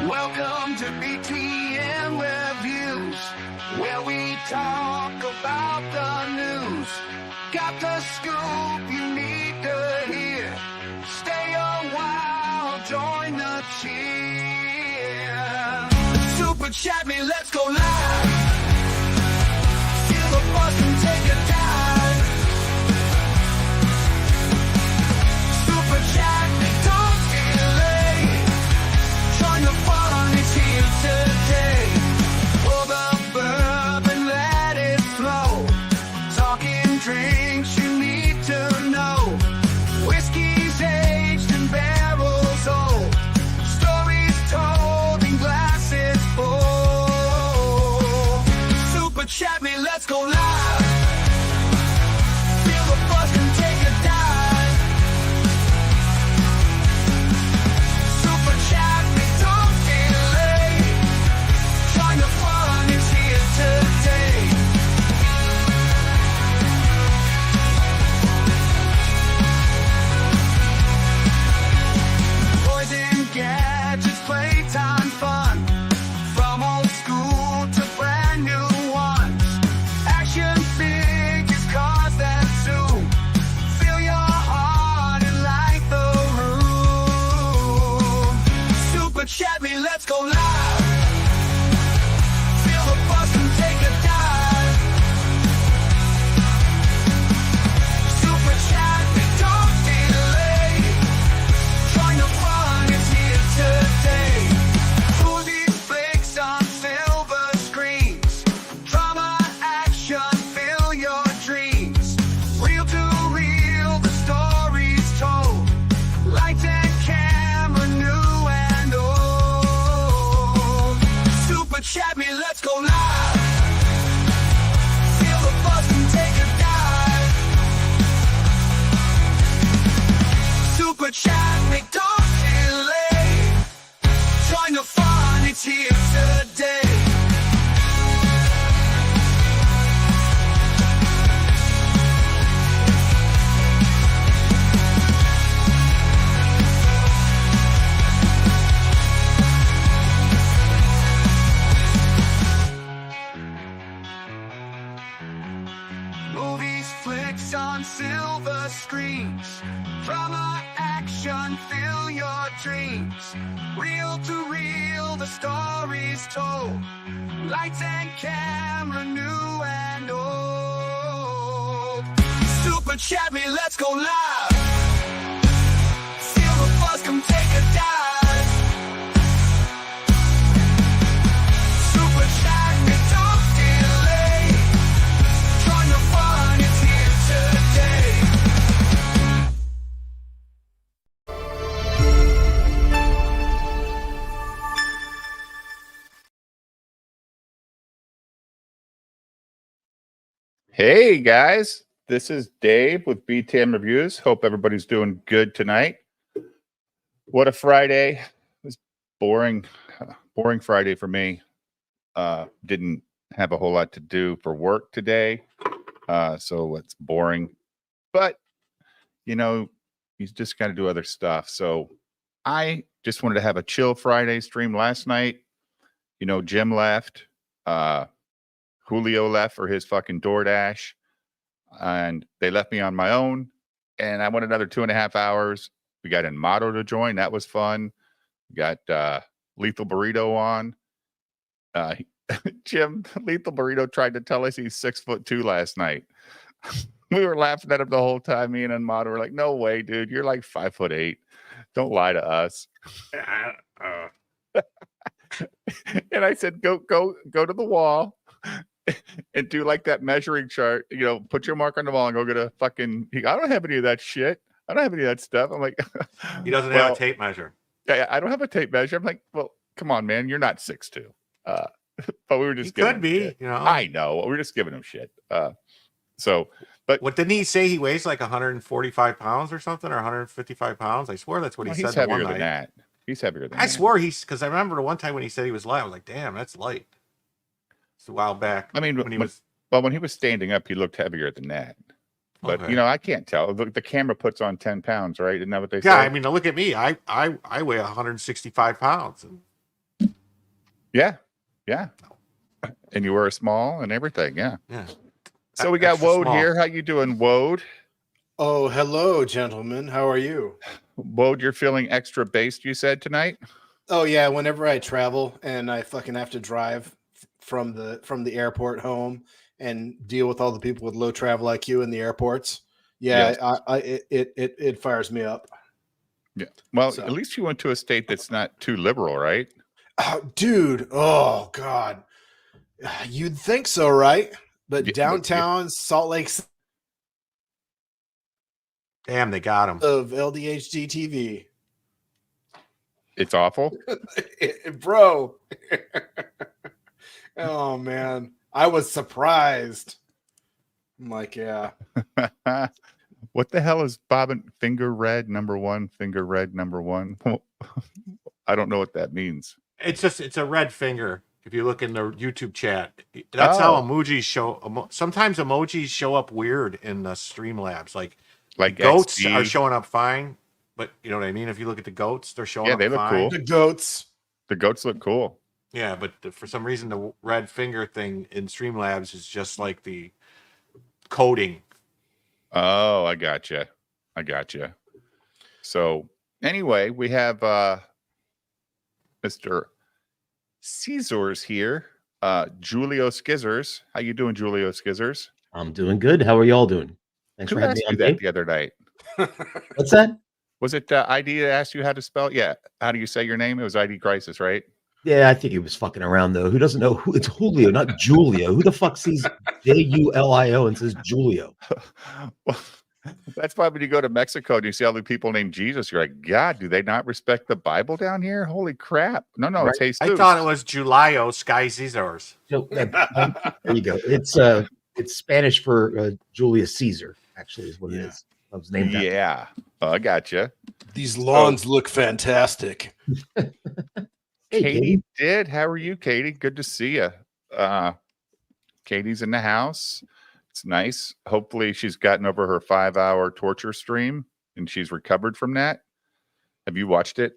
Welcome to BTN Reviews, where we talk about the news. Got the scoop you need to hear. Stay a while, join the cheer. Super Chat Me, let's go live. Feel the buzz and take a dive. Super Chat Me, don't delay. Join the fun, it's here today. Pour the bourbon, let it flow. Talking drinks you need to know. Whiskey's aged and barrels old. Stories told in glasses full. Super Chat Me, let's go live. Feel the buzz and take a dive. Super Chat Me, don't delay. Join the fun, it's here today. Toys and gadgets, playtime fun. From old school to brand new ones. Action figures, cars that zoom. Fill your heart and light the room. Super Chat Me, let's go live. Feel the buzz and take a dive. Super Chat Me, don't delay. Join the fun, it's here today. Movies, flicks on silver screens. Drama, action, fill your dreams. Real to real, the stories told. Lights and camera, new and old. Super Chat Me, let's go live. Feel the buzz and take a dive. Super Chat Me, don't delay. Join the fun, it's here today. Movies, flicks on silver screens. Drama, action, fill your dreams. Real to real, the stories told. Lights and camera, new and old. Super Chat Me, let's go live. Feel the buzz, come take a dive. Super Chat Me, don't delay. Join the fun, it's here today. Hey guys, this is Dave with BTM Reviews. Hope everybody's doing good tonight. What a Friday. It was boring Friday for me. Didn't have a whole lot to do for work today. So it's boring. But, you just got to do other stuff. So I just wanted to have a chill Friday stream last night. Jim left. Julio left for his fucking DoorDash, and they left me on my own, and I went another 2.5 hours. We got Enmato to join. That was fun. We got Lethal Burrito on. Jim, Lethal Burrito tried to tell us he's 6'2" last night. We were laughing at him the whole time. Me and Enmato were like, no way, dude. You're like 5'8". Don't lie to us. And I said, go to the wall and do like that measuring chart, put your mark on the wall and go get a fucking, I don't have any of that shit. I don't have any of that stuff. I'm like, he doesn't have a tape measure. Yeah, I don't have a tape measure. I'm like, well, come on, man. You're not 6'2". But we were just could be, shit. I know. We were just giving him shit. But what didn't he say? He weighs like 145 pounds or something, or 155 pounds. I swear that's what he said. He's heavier than that. He's heavier than that. I swore because I remember the one time when he said he was light. I was like, damn, that's light. It's a while back. I mean, when he was standing up, he looked heavier than that. But Okay. I can't tell. The camera puts on 10 pounds, right? Isn't that what they say? Yeah, I mean, look at me. I weigh 165 pounds. Yeah. Yeah. And you were small and everything. Yeah. Yeah. So we got Extra Wode small. here. How you doing, Wode? Oh, hello, gentlemen. How are you? Wode, you're feeling extra based, you said tonight? Oh yeah, whenever I travel and I fucking have to drive from the airport home and deal with all the people with low travel IQ in the airports, yeah, Yes. it fires me up. Yeah. Well, So. at least you went to a state that's not too liberal, right? Oh, dude, oh god, you'd think so, right? But Yeah, downtown Salt Lake Damn, they got him. of LDHD TV, it's awful. bro. Oh man, I was surprised. I'm like, yeah. What the hell is bobbin finger red number one? Finger red number one. I don't know what that means. It's a red finger. If you look in the YouTube chat, that's how Oh. emojis show. Sometimes emojis show up weird in the Streamlabs. Like goats XD. are showing up fine, but you know what I mean. If you look at the goats, they're showing up they look fine. cool. The goats. The goats look cool. Yeah, but for some reason, the red finger thing in Streamlabs is just like the coding. Oh, I gotcha. So anyway, we have Mr. Caesars here. Julio Skizzers. How you doing, Julio Skizzers? I'm doing good. How are y'all doing? Thanks Who for having asked me you on, that Dave. the other night? What's that? Was it ID that asked you how to spell? Yeah. How do you say your name? It was ID Crisis, right? Yeah, I think he was fucking around though. Who doesn't know who it's Julio, not Julio? Who the fuck sees Julio and says Julio? Well, that's why when you go to Mexico and you see all the people named Jesus, you're like, God, do they not respect the Bible down here? Holy crap. No, it's Jesus. I thought it was Julio Sky Caesars. So, there you go. It's Spanish for Julius Caesar, actually, is what it is. I was named after. Yeah. Oh, I gotcha. These lawns look fantastic. Hey, Katie did. How are you, Katie? Good to see you. Katie's in the house. It's nice. Hopefully she's gotten over her 5-hour torture stream and she's recovered from that. Have you watched it?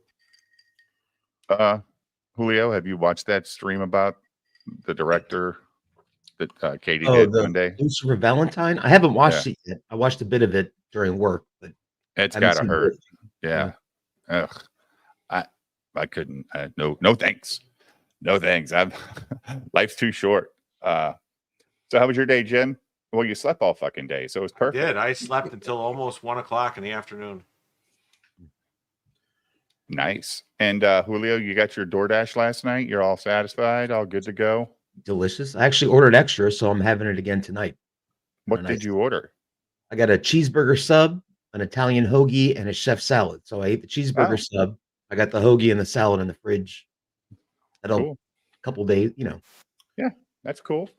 Julio, have you watched that stream about the director that Katie did one day? Lucifer Valentine? I haven't watched it yet. I watched a bit of it during work, but It's gotta hurt. Yeah. Ugh. I couldn't. No thanks. No thanks. Life's too short. So how was your day, Jen? Well, you slept all fucking day, so it was perfect. Did I slept until almost 1 o'clock in the afternoon. Nice. And Julio, you got your DoorDash last night. You're all satisfied, all good to go. delicious. I actually ordered extra, so I'm having it again tonight. What did you order? I got a cheeseburger sub, an Italian hoagie, and a chef salad. So I ate the cheeseburger sub. I got the hoagie and the salad in the fridge. That'll a couple days, Yeah, that's cool.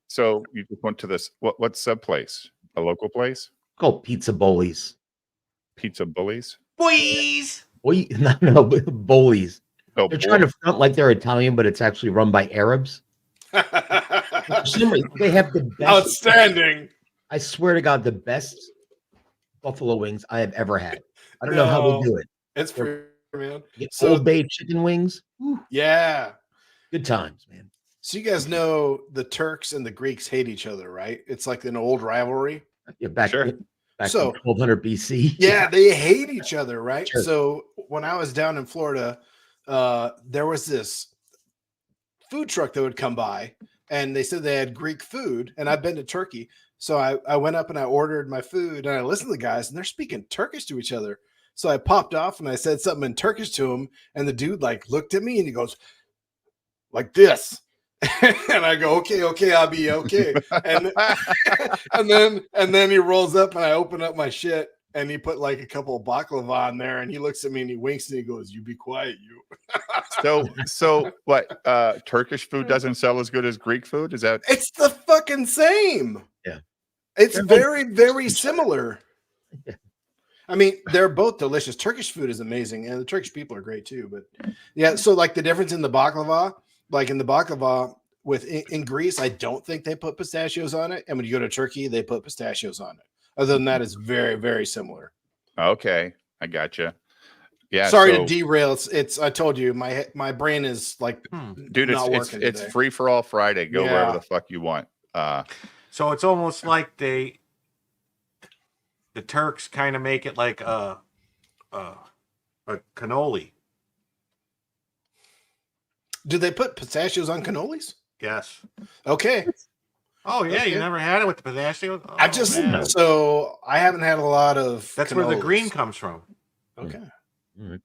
So you just went to this what sub place? A local place? Called Pizza Boli's. Pizza Bullies? Boys! No, Boli's. Oh, they're trying to front like they're Italian, but it's actually run by Arabs. They have the best. Outstanding. I swear to God, the best buffalo wings I have ever had. I don't know how they do it. It's free, man. So Old Bay chicken wings. Yeah. Good times, man. So you guys know the Turks and the Greeks hate each other, right? It's like an old rivalry. Yeah, back so, in 1200 BC. Yeah, they hate each other, right? Sure. So when I was down in Florida, there was this food truck that would come by, and they said they had Greek food, and I've been to Turkey. So I went up and I ordered my food, and I listened to the guys, and they're speaking Turkish to each other. So I popped off and I said something in Turkish to him, and the dude like looked at me and he goes like this. And I go, okay, I'll be okay. And and then he rolls up and I open up my shit and he put like a couple of baklava on there and he looks at me and he winks and he goes, "You be quiet, you." So what? Turkish food doesn't sell as good as Greek food? Is that? It's the fucking same. Yeah, it's very, very similar. Yeah. I mean, they're both delicious. Turkish food is amazing, and the Turkish people are great too. But yeah, so like the difference in the baklava, like in the baklava in Greece, I don't think they put pistachios on it, and when you go to Turkey, they put pistachios on it. Other than that, it's very, very similar. Okay, I gotcha. Yeah. Sorry so, to derail. It's. I told you, my brain is like dude, not it's working it's today. free for all Friday. Go wherever Yeah. the fuck you want. So it's almost like the Turks kind of make it like a cannoli. Do they put pistachios on cannolis? Yes. Okay. Oh yeah, Okay. you never had it with the pistachio? Oh, I just man. so I haven't had a lot of. That's where the cannolis. green comes from. Okay. All right.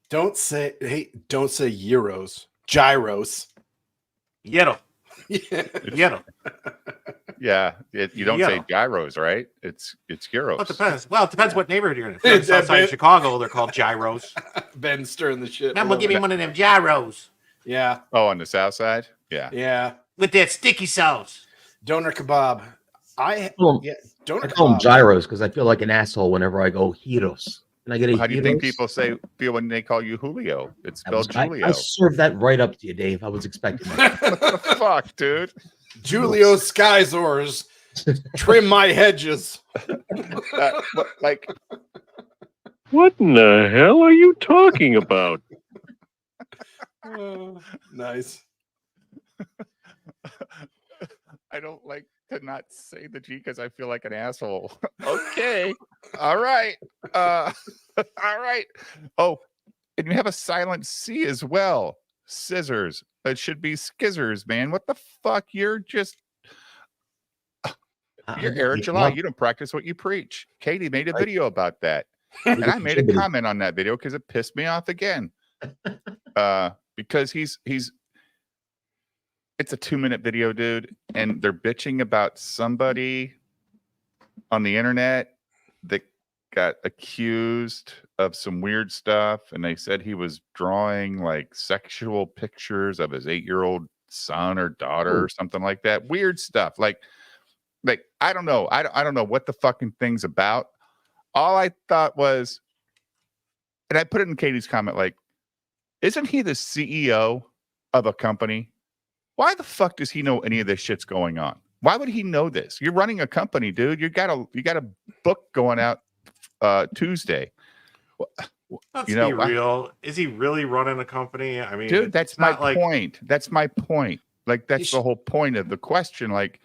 Don't say euros, gyros. Yellow. Yeah. Yellow. Yeah, you don't say gyros, right? It's gyros. Well, it depends. Well, it depends what neighborhood you're in. If you're in South side of Chicago, they're called gyros. Ben stirring the shit. Now, give me one of them gyros. Yeah. Oh, on the south side? Yeah. Yeah. With that sticky sauce. Doner kebab. I Doner call them kebab. gyros because I feel like an asshole whenever I go gyros. Can I get a How do you think gyros? people feel when they call you Julio? It's spelled Julio. I served that right up to you, Dave. I was expecting that. What the fuck, dude? Julio Skyzors. Trim my hedges. Like, What in the hell are you talking about? Nice. I don't like to not say the G because I feel like an asshole. Okay. All right. All right. Oh, and you have a silent C as well. Scissors. It should be skizzers, man. What the fuck? You're just you're Eric July. You don't practice what you preach. Katie made a video about that. And I made a comment on that video because it pissed me off again. Because he's it's a 2-minute video, dude, and they're bitching about somebody on the internet that got accused of some weird stuff, and they said he was drawing like sexual pictures of his 8-year-old son or daughter or something like that. Weird stuff. Like I don't know. I don't know what the fucking thing's about. All I thought was, and I put it in Katie's comment, like, isn't he the CEO of a company? Why the fuck does he know any of this shit's going on? Why would he know this? You're running a company, dude. You got a book going out Tuesday. Let's be real. Is he really running a company? I mean, dude, that's my point. That's my point. Like, that's the whole point of the question. Like,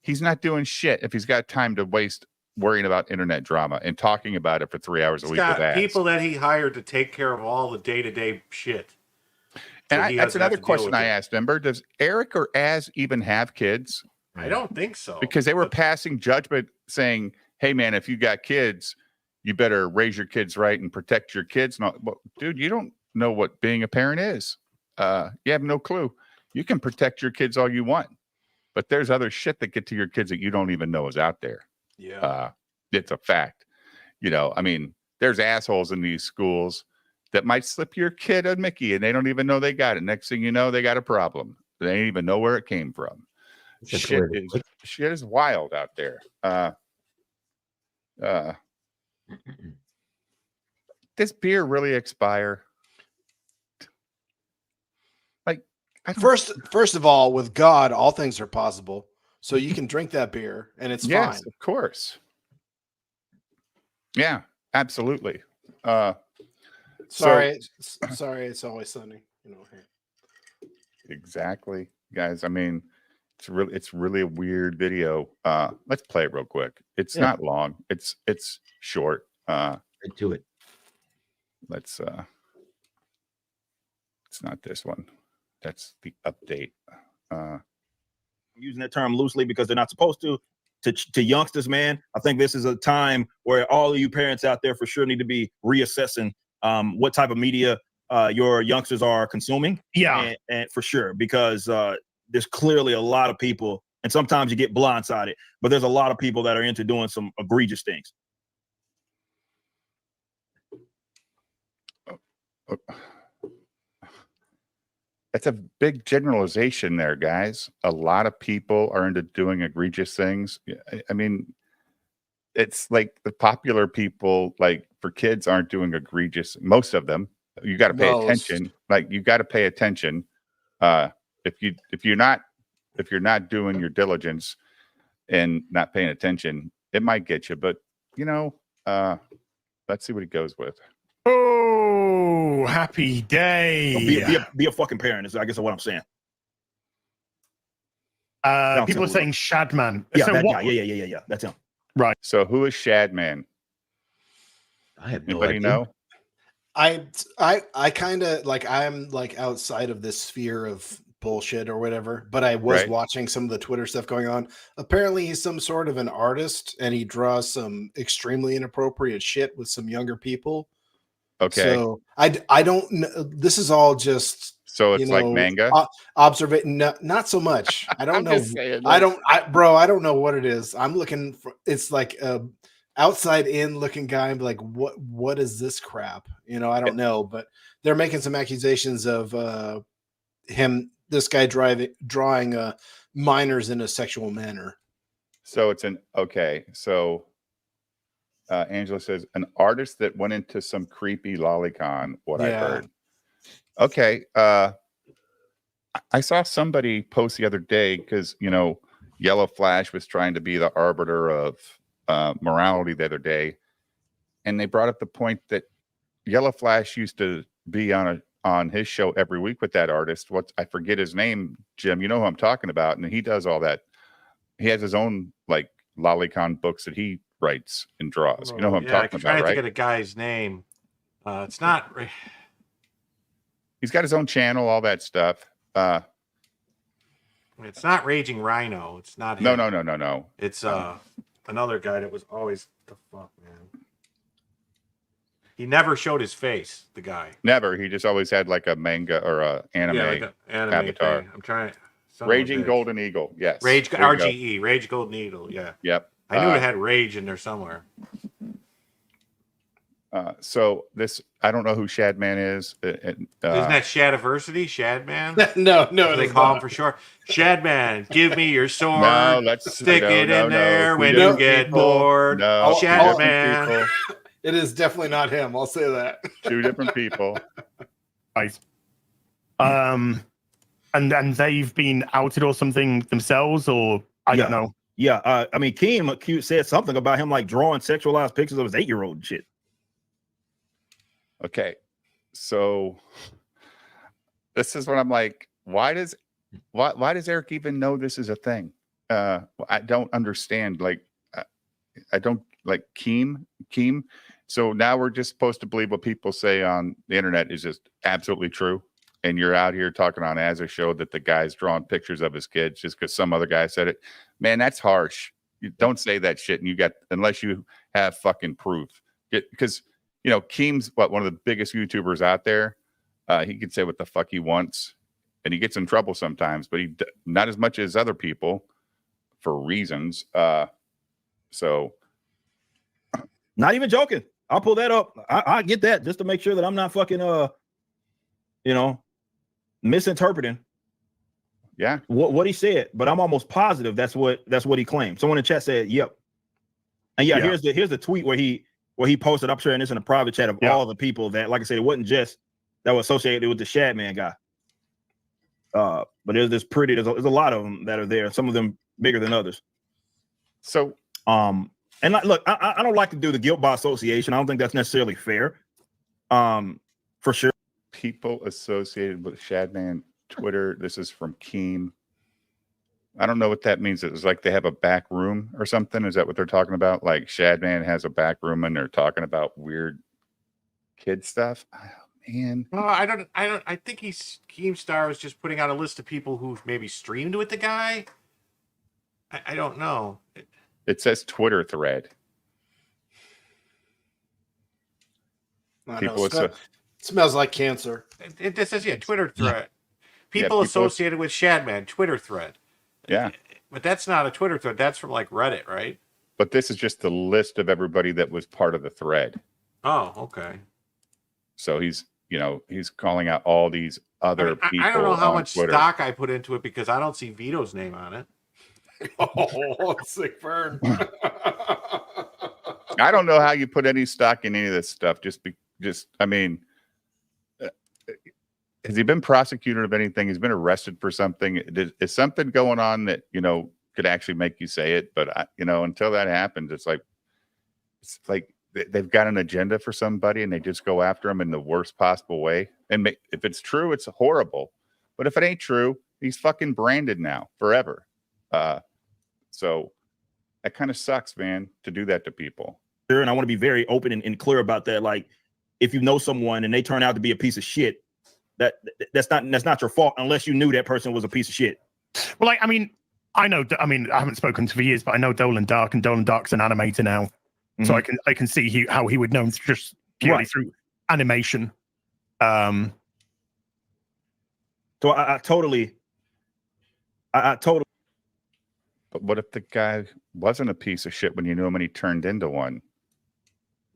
he's not doing shit if he's got time to waste worrying about internet drama and talking about it for 3 hours a week. Got with ads. people that he hired to take care of all the day-to-day shit. So and that's another question I asked. Remember, does Eric or Az even have kids? I don't think so. Because they were passing judgment saying, hey, man, if you got kids, you better raise your kids right and protect your kids. No, well, dude, you don't know what being a parent is. You have no clue. You can protect your kids all you want, but there's other shit that get to your kids that you don't even know is out there. Yeah. It's a fact. I mean, there's assholes in these schools that might slip your kid a Mickey and they don't even know they got it. Next thing you know, they got a problem. They don't even know where it came from. Shit is wild out there. This beer really expire? Like, first of all, with God, all things are possible. So you can drink that beer and it's yes, fine. Of course. Yeah, absolutely. Sorry, it's always sunny. Exactly, guys. I mean, it's really a weird video. Let's play it real quick. It's not long. It's short. To it. Let's it's not this one. That's the update. I'm using that term loosely because they're not supposed to youngsters, man. I think this is a time where all of you parents out there for sure need to be reassessing what type of media your youngsters are consuming. Yeah. And for sure, because there's clearly a lot of people, and sometimes you get blindsided, but there's a lot of people that are into doing some egregious things. That's a big generalization there, guys. A lot of people are into doing egregious things. I mean, it's like the popular people, like for kids, aren't doing egregious. Most of them, you got to pay attention. Like, you got to pay attention. If you're not doing your diligence and not paying attention, it might get you, but let's see what he goes with. Oh, happy day. Be a fucking parent. Is I guess what I'm saying. People are saying Shadman. Yeah, so that what, guy. Yeah. That's him. Right. So who is Shadman? I have no Anybody idea. know? I kind of like, I'm like outside of this sphere of bullshit or whatever, but I was Right. watching some of the Twitter stuff going on. Apparently he's some sort of an artist and he draws some extremely inappropriate shit with some younger people. Okay. So I don't know. This is all just, So it's like manga. Observation. Not so much. I don't I'm know. just saying, I don't know what it is. I'm looking for, it's like a outside in looking guy. I'm like, what is this crap? I don't know, but they're making some accusations of this guy drawing minors in a sexual manner. So it's So Angela says an artist that went into some creepy lolicon. What I heard. Okay. I saw somebody post the other day because Yellow Flash was trying to be the arbiter of morality the other day, and they brought up the point that Yellow Flash used to be on his show every week with that artist. I forget his name, Jim. You know who I'm talking about, and he does all that. He has his own like lolicon books that he writes and draws. You know who I'm talking about, right? I'm trying to get a guy's name. It's not. He's got his own channel, all that stuff. It's not Raging Rhino. It's not him. No. It's another guy that was always the fuck, man. He never showed his face. The guy Never. He just always had like a manga or a anime, like an anime avatar. thing. I'm trying. Raging Golden Eagle. Yes. RGE. Rage Golden Eagle. Yeah. Yep. I knew it had rage in there somewhere. So this, I don't know who Shadman is. Isn't that Shadiversity? Shadman? No, they call him for short. Shadman, give me your sword. No, let's stick it in there when No, you get bored. No, Shadman. It is definitely not him. I'll say that. Two different people. Right. And they've been outed or something themselves, or I don't know. Yeah. I mean, Keem said something about him like drawing sexualized pictures of his 8-year-old and shit. Okay, so this is what I'm like. Why does Eric even know this is a thing? I don't understand. Like, I don't like Keem. So now we're just supposed to believe what people say on the internet is just absolutely true. And you're out here talking on as a show that the guy's drawing pictures of his kids just because some other guy said it. Man, that's harsh. You don't say that shit, and unless you have fucking proof. Because Keem's one of the biggest YouTubers out there. He can say what the fuck he wants, and he gets in trouble sometimes, but he not as much as other people for reasons. So, not even joking. I'll pull that up. I get that just to make sure that I'm not fucking misinterpreting. Yeah, what he said, but I'm almost positive that's what he claimed. Someone in the chat said, "Yep." And here's the tweet where he posted. I'm sharing this in a private chat of all the people that, like I said, it wasn't just that was associated with the Shadman guy. But there's a lot of them that are there. Some of them bigger than others. So, and look, I don't like to do the guilt by association. I don't think that's necessarily fair. For sure. People associated with Shadman Twitter. This is from Keem. I don't know what that means. It's like they have a back room or something. Is that what they're talking about? Like Shadman has a back room and they're talking about weird kid stuff. Oh, man. Well, I don't. I think Keemstar was just putting out a list of people who've maybe streamed with the guy. I don't know. It says Twitter thread. People smells like cancer. It says Twitter thread. People associated with Shadman Twitter thread. Yeah. But that's not a Twitter thread. That's from like Reddit, right? But this is just the list of everybody that was part of the thread. Oh, okay. So he's calling out all these other people. I don't know how much Twitter. stock I put into it because I don't see Vito's name on it. Oh, sick burn. I don't know how you put any stock in any of this stuff. Has he been prosecuted of anything? He's been arrested for something. Is something going on that, could actually make you say it. But until that happens, it's like they've got an agenda for somebody and they just go after them in the worst possible way. And if it's true, it's horrible. But if it ain't true, he's fucking branded now forever. So that kind of sucks, man, to do that to people. Sure, and I want to be very open and clear about that. Like, if you know someone and they turn out to be a piece of shit, that's not your fault unless you knew that person was a piece of shit. Well, like, I mean, I haven't spoken to for years, but I know Dolan Dark, and Dolan Dark's an animator now, so I can see how he would know just purely through animation. So I totally. But what if the guy wasn't a piece of shit when you knew him and he turned into one,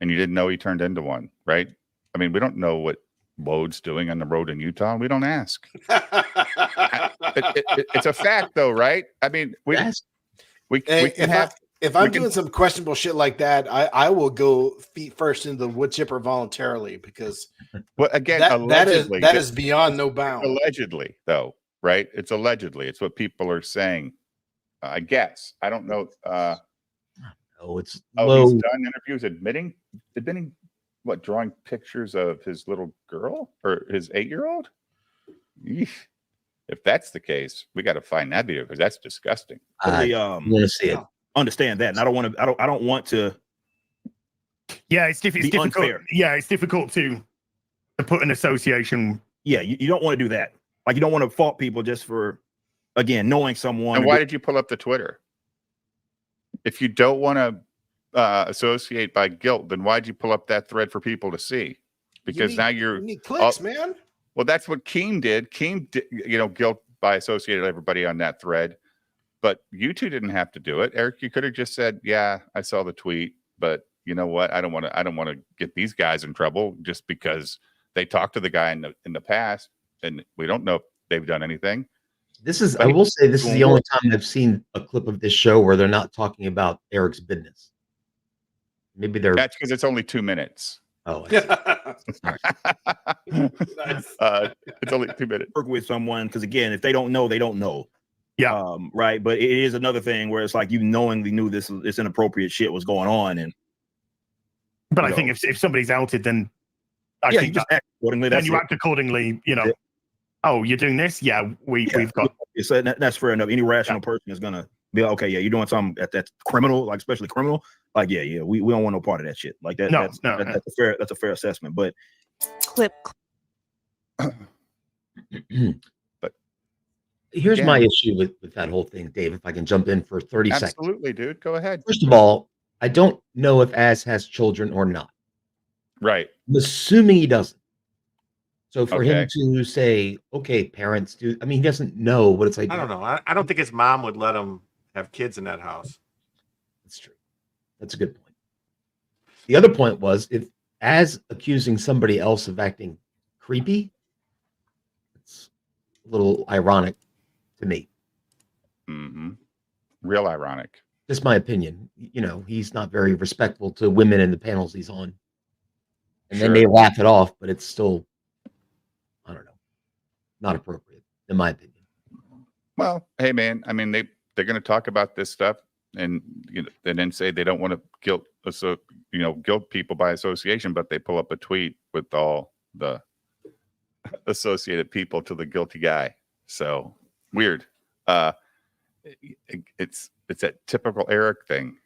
and you didn't know he turned into one, right? I mean, we don't know what Wode's doing on the road in Utah. We don't ask. It's a fact, though, right? I mean, if I'm doing some questionable shit like that, I will go feet first into the wood chipper voluntarily, because again, that is beyond no bound. Allegedly, though, right? It's allegedly. It's what people are saying. I guess. I don't know. He's done interviews admitting what, drawing pictures of his little girl or his 8-year-old? If that's the case, we got to find that video, because that's disgusting. I want to see it. Understand that, and I don't want to. Yeah, it's difficult. Unfair. Yeah, it's difficult to put an association. Yeah, you don't want to do that. Like, you don't want to fault people just for, again, knowing someone. And why did you pull up the Twitter? If you don't want to associate by guilt, then why'd you pull up that thread for people to see? Because now you need clicks, man. Well, that's what Keem did. Keem did, guilt by associated everybody on that thread. But you two didn't have to do it. Eric, you could have just said, yeah, I saw the tweet, but you know what? I don't want to get these guys in trouble just because they talked to the guy in the past, and we don't know if they've done anything. I will say this is the only time I've seen a clip of this show where they're not talking about Eric's business. Maybe that's because it's only 2 minutes. Oh, it's only 2 minutes. Work with someone, because again, if they don't know, they don't know. Yeah. Right. But it is another thing where it's like you knowingly knew this inappropriate shit was going on, but I think if somebody's outed, then I think you just act accordingly. Then you act accordingly. Yeah. Oh, you're doing this? Yeah, we've got. So that's fair enough. Any rational person is gonna be like, okay. Yeah, you're doing something that's criminal, like especially criminal. Like, yeah, we don't want no part of that shit. Like that. That's a fair assessment. But clip. But here's my issue with that whole thing, Dave. If I can jump in for 30 seconds. Absolutely, dude. Go ahead. First of all, I don't know if Az has children or not. Right. I'm assuming he doesn't. So for him to say, okay, parents do, I mean, he doesn't know what it's like. I don't know. I don't think his mom would let him have kids in that house. That's true. That's a good point. The other point was, if as accusing somebody else of acting creepy, it's a little ironic to me. Mm-hmm. Real ironic. Just my opinion. He's not very respectful to women in the panels he's on. And then they laugh it off, but it's still, I don't know, not appropriate, in my opinion. Well, hey, man, I mean, they're going to talk about this stuff and then say they don't want to guilt people by association, but they pull up a tweet with all the associated people to the guilty guy. So weird. It's that typical Eric thing.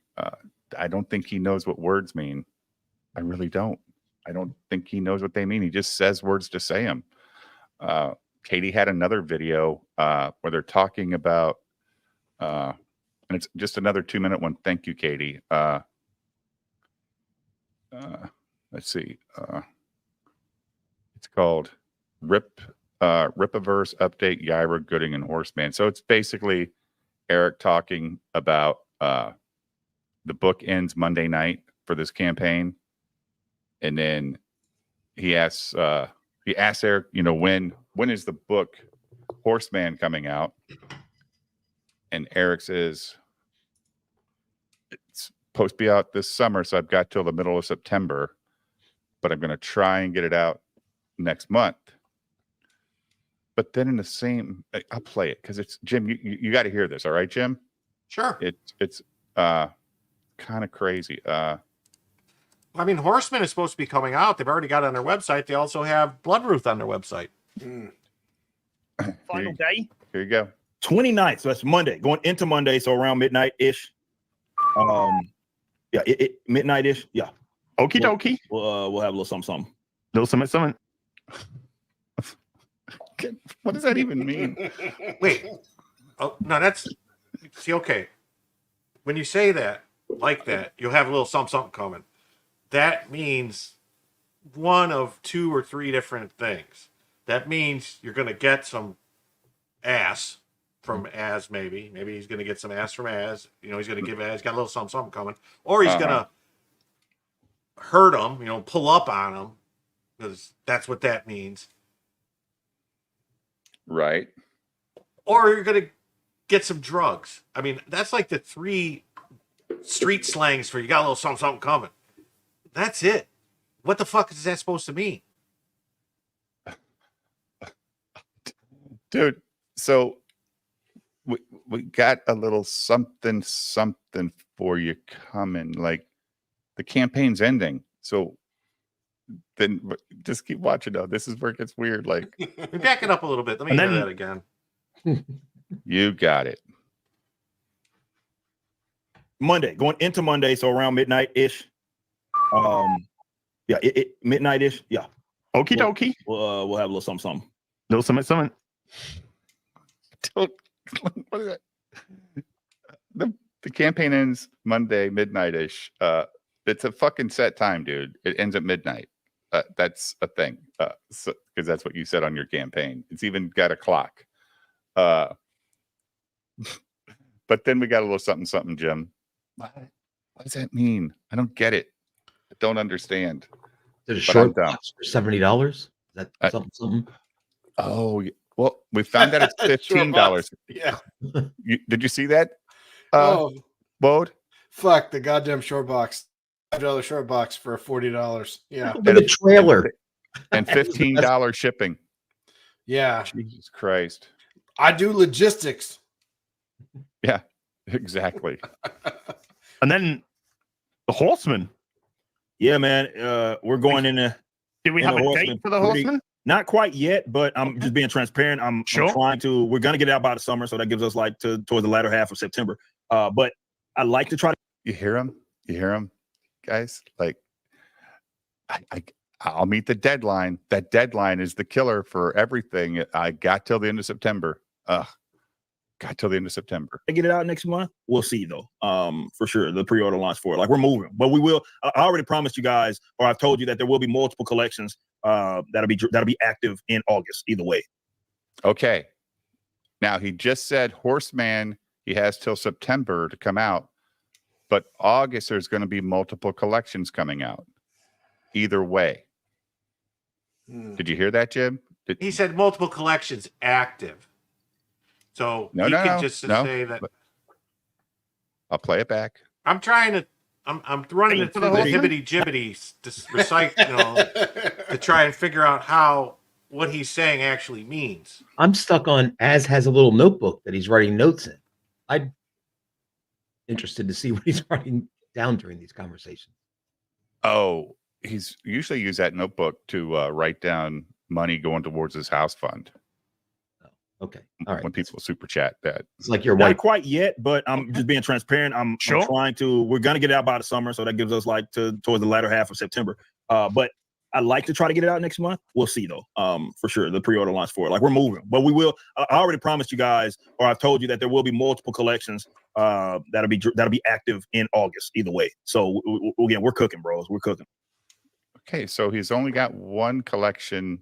I don't think he knows what words mean. I really don't. I don't think he knows what they mean. He just says words to say them. Katie had another video where they're talking about, and it's just another 2-minute one. Thank you, Katie. Let's see. It's called Ripaverse Update Yaira Gooding and Horseman. So it's basically Eric talking about the book ends Monday night for this campaign. And then he asks Eric, when is the book Horseman coming out? And Eric says, it's supposed to be out this summer, so I've got till the middle of September, but I'm going to try and get it out next month. But then in the same, I'll play it because it's Jim. You got to hear this, all right, Jim? Sure. It's kind of crazy. I mean, Horseman is supposed to be coming out. They've already got it on their website. They also have Bloodruth on their website. Final day. Here you go. 29th, so that's Monday, going into Monday, so around midnight-ish. Yeah, midnight-ish. Yeah. Okie dokie. We'll have a little something. Little something. What does that even mean? Wait. Oh, no, that's... See, okay. When you say that, like that, you'll have a little something coming. That means one of 2 or 3 different things. That means you're going to get some ass from Az, maybe. Maybe he's going to get some ass from Az. You know, he's going to give Az, got a little something coming. Or he's going to hurt him, you know, pull up on him, because that's what that means. Right. Or you're going to get some drugs. I mean, that's like the 3 street slangs for you got a little something coming. That's it. What the fuck is that supposed to mean? Dude, so we got a little something for you coming. Like, the campaign's ending. So then just keep watching though. This is where it gets weird. Like, We back it up a little bit. Let me hear that again. you got it. Monday, going into Monday, so around midnight-ish. Yeah, midnight-ish. Yeah. Okie dokie. We'll have a little something. Little something. What is that? The campaign ends Monday midnight-ish. It's a fucking set time, dude. It ends at midnight. That's a thing. Because that's what you said on your campaign. It's even got a clock. But then we got a little something, Jim. What does that mean? I don't get it. I don't understand. Is it a short box for $70? Is that something? Oh, well, we found out it's $15. Yeah. Did you see that? Bode? Fuck the goddamn short box. $5 short box for $40. Yeah. With a trailer. And $15 shipping. Yeah. Jesus Christ. I do logistics. Yeah, exactly. And then the Horseman. Yeah, man. We're going in the. Did we have a date for the Horseman? Not quite yet, but I'm just being transparent. I'm trying to. We're gonna get it out by the summer, so that gives us like towards the latter half of September. But I like to try to. You hear him? You hear him, guys? Like, I'll meet the deadline. That deadline is the killer for everything. I got till the end of September. Got till the end of September. Get it out next month. We'll see though. For sure, the pre-order launch for it. Like, we're moving, but we will. I already promised you guys, or I've told you that there will be multiple collections that'll be active in August. Either way. Okay. Now he just said Horseman. He has till September to come out, but August there's going to be multiple collections coming out. Either way. Did you hear that, Jim? He said multiple collections active. So you can just say that. I'll play it back. I'm trying to. I'm running it through the hibbity jibbity to recite, to try and figure out what he's saying actually means. I'm stuck on Az has a little notebook that he's writing notes in. I'm interested to see what he's writing down during these conversations. Oh, he's usually used that notebook to write down money going towards his house fund. Okay. All right. When people super chat that. It's like your Not wife. quite yet, but I'm just being transparent. I'm trying to. We're gonna get it out by the summer, so that gives us like towards the latter half of September. But I like to try to get it out next month. We'll see though. For sure, the pre-order launch for it. Like, we're moving, but we will. I already promised you guys, or I've told you that there will be multiple collections that'll be active in August. Either way. So again, we're cooking, bros. We're cooking. Okay, so he's only got one collection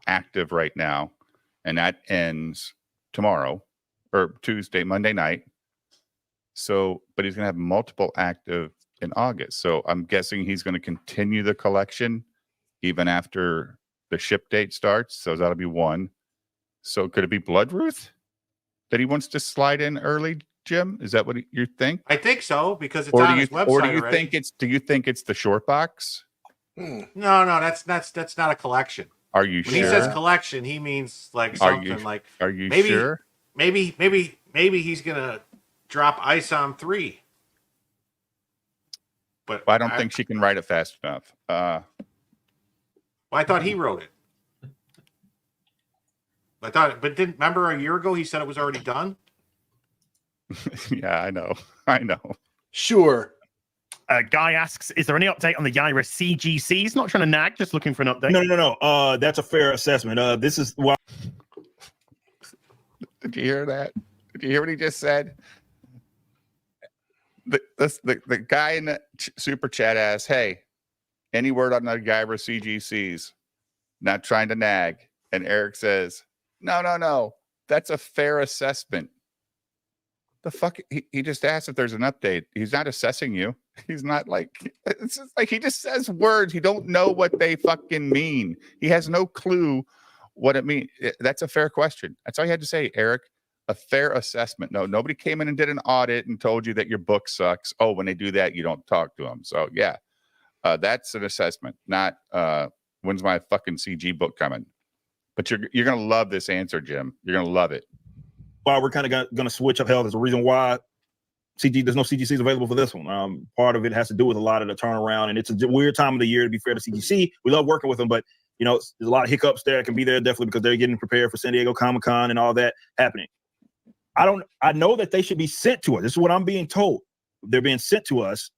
active right now, and that ends tomorrow or Monday night. So, but he's going to have multiple active in August. So I'm guessing he's going to continue the collection even after the ship date starts. So that'll be one. So could it be Bloodruth that he wants to slide in early, Jim? Is that what you think? I think so, because it's on his website. Or do you already. think it's the short box? No, that's not a collection. Are you when sure? he says collection, he means like something like. Are you maybe, sure? Maybe he's gonna drop ice on 3. But I don't think she can write it fast enough. Well, I thought he wrote it. But didn't remember a year ago he said it was already done? Yeah, I know. I know. Sure. Guy asks, is there any update on the Yaira CGC? He's not trying to nag, just looking for an update. No. That's a fair assessment. This is why. Did you hear that? Did you hear what he just said? The guy in the super chat asks, hey, any word on the Guyver CGCs? Not trying to nag. And Eric says, no. That's a fair assessment. The fuck? He just asked if there's an update. He's not assessing you. He's not like, it's just like he just says words. You don't know what they fucking mean. He has no clue what it means. That's a fair question. That's all you had to say, Eric. A fair assessment. No, nobody came in and did an audit and told you that your book sucks. Oh, when they do that, you don't talk to them. So yeah, that's an assessment, not when's my fucking CG book coming. But you're gonna love this answer, Jim. You're gonna love it. Why we're kind of going to switch up health is the reason why there's no CGCs available for this one. Part of it has to do with a lot of the turnaround, and it's a weird time of the year, to be fair to CGC. We love working with them, but there's a lot of hiccups there. Can be there definitely because they're getting prepared for San Diego Comic-Con and all that happening. I know that they should be sent to us. This is what I'm being told. They're being sent to us,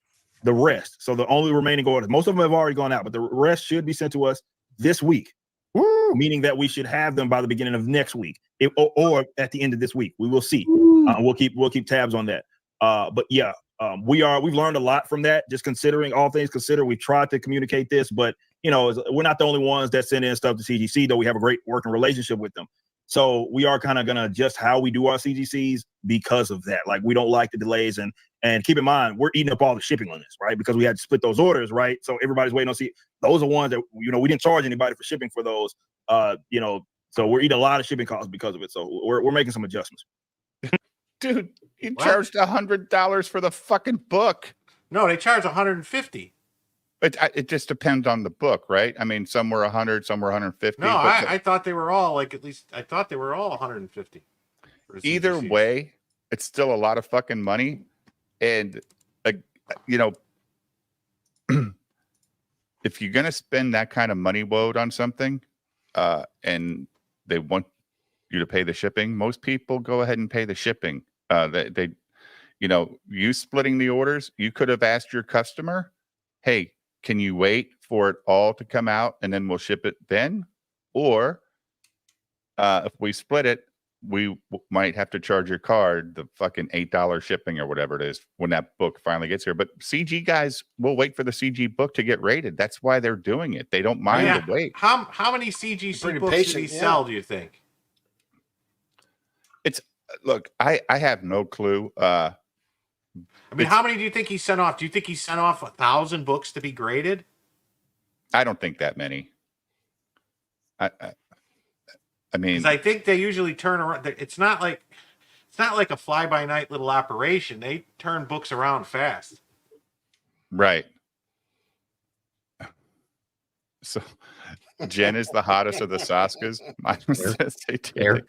the rest. So the only remaining orders, most of them have already gone out, but the rest should be sent to us this week. Woo! Meaning that we should have them by the beginning of next week, or at the end of this week. We will see. We'll keep tabs on that. But yeah, we've learned a lot from that. Just considering all things considered, we tried to communicate this, but we're not the only ones that send in stuff to CGC. Though we have a great working relationship with them, so we are kind of gonna adjust how we do our CGCs because of that. Like we don't like the delays, and keep in mind we're eating up all the shipping on this, right? Because we had to split those orders, right? So everybody's waiting on those are ones that we didn't charge anybody for shipping for those. So we're eating a lot of shipping costs because of it. So we're making some adjustments. Dude, you charged $100 for the fucking book. No, they charge $150. It just depends on the book, right? I mean, some were 100, some were 150. No, I thought they were all I thought they were all 150. Either way, it's still a lot of fucking money. And, if you're going to spend that kind of money load on something, and they want you to pay the shipping, most people go ahead and pay the shipping. You splitting the orders, you could have asked your customer, hey, can you wait for it all to come out and then we'll ship it then? Or if we split it, we might have to charge your card the fucking $8 shipping or whatever it is when that book finally gets here. But CG guys will wait for the CG book to get rated. That's why they're doing it. They don't mind the wait. How many CGC books did he sell, do you think? Look, I have no clue. How many do you think he sent off? Do you think he sent off 1,000 books to be graded? I don't think that many. I mean, because I think they usually turn around. It's not like a fly-by-night little operation. They turn books around fast. Right. So Jen is the hottest of the Saskas. Mine says satanic.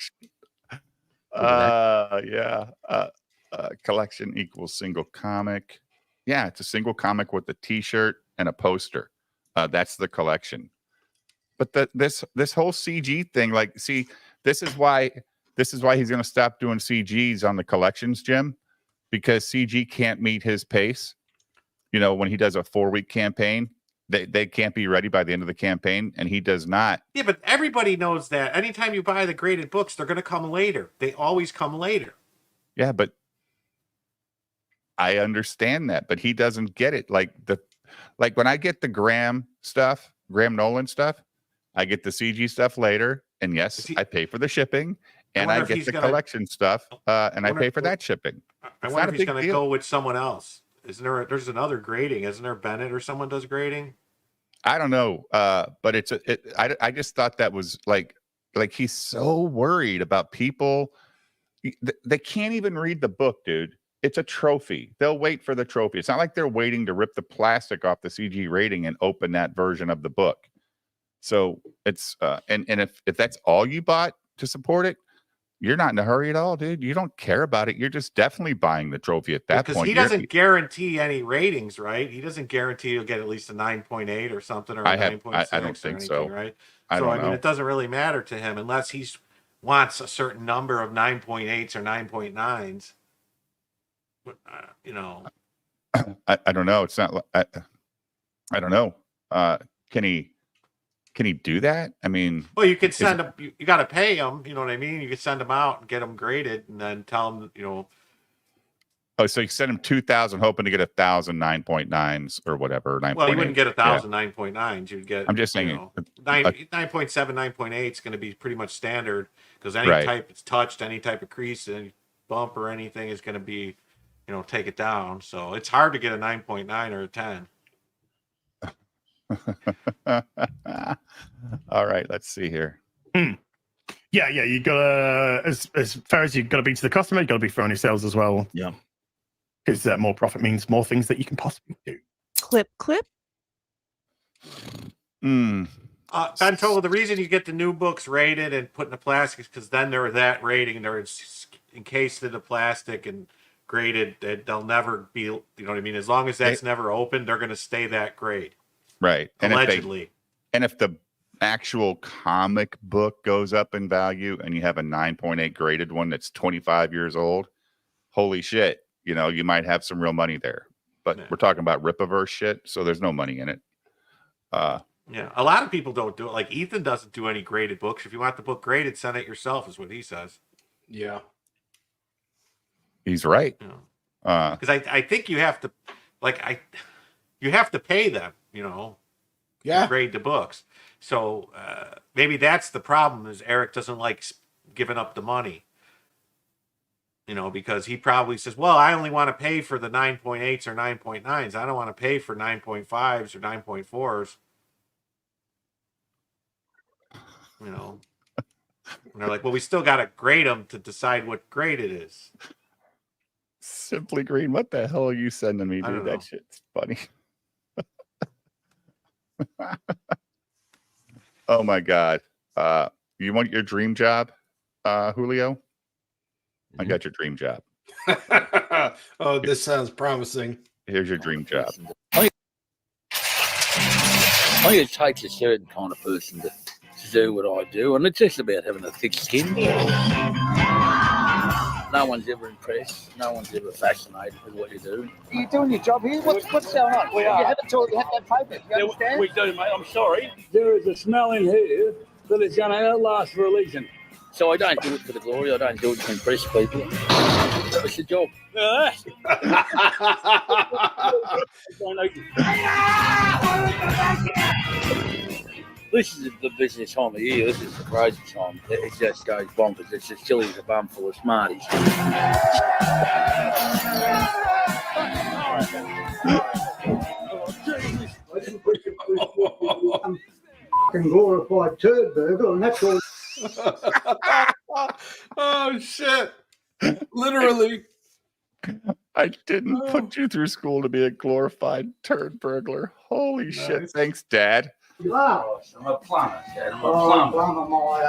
Collection equals single comic. Yeah, it's a single comic with a T-shirt and a poster. That's the collection. But this whole CG thing, like, see, this is why he's going to stop doing CGs on the collections, Jim, because CG can't meet his pace. When he does a 4-week campaign, they can't be ready by the end of the campaign, and he does not. Yeah, but everybody knows that. Anytime you buy the graded books, they're going to come later. They always come later. Yeah, but I understand that, but he doesn't get it. Like when I get the Graham Nolan stuff, I get the CG stuff later, and yes, I pay for the shipping, and I get the collection stuff, and I pay for that shipping. I wonder if he's going to go with someone else. There's another grading? Isn't there Bennett or someone does grading? I don't know, but I just thought that was like he's so worried about people. They can't even read the book, dude. It's a trophy. They'll wait for the trophy. It's not like they're waiting to rip the plastic off the CG rating and open that version of the book. So it's and if that's all you bought to support it, you're not in a hurry at all, dude. You don't care about it. You're just definitely buying the trophy at that Because point. he doesn't guarantee any ratings, right? He doesn't guarantee you'll get at least a 9.8 or something, or a 9.6 I don't or think anything, so. right? I So don't I mean, know. it doesn't really matter to him unless he wants a certain number of 9.8s or 9.9s. You know, I don't know. It's not. I don't know. Can he do that? I mean, well, you could send him. You got to pay him. You know what I mean? You could send him out and get him graded, and then tell him, you know. Oh, so you send him 2,000, hoping to get 1,000 9.9s or whatever. 9. Well, you wouldn't get 1,000 Yeah. 9.9s. You'd get. I'm just saying, you know, 9.7, 9.8 is going to be pretty much standard because any Right. type it's touched, any type of crease, any bump or anything is going to be, you know, take it down. So it's hard to get a 9.9 or a 10. All right, let's see here. Yeah, you gotta as far as you've got to be to the customer, you got to be fair on your sales as well. Yeah. Because more profit means more things that you can possibly do. Clip. Hmm. I'm told the reason you get the new books rated and put in the plastic is because then they're that rating. They're encased in the plastic and graded. They'll never be, you know what I mean? As long as that's never opened, they're going to stay that grade. Right. Allegedly. And if the actual comic book goes up in value and you have a 9.8 graded one that's 25 years old, holy shit, you know, you might have some real money there. But Yeah. we're talking about Ripaverse shit, so there's no money in it. Yeah, a lot of people don't do it. Like Ethan doesn't do any graded books. If you want the book graded, send it yourself, is what he says. Yeah. He's right. You know, Uh, because I think you have to, you have to pay them, you know, Yeah. to grade the books. So maybe that's the problem. Is Eric doesn't like giving up the money. You know, because he probably says, "Well, I only want to pay for the 9.8s or 9.9s. I don't want to pay for 9.5s or 9.4s." You know, and they're like, "Well, we still got to grade them to decide what grade it is." Simply Green, what the hell are you sending me, I don't dude? know. That shit's funny. Oh my god. You want your dream job, Julio? I got your dream job. Oh, this sounds promising. Here's your dream job. I think it takes a certain kind of person to do what I do, and it's just about having a thick skin. No one's ever impressed. No one's ever fascinated with what you do. Are you doing your job here? What's going on? We are. You haven't told, you have that paper. You understand? We do, mate. I'm sorry. There is a smell in here that is going to outlast religion. So I don't do it for the glory. I don't do it to impress people. It's the job. This is the busiest time of year. This is the crazy time. It just goes bonkers. It's as silly as a bum full of smarties. Fucking glorified turd burger, and that's all. Oh shit! Literally. I didn't put you through school to be a glorified turd burglar. Holy shit. Thanks, Dad. You are. I'm a plumber, Dad. I'm a Oh, plumber. plumber, my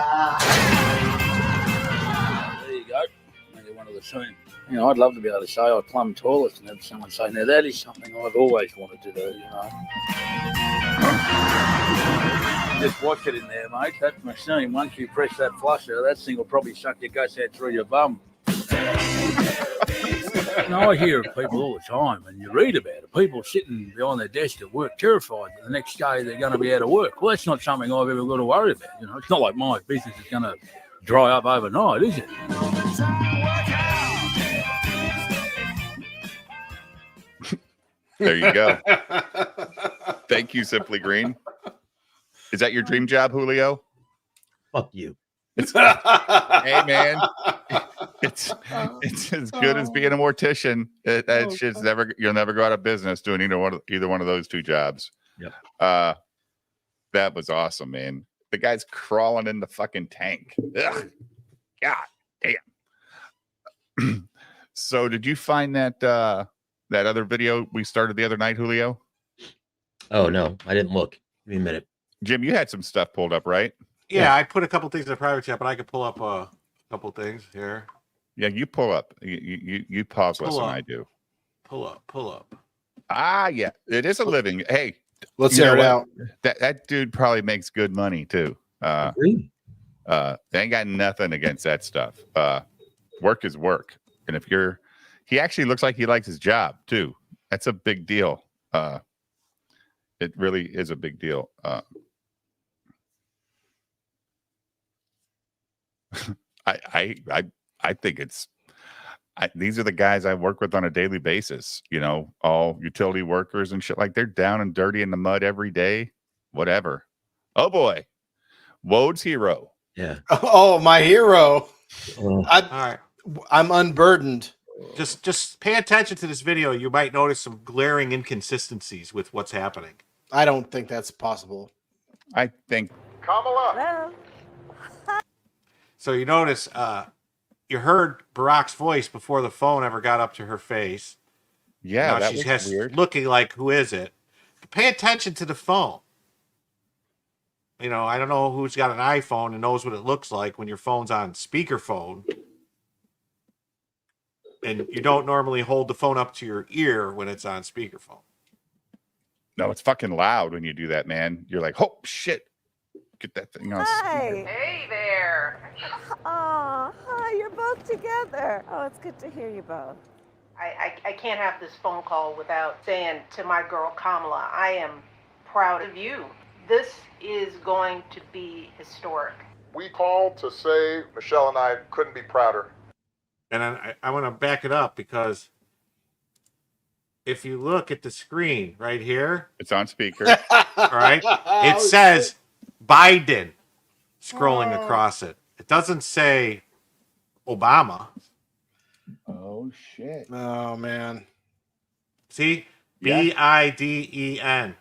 There you go. Maybe one of the same. You know, I'd love to be able to say I plumb toilets and have someone say, now that is something I've always wanted to do, you know. Just wash it in there, mate. That machine, once you press that flusher, that thing will probably suck your guts out through your bum. You know, I hear of people all the time, and you read about it. People sitting behind their desk at work, terrified that the next day they're going to be out of work. Well, that's not something I've ever got to worry about. You know, it's not like my business is going to dry up overnight, is it? There you go. Thank you, Simply Green. Is that your dream job, Julio? Fuck you. Hey, man. It's as good as being a mortician. That shit's you'll never go out of business doing either one of those two jobs. Yep. That was awesome, man. The guy's crawling in the fucking tank. Ugh. God damn. So did you find that that other video we started the other night, Julio? Oh no, I didn't look. Give me a minute. Jim, you had some stuff pulled up, right? Yeah, I put a couple things in the private chat, but I could pull up couple things here. Yeah, you pull up. You pause less Pull than up. I do. Pull up. Ah, yeah, it is a living. Hey, Let's you know air it what? out. That dude probably makes good money too. Agreed. They ain't got nothing against that stuff. Work is work, and if he actually looks like he likes his job too. That's a big deal. It really is a big deal. I think these are the guys I work with on a daily basis. You know, all utility workers and shit. Like they're down and dirty in the mud every day. Whatever. Oh boy, Wode's hero. Yeah. Oh, my hero. All right. I'm unburdened. Just pay attention to this video. You might notice some glaring inconsistencies with what's happening. I don't think that's possible. I think Kamala. So you notice you heard Barack's voice before the phone ever got up to her face. Yeah, now that she's was weird. looking like, who is it? But pay attention to the phone. You know, I don't know who's got an iPhone and knows what it looks like when your phone's on speakerphone. And you don't normally hold the phone up to your ear when it's on speakerphone. No, it's fucking loud when you do that, man. You're like, oh shit, get that thing on. Hi. Hey there. Oh, hi, you're both together. Oh, it's good to hear you both. I can't have this phone call without saying to my girl Kamala, I am proud of you. This is going to be historic. We called to say Michelle and I couldn't be prouder. And I want to back it up because if you look at the screen right here, it's on speaker. All right, it says Biden scrolling across it. It doesn't say Obama. Oh shit! Oh man. See, Yeah. Biden.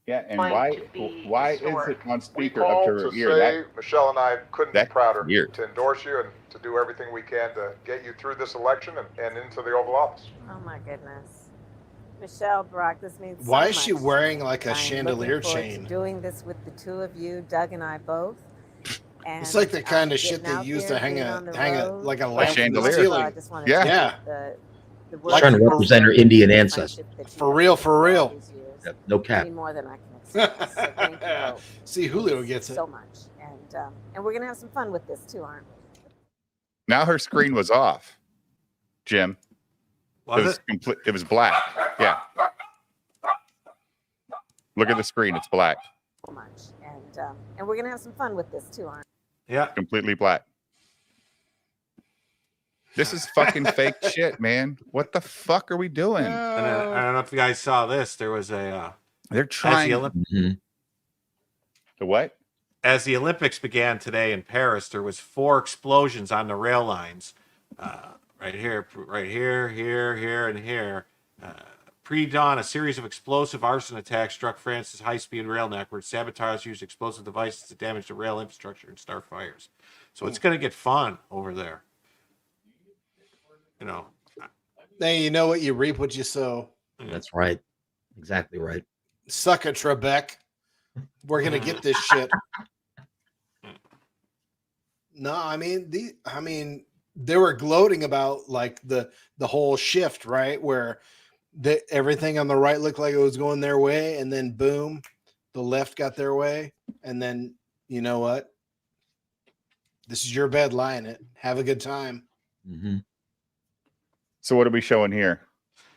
Yeah, and Going why to be is historic. it on We speaker up called to her to ear? say Michelle and I couldn't be that's prouder weird. to endorse you and to do everything we can to get you through this election and into the Oval Office. Oh my goodness. Michelle, Brock, this means so Why is she much. wearing like a I'm chandelier looking forward chain? to doing this with the two of you, Doug and I both. And, It's like the kind of shit getting they out use there, to hang being a on the road. like a lamp from the chandelier. ceiling. I just want to Yeah. Yeah. the Like- Trying to represent her Indian ancestors. For real, for real. Yeah, no cap. Any more than I can express. So thank you both. See, Julio gets it. so much, and we're gonna have some fun with this too, aren't we? Now her screen was off, Jim. Was it was it? complete. It was black. Yeah. Look at the screen. It's black. So much, and we're gonna have some fun with this too, aren't we? Yeah. Completely black. This is fucking fake shit, man. What the fuck are we doing? And I don't know if you guys saw this. There was a They're trying. Mhm. The what? as the Olympics began today in Paris, there was 4 explosions on the rail lines. Right here, here, and here. Pre-dawn, a series of explosive arson attacks struck France's high-speed rail network. Saboteurs used explosive devices to damage the rail infrastructure and start fires. So it's going to get fun over there. You know. Hey, you know what? You reap what you sow. That's right. Exactly right. Suck it, Trebek. We're gonna get this shit. No, I mean they were gloating about like the whole shift, right? Where everything on the right looked like it was going their way, and then boom, the left got their way, and then you know what? This is your bed, lie in it. Have a good time. Mm-hmm. So what are we showing here?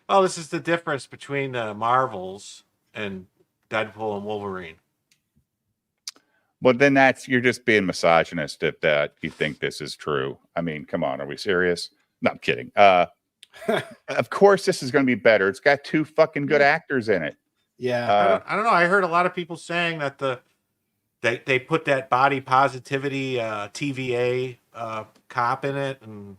Oh, this is the difference between the Marvels and Deadpool and Wolverine. Well, then you're just being misogynist if that you think this is true. I mean, come on, are we serious? No, I'm kidding. Of course, this is going to be better. It's got 2 fucking good actors in it. Yeah, I don't know. I heard a lot of people saying that they put that body positivity TVA cop in it, and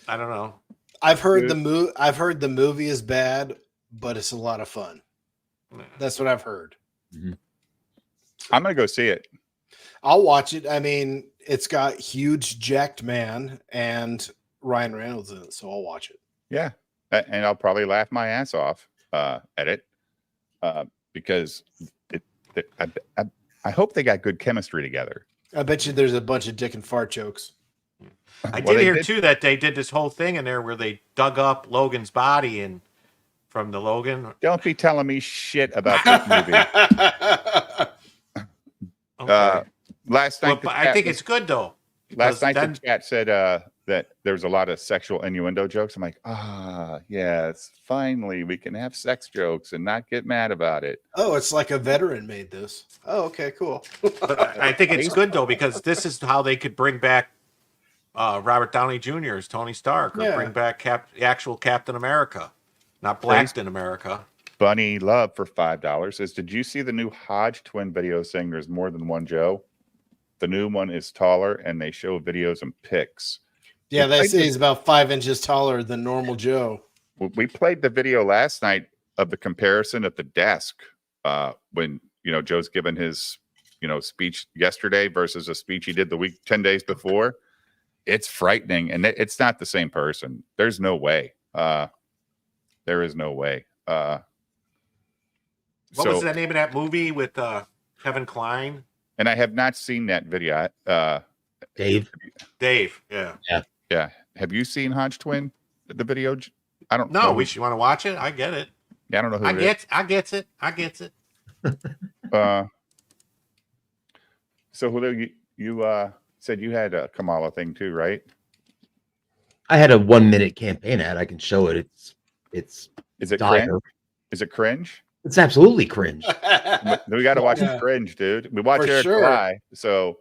I don't know. I've heard the movie is bad, but it's a lot of fun. That's what I've heard. Mm-hmm. I'm going to go see it. I'll watch it. I mean, it's got huge jacked man and Ryan Reynolds in it, so I'll watch it. Yeah, and I'll probably laugh my ass off at it because I hope they got good chemistry together. I bet you there's a bunch of dick and fart jokes. I Well, did they hear did- too that they did this whole thing in there where they dug up Logan's body and from the Logan. Don't be telling me shit about this movie. Okay. Last Well, night, but I think it's good though. Last because night then- the chat said that there was a lot of sexual innuendo jokes. I'm like, yes, finally we can have sex jokes and not get mad about it. Oh, it's like a veteran made this. Oh, okay, cool. But I think it's good though because this is how they could bring back Robert Downey Jr. as Tony Stark, or Yeah. bring back the actual Captain America, not Blacked in America. Bunny Love for $5 says, did you see the new Hodge twin video saying there's more than one Joe? The new one is taller, and they show videos and pics. Yeah, We they played say the- he's about 5 inches taller than normal Joe. We played the video last night of the comparison at the desk when Joe's given his speech yesterday versus a speech he did the 10 days before. It's frightening, and it's not the same person. There's no way. There is no way. What was the name of that movie with Kevin Kline? And I have not seen that video. Dave. Yeah. Yeah. Have you seen Hodge Twin, the video? I don't No, know. we should want to watch it. I get it. Yeah, I don't know who I it is. gets it. So Julio, you said you had a Kamala thing too, right? I had a 1-minute campaign ad. I can show it. Is it dire. cringe? Is it cringe? It's absolutely cringe. We got to watch Yeah. Cringe, dude. We watch For Eric sure. Fly, so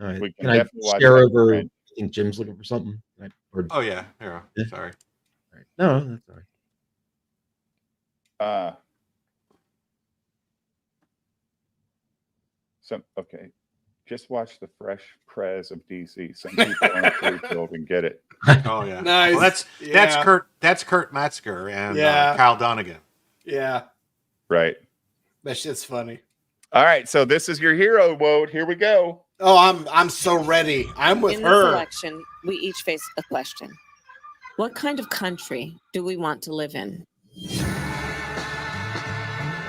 All right. we can Can I definitely watch share that over? Cringe. I think Jim's looking for something. Oh yeah. Sorry. All right. No, that's all right. Okay. Just watch the Fresh Prez of DC. Some people aren't free and get it. Oh yeah. Nice. Well, that's Yeah. Kurt. That's Kurt Metzger and Yeah. Kyle Donegan. Yeah, Right. that shit's funny. All right. So this is your hero mode. Here we go. Oh, I'm so ready. I'm with In this her. election, we each face a question. What kind of country do we want to live in?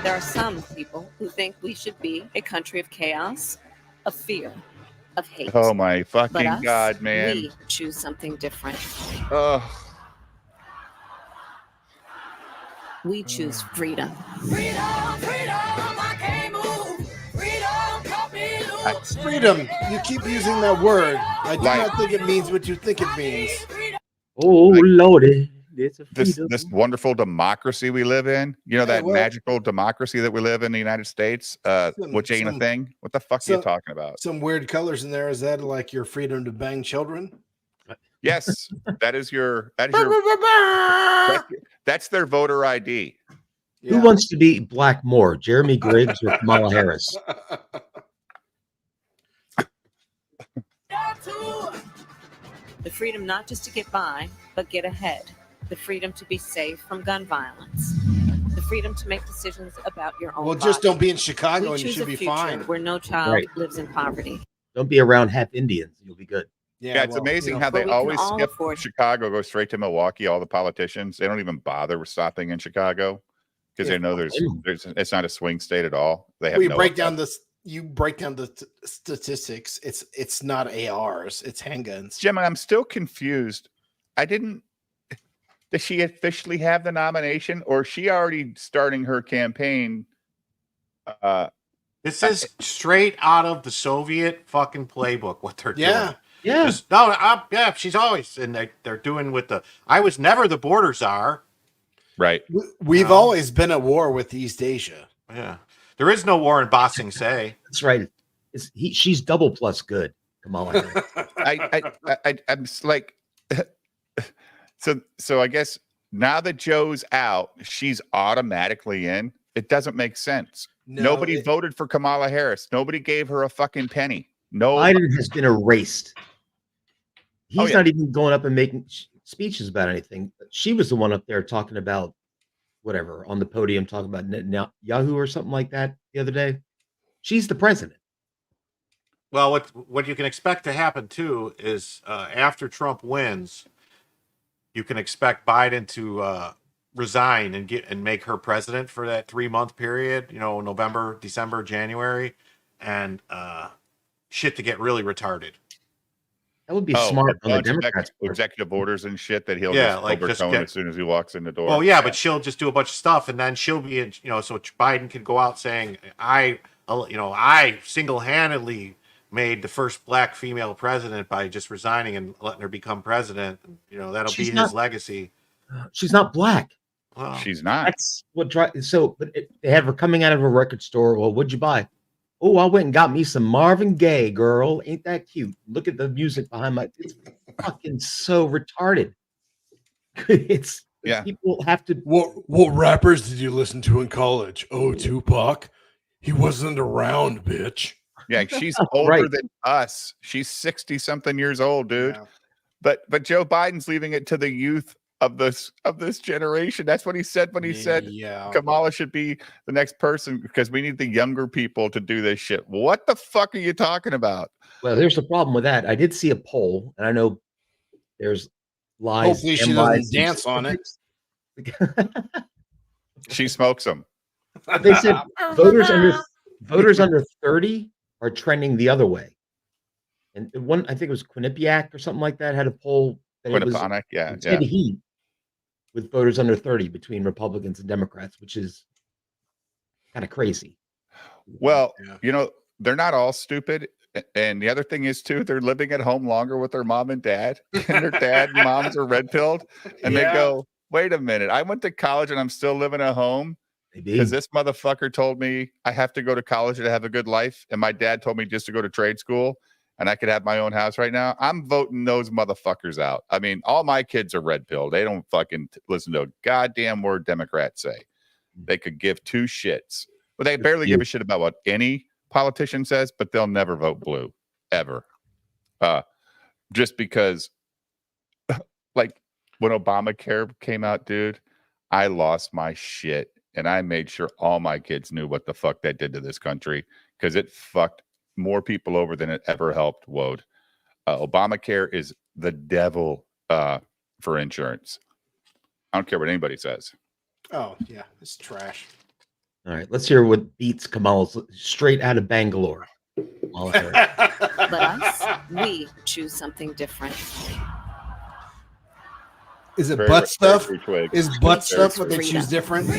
There are some people who think we should be a country of chaos, of fear, of hate. Oh my But fucking us, God, man. we choose something different. Oh. We choose freedom. Freedom. You keep using that word. I do Like- not think it means what you think it means. Oh lordy, it's a This freedom. this wonderful democracy we live in. You know that well- magical democracy that we live in the United States, which ain't a some- thing. What the fuck are you talking about? Some weird colors in there. Is that like your freedom to bang children? Yes, that's their voter ID. Who wants to be Black more, Jeremy Griggs or Kamala Harris? The freedom not just to get by, but get ahead. The freedom to be safe from gun violence. The freedom to make decisions about your own Well, just body. don't be in Chicago We and you choose should a be future fine. where no child Right. lives in poverty. Don't be around half Indians. You'll be good. Yeah, it's amazing how they But we can always all skip afford- Chicago, go straight to Milwaukee. All the politicians, they don't even bother with stopping in Chicago because they know there's it's not a swing state at all. They have Well, you no break down the statistics. It's not ARs. It's handguns. Jim, I'm still confused. Does she officially have the nomination, or is she already starting her campaign? This is straight out of the Soviet fucking playbook. What they're doing. Yeah. Yeah. She's always and they're doing with the. I was never the border czar. Right. We've always been at war with East Asia. Yeah. There is no war in Ba Sing Se. That's right. She's double plus good, Kamala Harris. I'm just like, so I guess now that Joe's out, she's automatically in. It doesn't make sense. No, Nobody voted for Kamala Harris. Nobody gave her a fucking penny. No, Biden has been erased. He's Oh, yeah. not even going up and making speeches about anything. She was the one up there talking about whatever on the podium, talking about Yahoo or something like that the other day. She's the president. Well, what you can expect to happen too is after Trump wins, you can expect Biden to resign and make her president for that 3-month period. You know, November, December, January, and shit to get really retarded. That would be smart a on the bunch of Democrats' part. executive orders and shit that he'll Yeah, just like, just overtone get- as soon as he walks in the door. Well, yeah, but she'll just do a bunch of stuff, and then she'll be, so Biden can go out saying, I single-handedly made the first black female president by just resigning and letting her become president. That'll She's be not- his legacy. She's not black. Well, She's not. That's what drives. So, but they have her coming out of a record store. Well, what'd you buy? Oh, I went and got me some Marvin Gaye, girl. Ain't that cute? Look at the music behind my. It's fucking so retarded. It's people have to. What rappers did you listen to in college? Oh, Tupac. He wasn't around, bitch. Yeah, she's older than us. She's 60 something years old, dude. Yeah. But Joe Biden's leaving it to the youth of this generation. That's what he said when he said Kamala should be the next person because we need the younger people to do this shit. What the fuck are you talking about? Well, there's the problem with that. I did see a poll, and I know there's lies. Hopefully she doesn't dance on it. She smokes them. They said voters under 30 are trending the other way. And one, I think it was Quinnipiac or something like that, had a poll that it was dead heat with voters under 30 between Republicans and Democrats, which is kind of crazy. Well, they're not all stupid. And the other thing is too, they're living at home longer with their mom and dad, and their dad and moms are red pilled, and they go, "Wait a minute, I went to college and I'm still living at home because this motherfucker told me I have to go to college to have a good life, and my dad told me just to go to trade school, and I could have my own house right now." I'm voting those motherfuckers out. I mean, all my kids are red pilled. They don't fucking listen to a goddamn word Democrats say. They could give two shits, but they barely give a shit about what any politician says, but they'll never vote blue ever. Just because like when Obamacare came out, dude, I lost my shit and I made sure all my kids knew what the fuck that did to this country because it fucked more people over than it ever helped. Wode. Obamacare is the devil for insurance. I don't care what anybody says. Oh, yeah, it's trash. All right, let's hear what beats Kamala's straight out of Bangalore. But us, we choose something different. Is it Very butt very stuff? true twig. Is butt Very stuff what true. they choose different?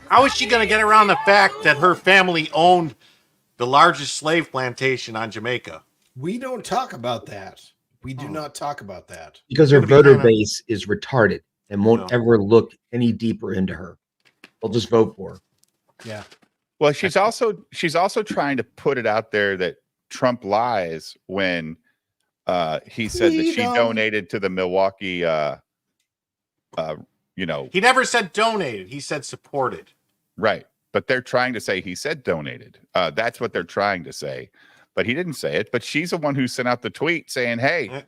How is she going to get around the fact that her family owned the largest slave plantation on Jamaica? We don't talk about that. We do not talk about that. Because her voter base is retarded and won't ever look any deeper into her. They'll just vote for her. Yeah. Well, she's also trying to put it out there that Trump lies when he said that she donated to the Milwaukee He never said donated. He said supported. Right. But they're trying to say he said donated. That's what they're trying to say. But he didn't say it. But she's the one who sent out the tweet saying, hey,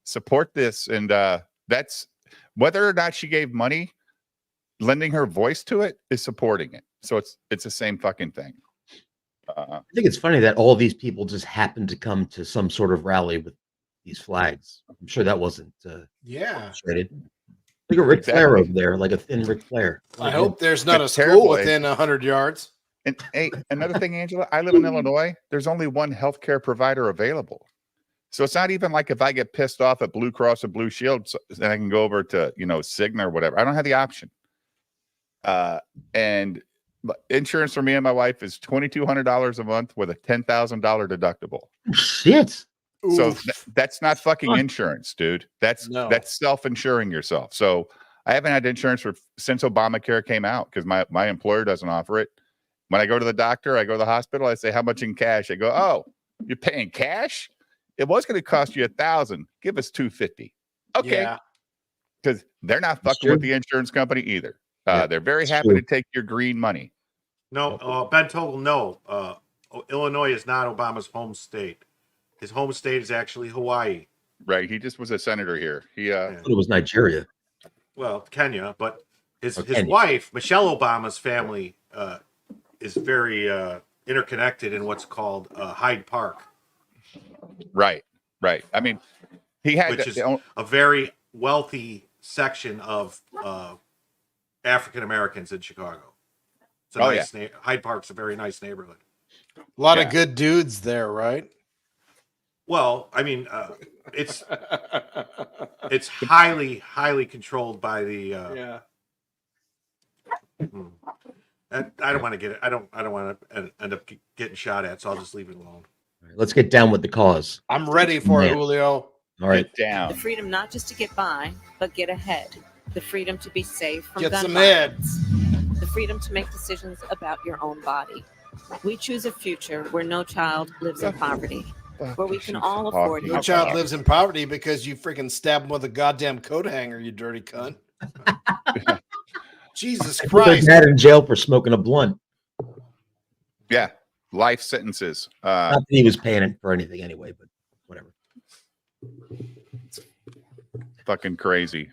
support this. And that's whether or not she gave money, lending her voice to it is supporting it. So it's the same fucking thing. I think it's funny that all these people just happened to come to some sort of rally with these flags. I'm sure that wasn't orchestrated. Look at Ric Flair over there, like a thin Ric Flair. I hope there's not a school terrible, within 100 yards. And hey, another thing, Angela, I live in Illinois. There's only one healthcare provider available. So it's not even like if I get pissed off at Blue Cross or Blue Shield, then I can go over to, Cigna or whatever. I don't have the option. And insurance for me and my wife is $2,200 a month with a $10,000 deductible. Shit. So that's not fucking insurance, dude. That's self-insuring yourself. So I haven't had insurance since Obamacare came out because my employer doesn't offer it. When I go to the doctor, I go to the hospital, I say, how much in cash? I go, oh, you're paying cash? It was going to cost you $1,000. Give us $250. Okay. Because they're not fucking with the insurance company either. They're very happy to take your green money. No, Ben Togel, no. Illinois is not Obama's home state. His home state is actually Hawaii. Right. He just was a senator here. It was Nigeria. Well, Kenya, but his Kenya. wife, Michelle Obama's family, is very interconnected in what's called Hyde Park. Right. I mean, he had which is a very wealthy section of African Americans in Chicago. It's a Oh, nice Hyde Park's a very nice neighborhood. A lot of good dudes there, right? Well, I mean, it's highly controlled by the. I don't want to get it. I don't want to end up getting shot at, so I'll just leave it alone. All right, let's get down with the cause. I'm ready for it, Julio. All right. Get down. The freedom not just to get by, but get ahead. The freedom to be safe from Get gun some violence. The freedom to make decisions about your own body. We choose a future where no child lives in poverty, where we can all afford No child lives in poverty because you freaking stabbed him with a goddamn coat hanger, you dirty cunt. Jesus Put Christ. their dad in jail for smoking a blunt. Yeah, life sentences. Not that he was paying it for anything anyway, but whatever. Fucking crazy.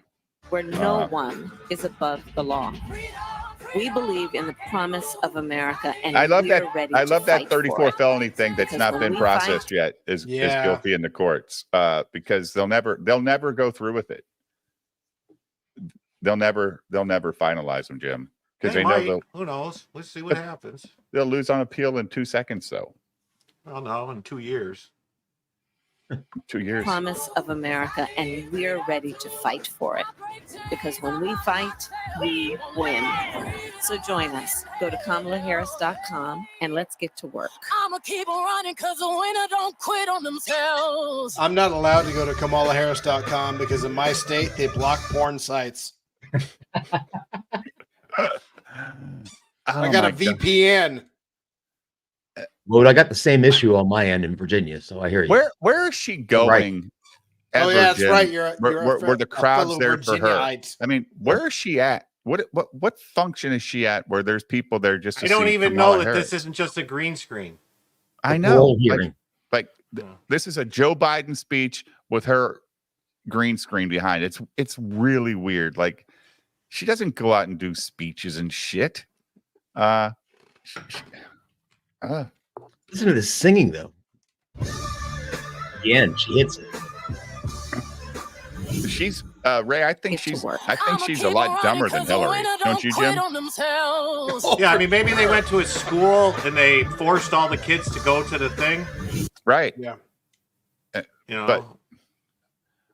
Where no one is above the law. We believe in the promise of America, and I love we're that. ready I to love that fight for 34 it. felony thing that's Because not when been we processed fight- yet is guilty in the courts because they'll never go through with it. They'll never finalize them, Jim, because they know they'll. Who knows? Let's see what happens. They'll lose on appeal in 2 seconds, though. Well, no, in 2 years. 2 years. Promise of America, and we're ready to fight for it. Because when we fight, we win. So join us. Go to KamalaHarris.com and let's get to work. I'ma keep running because the winner don't quit on themselves. I'm not allowed to go to KamalaHarris.com because in my state they block porn sites. I got a VPN. Well, I got the same issue on my end in Virginia, so I hear you. Where is she going? Oh, yeah, that's Jim? right. You're where the crowd's fellow there for her. Virginiaite. I mean, where is she at? What function is she at where there's people there just to I don't see even Kamala know that Harris? this isn't just a green screen. I know. Hearing. This is a Joe Biden speech with her green screen behind. It's really weird. Like, she doesn't go out and do speeches and shit. Listen to this singing though. Again, she hits it. She's Ray. I think she's a lot dumber than Hillary. Don't you, Jim? Yeah, I mean, maybe they went to a school and they forced all the kids to go to the thing. Right. Yeah. You know. But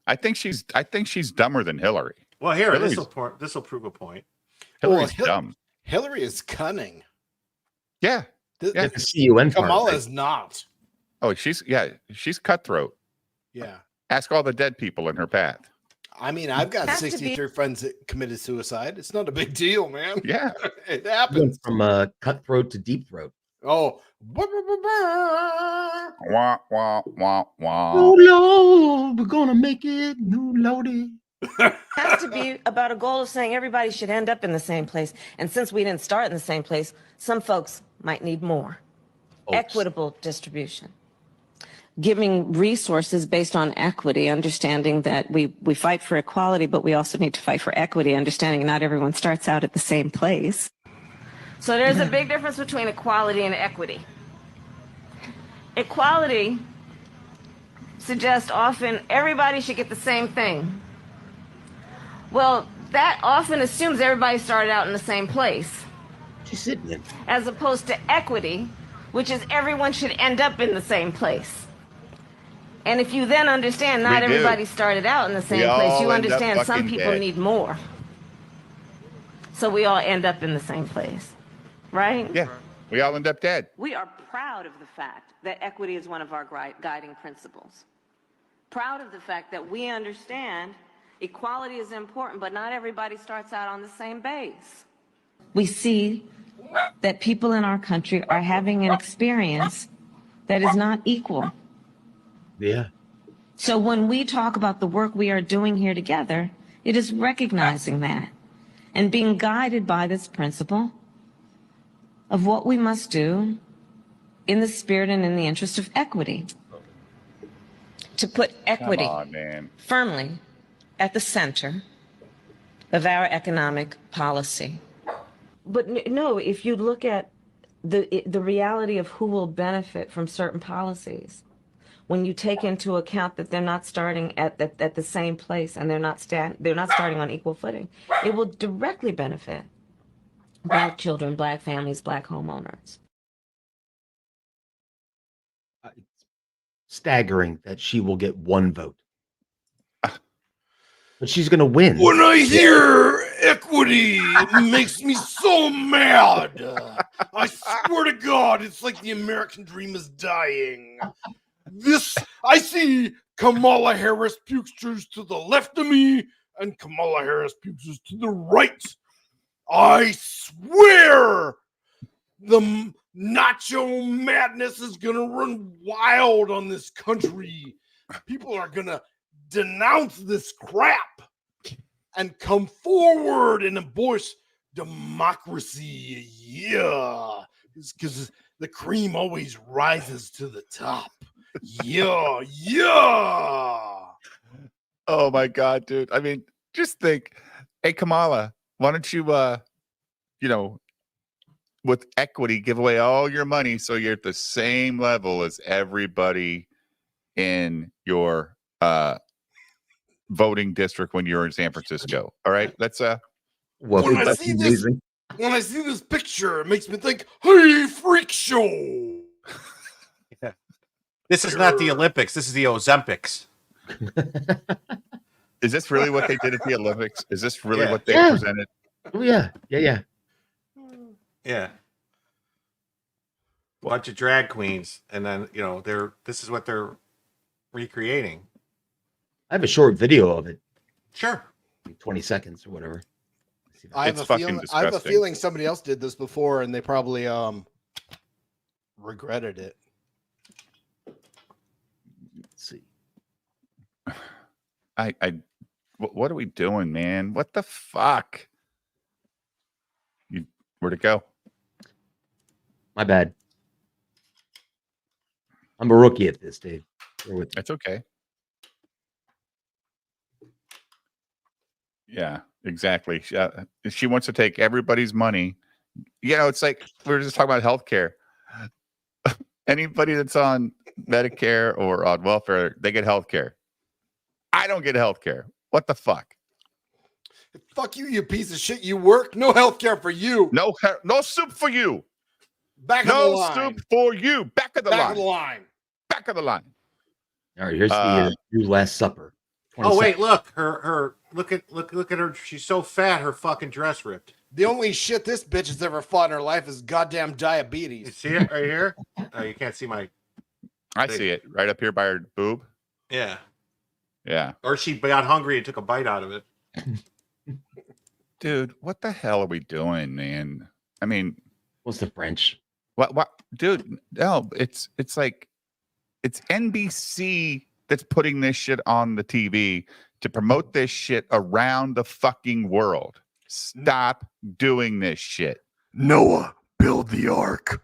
I think she's dumber than Hillary. Well, here, Hillary's- this will prove a point. Hillary's dumb. Hillary is cunning. Yeah. Yeah. The CUN part, Kamala right? is not. Oh, she's cutthroat. Yeah. Ask all the dead people in her path. I mean, I've got Has to be- 63 friends that committed suicide. It's not a big deal, man. Yeah. It Went happens. from cutthroat to deep throat. Oh. Wah, wah, wah, wah. Oh Lord, we're gonna make it, no Lordy. Has to be about a goal of saying everybody should end up in the same place. And since we didn't start in the same place, some folks might need more. Equitable distribution. Giving resources based on equity, understanding that we fight for equality, but we also need to fight for equity, understanding not everyone starts out at the same place. So there's a big difference between equality and equity. Equality suggests often everybody should get the same thing. Well, that often assumes everybody started out in the same place. She's sitting in. As opposed to equity, which is everyone should end up in the same place. And if you then understand not We do. everybody started out in the same We place, all you end up understand some fucking people dead. need more. So we all end up in the same place, right? Yeah. We all end up dead. We are proud of the fact that equity is one of our guiding principles. Proud of the fact that we understand equality is important, but not everybody starts out on the same base. We see that people in our country are having an experience that is not equal. Yeah. So when we talk about the work we are doing here together, it is recognizing that and being guided by this principle of what we must do in the spirit and in the interest of equity. To put equity Come on, man. firmly at the center of our economic policy. But no, if you look at the reality of who will benefit from certain policies, when you take into account that they're not starting at the same place and they're not starting on equal footing, it will directly benefit Black children, Black families, Black homeowners. Staggering that she will get 1 vote. But she's going to win. When I hear equity, it makes me so mad. I swear to God, it's like the American dream is dying. I see Kamala Harris pukesters to the left of me and Kamala Harris pukesters to the right. I swear the nacho madness is going to run wild on this country. People are going to denounce this crap and come forward and embrace democracy. Yeah, because the cream always rises to the top. Yeah. Oh my God, dude. I mean, just think, hey, Kamala, why don't you, with equity, give away all your money so you're at the same level as everybody in your voting district when you're in San Francisco. All right, that's when I see this picture, it makes me think, hey, freak show. Yeah. This is not the Olympics. This is the Ozempics. Is this really what they did at the Olympics? Is this really what they presented? Oh yeah. Bunch of drag queens, and then this is what they're recreating. I have a short video of it. Sure. 20 seconds or whatever. I have a feeling somebody else did this before and they probably regretted it. Let's see. What are we doing, man? What the fuck? Where'd it go? My bad. I'm a rookie at this, Dave. That's okay. Yeah, exactly. She wants to take everybody's money. It's like we were just talking about healthcare. Anybody that's on Medicare or on welfare, they get healthcare. I don't get healthcare. What the fuck? Fuck you, you piece of shit. You work, no healthcare for you. No soup for you. Back of the line. No soup for you. Back of the line. Back of the line. Back of the line. All right, here's the new Last Supper. Oh wait, look, her look at her. She's so fat, her fucking dress ripped. The only shit this bitch has ever fought in her life is goddamn diabetes. You see it right here? Oh, you can't see my. I see it right up here by her boob. Yeah. Yeah. Or she got hungry and took a bite out of it. Dude, what the hell are we doing, man? I mean, what's the French? What, dude? No, it's like it's NBC that's putting this shit on the TV to promote this shit around the fucking world. Stop doing this shit. Noah, build the ark.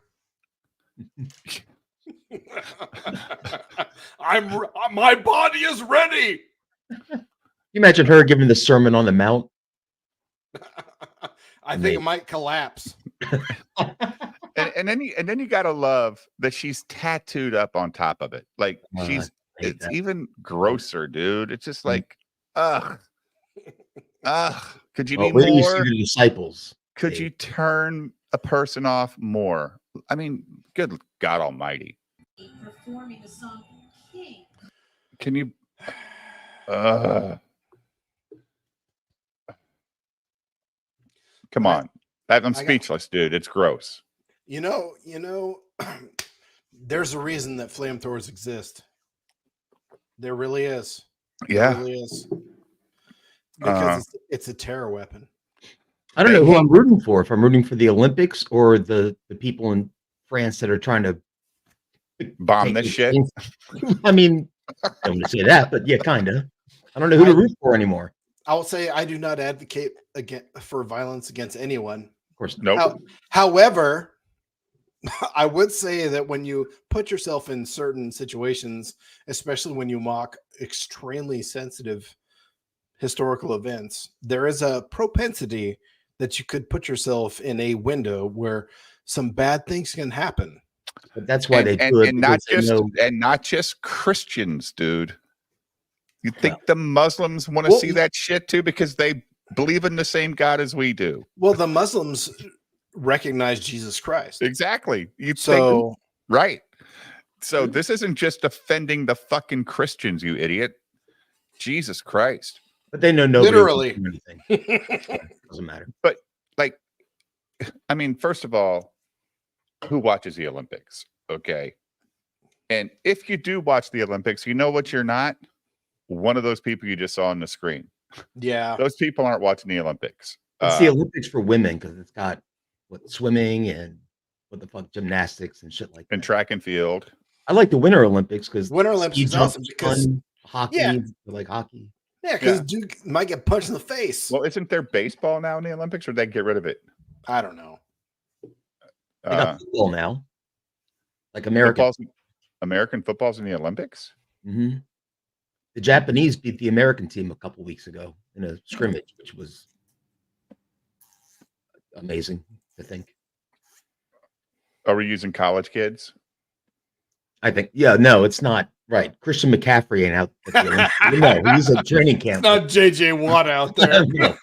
My body is ready. You imagine her giving the Sermon on the Mount? I think it might collapse. and then you gotta love that she's tattooed up on top of it. Like it's even grosser, dude. It's just like, ugh. Could you be where do you see more? the disciples? Could you turn a person off more? I mean, good God Almighty. Performing the song King. Can you? Come on. I'm speechless, dude. It's gross. You know, there's a reason that flamethrowers exist. There really is. Yeah. There really is. Because it's a terror weapon. I don't know who I'm rooting for. If I'm rooting for the Olympics or the people in France that are trying to bomb this shit. I mean, I don't want to say that, but yeah, kind of. I don't know who to root for anymore. I will say I do not advocate for violence against anyone. Of course, nope. However, I would say that when you put yourself in certain situations, especially when you mock extremely sensitive historical events, there is a propensity that you could put yourself in a window where some bad things can happen. But that's why they do it. And not just Christians, dude. You think the Muslims want to see that shit too because they believe in the same God as we do? Well, the Muslims recognize Jesus Christ. Exactly. Right. So this isn't just offending the fucking Christians, you idiot. Jesus Christ. But they know nobody literally will do anything. Doesn't matter. But like, I mean, first of all, who watches the Olympics? Okay. And if you do watch the Olympics, you know what you're not? One of those people you just saw on the screen. Yeah. Those people aren't watching the Olympics. It's the Olympics for women because it's got swimming and what the fuck gymnastics and shit like that. And track and field. I like the Winter Olympics because Winter Olympics is awesome because hockey, yeah. like hockey. Yeah, because Duke might get punched in the face. Well, isn't there baseball now in the Olympics, or did they get rid of it? I don't know. They got football now, like American football's in the Olympics. Mm-hmm. The Japanese beat the American team a couple weeks ago in a scrimmage, which was amazing. I think. Are we using college kids? I think. Yeah. No, it's not. Right. Christian McCaffrey ain't out at the Olympics. No, he's at training camp. It's not JJ Watt out there. No.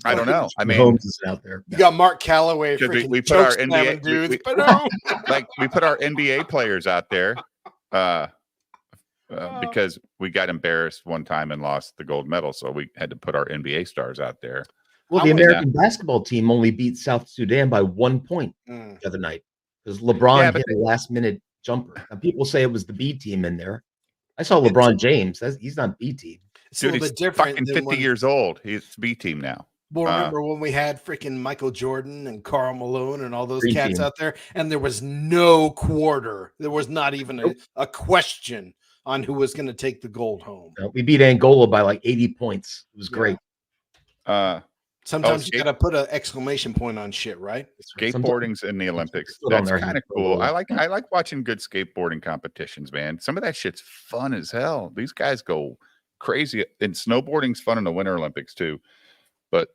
I don't know. I mean, Holmes is out there. You got Mark Callaway. We put our NBA dudes. we put our NBA players out there because we got embarrassed one time and lost the gold medal, so we had to put our NBA stars out there. Well, the American basketball team only beat South Sudan by 1 point the other night because LeBron hit a last-minute jumper. Now, people say it was the B team in there. I saw LeBron James. He's not B team. It's a little bit different. Fucking 50 years old. He's B team now. Well, remember when we had freaking Michael Jordan and Karl Malone and all those Green cats team. out there, and there was no quarter. There was not even a question on who was going to take the gold home. We beat Angola by like 80 points. It was great. Sometimes you got to put an exclamation point on shit, right? Skateboarding's in the Olympics. That's kind of cool. I like watching good skateboarding competitions, man. Some of that shit's fun as hell. These guys go crazy, and snowboarding's fun in the Winter Olympics too. But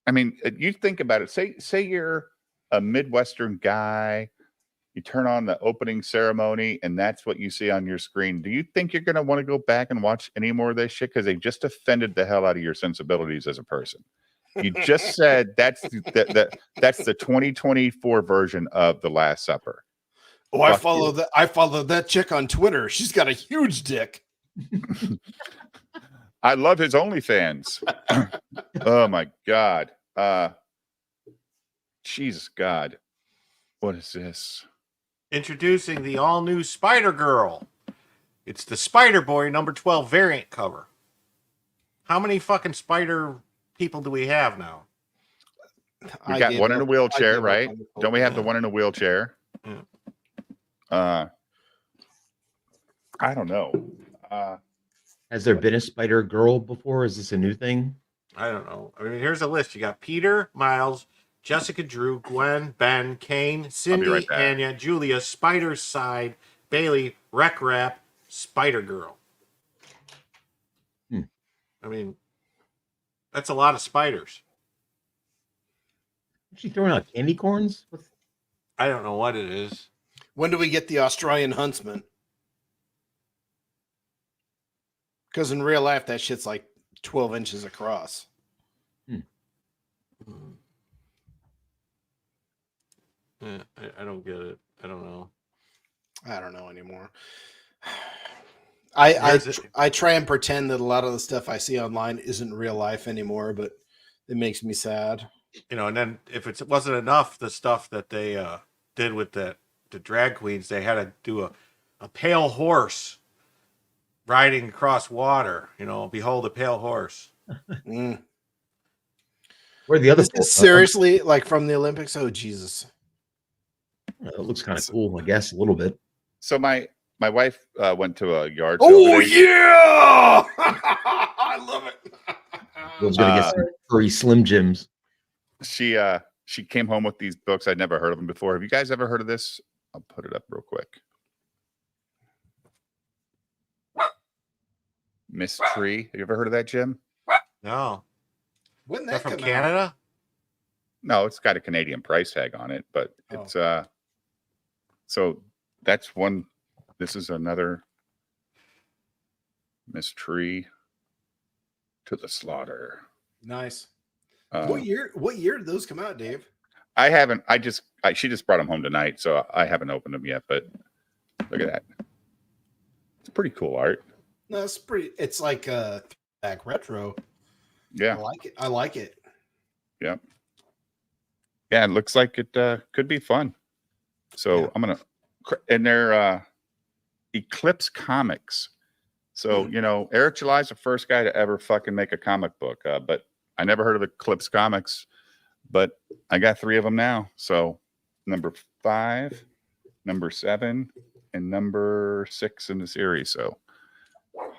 I mean, you think about it. Say you're a Midwestern guy. You turn on the opening ceremony, and that's what you see on your screen. Do you think you're going to want to go back and watch any more of this shit because they just offended the hell out of your sensibilities as a person? You just said that's the 2024 version of The Last Supper. Oh, I follow that chick on Twitter. She's got a huge dick. I love his OnlyFans. Oh my God. Jesus God. What is this? Introducing the all-new Spider-Girl. It's the Spider-Boy number 12 variant cover. How many fucking spider people do we have now? We got one in a wheelchair, right? Don't we have the one in a wheelchair? Yeah. I don't know. Has there been a Spider Girl before? Is this a new thing? I don't know. I mean, here's a list. You got Peter, Miles, Jessica Drew, Gwen, Ben, Kane, Cindy, Anya, Julia, Spider Side, Bailey, Wreck Rap, Spider Girl. I mean, that's a lot of spiders. Is she throwing out candy corns? I don't know what it is. When do we get the Australian huntsman? Because in real life, that shit's like 12 inches across. Yeah, I don't get it. I don't know. I don't know anymore. I try and pretend that a lot of the stuff I see online isn't real life anymore, but it makes me sad. You know, and then if it wasn't enough, the stuff that they did with the drag queens, they had to do a pale horse riding across water. You know, behold a pale horse. Where the other seriously like from the Olympics? Oh Jesus! It looks kind of cool, I guess, a little bit. So my wife went to a yard. Oh yeah! I love it. I was gonna get some furry Slim Jims. She came home with these books. I'd never heard of them before. Have you guys ever heard of this? I'll put it up real quick. Miss Tree. Have you ever heard of that, Jim? No. Wouldn't that from Canada? No, it's got a Canadian price tag on it, but it's So that's one. This is another Miss Tree to the slaughter. Nice. What year did those come out, Dave? I haven't. She just brought them home tonight, so I haven't opened them yet. But look at that. It's pretty cool art. No, it's pretty. It's like back retro. Yeah, I like it. I like it. Yep. Yeah, it looks like it could be fun. So I'm gonna, and they're Eclipse Comics. So Eric July's the first guy to ever fucking make a comic book, but I never heard of Eclipse Comics. But I got 3 of them now. So number 5, number 7, and number 6 in the series. So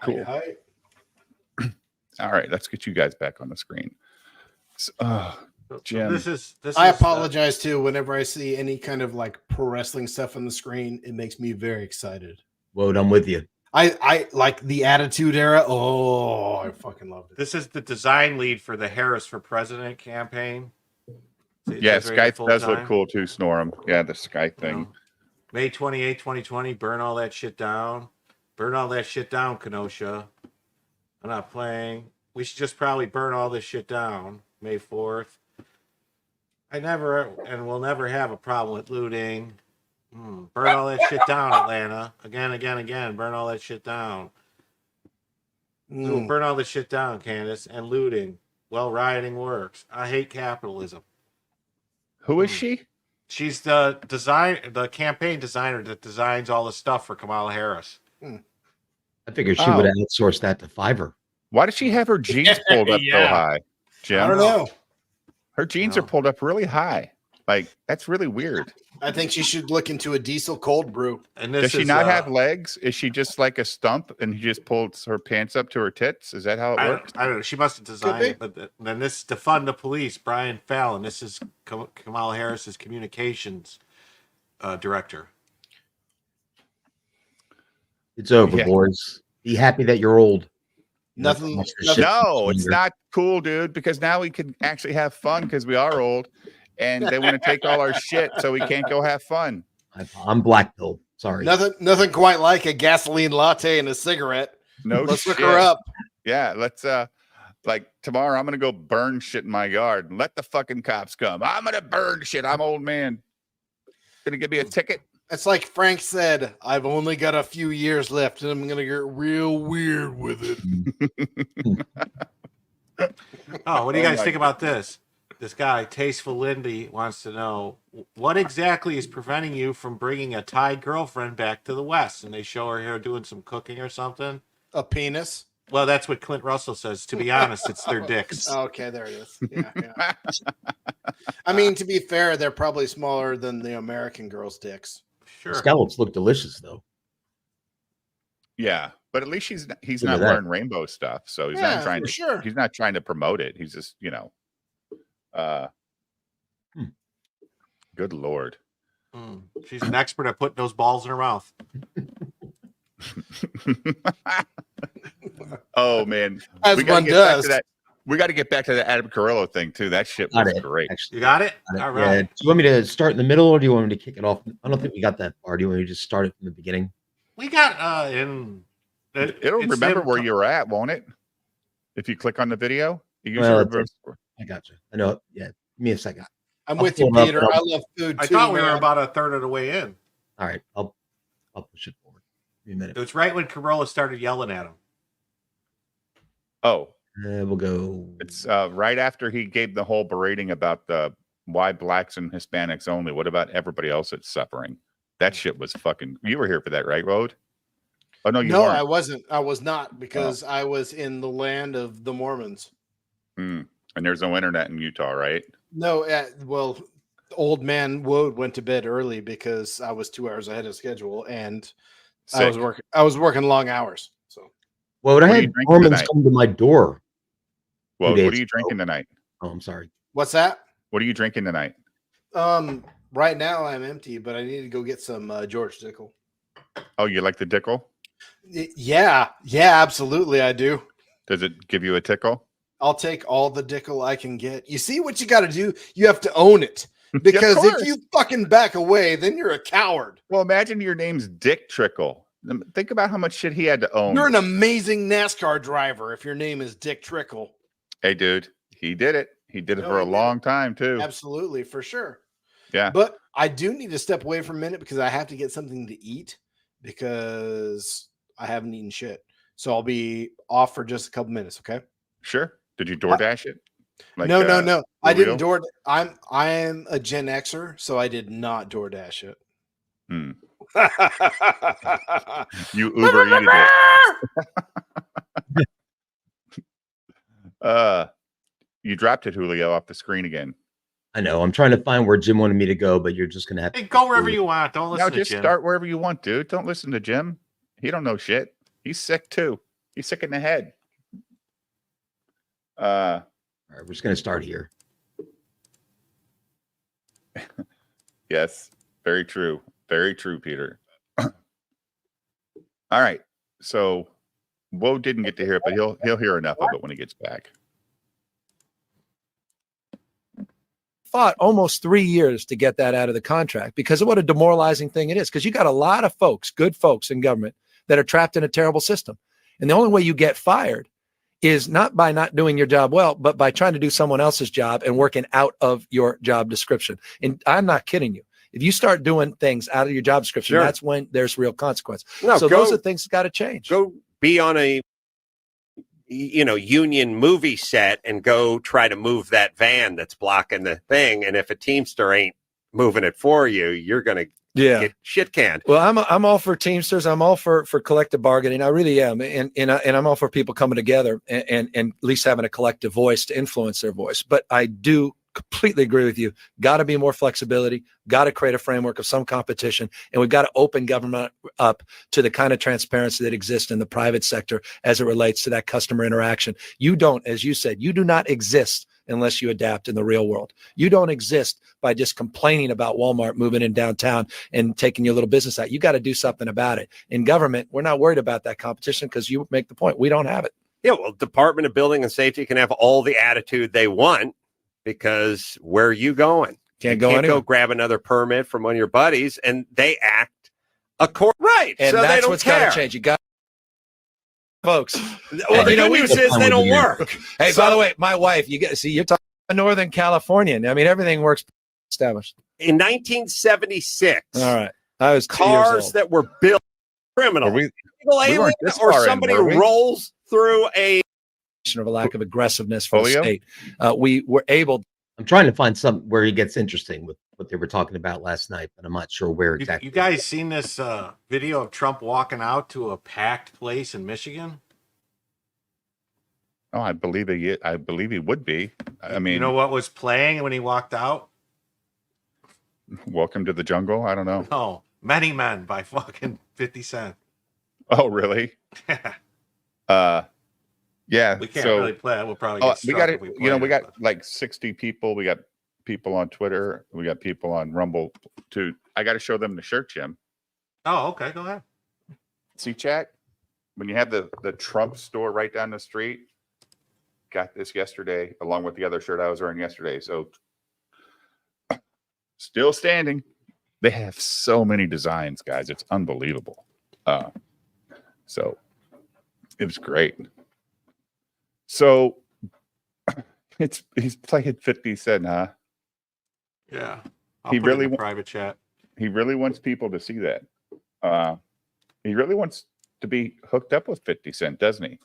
cool. Hi. All right, let's get you guys back on the screen. Jim, I apologize too. Whenever I see any kind of like pro wrestling stuff on the screen, it makes me very excited. Whoa, I'm with you. I like the Attitude Era. Oh, I fucking loved it. This is the design lead for the Harris for President campaign. Yeah, Skype does look cool too, Snorum. Yeah, the Skype thing. May 28, 2020, burn all that shit down. Burn all that shit down, Kenosha. I'm not playing. We should just probably burn all this shit down. May 4th. I never and will never have a problem with looting. Burn all that shit down, Atlanta. Again. Burn all that shit down. Burn all this shit down, Candace. And looting. Well, rioting works. I hate capitalism. Who is she? She's the campaign designer that designs all the stuff for Kamala Harris. I figured she would have outsourced that to Fiverr. Why does she have her jeans pulled up so high, Jim? I don't know. Her jeans are pulled up really high. Like, that's really weird. I think she should look into a diesel cold brew. And does she not have legs? Is she just like a stump and he just pulls her pants up to her tits? Is that how it works? I don't know. She must have designed it. But then this is to fund the police. Brian Fallon. This is Kamala Harris's communications director. It's over, boys. Be happy that you're old. No, it's not cool, dude, because now we can actually have fun because we are old and they want to take all our shit so we can't go have fun. I'm black pilled. Sorry. Nothing quite like a gasoline latte and a cigarette. No, let's look her up. Yeah, let's like tomorrow I'm gonna go burn shit in my yard and let the fucking cops come. I'm gonna burn shit. I'm old man. Gonna give me a ticket. It's like Frank said, I've only got a few years left and I'm going to get real weird with it. Oh, what do you guys think about this? This guy, Tasteful Lindy, wants to know what exactly is preventing you from bringing a Thai girlfriend back to the West? And they show her here doing some cooking or something. A penis? Well, that's what Clint Russell says. To be honest, it's their dicks. Okay, there it is. Yeah. I mean, to be fair, they're probably smaller than the American girls' dicks. Sure. Scallops look delicious, though. Yeah, but at least he's not wearing rainbow stuff, so he's not trying to. Sure. He's not trying to promote it. He's just, Good Lord. She's an expert at putting those balls in her mouth. Oh man, As one does. We got to get back to the Adam Carolla thing too. That shit was great. Actually. You got it? All right. Yeah. Do you want me to start in the middle or do you want me to kick it off? I don't think we got that far. Do you want me to just start it from the beginning? We got It'll remember where you're at, won't it? If you click on the video, I got you. I know. Yeah. Give me a second. I'm with you, Peter. I love food too. I thought we were about a third of the way in. All right. I'll push it forward. Give me a minute. It was right when Carolla started yelling at him. Oh. We'll go. It's right after he gave the whole berating about the why blacks and Hispanics only. What about everybody else that's suffering? That shit was fucking. You were here for that, right, Rode? Oh no, No, weren't. I wasn't. I was not because I was in the land of the Mormons. And there's no internet in Utah, right? No, well, old man Woad went to bed early because I was 2 hours ahead of schedule, and I was working long hours. So, well, I had Mormons come to my door. Well, what are you drinking tonight? Oh, I'm sorry. What's that? What are you drinking tonight? Right now I'm empty, but I need to go get some George Dickel. Oh, you like the Dickel? Yeah, absolutely, I do. Does it give you a tickle? I'll take all the Dickel I can get. You see what you got to do? You have to own it. Because if you fucking back away, then you're a coward. Well, imagine your name's Dick Trickle. Think about how much shit he had to own. You're an amazing NASCAR driver if your name is Dick Trickle. Hey, dude, he did it. He did it for a long time, too. Absolutely, for sure. Yeah. But I do need to step away for a minute because I have to get something to eat because I haven't eaten shit. So I'll be off for just a couple minutes, okay? Sure. Did you DoorDash it? Like, no. I didn't door. I am a Gen Xer, so I did not DoorDash it. You Uber eated it. You dropped it, Julio, off the screen again. I know. I'm trying to find where Jim wanted me to go, but you're just gonna have to go wherever you want. Don't listen to just Jim. Start wherever you want, dude. Don't listen to Jim. He don't know shit. He's sick too. He's sick in the head. All right, we're just gonna start here. Yes, very true. Very true, Peter. All right. So Wo didn't get to hear it, but he'll hear enough of it when he gets back. Fought almost 3 years to get that out of the contract because of what a demoralizing thing it is. Because you got a lot of folks, good folks in government, that are trapped in a terrible system. And the only way you get fired is not by not doing your job well, but by trying to do someone else's job and working out of your job description. And I'm not kidding you. If you start doing things out of your job description, Sure. that's when there's real consequence. No, so those are things that got to change. Go be on a union movie set and go try to move that van that's blocking the thing. And if a Teamster ain't moving it for you, you're going to get shit canned. Well, I'm all for Teamsters. I'm all for collective bargaining. I really am. And I'm all for people coming together and at least having a collective voice to influence their voice. But I do completely agree with you. Got to be more flexibility, got to create a framework of some competition, and we've got to open government up to the kind of transparency that exists in the private sector as it relates to that customer interaction. You don't, as you said, you do not exist unless you adapt in the real world. You don't exist by just complaining about Walmart moving in downtown and taking your little business out. You got to do something about it. In government, we're not worried about that competition because you make the point. We don't have it. Yeah, well, Department of Building and Safety can have all the attitude they want because where are you going? Can't go anywhere. grab another permit from one of your buddies, and they act right. And so that's they don't what's care. got to change. You got folks. Well, the good news is they don't work. Hey, by the way, my wife, you're talking Northern Californian. I mean, everything works established. In 1976, all right, I was 2 years cars old. that were built criminal, illegal alien, or somebody rolls through a of a lack of aggressiveness from the Polio? state. We were able. I'm trying to find some where he gets interesting with what they were talking about last night, but I'm not sure where exactly. You guys seen this video of Trump walking out to a packed place in Michigan? Oh, I believe he would be. I mean, You know what was playing when he walked out? Welcome to the Jungle. I don't know. Oh, Many Men by fucking 50 Cent. Oh, really? Yeah. We can't really play it. We'll probably get we struck got if it. we You know, play we it, got like 60 people. We got people on Twitter. We got people on Rumble. Too. I got to show them the shirt, Jim. Oh, okay. Go ahead. See, chat. When you have the Trump store right down the street, got this yesterday along with the other shirt I was wearing yesterday. So still standing. They have so many designs, guys. It's unbelievable. So it was great. So he's playing 50 Cent, huh? Yeah. He really private chat. He really wants people to see that. He really wants to be hooked up with 50 Cent, doesn't he?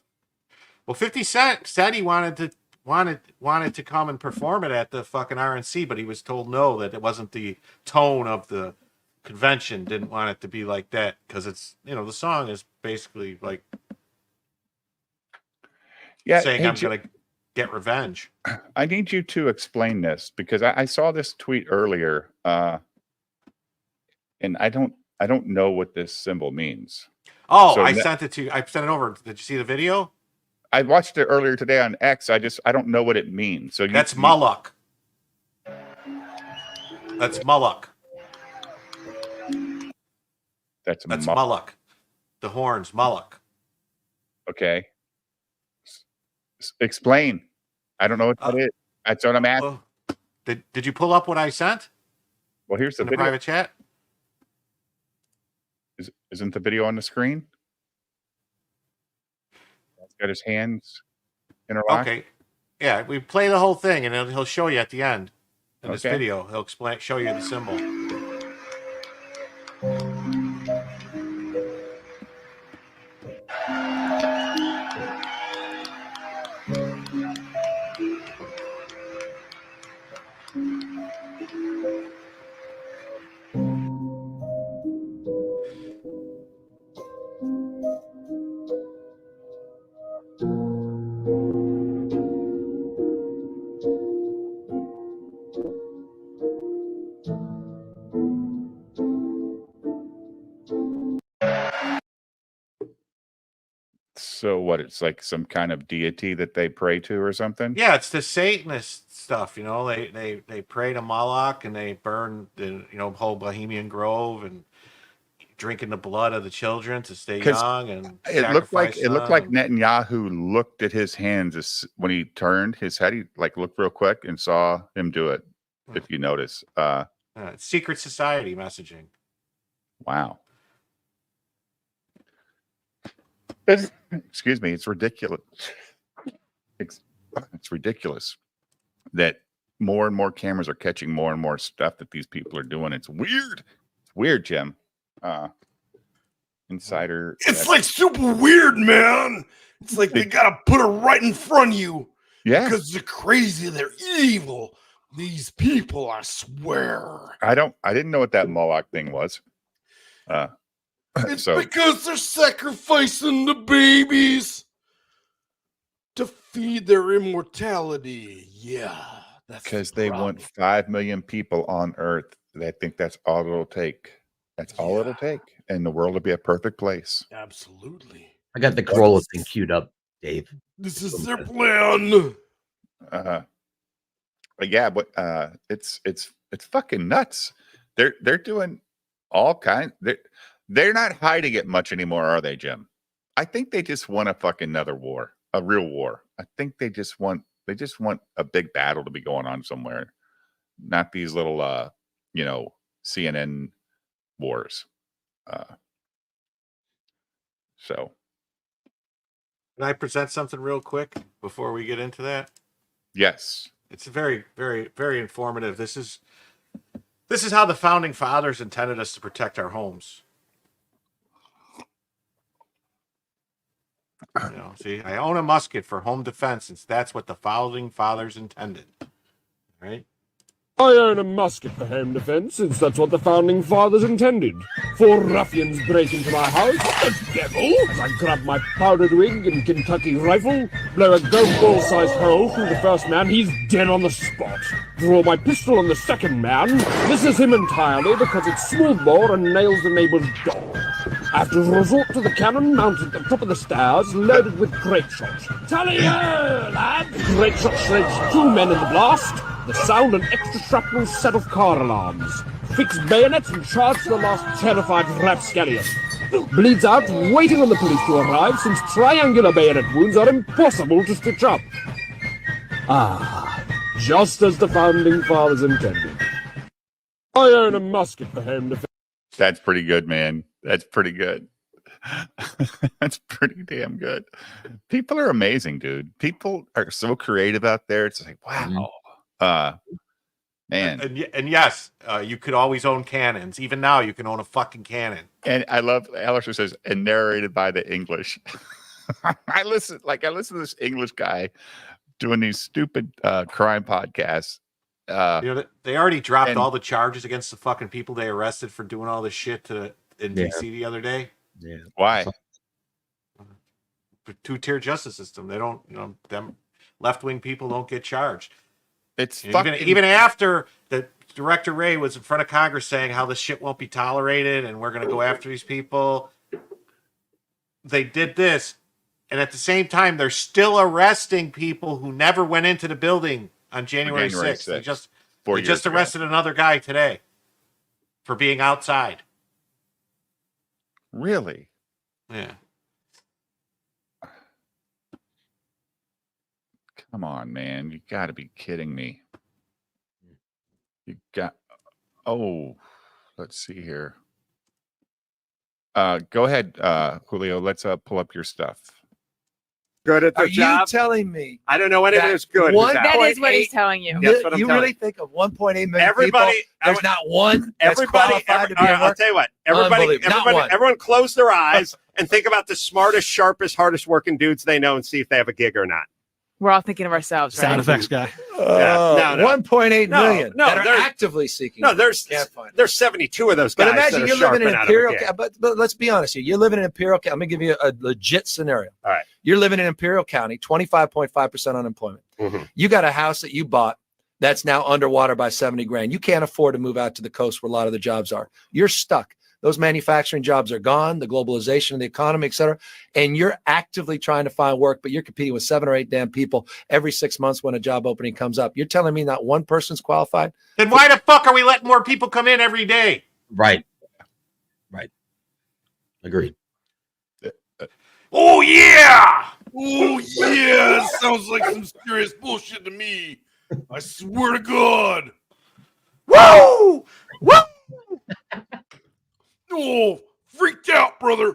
Well, 50 Cent said he wanted to come and perform it at the fucking RNC, but he was told no, that it wasn't the tone of the convention. Didn't want it to be like that because it's, the song is basically like saying hey, I'm going to get revenge. I need you to explain this because I saw this tweet earlier, and I don't know what this symbol means. Oh, So I that- sent it to you. I sent it over. Did you see the video? I watched it earlier today on X. I don't know what it means. So That's Moloch. That's Moloch. That's Moloch. The horns, Moloch. Okay. Explain. I don't know what that is. That's what I'm asking. Did you pull up what I sent? Well, here's the in the video. private chat. Isn't the video on the screen? He's got his hands interlocked. Okay. Yeah, we play the whole thing, and he'll show you at the end in this Okay. video. He'll show you the symbol. So what? It's like some kind of deity that they pray to or something? Yeah, it's the Satanist stuff. You know, they pray to Moloch and they burn the whole Bohemian Grove and drinking the blood of the children to stay young and it looked like them. Netanyahu looked at his hands when he turned his head. He like looked real quick and saw him do it. If you notice, It's secret society messaging. Wow. Excuse me. It's ridiculous. It's ridiculous that more and more cameras are catching more and more stuff that these people are doing. It's weird. It's weird, Jim. Insider. It's like super weird, man. It's like they gotta put it right in front of you. Yeah. Because they're crazy, they're evil. These people, I swear. I didn't know what that Moloch thing was. It's because they're sacrificing the babies to feed their immortality. Yeah. That's because they want 5 million people on Earth. They think that's all it'll take. That's all it'll take. And the world will be a perfect place. Absolutely. I got the Corolla thing queued up, Dave. This is their plan. But yeah, but it's fucking nuts. They're doing all kinds. They're not hiding it much anymore, are they, Jim? I think they just want a fucking another war, a real war. I think they just want a big battle to be going on somewhere, not these little CNN wars. So Can I present something real quick before we get into that? Yes. It's very, very, very informative. This is how the founding fathers intended us to protect our homes. See, I own a musket for home defense since that's what the founding fathers intended. Right? I own a musket for home defense, since that's what the founding fathers intended. 4 ruffians break into my house, the devil, as I grab my powdered wig and Kentucky rifle, blow a golf ball-sized hole through the first man, he's dead on the spot. Draw my pistol on the second man, misses him entirely because it's smoothbore and nails the neighbor's dog. I have to resort to the cannon mounted at the top of the stairs, loaded with grape shot. Tally-ho, lad! Grape shot shreds 2 men in the blast. The sound and extra shrapnel set off car alarms. Fix bayonets and charge the last terrified rapscallion. Bleeds out, waiting on the police to arrive, since triangular bayonet wounds are impossible to stitch up. Just as the founding fathers intended. I own a musket for home defense. That's pretty good, man. That's pretty good. That's pretty damn good. People are amazing, dude. People are so creative out there. It's like, wow. Man. And yes, you could always own cannons. Even now, you can own a fucking cannon. And I love Alex who says, and narrated by the English. I listen to this English guy doing these stupid crime podcasts. They already dropped all the charges against the fucking people they arrested for doing all this shit in DC the other day. Yeah. Why? Two-tier justice system. They don't, them left-wing people don't get charged. It's even after the Director Ray was in front of Congress saying how this shit won't be tolerated and we're going to go after these people. They did this, and at the same time, they're still arresting people who never went into the building on January 6th. They just arrested another guy today for being outside. Really? Yeah. Come on, man. You got to be kidding me. You got... Oh, let's see here. Go ahead, Julio. Let's pull up your stuff. Good at their Are job. you telling me? I don't know anyone that who's good. one- who's out. That is what he's telling you. That's what I'm You telling really think of 1.8 million Everybody- people? There's not one that's qualified to be all right, at I'll work? tell you what. Unbelievable. Not one. Everyone close their eyes and think about the smartest, sharpest, hardest working dudes they know and see if they have a gig or not. We're all thinking of ourselves, right? Sound effects guy. No. 1.8 million No, that are there's- actively seeking. No, there's 72 of those guys. But imagine that you're are sharp living in and out of a Imperial. gig. But let's be honest here. You're living in Imperial. I'm gonna give you a legit scenario. All right. You're living in Imperial County, 25.5% unemployment. Mm-hmm. You got a house that you bought that's now underwater by 70 grand. You can't afford to move out to the coast where a lot of the jobs are. You're stuck. Those manufacturing jobs are gone, the globalization of the economy, et cetera. And you're actively trying to find work, but you're competing with 7 or 8 damn people every 6 months when a job opening comes up. You're telling me not one person's qualified? Then why the fuck are we letting more people come in every day? Right. Agreed. Oh yeah! Oh yeah! Sounds like some serious bullshit to me. I swear to God. Woo! Woo! Oh, freaked out, brother.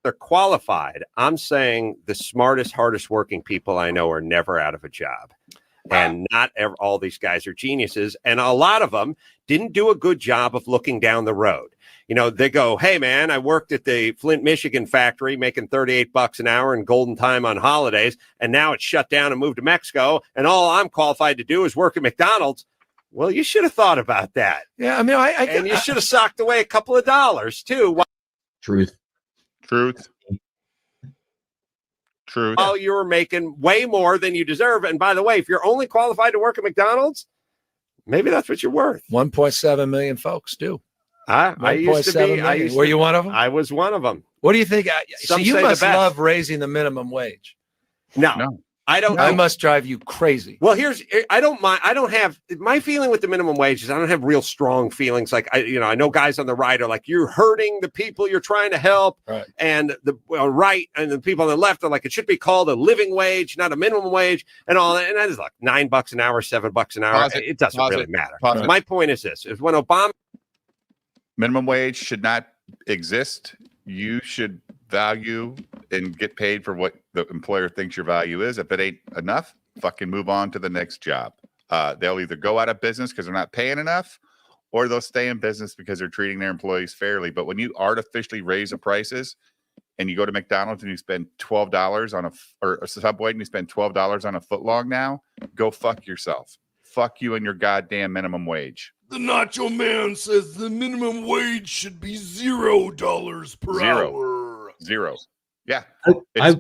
They're qualified. I'm saying the smartest, hardest working people I know are never out of a job. And not all these guys are geniuses. And a lot of them didn't do a good job of looking down the road. You know, they go, hey, man, I worked at the Flint, Michigan factory making $38 an hour and golden time on holidays. And now it's shut down and moved to Mexico. And all I'm qualified to do is work at McDonald's. Well, you should have thought about that. Yeah, I mean, and you should have socked away a couple of dollars, too. Truth. While you were making way more than you deserve. And by the way, if you're only qualified to work at McDonald's, maybe that's what you're worth. 1.7 million folks do. I used to be. Were you one of them? I was one of them. What do you think? So Some you say must the best. love raising the minimum wage. No. I don't. I must drive you crazy. Well, I don't mind. I don't have my feeling with the minimum wage is I don't have real strong feelings. Like I know guys on the right are like, you're hurting the people you're trying to help. Right. And the right and the people on the left are like, it should be called a living wage, not a minimum wage and all that. And that is like $9 an hour, $7 an hour. It doesn't really matter. My point is this, is when Obama. Minimum wage should not exist. You should value and get paid for what the employer thinks your value is. If it ain't enough, fucking move on to the next job. They'll either go out of business because they're not paying enough, or they'll stay in business because they're treating their employees fairly. But when you artificially raise the prices and you go to McDonald's and you spend $12 on or a Subway and you spend $12 on a footlong now, go fuck yourself. Fuck you and your goddamn minimum wage. The Nacho Man says the minimum wage should be $0 per hour. Zero. Yeah. I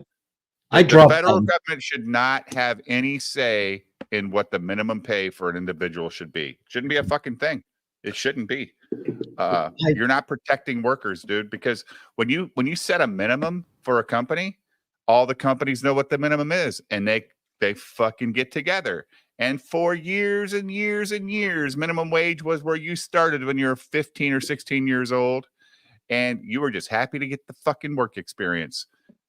The dropped federal government should not have any say in what the minimum pay for an individual should be. Shouldn't be a fucking thing. It shouldn't be. You're not protecting workers, dude, because when you set a minimum for a company, all the companies know what the minimum is, and they fucking get together. And for years and years and years, minimum wage was where you started when you were 15 or 16 years old, and you were just happy to get the fucking work experience.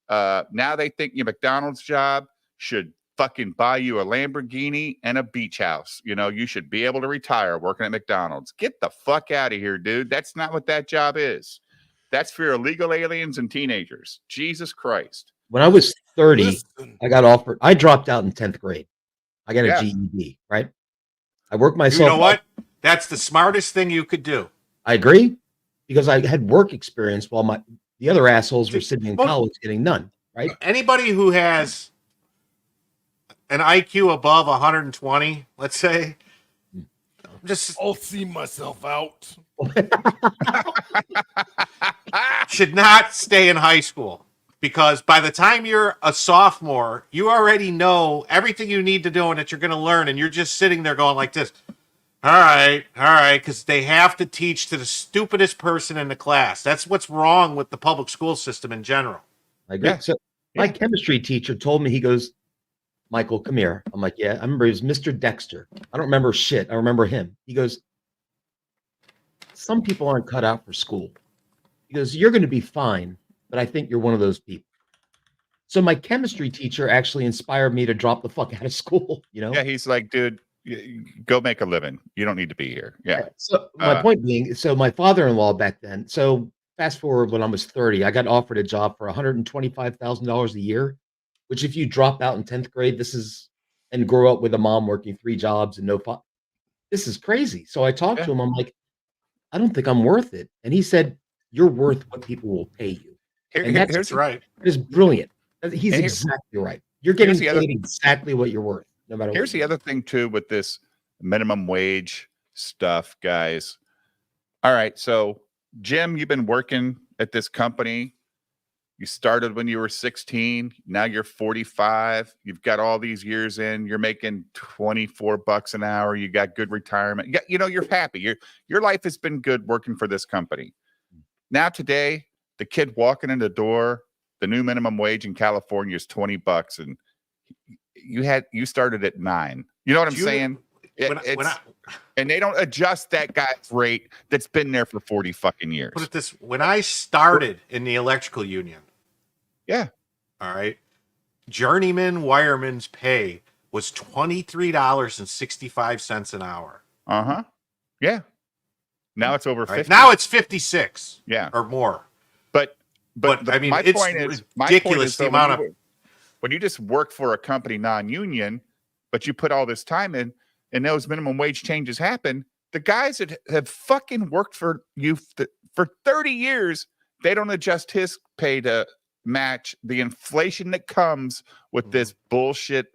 Now they think your McDonald's job should fucking buy you a Lamborghini and a beach house. You know, you should be able to retire working at McDonald's. Get the fuck out of here, dude. That's not what that job is. That's for illegal aliens and teenagers. Jesus Christ. When I was 30, I got offered. I dropped out in 10th grade. I got a GED, right? I worked myself. You know what? That's the smartest thing you could do. I agree, because I had work experience while the other assholes were sitting in college getting none, right? Anybody who has an IQ above 120, let's say, I'll see myself out. should not stay in high school. Because by the time you're a sophomore, you already know everything you need to do and that you're going to learn. And you're just sitting there going like this. All right. Because they have to teach to the stupidest person in the class. That's what's wrong with the public school system in general. I agree. So my chemistry teacher told me, he goes, Michael, come here. I'm like, yeah. I remember it was Mr. Dexter. I don't remember shit. I remember him. He goes, some people aren't cut out for school. He goes, you're going to be fine. But I think you're one of those people. So my chemistry teacher actually inspired me to drop the fuck out of school, you know? Yeah, he's like, dude, go make a living. You don't need to be here. Yeah. So my point being, so my father-in-law back then, so fast forward when I was 30, I got offered a job for $125,000 a year, which if you drop out in 10th grade, and grow up with a mom working 3 jobs and this is crazy. So I talked to him. I'm like, I don't think I'm worth it. And he said, you're worth what people will pay you. Here's right. It's brilliant. He's And exactly right. You're getting the other- paid exactly what you're worth, no matter Here's what. the other thing too with this minimum wage stuff, guys. All right, so Jim, you've been working at this company. You started when you were 16. Now you're 45. You've got all these years in. You're making $24 an hour. You got good retirement. You're happy. Your life has been good working for this company. Now today, the kid walking in the door, the new minimum wage in California is $20, and you started at 9. You know what I'm saying? And they don't adjust that guy's rate that's been there for 40 fucking years. Put it this: when I started in the electrical union, yeah, all right, journeyman wireman's pay was $23.65 an hour. Yeah. Now it's over 50. Now it's 56. Yeah, or more. But I mean, my it's point is ridiculous the amount of when you just work for a company non-union, but you put all this time in, and those minimum wage changes happen. The guys that have fucking worked for you for 30 years, they don't adjust his pay to match the inflation that comes with this bullshit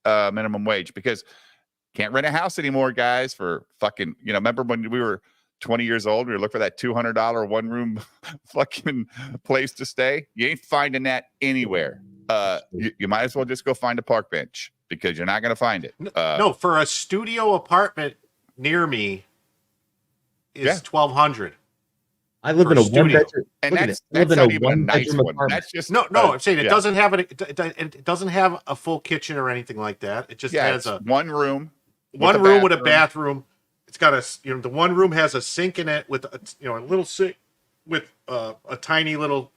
minimum wage, because can't rent a house anymore, guys, for fucking, remember when we were 20 years old, we were looking for that $200 one-room fucking place to stay. You ain't finding that anywhere. You might as well just go find a park bench, because you're not going to find it. No, for a studio apartment near me is $1,200. I live in a one-bedroom, and that's not even a nice one. That's just no. I'm saying it doesn't have it doesn't have a full kitchen or anything like that. It just has a one room, with a bathroom. It's got the one room has a sink in it with a little sink with a tiny little,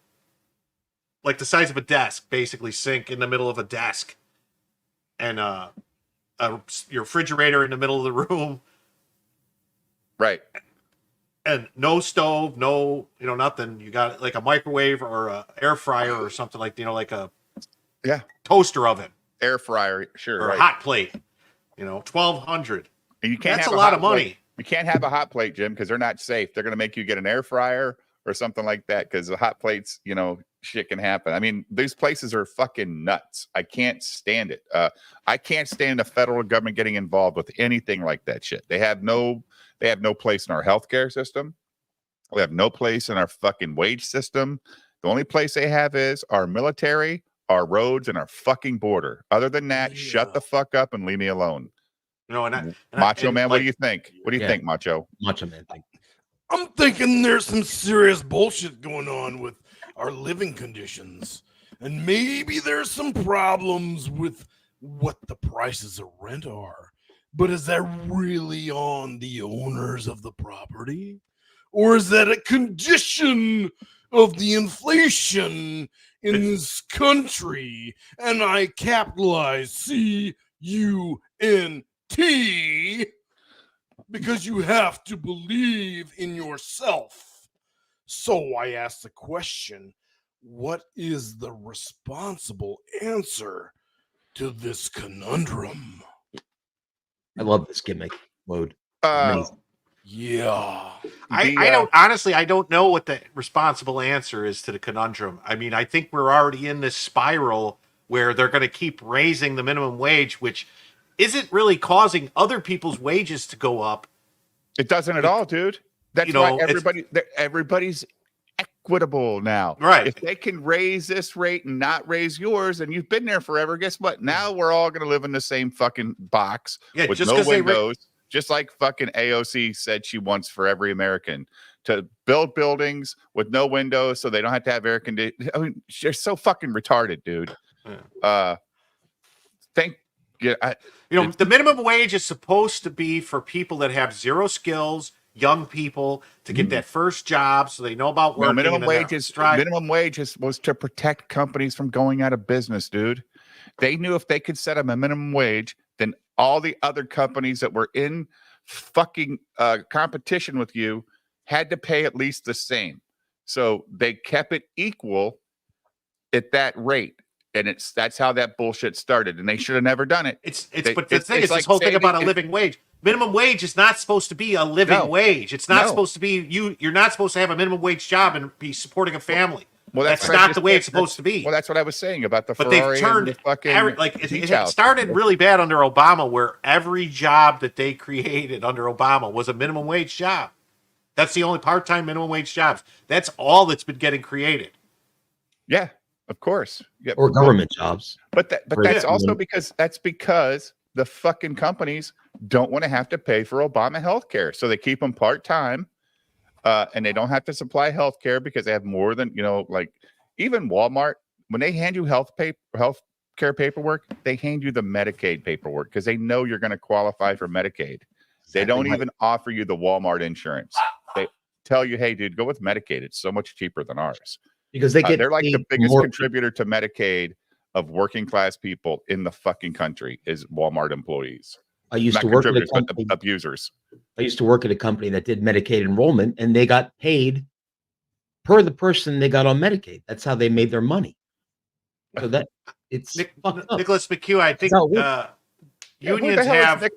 like the size of a desk, basically sink in the middle of a desk, and your refrigerator in the middle of the room. Right. And no stove, no, nothing. You got like a microwave or a air fryer or something like, like a toaster oven, air fryer, sure, or right. a hot plate. $1,200. And you can't. That's have a lot of money. Plate. You can't have a hot plate, Jim, because they're not safe. They're going to make you get an air fryer or something like that, because the hot plates, shit can happen. I mean, these places are fucking nuts. I can't stand it. I can't stand the federal government getting involved with anything like that shit. They have no place in our healthcare system. We have no place in our fucking wage system. The only place they have is our military, our roads, and our fucking border. Other than that, shut the fuck up and leave me alone. Macho Man, what do you think? What do you think, Macho? Macho Man, I'm thinking there's some serious bullshit going on with our living conditions. And maybe there's some problems with what the prices of rent are. But is that really on the owners of the property? Or is that a condition of the inflation in this country? And I capitalize CUNT because you have to believe in yourself. So I ask the question, what is the responsible answer to this conundrum? I love this gimmick mode. Yeah. I don't know what the responsible answer is to the conundrum. I mean, I think we're already in this spiral where they're going to keep raising the minimum wage, which isn't really causing other people's wages to go up. It doesn't at all, dude. That's why everybody's equitable now. Right. If they can raise this rate and not raise yours, and you've been there forever, guess what? Now we're all going to live in the same fucking box with no windows. Just like fucking AOC said she wants for every American to build buildings with no windows so they don't have to have air conditioning. I mean, they're so fucking retarded, dude. The minimum wage is supposed to be for people that have zero skills, young people, to get that first job so they know about working. Minimum wage was to protect companies from going out of business, dude. They knew if they could set them a minimum wage, then all the other companies that were in fucking competition with you had to pay at least the same. So they kept it equal at that rate. And that's how that bullshit started. And they should have never done it. But the thing is, this whole thing about a living wage. Minimum wage is not supposed to be a living wage. It's not supposed to be you're not supposed to have a minimum wage job and be supporting a family. Well, that's not the way it's supposed to be. Well, that's what I was saying about the But Ferrari they've turned and the fucking it started really bad under Obama, where every job that they created under Obama was a minimum wage job. That's the only part-time minimum wage jobs. That's all that's been getting created. Yeah, of course. Yeah, or government jobs. But that's also because the fucking companies don't want to have to pay for Obama health care. So they keep them part-time. And they don't have to supply health care because they have more than, like even Walmart, when they hand you health care paperwork, they hand you the Medicaid paperwork because they know you're going to qualify for Medicaid. They don't even offer you the Walmart insurance. They tell you, hey, dude, go with Medicaid. It's so much cheaper than ours. Because they're like the biggest contributor to Medicaid of working class people in the fucking country is Walmart employees. I used to work at a company, abusers. I used to work at a company that did Medicaid enrollment, and they got paid per the person they got on Medicaid. That's how they made their money. So that it's Nicholas McHugh. I think unions have.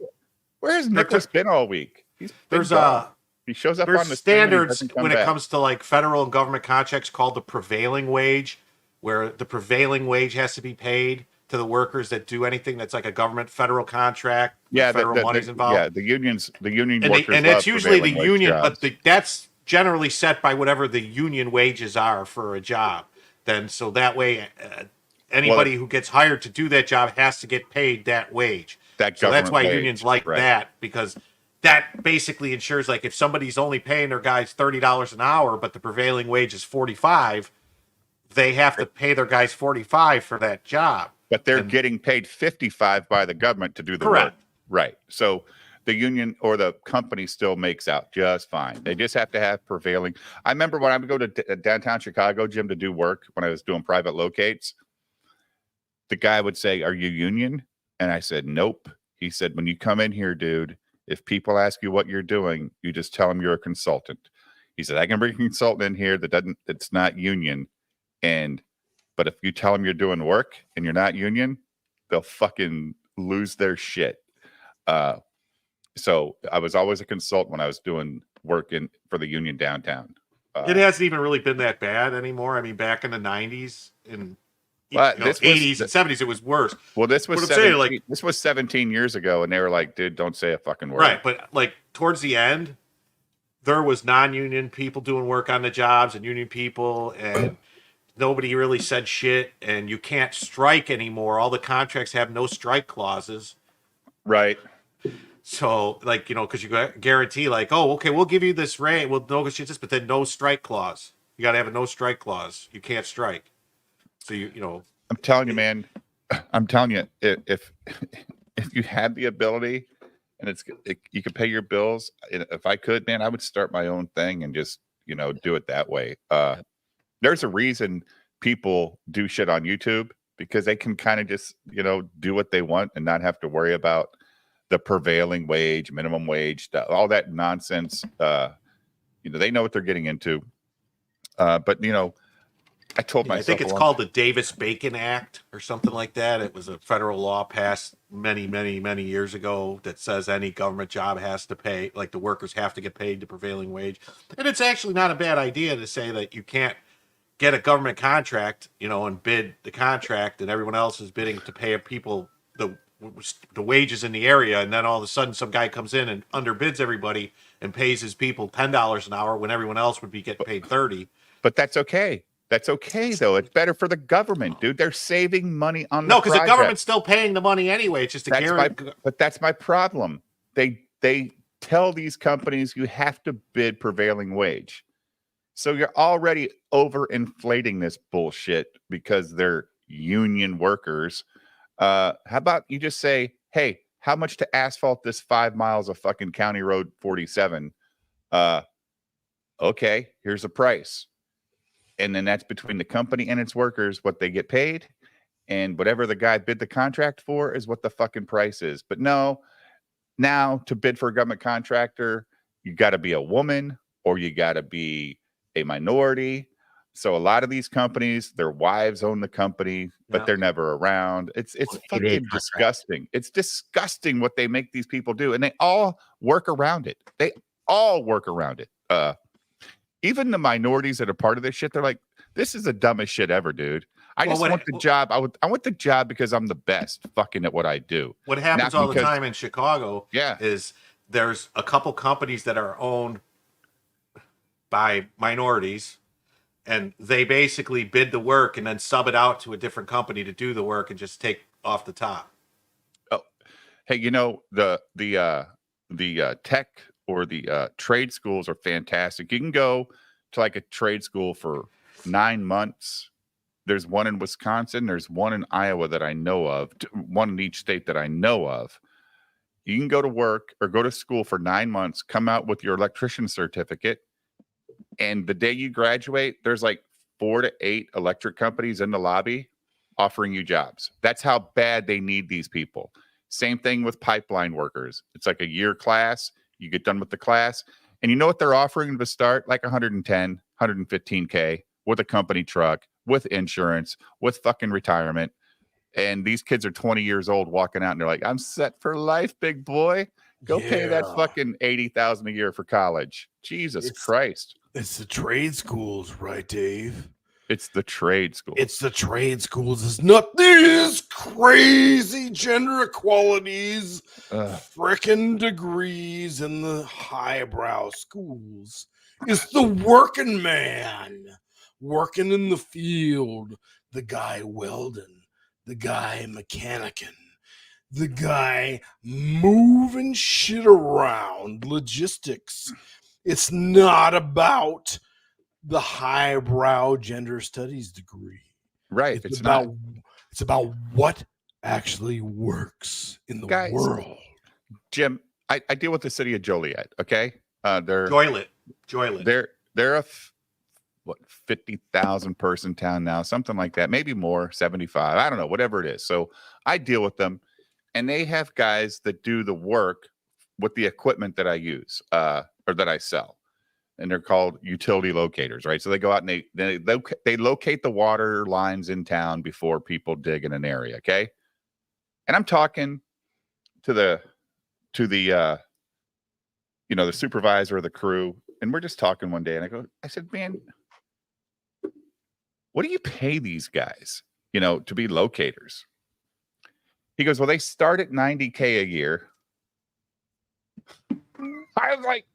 Where's Nicholas been all week? He shows up on the standards when it comes to like federal and government contracts called the prevailing wage, where the prevailing wage has to be paid to the workers that do anything that's like a government federal contract. Yeah, federal money's involved. Yeah, the union workers, and it's usually the union, jobs. but that's generally set by whatever the union wages are for a job. Then, so that way, anybody who gets hired to do that job has to get paid that wage. So that's why unions like that, because that basically ensures, like, if somebody's only paying their guys $30 an hour, but the prevailing wage is $45, they have to pay their guys $45 for that job. But they're getting paid $55 by the government to do the work. Right. So the union or the company still makes out just fine. They just have to have prevailing. I remember when I would go to downtown Chicago, Jim, to do work when I was doing private locates, the guy would say, "Are you union?" And I said, "Nope." He said, "When you come in here, dude, if people ask you what you're doing, you just tell them you're a consultant." He said, "I can bring a consultant in here it's not union. But if you tell them you're doing work and you're not union, they'll fucking lose their shit." So I was always a consultant when I was doing work for the union downtown. It hasn't even really been that bad anymore. I mean, back in the 90s and 80s and 70s, it was worse. Well, this was 17 years ago, and they were like, "Dude, don't say a fucking word." Right, but like towards the end, there was non-union people doing work on the jobs and union people, and nobody really said shit. And you can't strike anymore. All the contracts have no strike clauses. Right. So, like, because you guarantee, like, oh, okay, we'll give you this rate, we'll negotiate this, but then no strike clause. You got to have a no strike clause. You can't strike. So I'm telling you, man. I'm telling you, if you had the ability and you could pay your bills, if I could, man, I would start my own thing and just do it that way. There's a reason people do shit on YouTube, because they can kind of just do what they want and not have to worry about the prevailing wage, minimum wage, all that nonsense. They know what they're getting into. But I told myself, I think it's called the Davis-Bacon Act or something like that. It was a federal law passed many, many, many years ago that says any government job has to pay, like the workers have to get paid the prevailing wage. And it's actually not a bad idea to say that you can't get a government contract, and bid the contract, and everyone else is bidding to pay people the wages in the area, and then all of a sudden some guy comes in and underbids everybody and pays his people $10 an hour when everyone else would be getting paid $30. But that's okay. That's okay, though. It's better for the government, dude. They're saving money on No, because the government's still paying the money anyway. It's just a guarantee. But that's my problem. They tell these companies you have to bid prevailing wage. So you're already overinflating this bullshit because they're union workers. How about you just say, "Hey, how much to asphalt this 5 miles of fucking County Road 47? Okay, here's a price." And then that's between the company and its workers, what they get paid. and whatever the guy bid the contract for is what the fucking price is. But no, now to bid for a government contractor, you got to be a woman or you got to be a minority. So a lot of these companies, their wives own the company, but they're never around. It's fucking disgusting. It's disgusting what they make these people do, and they all work around it. They all work around it. Even the minorities that are part of this shit, they're like, "This is the dumbest shit ever, dude. I just want the job. I want the job because I'm the best fucking at what I do." What happens Not all the because- time in Chicago is there's a couple companies that are owned by minorities, and they basically bid the work and then sub it out to a different company to do the work and just take off the top. Oh, hey, you know, the tech or the trade schools are fantastic. You can go to like a trade school for 9 months. There's one in Wisconsin. There's one in Iowa that I know of. One in each state that I know of. You can go to work or go to school for 9 months, come out with your electrician certificate, and the day you graduate, there's like 4 to 8 electric companies in the lobby offering you jobs. That's how bad they need these people. Same thing with pipeline workers. It's like a year class. You get done with the class, and you know what they're offering to start? Like 110, 115K with a company truck, with insurance, with fucking retirement. And these kids are 20 years old walking out and they're like, "I'm set for life, big boy. Go pay that fucking 80,000 a year for college." Jesus Christ. It's the trade schools, right, Dave? It's the trade school. It's the trade schools. It's not these crazy gender equalities, frickin' degrees in the highbrow schools. It's the working man working in the field, the guy welding, the guy mechanicking, the guy moving shit around, logistics. It's not about the highbrow gender studies degree. Right. It's about what actually works in the world. Jim, I deal with the city of Joliet. Okay. They're Joliet. They're a 50,000 person town now, something like that, maybe more, 75. I don't know, whatever it is. So I deal with them, and they have guys that do the work with the equipment that I use or that I sell. And they're called utility locators, right? So they go out and they locate the water lines in town before people dig in an area, okay? And I'm talking to the the supervisor of the crew, and we're just talking one day, and I said, "Man, what do you pay these guys, to be locators?" He goes, "Well, they start at 90K a year." I was like,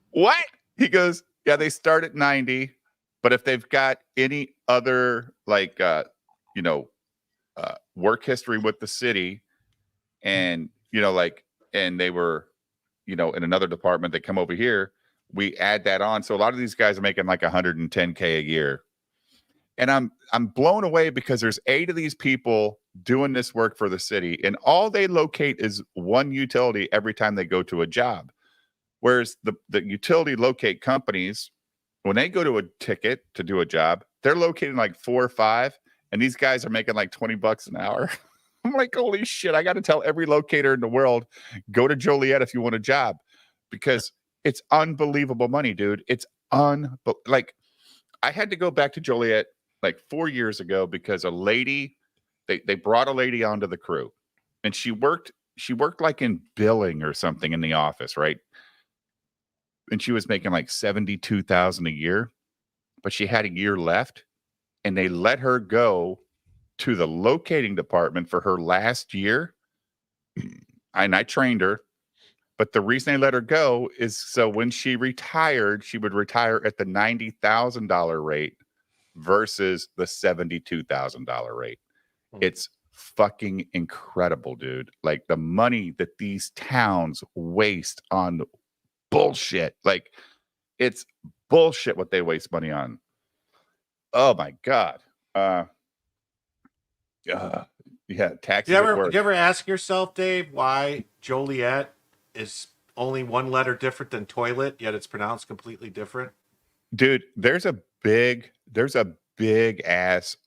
"What?" He goes, "Yeah, they start at 90, but if they've got any other work history with the city, and and they were, in another department, they come over here, we add that on. So a lot of these guys are making like 110K a year." And I'm blown away because there's 8 of these people doing this work for the city, and all they locate is one utility every time they go to a job. Whereas the utility locate companies, when they go to a ticket to do a job, they're locating like 4 or 5, and these guys are making like $20 an hour. I'm like, holy shit, I got to tell every locator in the world, go to Joliet if you want a job, because it's unbelievable money, dude. It's like, I had to go back to Joliet like 4 years ago because a lady, they brought a lady onto the crew, and she worked like in billing or something in the office, right? And she was making like 72,000 a year, but she had a year left, and they let her go to the locating department for her last year. And I trained her, but the reason they let her go is so when she retired, she would retire at the $90,000 rate versus the $72,000 rate. It's fucking incredible, dude. Like the money that these towns waste on bullshit. Like, it's bullshit what they waste money on. Oh my God. Yeah, taxes. Do you ever ask yourself, Dave, why Joliet is only one letter different than toilet, yet it's pronounced completely different? Dude, there's a big ass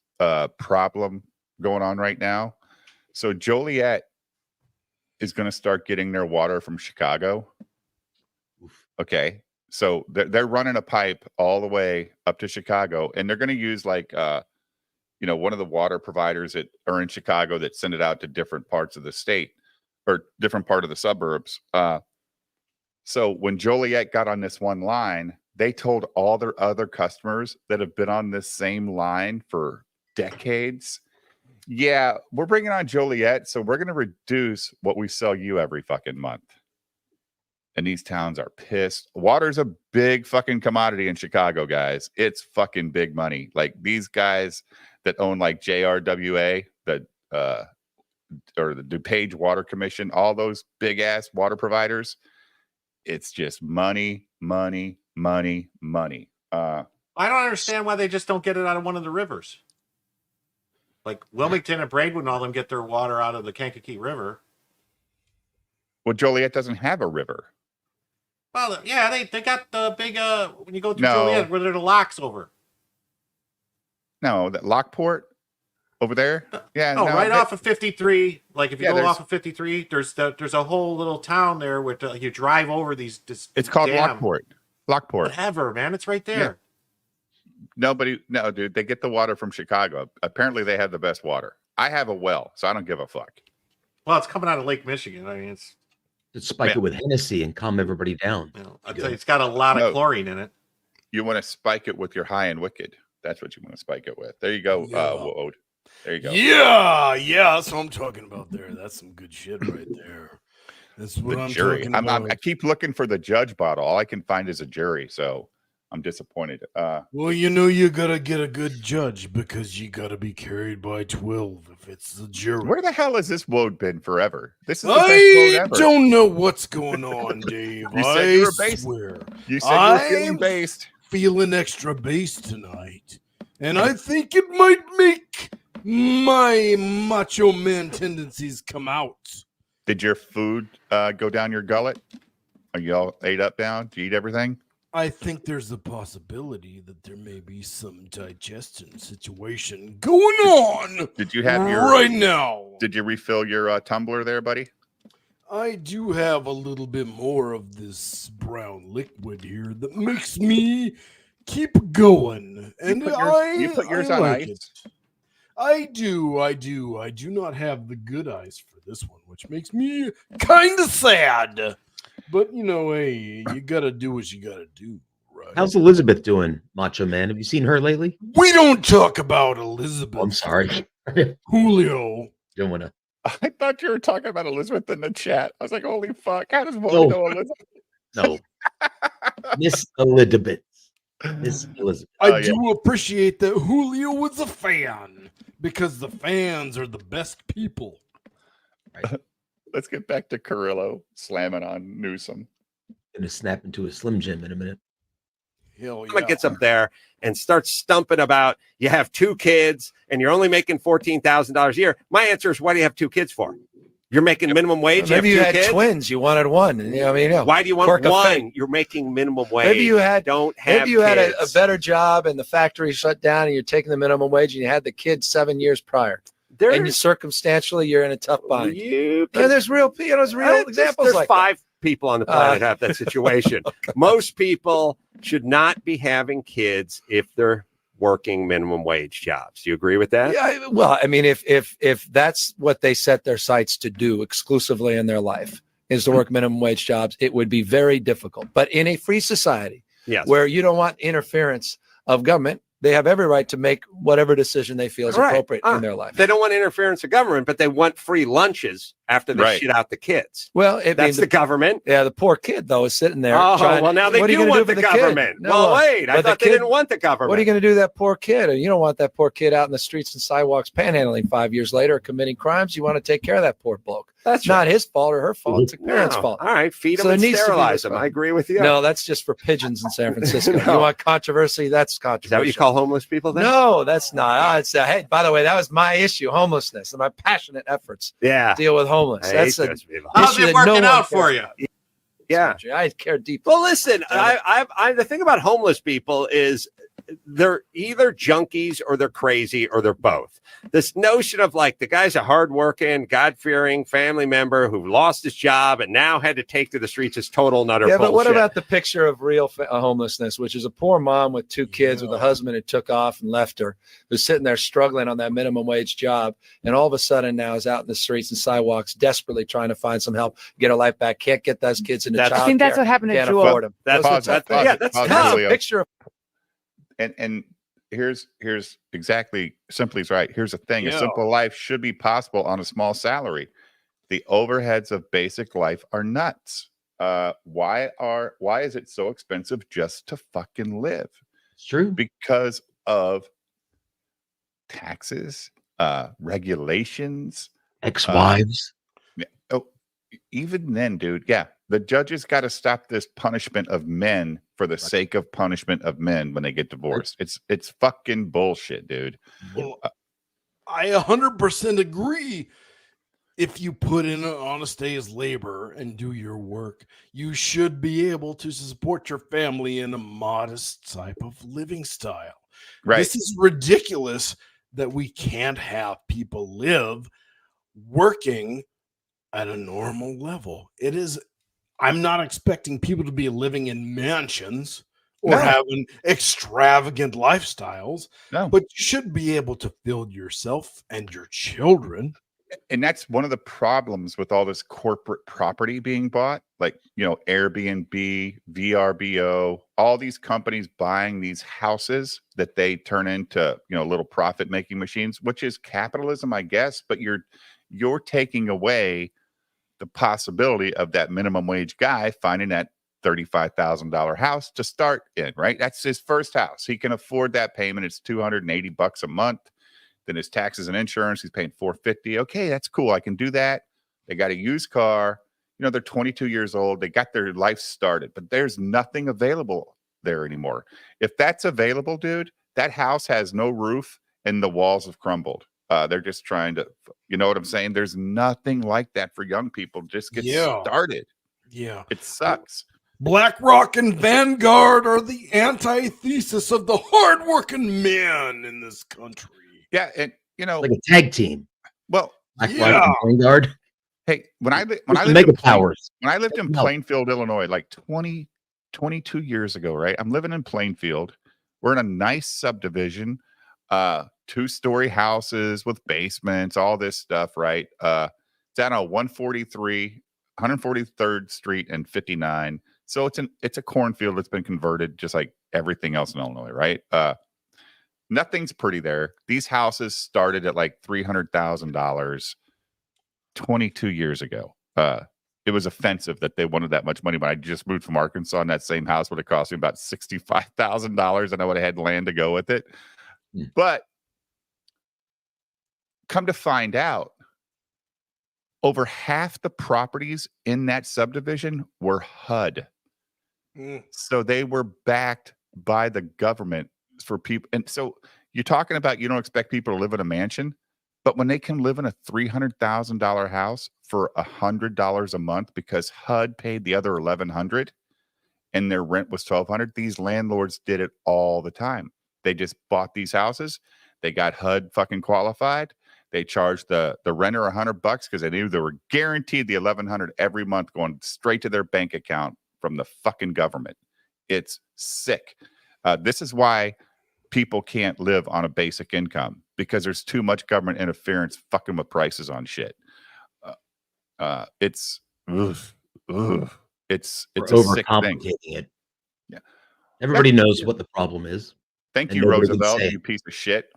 problem going on right now. So Joliet is going to start getting their water from Chicago. Okay. So they're running a pipe all the way up to Chicago, and they're going to use like, one of the water providers that are in Chicago that send it out to different parts of the state or different part of the suburbs. So when Joliet got on this one line, they told all their other customers that have been on this same line for decades, yeah, we're bringing on Joliet, so we're going to reduce what we sell you every fucking month. And these towns are pissed. Water's a big fucking commodity in Chicago, guys. It's fucking big money. Like these guys that own like JRWA, or the DuPage Water Commission, all those big ass water providers. It's just money, money, money, money. I don't understand why they just don't get it out of one of the rivers. Like Wilmington and Braidwood and all them get their water out of the Kankakee River. Well, Joliet doesn't have a river. Well, yeah, they got the big when you go through Joliet, where there are the locks over. No, that Lockport over there. Yeah, no, right off of 53. Like if you go off of 53, there's a whole little town there where you drive over these. It's called dam. Lockport. Lockport. Whatever, man. It's right there. Yeah. No, dude. They get the water from Chicago. Apparently, they have the best water. I have a well, so I don't give a fuck. Well, it's coming out of Lake Michigan. I mean, it's. Just spike it with Hennessy and calm everybody down. I'll tell you, it's got a lot of chlorine in it. You want to spike it with your high and wicked. That's what you want to spike it with. There you go. Woad. There you go. Yeah, that's what I'm talking about there. That's some good shit right there. That's what I'm talking about. I keep looking for the judge bottle. All I can find is a jury, so I'm disappointed. Well, you gotta get a good judge because you gotta be carried by 12 if it's the jury. Where the hell has this Woad been forever? This is the I best Woad ever. don't know what's going on, Dave. You said you were I based. swear. You said you were feeling based. Feeling extra based tonight, and I think it might make my macho man tendencies come out. Did your food go down your gullet? Are you all ate up down? Did you eat everything? I think there's a possibility that there may be some digestion situation going on. Did you have your right now? Did you refill your tumbler there, buddy? I do have a little bit more of this brown liquid here that makes me keep going. And you put yours on like ice? it. I do not have the good ice for this one, which makes me kind of sad. But hey, you gotta do what you gotta do, right? How's Elizabeth doing, Macho Man? Have you seen her lately? We don't talk about Elizabeth. I'm sorry. Julio. Don't want to. I thought you were talking about Elizabeth in the chat. I was like, holy fuck. How does Woad know Elizabeth? No. Miss Elizabeth. Miss Elizabeth. I do appreciate that Julio was a fan because the fans are the best people. Right. Let's get back to Carrillo slamming on Newsom. Gonna snap into a Slim Jim in a minute. Hell Someone gets up there and starts stumping about you have 2 kids and you're only making $14,000 a year. My answer is, why do you have 2 kids for? You're making minimum wage. Maybe you have had 2 kids? twins. You wanted one. Why do you want quirk of one? fate. You're making minimum wage. Maybe you had don't have. Maybe you had a kids. better job and the factory shut down and you're taking the minimum wage and you had the kids 7 years prior. And you circumstantially you're in a tough bind. There's real examples There's like 5 people on the planet have that situation. Most people should not be having kids if they're working minimum wage jobs. Do you agree with that? Yeah, well, I mean, if that's what they set their sights to do exclusively in their life is to work minimum wage jobs, it would be very difficult. But in a free society, yes, where you don't want interference of government, they have every right to make whatever decision they feel is appropriate in their life. They don't want interference of government, but they want free lunches after they shit out the kids. Well, that's the government. Yeah, the poor kid though is sitting there. Oh, trying, well, now they what are you do gonna want do the for kid? government. No, well, wait, I but the thought they kid- didn't want the government. What are you going to do to that poor kid? And you don't want that poor kid out in the streets and sidewalks panhandling 5 years later, committing crimes. You want to take care of that poor bloke. That's not his fault or her fault. It's the No. parents' fault. All right, feed them So and there needs to be sterilize them. respect. I agree with you. No, that's just for pigeons in San Francisco. No. You want controversy? That's controversial. Is that what you call homeless people then? No, that's not. It's hey, by the way, that was my issue, homelessness, and my passionate efforts Yeah. to deal with homeless. I That's hate a those people. How's issue it that working one out for cares you? about. Yeah. I care deeply. Well, listen, I the thing about homeless people is they're either junkies or they're crazy or they're both. This notion of like the guy's a hardworking, God-fearing family member who lost his job and now had to take to the streets is total and utter Yeah, bullshit. but what about the picture of real homelessness, which is a poor mom with 2 kids with a husband who took off and left her, who's sitting there struggling on that minimum wage job, and all of a sudden now is out in the streets and sidewalks desperately trying to find some help, get her life back, can't get those kids into childcare. I think that's what happened to can't Jewel. afford them. That's a picture of. And here's exactly Simply's right. Here's the thing: Yeah. a simple life should be possible on a small salary. The overheads of basic life are nuts. Why is it so expensive just to fucking live? It's true. Because of taxes, regulations, ex-wives. Even then, dude. Yeah, the judges got to stop this punishment of men for the sake of punishment of men when they get divorced. It's fucking bullshit, dude. Well, I 100% agree. If you put in an honest day's labor and do your work, you should be able to support your family in a modest type of living style. Right. This is ridiculous that we can't have people live working at a normal level. It is. I'm not expecting people to be living in mansions or having extravagant lifestyles, but you should be able to fill yourself and your children. And that's one of the problems with all this corporate property being bought, like, Airbnb, VRBO, all these companies buying these houses that they turn into, little profit making machines, which is capitalism, I guess, but you're taking away the possibility of that minimum wage guy finding that $35,000 house to start in, right? That's his first house. He can afford that payment. It's $280 a month. Then his taxes and insurance, he's paying $450. Okay, that's cool. I can do that. They got a used car. They're 22 years old. They got their life started, but there's nothing available there anymore. If that's available, dude, that house has no roof and the walls have crumbled. They're just trying to, you know what I'm saying? There's nothing like that for young people. Just get started. Yeah. It sucks. BlackRock and Vanguard are the antithesis of the hardworking man in this country. Yeah, and like a tag team. Well, BlackRock and Vanguard. Hey, when I lived in Plainfield, Illinois, like 22 years ago, right? I'm living in Plainfield. We're in a nice subdivision, 2-story houses with basements, all this stuff, right? It's down on 143rd Street and 59. So it's a cornfield that's been converted just like everything else in Illinois, right? Nothing's pretty there. These houses started at like $300,000 22 years ago. It was offensive that they wanted that much money. When I just moved from Arkansas, and that same house would have cost me about $65,000, and I would have had land to go with it. But come to find out, over half the properties in that subdivision were HUD. So they were backed by the government for people. And so you're talking about, you don't expect people to live in a mansion, but when they can live in a $300,000 house for $100 a month because HUD paid the other $1,100 and their rent was $1,200, these landlords did it all the time. They just bought these houses. They got HUD fucking qualified. They charged the renter $100 because they knew they were guaranteed the $1,100 every month going straight to their bank account from the fucking government. It's sick. This is why people can't live on a basic income, because there's too much government interference fucking with prices on shit. It's a sick thing. It. Yeah. Everybody knows what the problem is. Thank you, Roosevelt, you piece of shit.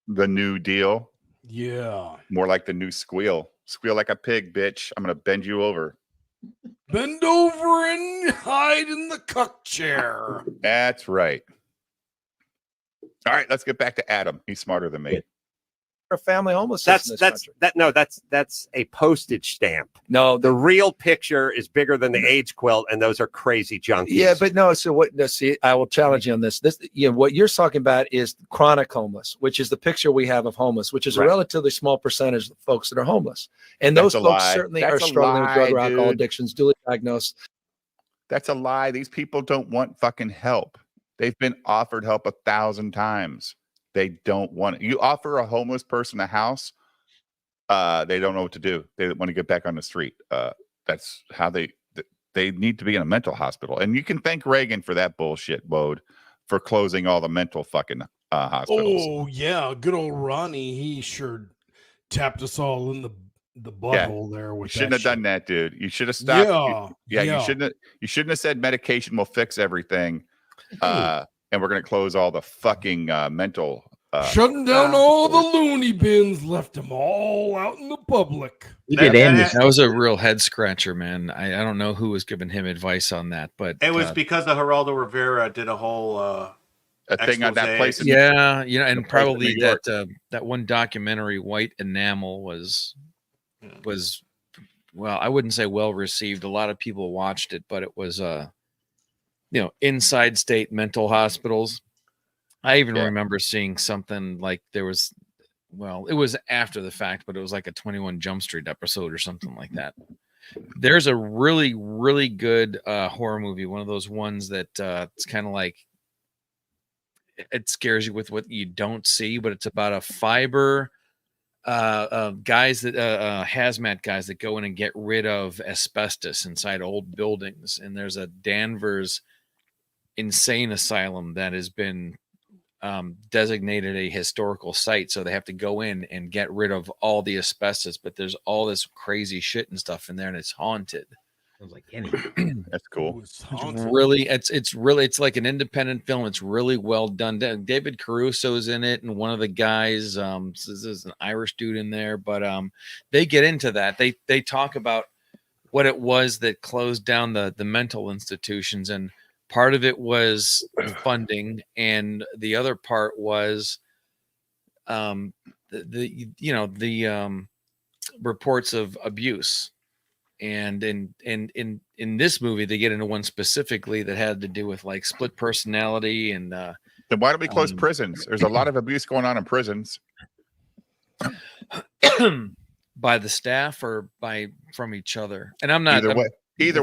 The New Deal. Yeah. More like the new squeal. Squeal like a pig, bitch. I'm going to bend you over. Bend over and hide in the cuck chair. That's right. All right, let's get back to Adam. He's smarter than me. For family homelessness in this country. That's a postage stamp. No, the real picture is bigger than the AIDS quilt, and those are crazy junkies. Yeah, but no. So what? No, see, I will challenge you on this. What you're talking about is chronic homeless, which is the picture we have of homeless, which is a relatively small percentage of folks that are homeless, and those folks certainly are struggling with drug or alcohol addictions, duly diagnosed. That's a lie. These people don't want fucking help. They've been offered help 1,000 times. They don't want it. You offer a homeless person a house, they don't know what to do. They want to get back on the street. That's how they need to be in a mental hospital. And you can thank Reagan for that bullshit, Wode, for closing all the mental fucking hospitals. Oh yeah, good old Ronnie. He sure tapped us all in the butthole there. With You shouldn't that have done that, dude. You should have stopped. Yeah, You shouldn't have said medication will fix everything. And we're gonna close all the fucking mental shutting down all the loony bins, left them all out in the public. That was a real head scratcher, man. I don't know who was giving him advice on that, but It was because of Geraldo Rivera did a whole a thing on that place. Yeah, and probably that one documentary, White Enamel, was well, I wouldn't say well received. A lot of people watched it, but it was inside state mental hospitals. I even remember seeing something like it was after the fact, but it was like a 21 Jump Street episode or something like that. There's a really, really good horror movie, one of those ones that it's kind of like it scares you with what you don't see, but it's about a fiber guys that hazmat guys that go in and get rid of asbestos inside old buildings. And there's a Danvers insane asylum that has been designated a historical site, so they have to go in and get rid of all the asbestos, but there's all this crazy shit and stuff in there, and it's haunted. Sounds like Kenny. That's cool. It's like an independent film. It's really well done. David Caruso's in it, and one of the guys, there's an Irish dude in there, but they get into that. They talk about what it was that closed down the mental institutions, and part of it was funding, and the other part was the reports of abuse. And in this movie, they get into one specifically that had to do with like split personality and then why don't we close prisons? There's a lot of abuse going on in prisons. By the staff or from each other. And I'm not either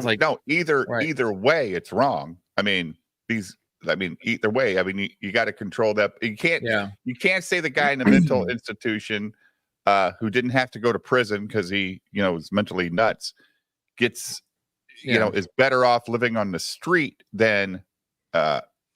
way, it's wrong. Either way, you got to control that. You can't say the guy in the mental institution who didn't have to go to prison because he, is mentally nuts, gets, is better off living on the street than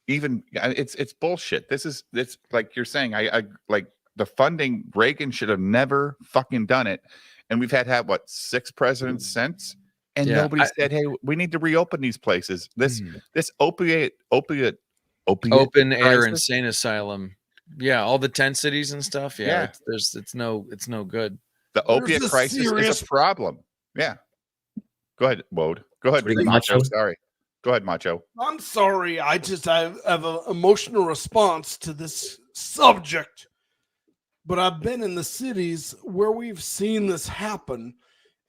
it's bullshit. It's like you're saying, I like the funding. Reagan should have never fucking done it. And we've had 6 presidents since. And nobody said, "Hey, we need to reopen these places." This opiate open air insane asylum. Yeah, all the 10 cities and stuff. Yeah, it's no good. The opiate crisis is a problem. Yeah. Go ahead, Wode. Go ahead, Macho. Sorry. Go ahead, Macho. I'm sorry. I have an emotional response to this subject, but I've been in the cities where we've seen this happen.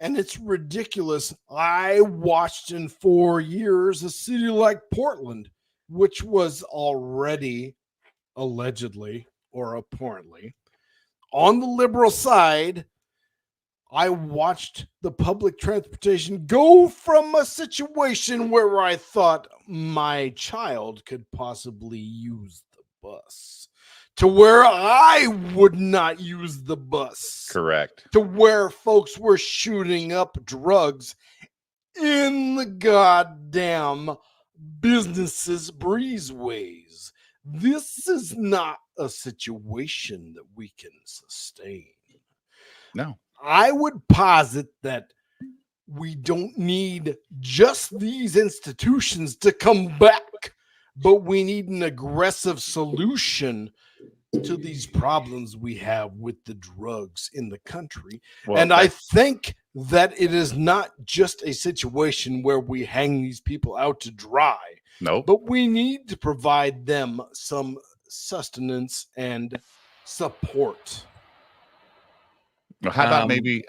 And it's ridiculous. I watched in 4 years a city like Portland, which was already allegedly or apparently on the liberal side. I watched the public transportation go from a situation where I thought my child could possibly use the bus to where I would not use the bus. Correct. To where folks were shooting up drugs in the goddamn businesses' breezeways. This is not a situation that we can sustain. No. I would posit that we don't need just these institutions to come back, but we need an aggressive solution to these problems we have with the drugs in the country. And I think that it is not just a situation where we hang these people out to dry. No. But we need to provide them some sustenance and support. Well, how about maybe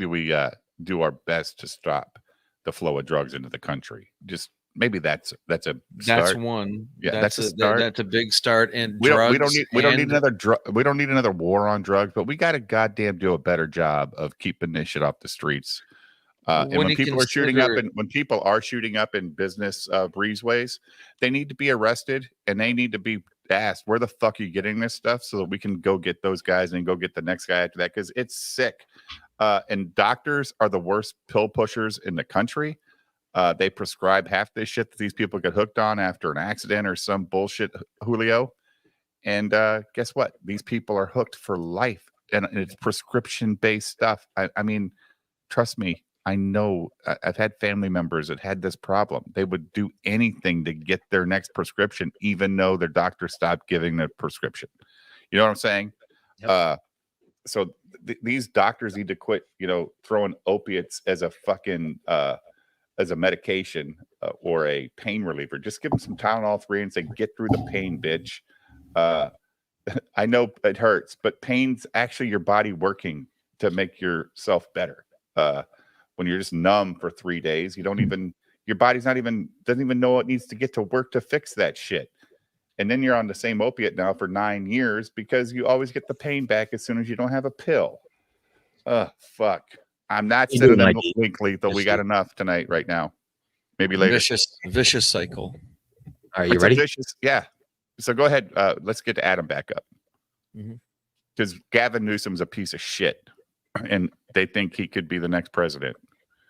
we do our best to stop the flow of drugs into the country? Just maybe that's a start. That's one. Yeah, that's a start. That's a big start. And we don't need another war on drugs, but we got to goddamn do a better job of keeping this shit off the streets. And When when you people are shooting up, consider- and when people are shooting up in business breezeways, they need to be arrested and they need to be asked, where the fuck are you getting this stuff, so that we can go get those guys and go get the next guy after that, because it's sick. And doctors are the worst pill pushers in the country. They prescribe half this shit that these people get hooked on after an accident or some bullshit, Julio. And guess what? These people are hooked for life, and it's prescription-based stuff. I mean, trust me, I know. I've had family members that had this problem. They would do anything to get their next prescription, even though their doctor stopped giving the prescription. You know what I'm saying? Yep. So these doctors need to quit, throwing opiates as a fucking as a medication or a pain reliever. Just give them some Tylenol 3 and say, get through the pain, bitch. I know it hurts, but pain's actually your body working to make yourself better. When you're just numb for 3 days, your body's doesn't even know it needs to get to work to fix that shit. And then you're on the same opiate now for 9 years because you always get the pain back as soon as you don't have a pill. Fuck. I'm not You sending do, them Mikey. link lethal. We got enough tonight, right now. Maybe later. Vicious cycle. Are you It's ready? Yeah. So go ahead. Let's get to Adam back up. Because Gavin Newsom's a piece of shit, and they think he could be the next president.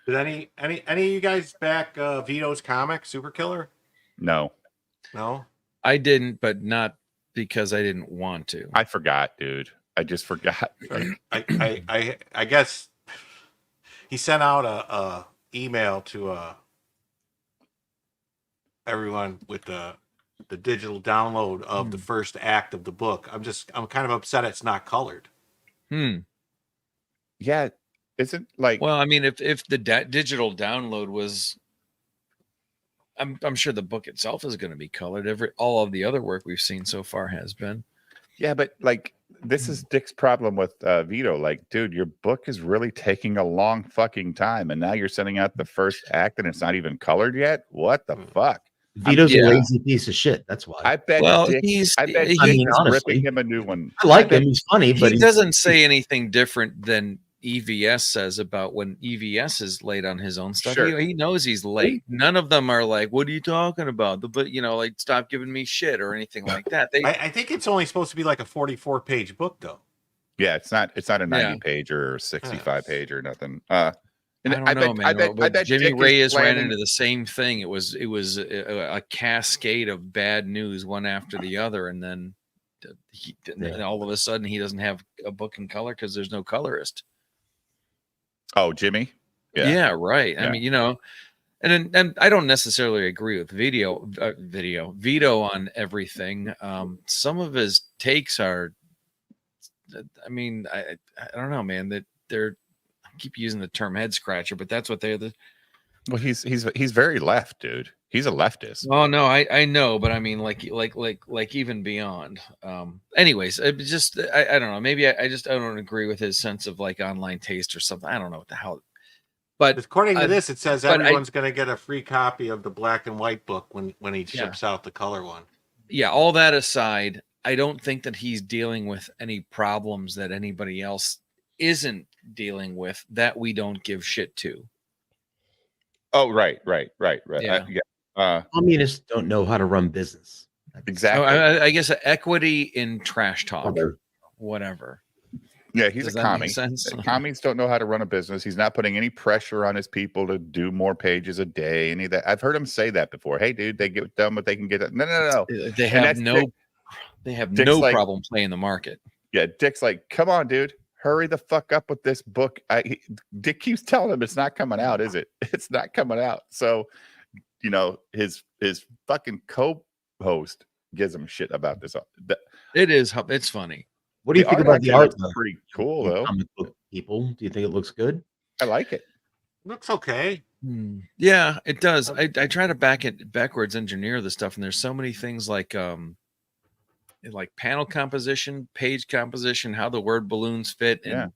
Did any of you guys back Vito's comic, Super Killer? No. No? I didn't, but not because I didn't want to. I forgot, dude. I just forgot. I guess he sent out a email to everyone with the digital download of the first act of the book. I'm kind of upset it's not colored. Yeah, isn't like. Well, I mean, if the digital download was, I'm sure the book itself is going to be colored. All of the other work we've seen so far has been. Yeah, but like this is Dick's problem with Vito. Like, dude, your book is really taking a long fucking time, and now you're sending out the first act, and it's not even colored yet. What the fuck? Vito's a lazy piece of shit. That's why. I bet. Well, Dick, I bet Dick is honestly, ripping him a new one. I like him. He's funny, but he doesn't say anything different than EVS says about when EVS is late on his own stuff. Sure. He knows he's late. None of them are like, "What are you talking about?" But like, stop giving me shit or anything like that. I think it's only supposed to be like a 44-page book, though. Yeah, it's not a 90 page or 65 page or nothing. And I don't know, man. I bet Jimmy Dick Reyes ran planning- into the same thing. It was a cascade of bad news, one after the other, and then all of a sudden he doesn't have a book in color because there's no colorist. Oh, Jimmy. Yeah, right. Yeah. I mean, and I don't necessarily agree with Vito on everything. Some of his takes are, I mean, I don't know, man. That they're. I keep using the term head scratcher, but that's what they're. Well, he's very left, dude. He's a leftist. Oh no, I know, but I mean, like even beyond. Anyways, it just I don't know. Maybe I don't agree with his sense of like online taste or something. I don't know what the hell. But according to this, it says everyone's going to get a free copy of the black and white book when he ships out the color one. Yeah, all that aside, I don't think that he's dealing with any problems that anybody else isn't dealing with that we don't give shit to. Oh, right. Yeah. Communists don't know how to run business. Exactly. So I guess equity in trash talk, whatever. Yeah, he's Does a that commie. make sense? Commies don't know how to run a business. He's not putting any pressure on his people to do more pages a day. Any of that. I've heard him say that before. Hey, dude, they get done what they can get done. No. They have no problem playing the market. Yeah, Dick's like, come on, dude. Hurry the fuck up with this book. Dick keeps telling him it's not coming out, is it? It's not coming out. So, his fucking co-host gives him shit about this. It's funny. What do you think about the art? Pretty cool, though. Comic book people, do you think it looks good? I like it. Looks okay. Yeah, it does. I try to backwards engineer the stuff, and there's so many things like panel composition, page composition, how the word balloons fit, and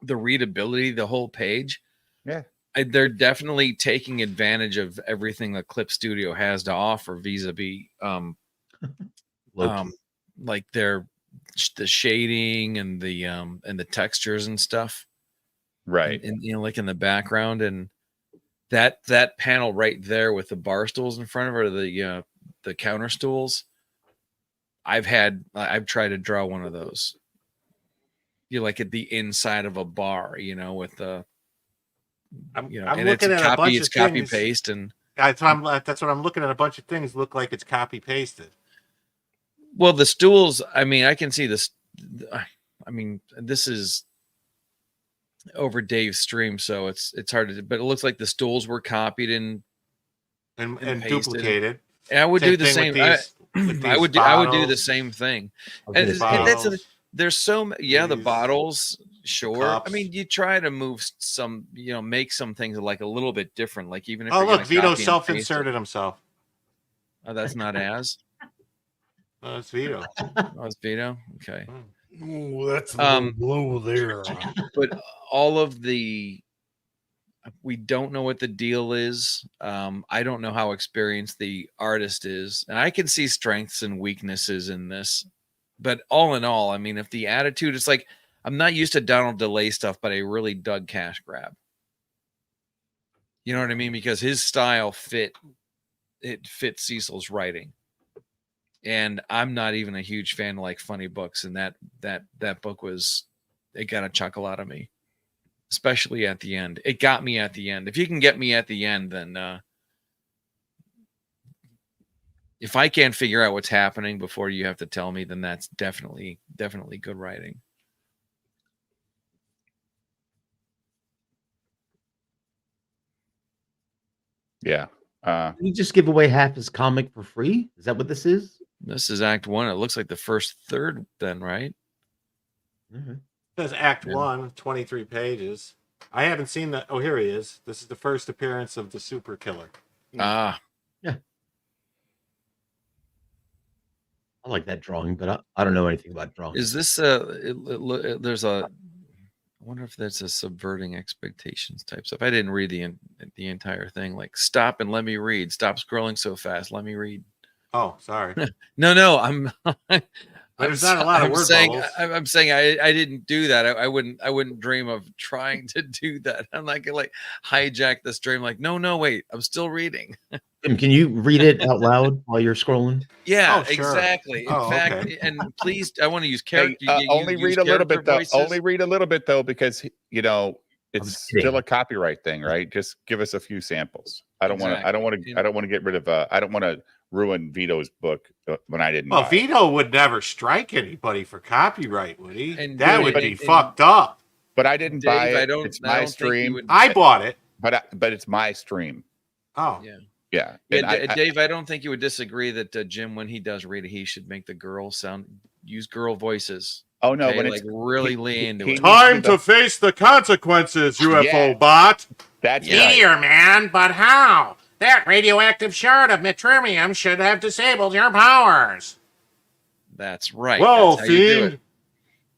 the readability, the whole page. Yeah. They're definitely taking advantage of everything that Clip Studio has to offer vis-a-vis like the shading and the textures and stuff. Right. And like in the background, and that panel right there with the bar stools in front of her, the counter stools. I've tried to draw one of those. You like at the inside of a bar, with the, I'm and looking at a bunch of copy things. paste, and that's what I'm looking at. A bunch of things look like it's copy pasted. well, the stools. I mean, I can see this. I mean, this is over Dave's stream, so it's hard to. But it looks like the stools were copied and pasted. Duplicated. And I would do the same. I would do the same thing. And there's the bottles. Sure. Cups. I mean, you try to move some, make some things like a little bit different. Like even if Vito self-inserted himself. Oh, that's not as. Oh, it's Vito. Oh, it's Vito. Okay. Ooh, that's a little blow there. But all of we don't know what the deal is. I don't know how experienced the artist is, and I can see strengths and weaknesses in this. But all in all, I mean, if the attitude is like, I'm not used to Donald DeLay stuff, but I really dug Cash Grab. You know what I mean? Because his style fit Cecil's writing. And I'm not even a huge fan of like funny books. And that book it got a chuckle out of me, especially at the end. It got me at the end. If you can get me at the end, then if I can't figure out what's happening before you have to tell me, then that's definitely good writing. Yeah. Did he just give away half his comic for free? Is that what this is? This is Act 1. It looks like the first third then, right? Mm-hmm. It says Act 1, 23 pages. I haven't seen that. Oh, here he is. This is the first appearance of the Super Killer. Ah. Yeah. I like that drawing, but I don't know anything about drawing. Is this there's a I wonder if that's a subverting expectations type stuff. I didn't read the entire thing. Like, stop and let me read. Stop scrolling so fast. Let me read. Oh, sorry. No, I'm. There's not a lot of word bubbles. I'm saying I didn't do that. I wouldn't dream of trying to do that. I'm not gonna like hijack the stream. Like, no, wait. I'm still reading. Tim, can you read it out loud while you're scrolling? Yeah, Oh, sure. Exactly. In fact, okay. and please, I want to use character. Only read a little bit though. Voices. Only read a little bit though, because it's still a copyright thing, right? Just give us a few samples. I don't want to get rid of. I don't want to ruin Vito's book when I didn't. Well, Vito would never strike anybody for copyright, would he? And that would be fucked up. But I didn't buy it. It's my stream. I bought it, but it's my stream. Oh, yeah. Dave, I don't think you would disagree that Jim, when he does read it, he should make the girl use girl voices. Oh no, okay? when like really lean into it. Time to face the consequences, UFO bot. That's Meteor man, but how? That radioactive shard of metrimium should have disabled your powers. That's right. Well, That's how you do Fiend, it.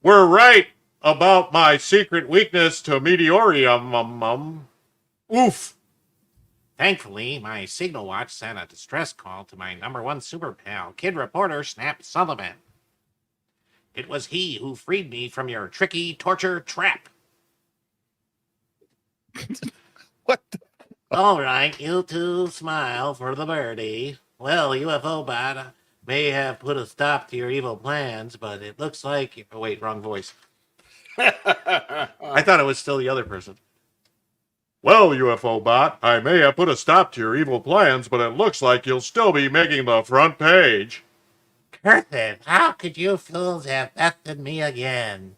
we're right about my secret weakness to meteorium. Oof. Thankfully, my signal watch sent a distress call to my #1 super pal, kid reporter Snap Sullivan. It was he who freed me from your tricky torture trap. What? All right, you two smile for the birdie. Well, UFO bot may have put a stop to your evil plans, but it looks like... Oh, wait, wrong voice. I thought it was still the other person. Well, UFO bot, I may have put a stop to your evil plans, but it looks like you'll still be making the front page. Curtin, how could you fools have bested me again?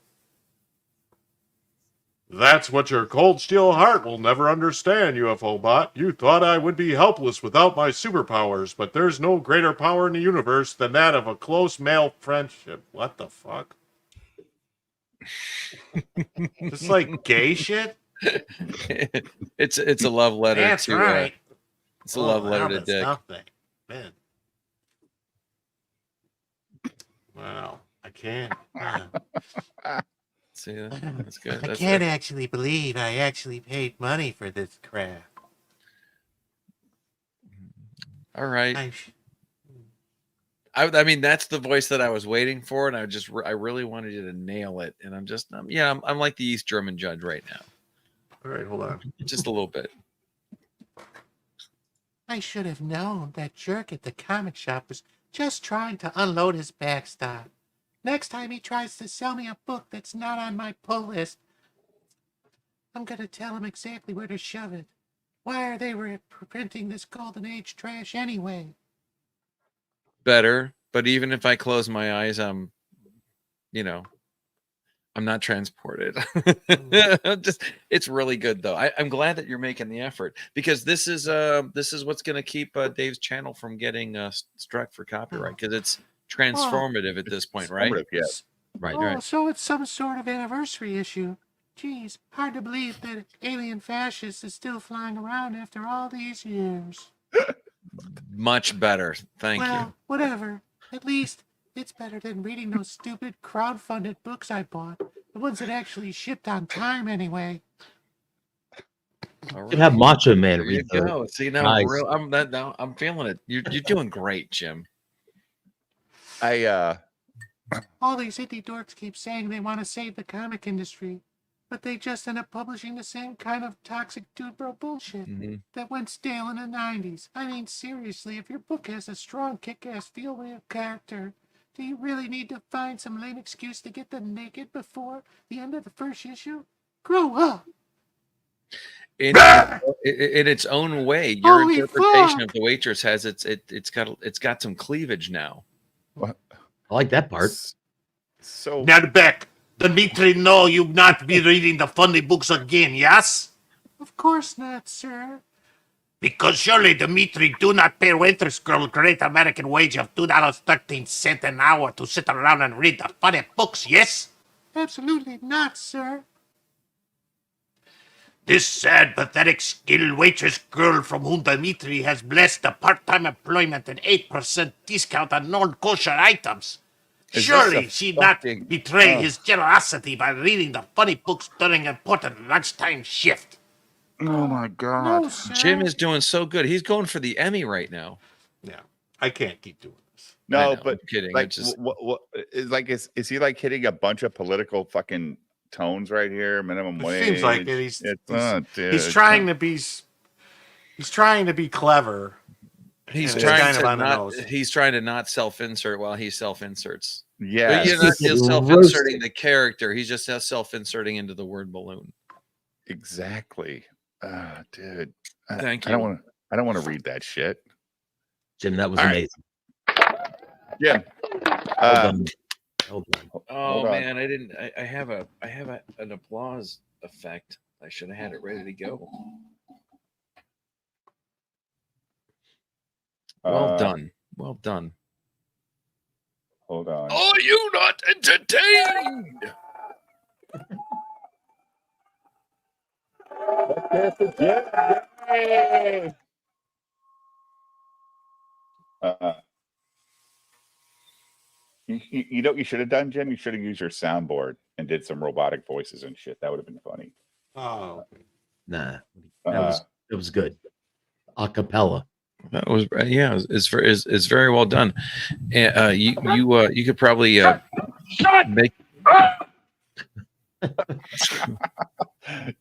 That's what your cold steel heart will never understand, UFO bot. You thought I would be helpless without my superpowers, but there's no greater power in the universe than that of a close male friendship. What the fuck? It's like gay shit? It's a love letter. That's to, right. It's a love letter to Dick. Nothing. Man. Wow, I can't. See, that's good. I can't actually believe I actually paid money for this crap. All right. I mean, that's the voice that I was waiting for, and I really wanted you to nail it. And I'm like the East German judge right now. All right, hold on. Just a little bit. I should have known that jerk at the comic shop was just trying to unload his backstock. Next time he tries to sell me a book that's not on my pull list, I'm going to tell him exactly where to shove it. Why are they reprinting this Golden Age trash anyway? Better, but even if I close my eyes, I'm not transported. It's really good though. I'm glad that you're making the effort, because this is what's going to keep Dave's channel from getting struck for copyright, because it's transformative at this point, right? Yes. Right. Oh, Right. so it's some sort of anniversary issue. Geez, hard to believe that alien fascist is still flying around after all these years. Much better. Thank Well, you. whatever. At least it's better than reading those stupid crowdfunded books I bought. The ones that actually shipped on time anyway. All You could have Macho Man There you read the go. See, now nice. now I'm feeling it. You're doing great, Jim. All these indie dorks keep saying they want to save the comic industry, but they just end up publishing the same kind of toxic dude bro bullshit that went stale in the 90s. I mean, seriously, if your book has a strong kick-ass feel-real character, do you really need to find some lame excuse to get them naked before the end of the first issue? Grow up! In its own way, your Holy interpretation fuck! of the waitress has it's got some cleavage now. I like that part. So Now back. Dmitri, no, you not be reading the funny books again, yes? Of course not, sir. Because surely, Dmitri, do not pay waitress girl great American wage of $2.13 an hour to sit around and read the funny books, yes? Absolutely not, sir. This sad, pathetic, skilled waitress girl from whom Dmitri has blessed the part-time employment and 8% discount on non-kosher items. Is Surely this a she not fucking- betray oh. his generosity by reading the funny books during important lunchtime shift. Oh my god. No, sir. Jim is doing so good. He's going for the Emmy right now. Yeah, I can't keep doing this. I No, know, but I'm kidding. like, It's just is he like hitting a bunch of political fucking tones right here? Minimum It wage. seems like it. He's Dude, trying to be. He's trying to be clever. he's and it's trying kind of to on the not. nose. He's trying to not self-insert while he self-inserts. Yeah, But you're not Get self-inserting roasted. the character. He's just self-inserting into the word balloon. exactly. Dude, Thank I don't you. want to. I don't want to read that shit. Jim, that was All right. amazing. Yeah. Well done. Well done. Oh Hold on. man, I didn't. I have an applause effect. I should have had it ready to go. Well done. Well done. Hold on. Are you not entertained? You know what you should have done, Jim? You should have used your soundboard and did some robotic voices and shit. That would have been funny. Oh, Nah, that was good. Acapella. That was yeah. It's very well done. And you could probably make.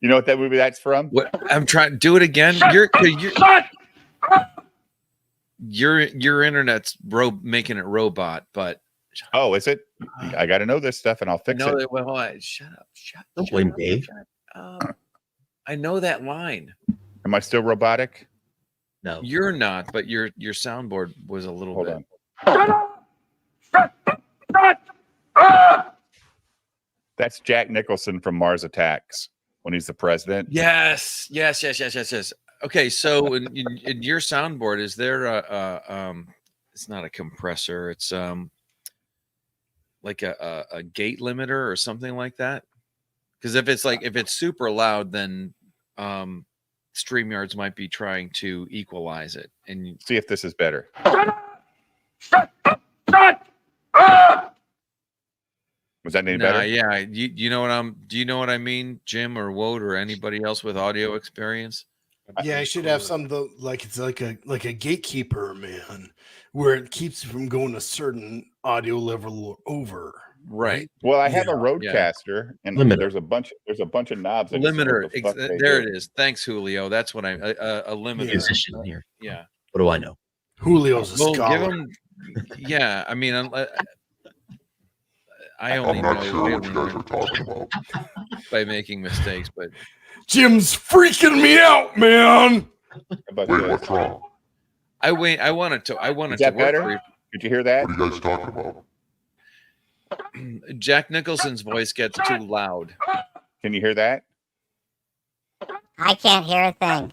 You know what that movie that's from? What I'm trying to do it again. Your internet's making it robot, but Oh, is it? I got to know this stuff, and I'll fix no. it. Well, shut up. Don't blame Dave. I know that line. Am I still robotic? No, You're not, but your soundboard was a little Hold bit. on. That's Jack Nicholson from Mars Attacks when he's the president. Yes. Okay, so in your soundboard, is there it's not a compressor, it's like a gate limiter or something like that? Because if it's super loud, then StreamYards might be trying to equalize it. And See if this is better. Was that any better? Yeah. Do you know what I mean, Jim or Woad or anybody else with audio experience? Yeah, I should have something like it's like a gatekeeper, man, where it keeps you from going a certain audio level or over. Right. Well, I have a Yeah. Roadcaster, and Limiter. there's a bunch of knobs. I just don't know Limiter. what the fuck they There do. it is. Thanks, Julio. That's what a limiter. Musician here. Yeah. What do I know? Julio's a Well, give scholar. him. Yeah, I mean, I only know what you guys are talking about by making mistakes, but Jim's freaking me out, man. Wait, what's wrong? I wanted to. I wanted Is to that work better? for you. Did you hear that? What are you guys talking about? Jack Nicholson's voice gets too loud. Can you hear that? I can't hear a thing.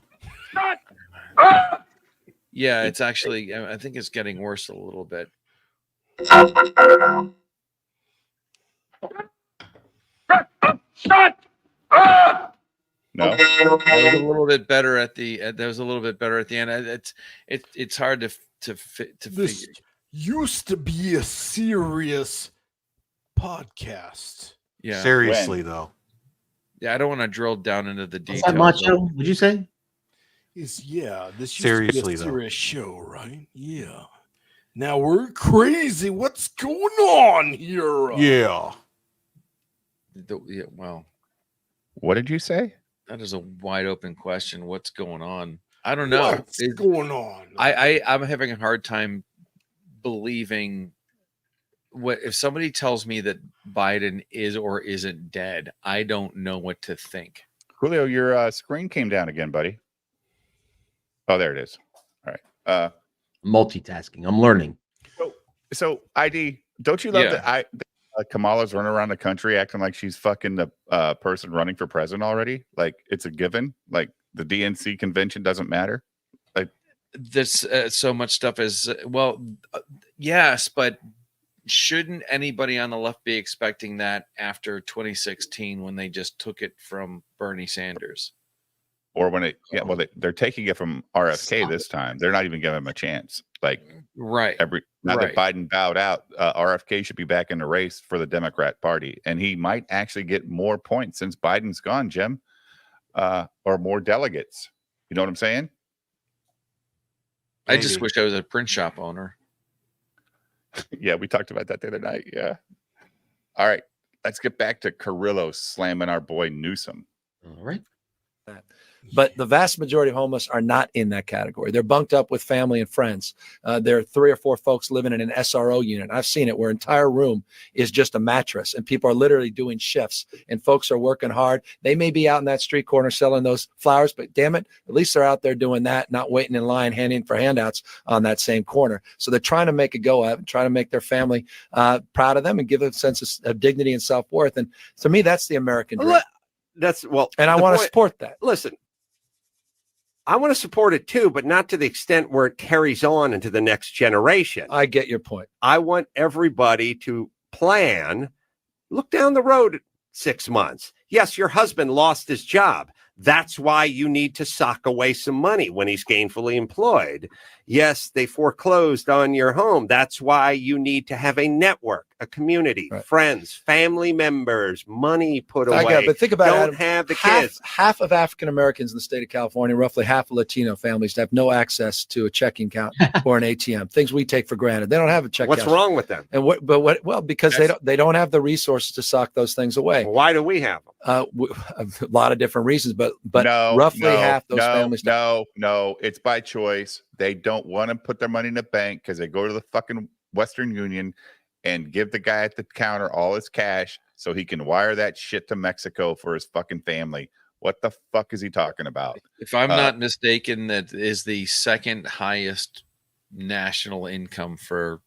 Yeah, it's actually. I think it's getting worse a little bit. No. That was a little bit better at the. That was a little bit better at the end. It's hard to This figure. used to be a serious podcast. Yeah. Seriously, though. Yeah, I don't want to drill down into the Is details. that macho? Would you say? This used Seriously, to be a though. serious show, right? Yeah. Now we're crazy. What's going on here? Yeah. Yeah, well, What did you say? that is a wide open question. What's going on? I don't know. What's going on? I'm having a hard time believing what if somebody tells me that Biden is or isn't dead. I don't know what to think. Julio, your screen came down again, buddy. Oh, there it is. All right. Multitasking. I'm learning. So ID, don't you love Yeah. that Kamala's running around the country acting like she's fucking the person running for president already? Like it's a given. Like the DNC convention doesn't matter. Like This so much stuff is yes, but shouldn't anybody on the left be expecting that after 2016 when they just took it from Bernie Sanders? or when they're taking it from RFK this time. They're not even giving him a chance. Like Right. now Right. that Biden bowed out, RFK should be back in the race for the Democrat Party, and he might actually get more points since Biden's gone, Jim, or more delegates. You know what I'm saying? I just Maybe. wish I was a print shop owner. Yeah, we talked about that the other night. Yeah. All right, let's get back to Carrillo slamming our boy Newsom. All right. But the vast majority of homeless are not in that category. They're bunked up with family and friends. There are 3 or 4 folks living in an SRO unit. I've seen it where entire room is just a mattress and people are literally doing shifts and folks are working hard. They may be out in that street corner selling those flowers, but damn it, at least they're out there doing that, not waiting in line, handing for handouts on that same corner. So they're trying to make a go at it, trying to make their family proud of them and give them a sense of dignity and self-worth. And to me, that's the American dream. And I want to support that. Listen, I want to support it too, but not to the extent where it carries on into the next generation. I get your point. I want everybody to plan, look down the road 6 months. Yes, your husband lost his job. That's why you need to sock away some money when he's gainfully employed. Yes, they foreclosed on your home. That's why you need to have a network, a community, friends, family members, money put away. But think about Don't it, Adam. have the half, kids. Half of African Americans in the state of California, roughly half of Latino families, have no access to a checking account or an ATM. Things we take for granted. They don't have a check. What's cash. wrong with them? And well, because they don't have the resources to sock those things away. Why do we have them? A lot of different reasons, but roughly half those families. No, it's by choice. They don't want to put their money in the bank because they go to the fucking Western Union and give the guy at the counter all his cash so he can wire that shit to Mexico for his fucking family. What the fuck is he talking about? If I'm not mistaken, that is the second highest national income for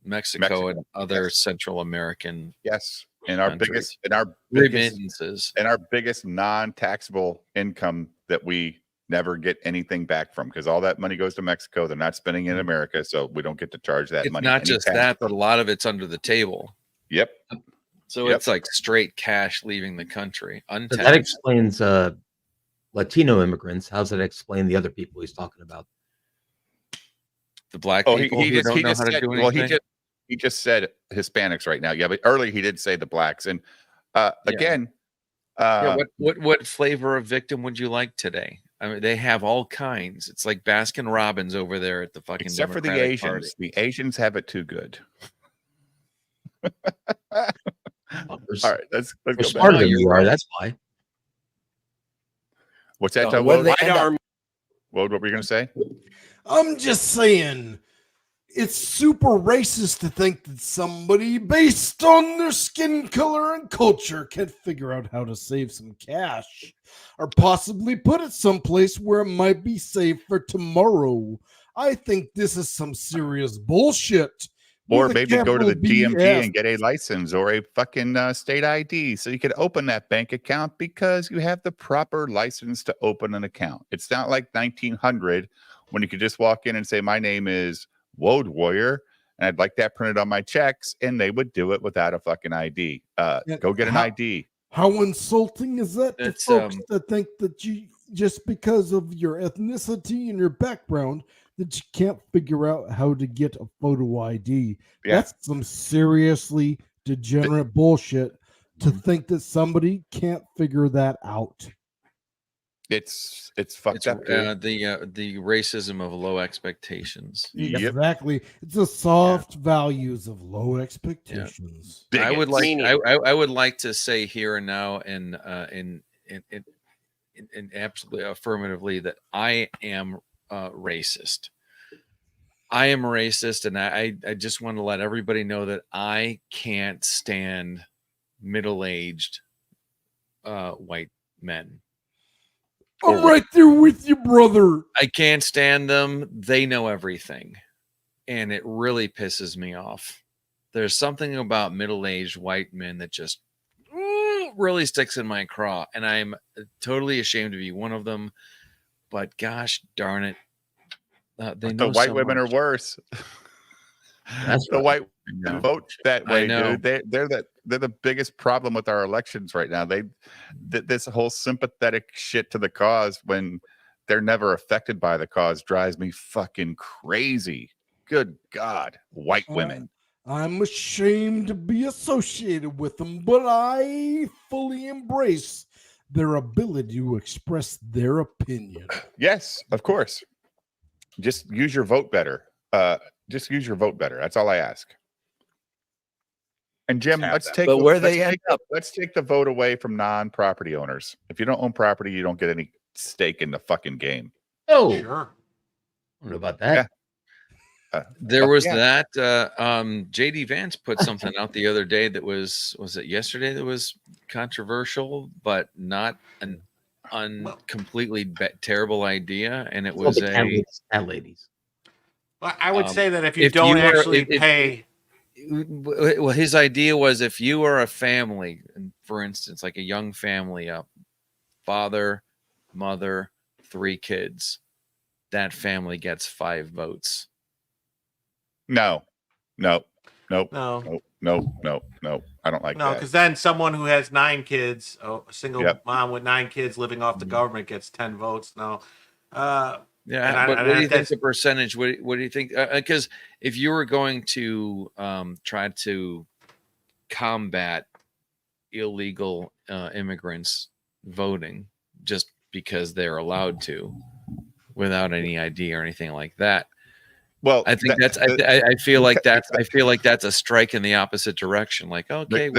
Mexico and other Central American. Yes. And our countries. biggest Remittances. and our biggest non-taxable income that we never get anything back from, because all that money goes to Mexico. They're not spending it in America, so we don't get to charge that It's money. not any just tax. that, but a lot of it's under the table. Yep. So Yep. it's like straight cash leaving the country, So untaxed. that explains Latino immigrants. How's that explain the other people he's talking about? The black Oh, people who don't know how to said, do well, anything. he just said Hispanics right now. Yeah, but earlier he did say the blacks. And again, what flavor of victim would you like today? I mean, they have all kinds. It's like Baskin Robbins over there at the fucking Except for the Democratic Asians. Party. The Asians have it too good. All right, let's They're go smarter back. than you are. That's why. What's that? So where do they Woad? end up? Woad, what were you going to say? I'm just saying, it's super racist to think that somebody based on their skin color and culture can figure out how to save some cash or possibly put it someplace where it might be saved for tomorrow. I think this is some serious bullshit. Or with a maybe go to the capital DMV BS. and get a license or a fucking state ID so you could open that bank account because you have the proper license to open an account. It's not like 1900 when you could just walk in and say, my name is Woad Warrior and I'd like that printed on my checks, and they would do it without a fucking ID. Go get an ID. How insulting is that to It's, folks that think that you, just because of your ethnicity and your background, that you can't figure out how to get a photo ID? Yeah. That's some seriously degenerate bullshit to think that somebody can't figure that out. It's fucked up, dude. The racism of low expectations. Exactly. It's the soft values of low expectations. I would like I would like to say here and now and absolutely affirmatively that I am racist. I am racist, and I just want to let everybody know that I can't stand middle-aged white men. I'm right there with you, brother. I can't stand them. They know everything, and it really pisses me off. There's something about middle-aged white men that just really sticks in my craw, and I'm totally ashamed to be one of them. But gosh darn it, they know The white so women much. are worse. That's the white know. vote that I way, know. dude. They're the biggest problem with our elections right now. This whole sympathetic shit to the cause when they're never affected by the cause drives me fucking crazy. Good God, white women. I'm ashamed to be associated with them, but I fully embrace their ability to express their opinion. Yes, of course. Just use your vote better. Just use your vote better. That's all I ask. And Jim, let's take let's take the vote away from non-property owners. If you don't own property, you don't get any stake in the fucking game. Oh, sure. I don't know about that. There was that JD Vance put something out the other day that was it yesterday that was controversial, but not an completely terrible idea, and it was cat ladies. Well, I would say that if you don't actually pay. Well, his idea was if you are a family, for instance, like a young family, a father, mother, 3 kids, that family gets 5 votes. No. No. I don't like No, that. because then someone who has 9 kids, a single mom with 9 kids living off the government gets 10 votes. No. Yeah, but what do you think the percentage? What do you think? Because if you were going to try to combat illegal immigrants voting just because they're allowed to, without any ID or anything like that, well, I think I feel like that's a strike in the opposite direction. Like, okay,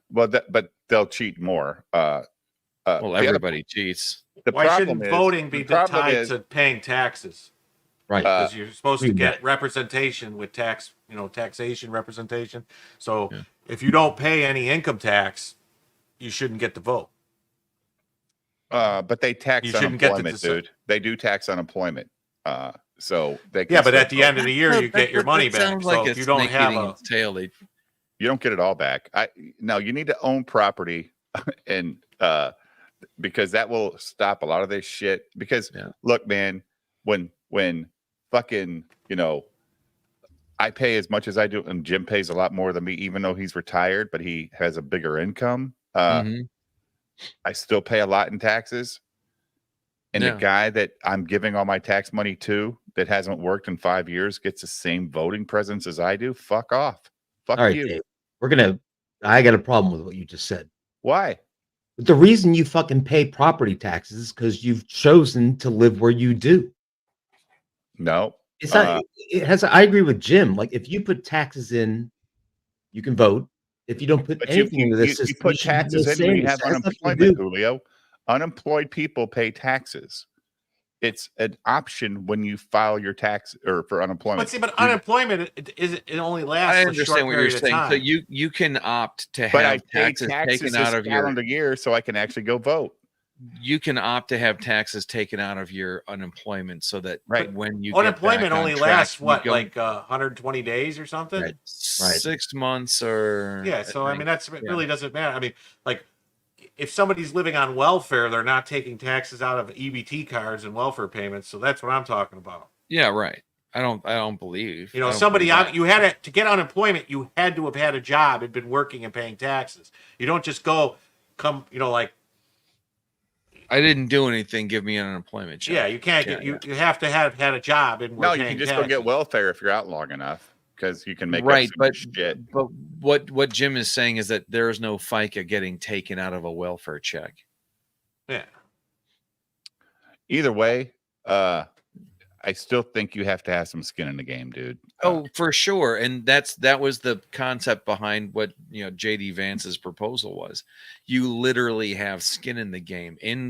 but they'll cheat more. Well, everybody cheats. Why shouldn't voting be tied to paying taxes? Right. Because you're supposed to get representation with taxation representation. So if you don't pay any income tax, you shouldn't get the vote. But they tax unemployment, dude. They do tax unemployment. So they can but at the end of the year, you get your money back. So if you don't have a tail, you don't get it all back. No, you need to own property and because that will stop a lot of this shit. Because look, man, when fucking, I pay as much as I do, and Jim pays a lot more than me, even though he's retired, but he has a bigger income. I still pay a lot in taxes. And the guy that I'm giving all my tax money to that hasn't worked in 5 years gets the same voting presence as I do. Fuck off. Fuck All right, you. Dave, I got a problem with what you just said. Why? But the reason you fucking pay property taxes is because you've chosen to live where you do. No. It's not. It has. I agree with Jim. Like, if you put taxes in, you can vote. If you don't put But anything into this you system, put should have no taxes in say when in you this. have It has nothing to unemployment, do- Julio. Unemployed people pay taxes. It's an option when you file your tax or for unemployment. But see, but unemployment it only lasts I a short understand what you're period of saying. time. So you can opt to But I have pay taxes taxes taken this out of your calendar year so I can actually go vote. you can opt to have taxes taken out of your unemployment so that Right. when you Unemployment get back only on track, lasts you what, go- like 120 days or something? right, 6 months or Yeah, so I mean think. it really doesn't matter. I mean, like if somebody's living on welfare, they're not taking taxes out of EBT cards and welfare payments. So that's what I'm talking about. Yeah, right. I don't believe. You know, I don't somebody believe that. you had to get unemployment, you had to have had a job and been working and paying taxes. You don't just come, like I didn't do anything. Give me an unemployment check. yeah, you can't Yeah, get you have to have had a job and No, were you paying can just taxes. go get welfare if you're out long enough because you can make right, up some but shit. but what Jim is saying is that there is no FICA getting taken out of a welfare check. Yeah. Either way, I still think you have to have some skin in the game, dude. Oh, for sure. And that was the concept behind what JD Vance's proposal was. You literally have skin in the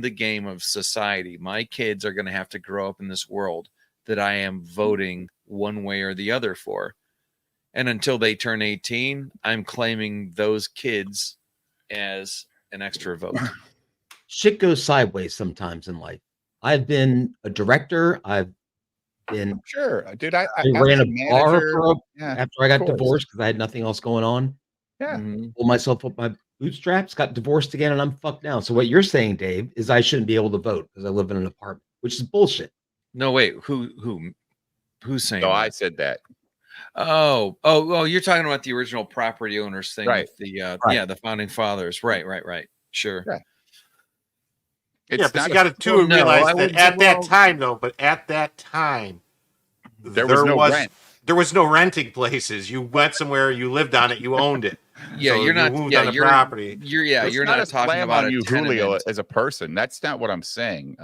game of society. My kids are going to have to grow up in this world that I am voting one way or the other for. And until they turn 18, I'm claiming those kids as an extra vote. Shit goes sideways sometimes in life. I've been a director. I've been sure, dude. I ran was a bar yeah, after I got of course. divorced because I had nothing else going on. Yeah. Pulled myself up my bootstraps, got divorced again, and I'm fucked now. So what you're saying, Dave, is I shouldn't be able to vote because I live in an apartment, which is bullshit. No, wait, who's saying No, that? I said that. Oh, you're talking about the original property owners thing Right. with the Right. the founding fathers. Right. Sure. Yeah. Yeah, but you got to realize that at that time, though. But at that time, there was no rent. There was no renting places. You went somewhere, you lived on it, you owned it. Yeah, So you're not. you moved Yeah, on the you're property. You're not a talking slam about on a you, Julio, tenement. as a person. That's not what I'm saying.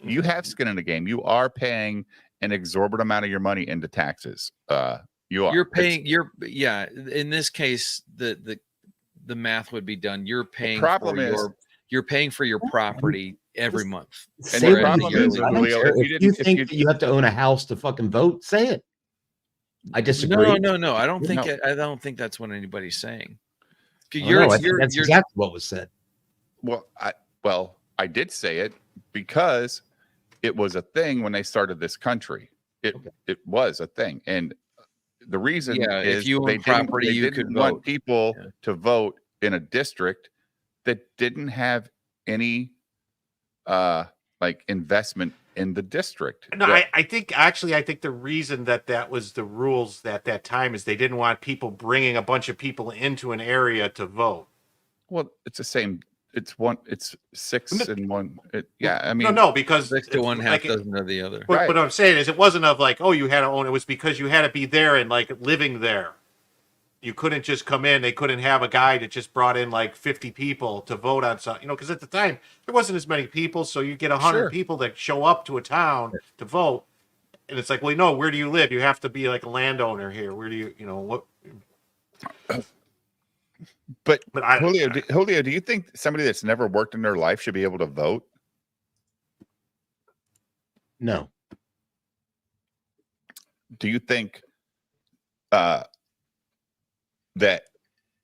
You have skin in the game. You are paying an exorbitant amount of your money into taxes. You are. You're paying. In this case, the math would be done. You're paying. You're paying for your property every month. And the problem is, Julio, if you think that you have to own a house to fucking vote, say it. I disagree. No. I don't think. No. I don't think that's what anybody's saying. I think that's exactly what was said. Well, I did say it because it was a thing when they started this country. It was a thing, and the reason is if you own they property, you didn't could want vote. people to vote in a district that didn't have any like investment in the district. No, I think the reason that was the rules at that time is they didn't want people bringing a bunch of people into an area to vote. Well, it's the same. It's 6 and 1. I mean, no, because 6 to 1, half like dozen of the other. But what I'm saying is, it wasn't of like, oh, you had to own. It was because you had to be there and like living there. You couldn't just come in. They couldn't have a guy that just brought in like 50 people to vote on something. Because at the time there wasn't as many people, so you get 100 people that show up to a town to vote, and it's like, well, no, where do you live? You have to be like a landowner here. Where do what? But Julio, do you think somebody that's never worked in their life should be able to vote? No. Do you think that?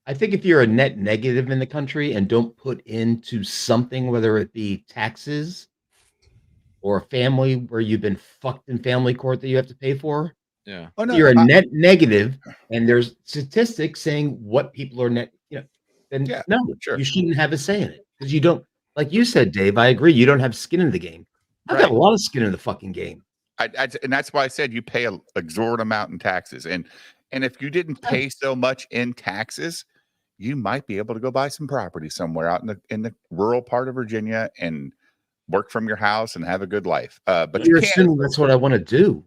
I think if you're a net negative in the country and don't put into something, whether it be taxes or a family where you've been fucked in family court that you have to pay for, yeah. Oh, no, you're a net negative, and there's statistics saying what people are net. Then you shouldn't have a say in it because you don't. Like you said, Dave, I agree. You don't have skin in the game. I've got a lot of skin in the fucking game. And that's why I said you pay an exorbitant amount in taxes, and if you didn't pay so much in taxes, you might be able to go buy some property somewhere out in the rural part of Virginia and work from your house and have a good life. But you're you can't. assuming that's what I want to do.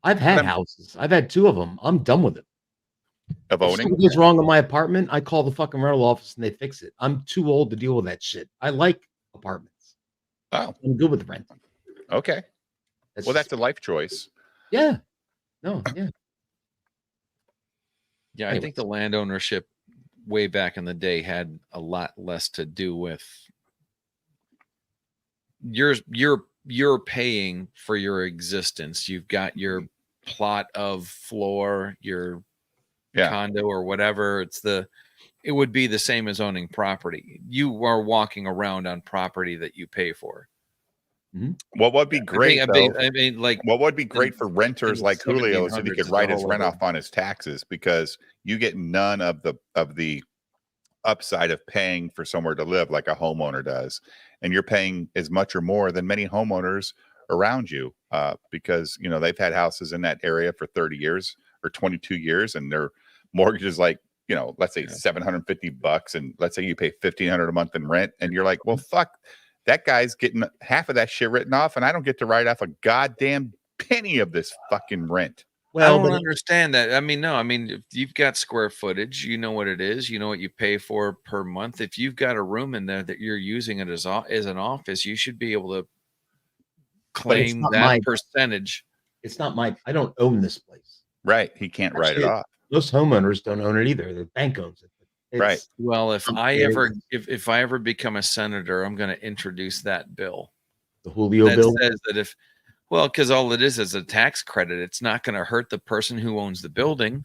I've had houses. I've had 2 of them. I'm done with it. of If owning. something goes wrong in my apartment, I call the fucking rental office and they fix it. I'm too old to deal with that shit. I like apartments. Oh, I'm good with renting. okay. That's Well, just- that's a life choice. Yeah. No, yeah. Yeah, I think the land ownership way back in the day had a lot less to do with you're paying for your existence. You've got your plot of floor, your condo or whatever. It would be the same as owning property. You are walking around on property that you pay for. What would be great, I mean, like, what would be great for renters the like Julio, so he 1700s could is write a his whole rent other- off on his taxes, because you get none of the upside of paying for somewhere to live like a homeowner does, and you're paying as much or more than many homeowners around you, because they've had houses in that area for 30 years or 22 years, and their mortgage is like, let's say $750, and let's say you pay $1,500 a month in rent, and you're like, well, fuck, that guy's getting half of that shit written off, and I don't get to write off a goddamn penny of this fucking rent. Well, I don't understand that. I mean, no, I mean, if you've got square footage, you know what it is, you know what you pay for per month. If you've got a room in there that you're using it as an office, you should be able to claim that percentage. It's not my, I don't own this place. Right. He can't write it off. Most homeowners don't own it either. The bank owns it. Right. Well, if I ever become a senator, I'm going to introduce that bill. The Julio that bill says that because all it is a tax credit. It's not going to hurt the person who owns the building.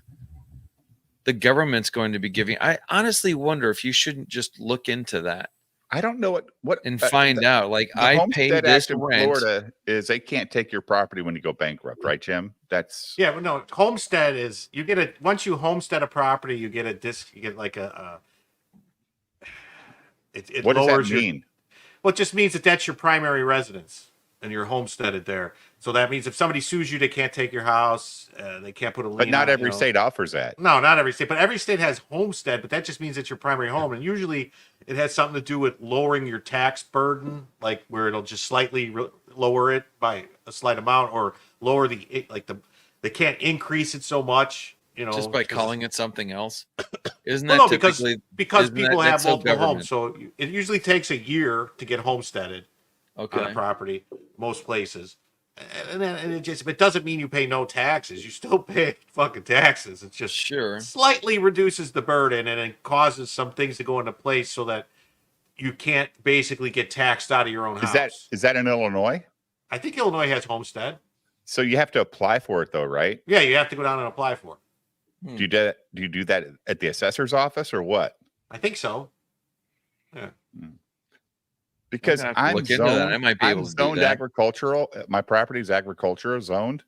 The government's going to be giving. I honestly wonder if you shouldn't just look into that. I don't know what and find out. Like, the I Homestead paid this Act in rent. Florida is they can't take your property when you go bankrupt, right, Jim? That's But no, homestead is you get once you homestead a property, you get like a it what does lowers that mean? Well, it just means that that's your primary residence and you're homesteaded there. So that means if somebody sues you, they can't take your house. They can't put a lien. But not on, every state offers that. No, not every state, but every state has homestead. But that just means it's your primary home, and usually it has something to do with lowering your tax burden, like where it'll just slightly lower it by a slight amount, or lower they can't increase it so much. Just by calling it something else. Isn't well, that no, because isn't people that have so multiple government? homes, so it usually takes a year to get homesteaded on Okay. a property. Most places. And it doesn't mean you pay no taxes. You still pay fucking taxes. It's just slightly reduces the burden, and it causes some things to go into place so that you can't basically get taxed out of your own house. Is that in Illinois? I think Illinois has homestead. So you have to apply for it though, right? Yeah, you have to go down and apply for it. Do you do that at the assessor's office or what? I think so. Yeah. Because I'm gonna have to I'm look into that. I zoned, might be I'm able to do zoned that. agricultural. My property is agricultural zoned,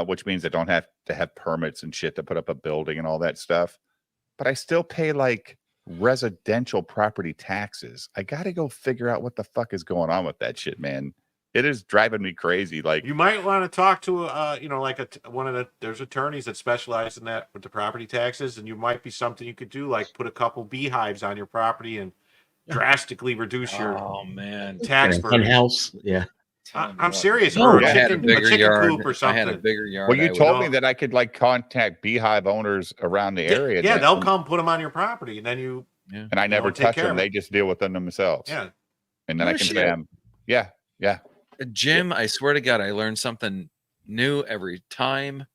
which means I don't have to have permits and shit to put up a building and all that stuff. But I still pay like residential property taxes. I got to go figure out what the fuck is going on with that shit, man. It is driving me crazy. Like, You might want to talk to there's attorneys that specialize in that with the property taxes, and you might be something you could do, like put a couple beehives on your property and drastically reduce your tax burden. house. Yeah. I'm serious. No, Or I a had a chicken, bigger chicken yard. coop or I something. had a bigger yard. well, you told me that I could like contact beehive owners around the area. Yeah, that- they'll come put them on your property, and then you. and I never take touch care them. of it. They just deal with them themselves. Yeah. And then I No can shit. say, yeah. Jim, I swear to God, I learn something new every time.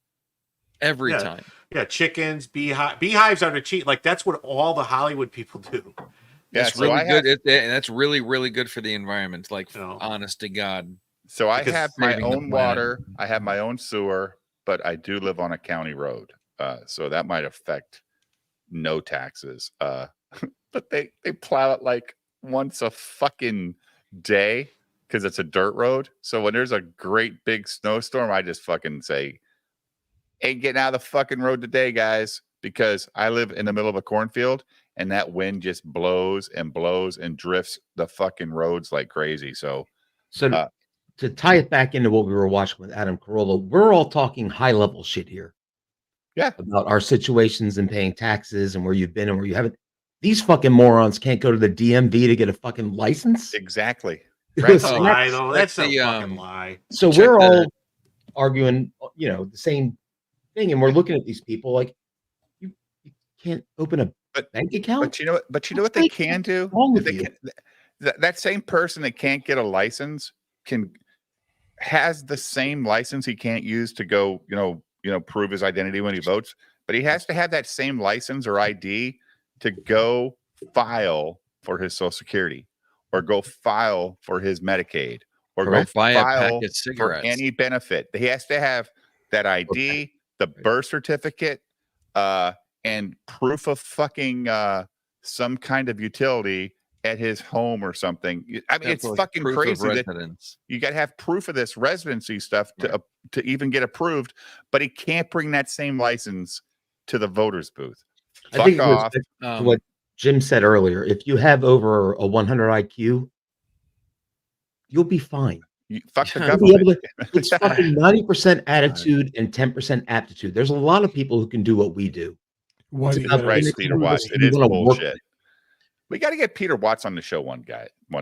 Every time. Yeah, chickens, beehives are the cheap. Like that's what all the Hollywood people do. Yeah, It's so really I good. have- And that's really, really good for the environment. Like, honest to God. So I Because have my saving the own planet. water, I have my own sewer, but I do live on a county road. So that might affect no taxes. But they plow it like once a fucking day because it's a dirt road. So when there's a great big snowstorm, I just fucking say, ain't getting out of the fucking road today, guys, because I live in the middle of a cornfield and that wind just blows and drifts the fucking roads like crazy. So to tie it back into what we were watching with Adam Carolla, we're all talking high level shit here. Yeah. About our situations and paying taxes and where you've been and where you haven't. These fucking morons can't go to the DMV to get a fucking license. Exactly. That's a lie, though. That's a fucking lie. So we're all arguing, the same thing, and we're looking at these people like, you can't open a bank account. But you know what they can do? Wrong with They you? can, that same person that can't get a license has the same license he can't use to go, prove his identity when he votes, but he has to have that same license or ID to go file for his Social Security or go file for his Medicaid or Or go buy a file pack of for cigarettes. any benefit. He has to have that ID, the birth certificate, and proof of fucking some kind of utility at his home or something. I mean, it's Like fucking proof crazy of that residence. you got to have proof of this residency stuff to even get approved, but he can't bring that same license to the voters booth. I think it goes Off. back to what Jim said earlier. If you have over a 100 IQ, you'll be fine. Fuck the You'll be able government. to- it's fucking 90% attitude and 10% aptitude. There's a lot of people who can do what we do. Why It's do you about gotta Right, being Peter able to- Watts. It you is wanna work bullshit. with it. We got to get Peter Watts on the show one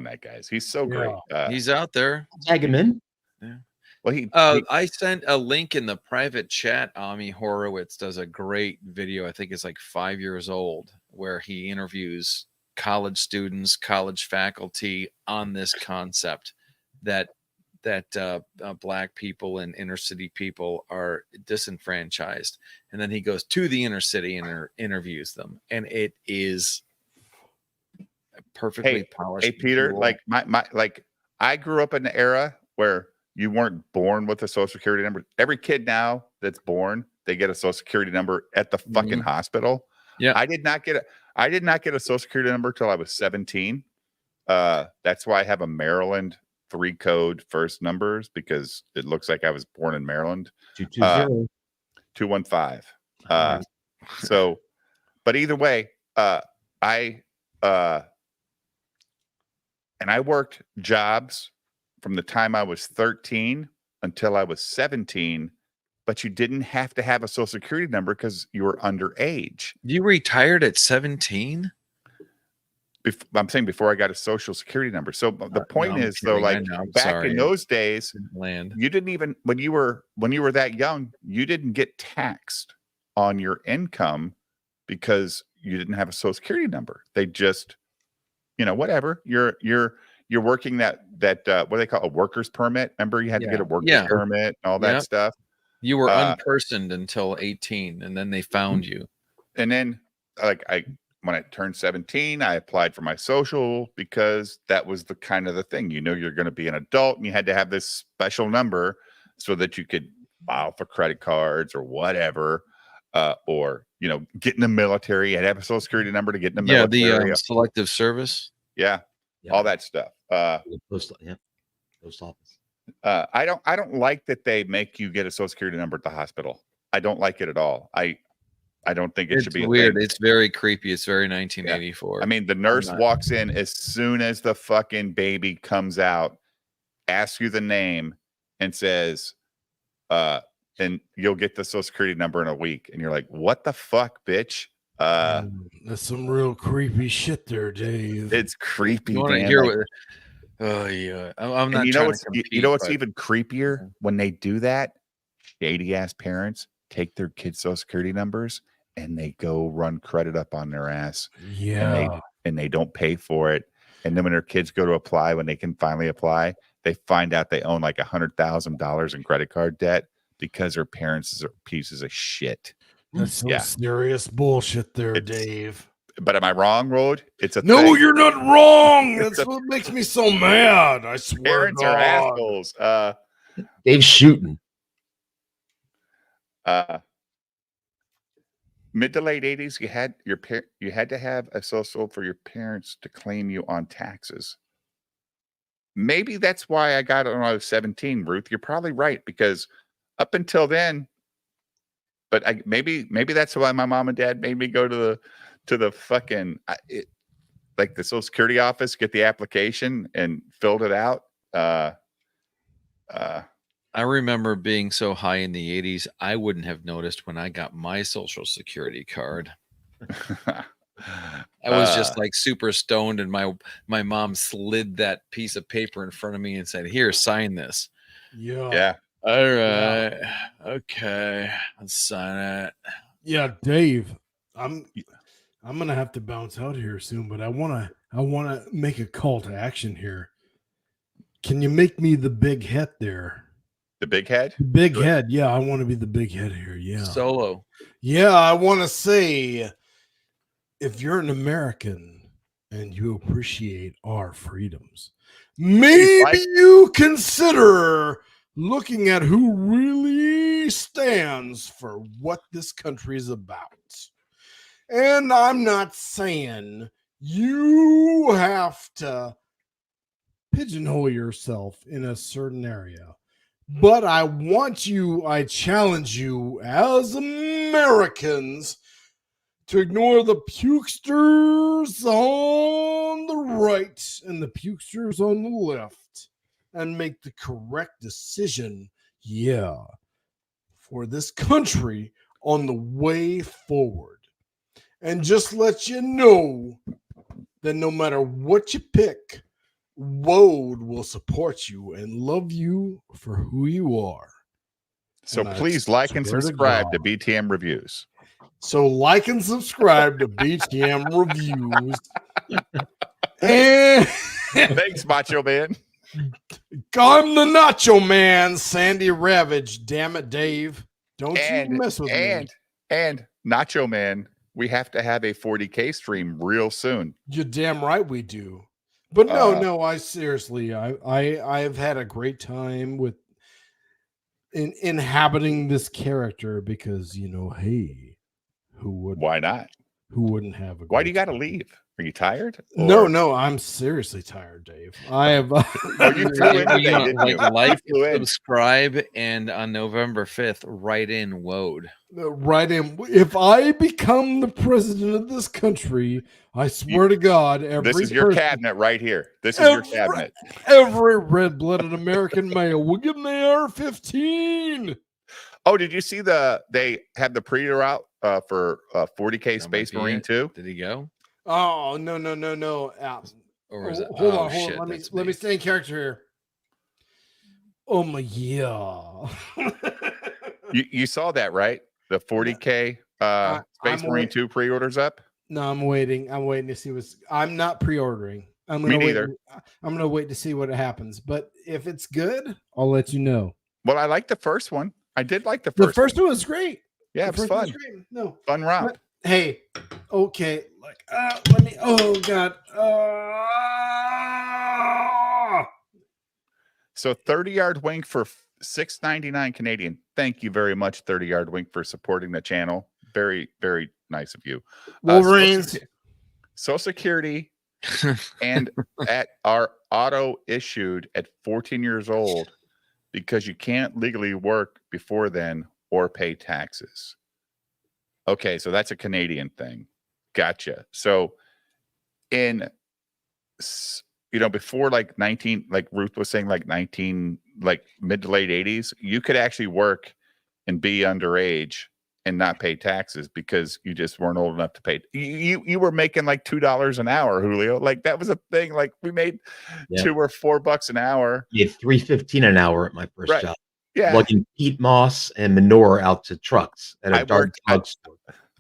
night, guys. He's so great. He's out there. Tag him in. Yeah. Well, he I sent a link in the private chat. Ami Horowitz does a great video. I think it's like 5 years old, where he interviews college students, college faculty on this concept that black people and inner city people are disenfranchised. And then he goes to the inner city and interviews them, and it is perfectly polished. Hey, Peter, visual. like like I grew up in an era where you weren't born with a Social Security number. Every kid now that's born, they get a Social Security number at the fucking hospital. Yeah, I did not get a Social Security number till I was 17. That's why I have a Maryland 3-code first numbers, because it looks like I was born in Maryland. 220. 215. So, but either way, I worked jobs from the time I was 13 until I was 17, but you didn't have to have a Social Security number because you were underage. You retired at 17? I'm saying before I got a Social Security number. So the point no, is, I'm though, kidding. like I know. I'm back sorry. in those days, Land. you didn't even when you were that young, you didn't get taxed on your income because you didn't have a Social Security number. They just, whatever. You're working that what do they call a worker's permit. Remember, you had to get a worker's permit and all that stuff. You were unpersoned until 18, and then they found you. And then, when I turned 17, I applied for my social because that was the kind of the thing. You're going to be an adult, and you had to have this special number so that you could file for credit cards or whatever, or get in the military. You had to have a Social Security number to get in the military. The selective service. Yeah, all that stuff. Post office. I don't like that they make you get a Social Security number at the hospital. I don't like it at all. I don't think it should be weird. a thing. It's very creepy. It's very 1984. I mean, the nurse walks in as soon as the fucking baby comes out, asks you the name, and says, and you'll get the Social Security number in a week. And you're like, what the fuck, bitch? That's some real creepy shit there, Dave. It's creepy. You want to man. hear Like, what? Oh yeah, I'm not. and trying what's to compete, what's but even creepier when they do that? Shady ass parents take their kids' Social Security numbers and they go run credit up on their ass. Yeah. And they don't pay for it. And then when their kids go to apply, when they can finally apply, they find out they own like $100,000 in credit card debt because their parents are pieces of shit. That's some serious bullshit there, Dave. But am I wrong, Rod? It's a No, thing. you're not wrong. That's what makes me so mad. I swear. Parents are assholes. Dave's shooting. Mid to late 80s, you had to have a social for your parents to claim you on taxes. Maybe that's why I got it when I was 17, Ruth. You're probably right, because up until then, but maybe that's why my mom and dad made me go to the fucking like the Social Security office, get the application and filled it out. I remember being so high in the 80s, I wouldn't have noticed when I got my Social Security card. I was just like super stoned, and my mom slid that piece of paper in front of me and said, "Here, sign this." Yeah. All right. Okay. Let's sign it. Yeah, Dave. I'm gonna have to bounce out here soon, but I wanna make a call to action here. Can you make me the big head there? The big head? The big head, yeah. I want to be the big head here. Yeah. Solo. Yeah, I want to say, if you're an American and you appreciate our freedoms, maybe you consider looking at who really stands for what this country is about. And I'm not saying you have to pigeonhole yourself in a certain area, but I challenge you as Americans to ignore the pukesters on the right and the pukesters on the left and make the correct decision, for this country on the way forward. And just let you know that no matter what you pick, Wode will support you and love you for who you are. So And I please like and swear to subscribe to God. BTM Reviews. So like and subscribe to BTM Reviews. And thanks, Macho Man. I'm the Nacho Man, Sandy Ravage. Damn it, Dave. Don't you mess with me. And Nacho Man, we have to have a 40K stream real soon. You're damn right we do. But no, I seriously, I've had a great time with inhabiting this character because, hey, why not? Who wouldn't have a Why do you got to leave? Are you tired? No, I'm seriously tired, Dave. I have. You flew in today, didn't you? Like, You flew in. subscribe, and on November 5th, write in Wode. Right in. If I become the president of this country, I swear to God, This is your cabinet right here. This is your cabinet. Every red-blooded American male will get an AR-15. Oh, did you see they have the pre-order out for 40K Space Marine 2? Did he go? Oh no! Or is it? Hold on. Let me stay in character here. Oh my You saw that, right? The 40K Space Marine 2 pre-orders up. No, I'm waiting. I'm waiting to see what's. I'm not pre-ordering. Me neither. I'm gonna wait to see what happens. But if it's good, I'll let you know. Well, I like the first one. I did like the first. The first one was great. Yeah, it was fun. No, fun romp. Hey, okay. Like, let me. Oh God. So 30-yard wink for $6.99 Canadian. Thank you very much, 30-yard wink, for supporting the channel. Very, very nice of you. Wolverines. Social Security and are auto issued at 14 years old because you can't legally work before then or pay taxes. Okay, so that's a Canadian thing. Gotcha. So before like Ruth was saying, like mid to late 80s, you could actually work and be underage and not pay taxes because you just weren't old enough to pay. You were making like $2 an hour, Julio. Like that was a thing. Like we made $2 or $4 an hour. You had $3.15 an hour at my first job. Yeah, lugging peat moss and manure out to trucks at a dark drugstore.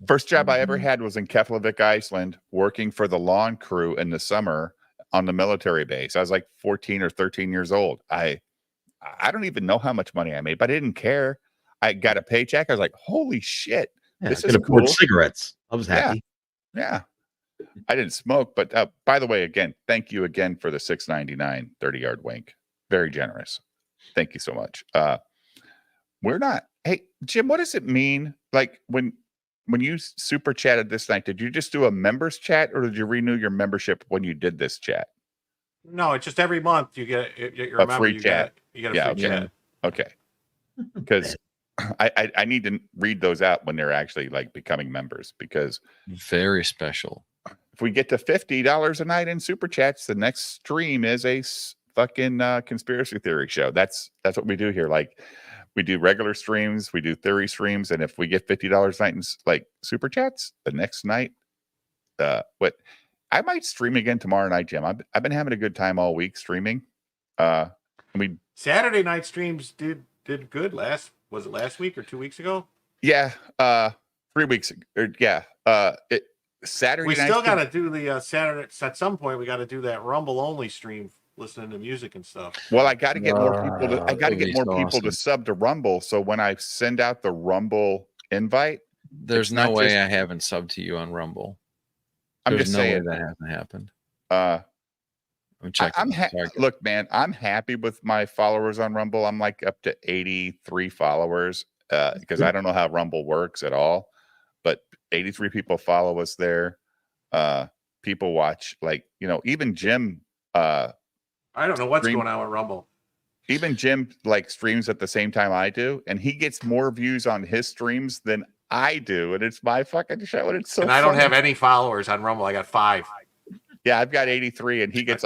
First job I ever had was in Keflavik, Iceland, working for the lawn crew in the summer on the military base. I was like 14 or 13 years old. I don't even know how much money I made, but I didn't care. I got a paycheck. I was like, holy shit, this is cool. Cigarettes. I was happy. Yeah. I didn't smoke, but by the way, again, thank you again for the $6.99 30-yard wink. Very generous. Thank you so much. Hey, Jim, what does it mean? Like when you super chatted this night, did you just do a members chat or did you renew your membership when you did this chat? No, it's just every month you get you're a free chat. You get a free chat. Okay. Because I need to read those out when they're actually like becoming members, because very special. If we get to $50 a night in super chats, the next stream is a fucking conspiracy theory show. That's what we do here. Like we do regular streams, we do theory streams, and if we get $50 a night in like super chats, the next night, I might stream again tomorrow night, Jim. I've been having a good time all week streaming. Saturday night streams did good. Was it last week or 2 weeks ago? Yeah. 3 weeks. Saturday. We night still got to do the Saturday. At some point, we got to do that Rumble only stream, listening to music and stuff. Well, I got to get more people. I got to that'd get be more so people to awesome. sub to Rumble. So when I send out the Rumble invite, There's it's no not way just- I haven't subbed to you on Rumble. I'm There's just no saying way that hasn't happened. I'm checking. Look, man, I'm happy with my followers on Rumble. I'm like up to 83 followers because I don't know how Rumble works at all, but 83 people follow us there. People watch, like, even Jim. I don't know what's stream- going on with Rumble. Even Jim like streams at the same time I do, and he gets more views on his streams than I do, and it's my fucking show, and it's so. And I don't funny. have any followers on Rumble. I got 5. Yeah, I've got 83, and he gets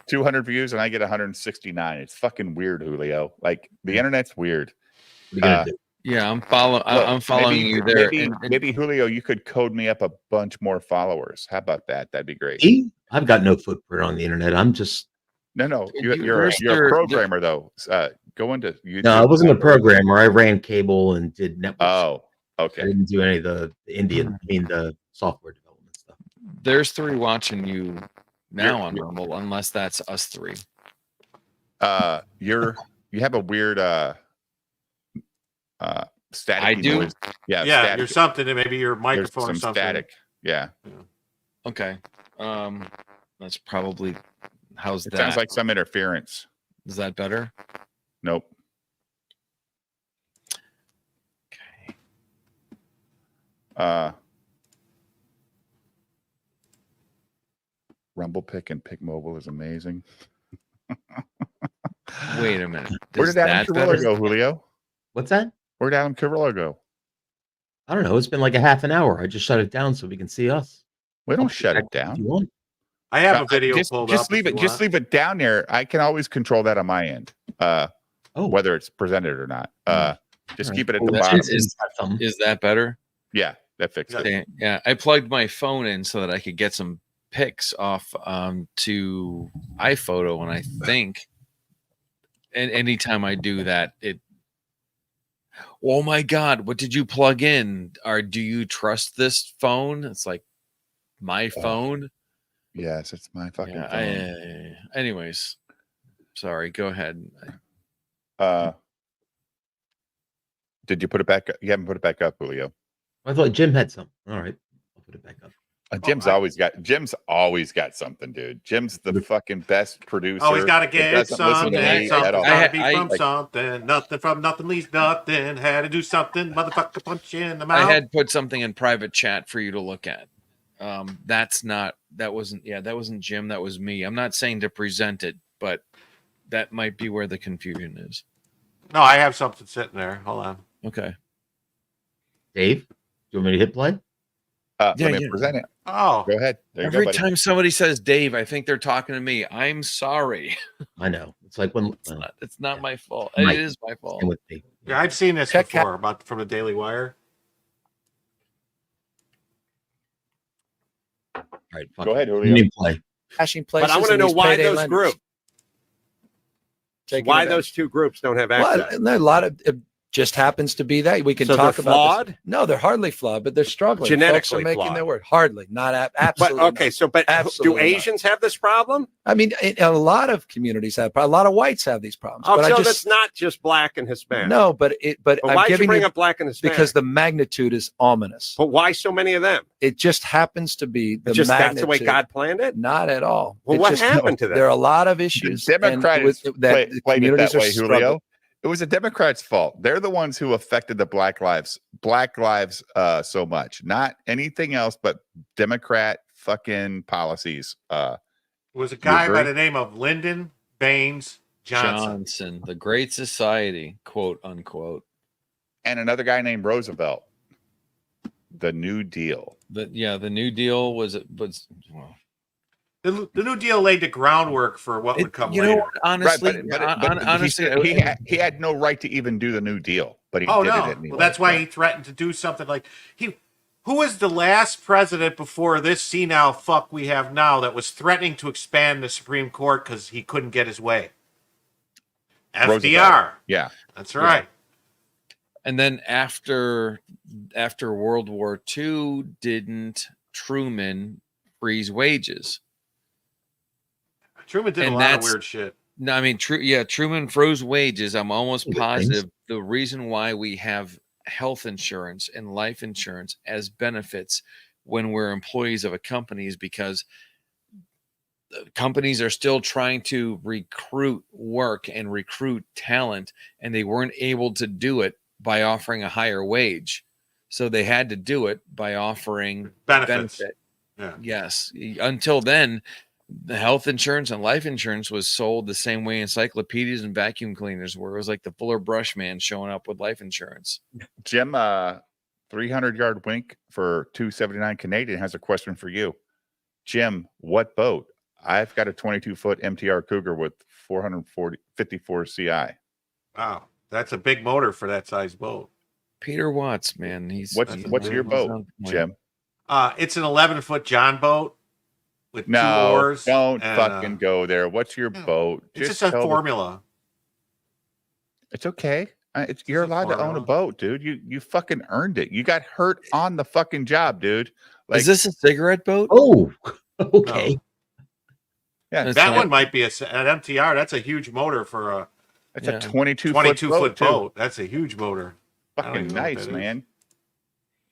200 views, and I get 169. It's fucking weird, Julio. Like the internet's weird. Yeah, I'm following you there. Maybe Julio, you could code me up a bunch more followers. How about that? That'd be great. See? I've got no footprint on the internet. I'm just No. You're a programmer though. Go into YouTube. no. I wasn't a programmer. I ran cable and did networks. Oh, okay. I didn't do any of the the software development stuff. There's 3 watching you now on Rumble, unless that's us 3. You have a weird static. I do. Noise. Yeah, Yeah, static. you're something. And maybe your microphone or There's some something. static. Yeah. Okay. That's probably how's It that? sounds like some interference. Is that better? Nope. Okay. Rumble Pick and Pick Mobile is amazing. Wait a minute. Where Is did Adam that Carrillo better? go, Julio? What's that? Where did Adam Carrillo go? I don't know. It's been like a half an hour. I just shut it down so we can see us. We don't shut it down. If you want. I have a video just, pulled just up. leave if it. you Just want. leave it down there. I can always control that on my end. Whether it's presented or not. Just keep it at the bottom. Is that better? Yeah, that fixed it. Yeah, I plugged my phone in so that I could get some pics off to iPhoto, and I think, and anytime I do that, it. Oh my God! What did you plug in? Or do you trust this phone? It's like my phone. Yes, it's my fucking phone. Anyways, sorry. Go ahead. Did you put it back up? You haven't put it back up, Julio. I thought Jim had some. All right, I'll put it back up. Jim's always got something, dude. Jim's the fucking best producer. Always got to that get doesn't listen something. to me Something's at all. got to be from Like, something. Nothing from nothing leaves nothing. Had to do something. Motherfucker punch you in the mouth. I had put something in private chat for you to look at. That wasn't Jim. That was me. I'm not saying to present it, but that might be where the confusion is. No, I have something sitting there. Hold on. Okay. Dave, do you want me to hit play? Let me present it. Oh, go ahead. There you Every go, buddy. time somebody says Dave, I think they're talking to me. I'm sorry. I know. It's like when it's not my fault. Mike, It is my fault. same with me. Yeah, I've seen this before from the Daily Wire. All right, Go ahead, You Julio. need play. Hashing But I places want to and know these why payday those lenders. groups. Taking Why advantage. those 2 groups don't have Well, access? a lot of it just happens to be that we can So talk they're about. flawed? No, they're hardly flawed, but they're struggling. Folks are Genetically making flawed. their word. Hardly, not absolutely. But okay, so do Absolutely not. Asians have this problem? I mean, a lot of communities have. A lot of whites have these problems. Oh, but so I just that's not just black and Hispanic. no, but I'm why'd you giving bring up black and Hispanic? because the magnitude is ominous. But why so many of them? It just happens to be the Just magnitude. that's the way God planned it? Not at all. Well, It what just- happened to that? There are a lot of issues. The Democrats and that the played it communities that are way, Julio. struggling. It was the Democrats' fault. They're the ones who affected the Black lives so much. Not anything else, but Democrat fucking policies. It was a guy by agree? the name of Lyndon Baines Johnson. The Great Society, quote unquote. And another guy named Roosevelt. The New Deal. The New Deal was well, The New Deal laid the groundwork for what would come you later. know what, honestly, But honestly, he had no right to even do the New Deal, but he Oh did no! it anyway. Well, that's why he threatened to do something like he. Who was the last president before this senile fuck we have now that was threatening to expand the Supreme Court because he couldn't get his way? FDR. Yeah, That's right. And then after World War II, didn't Truman freeze wages? Truman did a lot of weird shit. No, I mean, Truman froze wages. I'm almost positive the reason why we have health insurance and life insurance as benefits when we're employees of a company is because companies are still trying to recruit work and recruit talent, and they weren't able to do it by offering a higher wage. So they had to do it by offering benefits. benefit. Yeah. Yes. Until then, the health insurance and life insurance was sold the same way encyclopedias and vacuum cleaners were. It was like the Fuller Brush man showing up with life insurance. Jim, 300-yard wink for 279 Canadian has a question for you. Jim, what boat? I've got a 22-foot MTR Cougar with 454 CI. Wow, that's a big motor for that size boat. Peter Watts, man. What's your boat, Jim? It's an 11-foot John boat with 2 oars. Don't fucking go there. What's your boat? It's just a formula. It's okay. You're allowed to own a boat, dude. You fucking earned it. You got hurt on the fucking job, dude. Like, is this a cigarette boat? Oh, okay. No. Yeah, that one might be an MTR. That's a huge motor for a. It's a 22-foot boat. That's a huge motor. Fucking nice, man.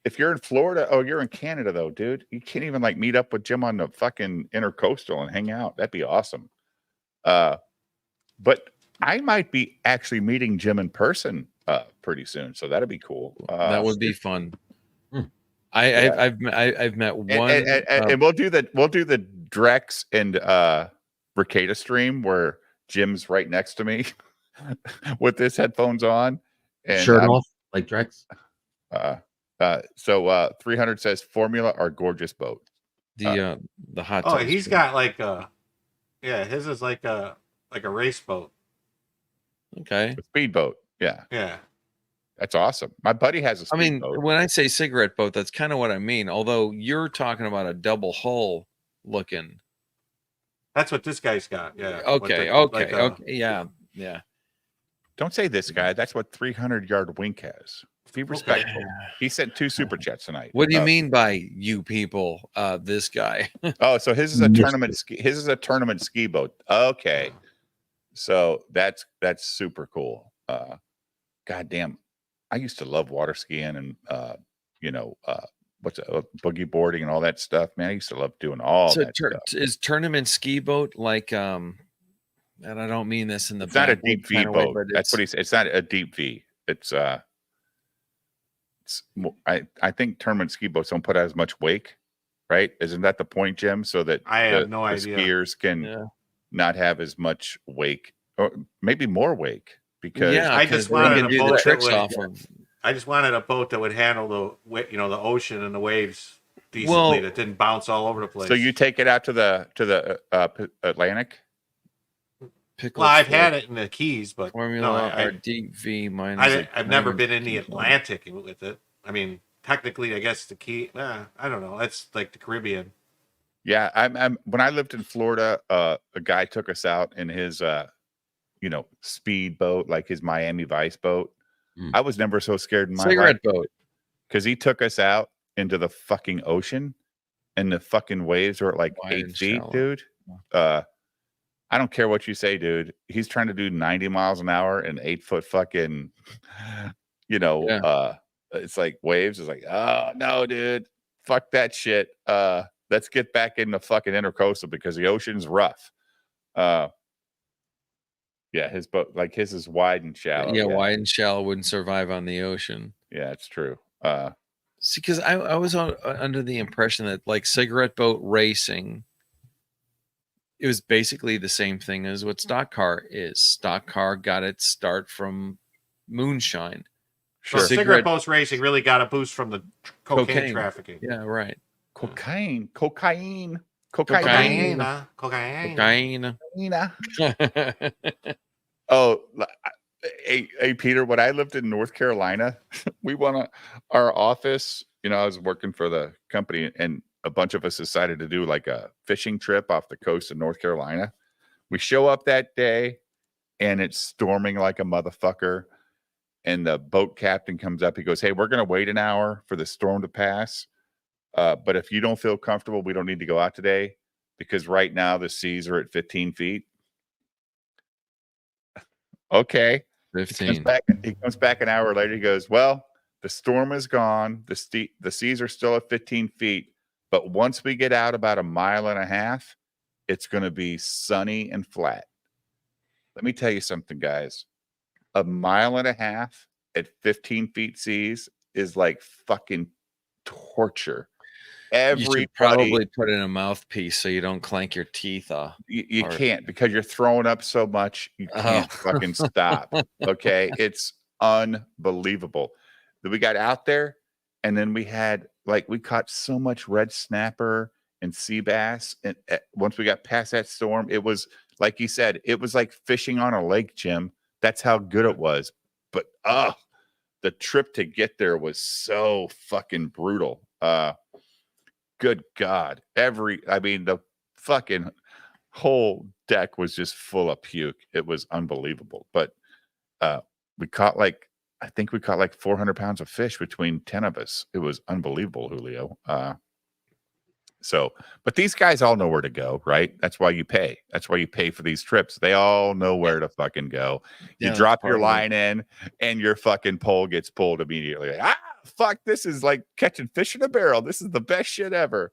If you're in Florida, you're in Canada though, dude. You can't even like meet up with Jim on the fucking intercoastal and hang out. That'd be awesome. But I might be actually meeting Jim in person pretty soon, so that'd be cool. That would be fun. I've met one, and we'll do the Drex and Ricada stream where Jim's right next to me with his headphones on, and shirt off like Drex. So 300 says Formula are gorgeous boat. The hot. Oh, he's got like his is like a race boat. Okay, a speedboat. Yeah. That's awesome. My buddy has a speedboat. when I say cigarette boat, that's kind of what I mean. Although you're talking about a double hull looking. That's what this guy's got. Yeah. Okay. Yeah. Don't say this guy. That's what 300-yard wink has. Be respectful. He sent 2 super chats tonight. What do you mean by you people? This guy. So his is a tournament ski. His is a tournament ski boat. Okay. So that's super cool. God damn. I used to love water skiing and boogie boarding and all that stuff. Man, I used to love doing all that stuff. Is tournament ski boat like and I don't mean this in the it's not a deep V boat. That's what he said. It's not a deep V. It's I think tournament ski boats don't put as much wake, right? Isn't that the point, Jim? So that I have no idea. Skiers can not have as much wake or maybe more wake. Because I just wanted a boat that would handle the ocean and the waves decently, that didn't bounce all over the place. So you take it out to the Atlantic? Well, I've had it in the Keys, but Formula or deep V minus. I've never been in the Atlantic with it. I mean, technically, I guess the Key. I don't know. That's like the Caribbean. Yeah, I'm. When I lived in Florida, a guy took us out in his speed boat, like his Miami Vice boat. I was never so scared in my cigarette life boat because he took us out into the fucking ocean, and the fucking waves were like 8 feet, dude. I don't care what you say, dude. He's trying to do 90 miles an hour and 8-foot fucking, it's like waves. It's like, oh no, dude, fuck that shit. Let's get back in the fucking intercoastal because the ocean's rough. Yeah, his boat, like his is wide and shallow. Yeah, wide and shallow wouldn't survive on the ocean. Yeah, it's true. See, because I was under the impression that like cigarette boat racing, it was basically the same thing as what stock car is. Stock car got its start from moonshine. Sure. Cigarette boats racing really got a boost from the cocaine trafficking. Yeah, right. Cocaine. Oh, hey, Peter, when I lived in North Carolina, our office, I was working for the company, and a bunch of us decided to do like a fishing trip off the coast of North Carolina. We show up that day and it's storming like a motherfucker. and the boat captain comes up. He goes, "Hey, we're going to wait an hour for the storm to pass. But if you don't feel comfortable, we don't need to go out today because right now the seas are at 15 feet." Okay. 15. He comes back an hour later. He goes, "Well, the storm is gone. The seas are still at 15 feet. But once we get out about 1.5 miles, it's going to be sunny and flat." Let me tell you something, guys. 1.5 miles at 15 feet seas is like fucking torture. You should probably put in a mouthpiece so you don't clank your teeth off. You can't because you're throwing up so much you can't fucking stop. Okay, it's unbelievable. We got out there, and then we caught so much red snapper and sea bass, and once we got past that storm, it was like you said, it was like fishing on a lake, Jim. That's how good it was. But the trip to get there was so fucking brutal. Good God. The fucking whole deck was just full of puke. It was unbelievable. But we caught I think we caught like 400 pounds of fish between 10 of us. It was unbelievable, Julio. But these guys all know where to go, right? That's why you pay. That's why you pay for these trips. They all know where to fucking go. You drop your line in and your fucking pole gets pulled immediately. Fuck, this is like catching fish in a barrel. This is the best shit ever.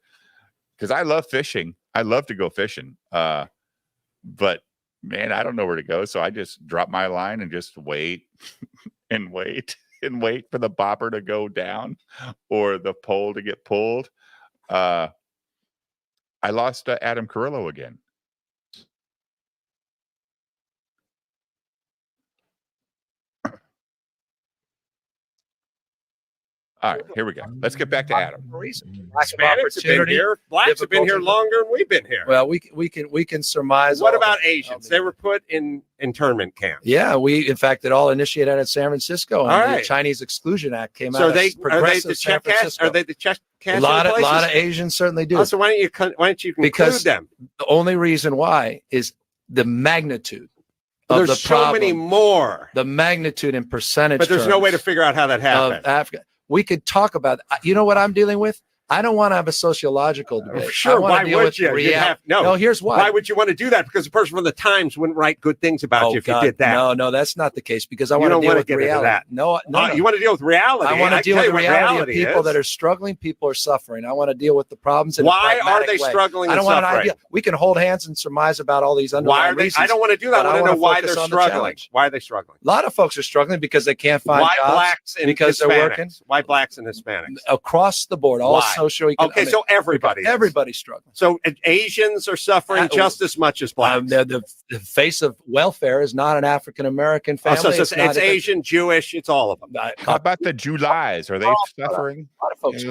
Because I love fishing. I love to go fishing. But man, I don't know where to go. So I just drop my line and just wait and wait and wait for the bobber to go down or the pole to get pulled. I lost Adam Carrillo again. All right, here we go. Let's get back to Adam. Hispanics have been here. Blacks have been here longer than we've been here. Well, we can surmise. What about Asians? They were put in internment camps. Yeah, we in fact it all initiated out of San Francisco, and All the right. Chinese Exclusion Act came So out. Of progressive San Francisco. Are they the check cash? A lot of Asians certainly do. Oh, so why don't you include them? The only reason why is the magnitude. Of There's the so problem, many more. The magnitude in percentage. But there's no way to figure out how that happened. Of Africa. We could talk about. You know what I'm dealing with? I don't want to have a sociological debate. Sure, why would you? No, here's why. Why would you want to do that? Because the person from the Times wouldn't write good things about you if you did that. No, that's not the case. Because I want to deal with reality. No, you want to deal with reality. I want to deal with the reality of people that are struggling. People are suffering. I want to deal with the problems. Why are they struggling? I don't want an idea. We can hold hands and surmise about all these underlying reasons. I don't want to do that. I want to know why they're struggling. Why are they struggling? A lot of folks are struggling because they can't find jobs. Why blacks and because they're working? Why blacks and Hispanics? Across the board, all socioeconomic. Okay, so everybody's struggling. So Asians are suffering just as much as blacks. The face of welfare is not an African American family. It's Asian, Jewish, it's all of them. How about the Julys? Are they suffering? A lot of folks.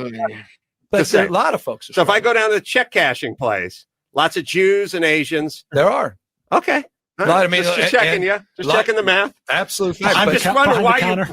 But a lot of folks. So if I go down to the check cashing place, lots of Jews and Asians. There are. Okay. I mean, just checking you. Just checking the math. Absolutely. I'm just wondering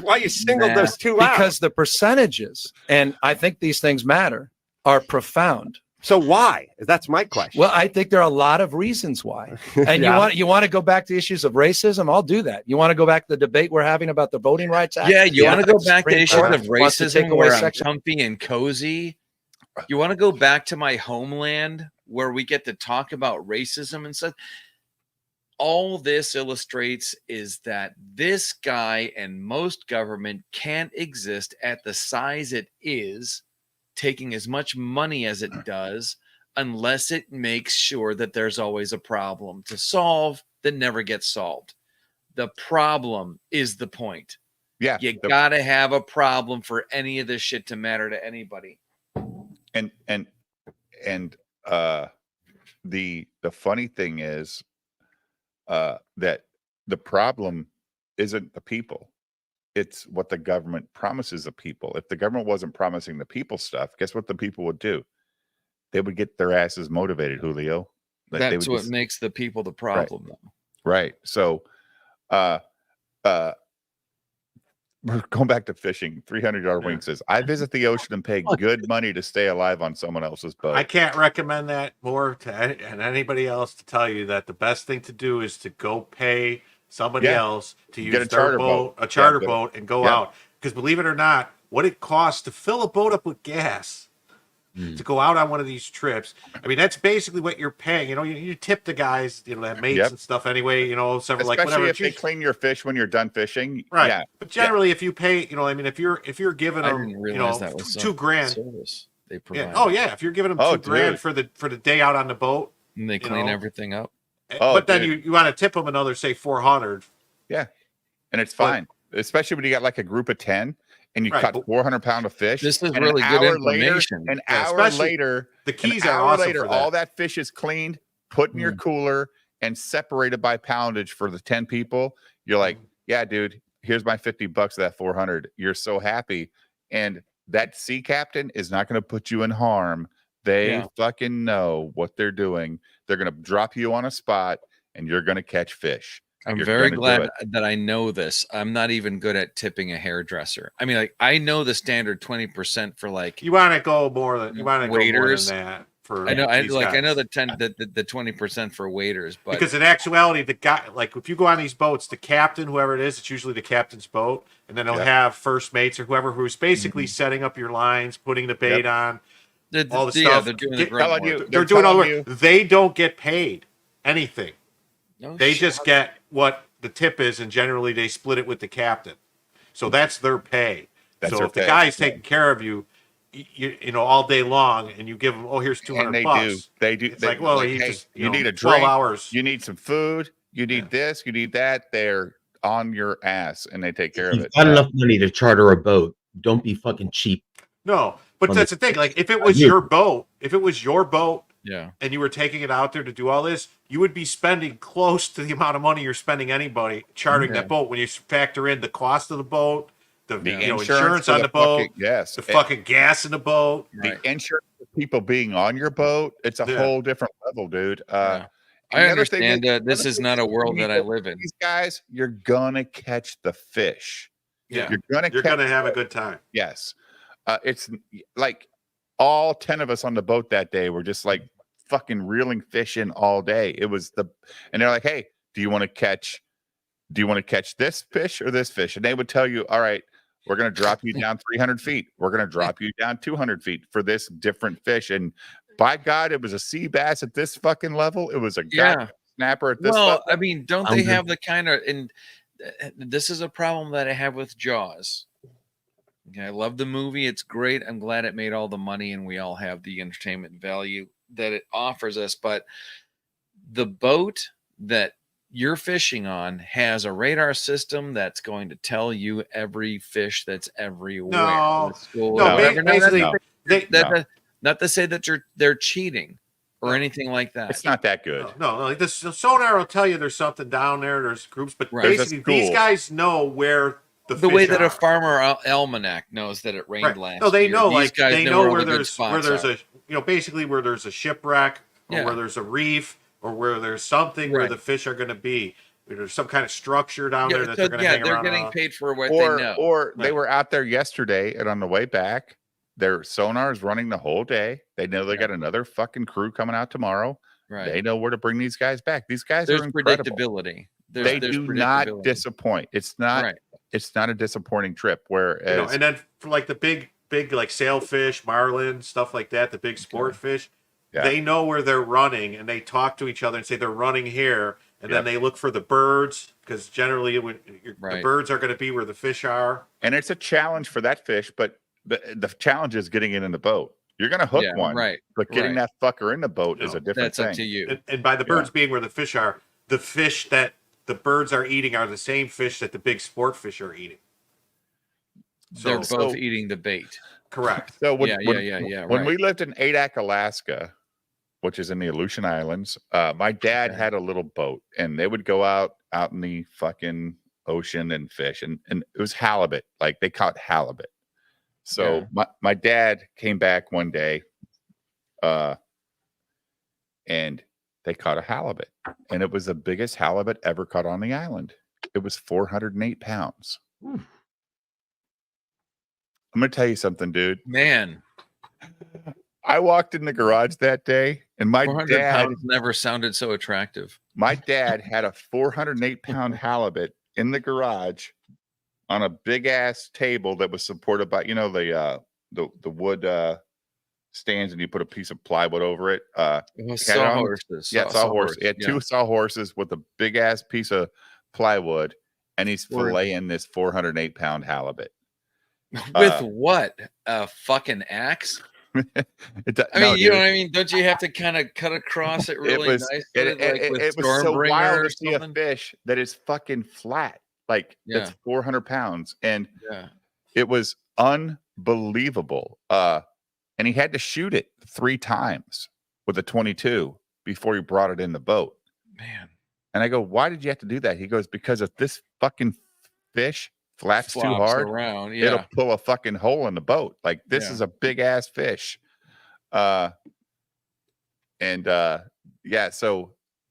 why you singled those two out. Because the percentages, and I think these things matter, are profound. So why? That's my question. Well, I think there are a lot of reasons why. And you want to go back to issues of racism? I'll do that. You want to go back to the debate we're having about the Voting Rights Act? Yeah, you want to go back to issues of racism where I'm section. comfy and cozy? You want to go back to my homeland where we get to talk about racism and stuff? All this illustrates is that this guy and most government can't exist at the size it is, taking as much money as it does, unless it makes sure that there's always a problem to solve that never gets solved. The problem is the point. Yeah. You gotta have a problem for any of this shit to matter to anybody. And the funny thing is that the problem isn't the people. It's what the government promises the people. If the government wasn't promising the people stuff, guess what the people would do? They would get their asses motivated, Julio. That's what makes the people the problem, though. Right. So we're going back to fishing. 300-yard wing says, I visit the ocean and pay good money to stay alive on someone else's boat. I can't recommend that more to anybody else to tell you that the best thing to do is to go pay somebody Yeah. else to Get use a their charter boat, boat. a charter Yeah, boat, and go Yep. out. Because believe it or not, what it costs to fill a boat up with gas Hmm. to go out on one of these trips. I mean, that's basically what you're paying. You know, you tip the guys, you know, that mates Yep. and stuff anyway. You know, several like Especially whatever. if they clean your fish when you're done fishing. Right. Yeah. But generally, if you pay, you know, I mean, if you're giving I them, didn't you realize know, that was $2,000 service they Yeah. provide. Oh yeah, if you're giving them Oh, $2,000 dude. for the day out on the boat, And they you clean know, everything up. Oh, but then dude. you want to tip them another say 400. Yeah. And it's fine. Especially when you got like a group of 10 and you Right, caught but- 400 pounds of fish. This is and really an good hour later, information. An Yeah, hour especially later, the keys an are hour awesome later, for that. all that fish is cleaned, put in your cooler, and separated by poundage for the 10 people. You're like, yeah, dude, here's my $50 of that 400. You're so happy. And that sea captain is not going to put you in harm. They Yeah. fucking know what they're doing. They're going to drop you on a spot and you're going to catch fish. I'm You're very gonna do glad it. that I know this. I'm not even good at tipping a hairdresser. I mean, like I know the standard 20% for like You want to go more than waiters. that for I know, these I know guys. the 20% for waiters, but Because in actuality, the guy, like if you go on these boats, the captain, whoever it is, it's usually the captain's boat, and then they'll Yep. have first mates or whoever who's basically setting up your lines, putting the bait on, all the yeah, stuff. they're doing the grunt work. They're doing all the work. They don't get paid anything. No They shit. just get what the tip is, and generally they split it with the captain. So that's their pay. That's so their if the pay. guy's taking care of you, you know, all day long, and you give them, oh, here's $200. And they do. It's they, like, well, he hey, just, you need a 12 drink. hours. You need some food. You need this. You need that. They're on your ass, and they take care of You've it. got enough money to charter a boat. Don't be fucking cheap. No, but on that's the thing. Like, if it I was agree. your boat, Yeah. and you were taking it out there to do all this, you would be spending close to the amount of money you're spending anybody chartering Yeah. that boat when you factor in the cost of the boat, the insurance insurance for on the the boat, fucking- yes. the fucking gas in the boat. The insurance of people being on your boat, it's a Yeah. whole different level, dude. Yeah. and I the other thing understand that- that this is not a world that I live in. These guys, you're gonna catch the fish. Yeah. You're gonna have a good time. Yes. It's like all 10 of us on the boat that day were just like fucking reeling fish in all day. It was and they're like, hey, do you want to catch this fish or this fish? And they would tell you, all right, we're going to drop you down 300 feet. We're going to drop you down 200 feet for this different fish. And by God, it was a sea bass at this fucking level. It was a Yeah. snapper at this Well, level. I mean, don't they have the kind of, and this is a problem that I have with Jaws. Okay, I love the movie. It's great. I'm glad it made all the money and we all have the entertainment value that it offers us. But the boat that you're fishing on has a radar system that's going to tell you every fish that's everywhere. No, The school, no, whatever. basically, not to say that they're cheating or anything like that. It's not that good. No, like the sonar will tell you there's something down there. There's groups, but Right. basically There's a these school. guys know where the The way fish that are. a farmer almanac knows that it rained Right. last No, they year. know, These like guys they know all where the good there's spots are. a basically where there's a shipwreck or Yeah. where there's a reef or where there's something where Right. the fish are going to be. There's some kind of structure down Yeah, there that so, they're going to yeah, hang they're around getting on. paid for what or they know. or they Right. were out there yesterday and on the way back, their sonar is running the whole day. They know they got another fucking crew coming out tomorrow. Right. They know where to bring these guys back. These guys There's are incredible. predictability. They There's do not predictability. disappoint. It's not. Right. It's not a disappointing trip. Whereas, You know, and then for like the big like sailfish, marlin, stuff like that, the big sport fish, Yeah. they know where they're running and they talk to each other and say they're running here, and then Yep. they look for the birds because generally the Right. birds are going to be where the fish are. and it's a challenge for that fish, but the challenge is getting it in the boat. You're gonna hook Yeah, one, right, but getting right. that fucker in the boat is a different That's thing. up to you. And by the birds being where the fish are, the fish that the birds are eating are the same fish that the big sport fish are eating. They're both eating the bait. Correct. So when, Yeah. when Right. we lived in Adak, Alaska, which is in the Aleutian Islands, my dad had a little boat, and they would go out in the fucking ocean and fish, and it was halibut. Like they caught halibut. So my dad came back one day, and they caught a halibut, and it was the biggest halibut ever caught on the island. It was 408 pounds. I'm gonna tell you something, dude. Man, I walked in the garage that day, and my 400 dad pounds never sounded so attractive. My dad had a 408-pound halibut in the garage on a big ass table that was supported by, the wood stands, and you put a piece of plywood over it. Sawhorses. Yeah, sawhorse. He had two sawhorses with a big ass piece of plywood, and he's filleting this 408-pound halibut. With what? A fucking axe? You know what I mean? Don't you have to kind of cut across it really nicely? It was so wild to see a fish that is fucking flat. Like, that's 400 pounds. And it was unbelievable. And he had to shoot it 3 times with a 22 before he brought it in the boat. Man. And I go, why did you have to do that? He goes, because if this fucking fish flaps too hard, around, it'll pull a fucking hole in the boat. Like, this is a big ass fish. So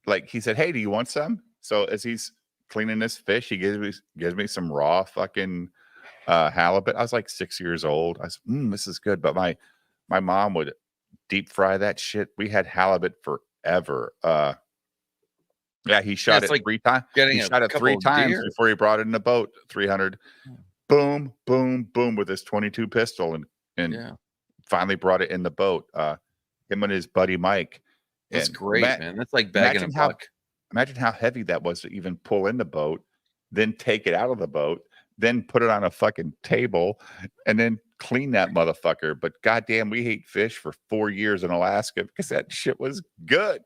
like, he said, hey, do you want some? So as he's cleaning this fish, he gives me some raw fucking halibut. I was like 6 years old. I said, this is good. But my mom would deep fry that shit. We had halibut forever. He shot it 3 times. He shot it 3 times before he brought it in the boat. 300. Boom, boom, boom with his 22 pistol, and finally brought it in the boat. Him and his buddy Mike. That's great, man. That's like bagging a buck. Imagine how heavy that was to even pull in the boat, then take it out of the boat, then put it on a fucking table, and then clean that motherfucker. But goddamn, we ate fish for 4 years in Alaska because that shit was good.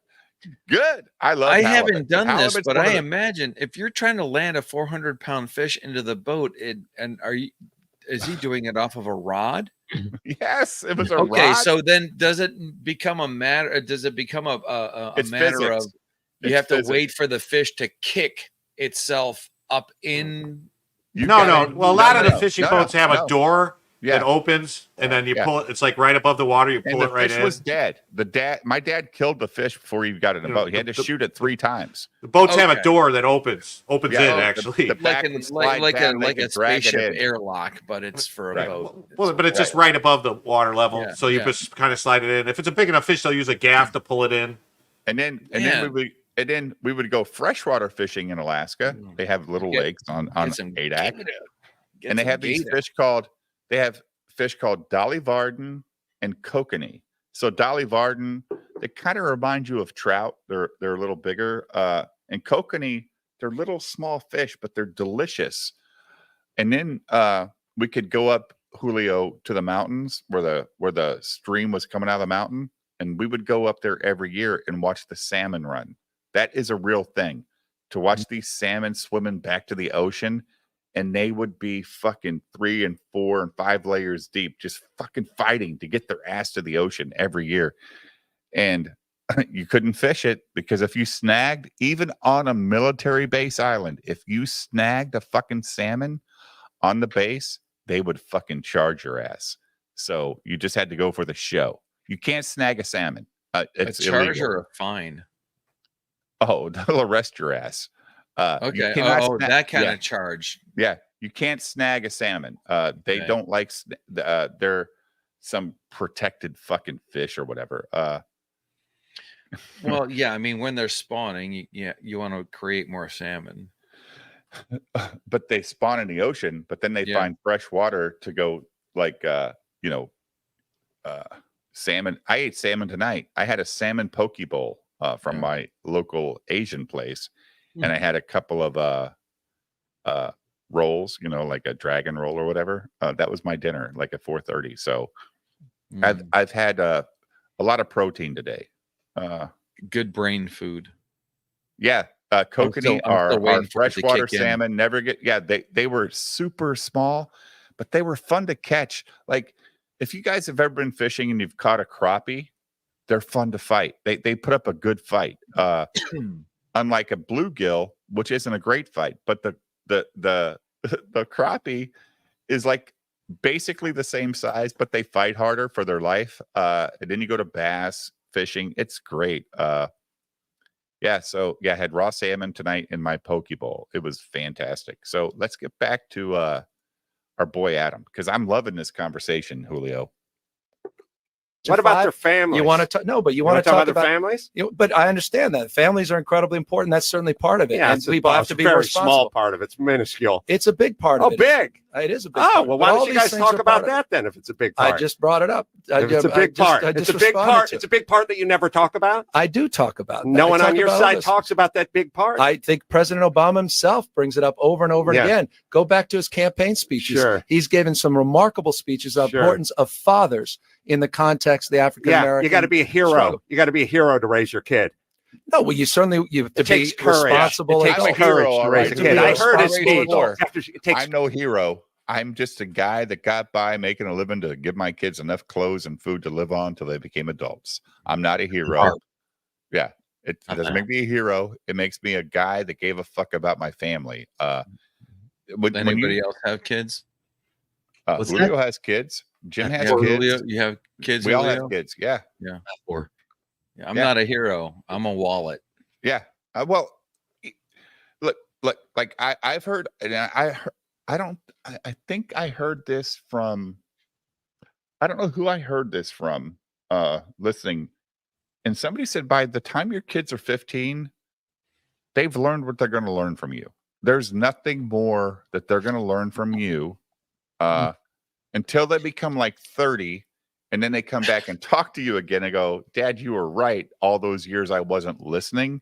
I haven't done this, but I imagine if you're trying to land a 400-pound fish into the boat, is he doing it off of a rod? Yes, it was a rod. Okay, so then does it become a matter? Does it become a matter of you have to wait for the fish to kick itself up in? No. Well, a lot of the fishing boats have a door that opens, and then you pull it. It's like right above the water. You pull it right in. The fish was dead. My dad killed the fish before he got in the boat. He had to shoot it 3 times. The boats have a door that opens in actually, like a spaceship airlock, but it's for a boat. Well, but it's just right above the water level, so you just kind of slide it in. If it's a big enough fish, they'll use a gaff to pull it in. And then we would go freshwater fishing in Alaska. They have little lakes on Adak, and they have these fish called. They have fish called Dolly Varden and kokanee. So Dolly Varden, they kind of remind you of trout. They're a little bigger. And kokanee, they're little small fish, but they're delicious. And then we could go up, Julio, to the mountains where the stream was coming out of the mountain, and we would go up there every year and watch the salmon run. That is a real thing, to watch these salmon swimming back to the ocean. And they would be fucking 3 and 4 and 5 layers deep, just fucking fighting to get their ass to the ocean every year. And you couldn't fish it because if you snagged, even on a military base island, if you snagged a fucking salmon on the base, they would fucking charge your ass. So you just had to go for the show. You can't snag a salmon. It's a charge illegal. or a fine? Oh, they'll arrest your ass. Okay. That kind of charge. Yeah, you can't snag a salmon. They don't like. They're some protected fucking fish or whatever. Well, yeah. I mean, when they're spawning, you want to create more salmon. But they spawn in the ocean. But then they find fresh water to go. Like salmon. I ate salmon tonight. I had a salmon poke bowl from my local Asian place. And I had a couple of rolls, like a dragon roll or whatever. That was my dinner, like at 4:30. So I've had a lot of protein today. Good brain food. Yeah, kokanee are freshwater salmon. Never get. Yeah, they were super small, but they were fun to catch. Like, if you guys have ever been fishing and you've caught a crappie, they're fun to fight. They put up a good fight. Unlike a bluegill, which isn't a great fight, but the crappie is like basically the same size, but they fight harder for their life. And then you go to bass fishing. It's great. I had raw salmon tonight in my poke bowl. It was fantastic. So let's get back to our boy Adam, because I'm loving this conversation, Julio. after What about 5, their families? you want to no, but you want wanna to talk their about families? But I understand that families are incredibly important. That's certainly part of it, Yeah, and people have to be very responsible. small part of it. It's minuscule. It's a big part of it. Big. It is a big Oh, part. well, But why all don't you these guys things talk are about part of it. that then? If it's a big part, I just brought it up. If it's a big part, it's a big part. To It's a big part that you never talk about. I do talk about. No I one talk on your about all side this. talks about that big part. I think President Obama himself brings it up over and over Yeah. again. Go back to his campaign speeches. Sure. He's given some remarkable speeches of Sure. importance of fathers in the context of the African American. You got to be a hero. struggle. You got to be a hero to raise your kid. No, well, you certainly you have to It takes be courage. responsible. It takes adult. courage to raise a To kid. be I heard his responsible speech. adult. I'm no hero. I'm just a guy that got by making a living to give my kids enough clothes and food to live on until they became adults. I'm not a hero. Yeah. It doesn't make me a hero. It makes me a guy that gave a fuck about my family. Anybody else have kids? Julio has kids. Jim has Yeah, kids. Julio, you have kids. We all Julio? have kids. Yeah. Yeah. Yeah, I'm Yeah. not a hero. I'm a wallet. Yeah. Well, look, like I've heard, and I think I heard this from, I don't know who I heard this from, listening. And somebody said by the time your kids are 15, they've learned what they're going to learn from you. There's nothing more that they're going to learn from you until they become like 30. And then they come back and talk to you again and go, Dad, you were right. All those years I wasn't listening.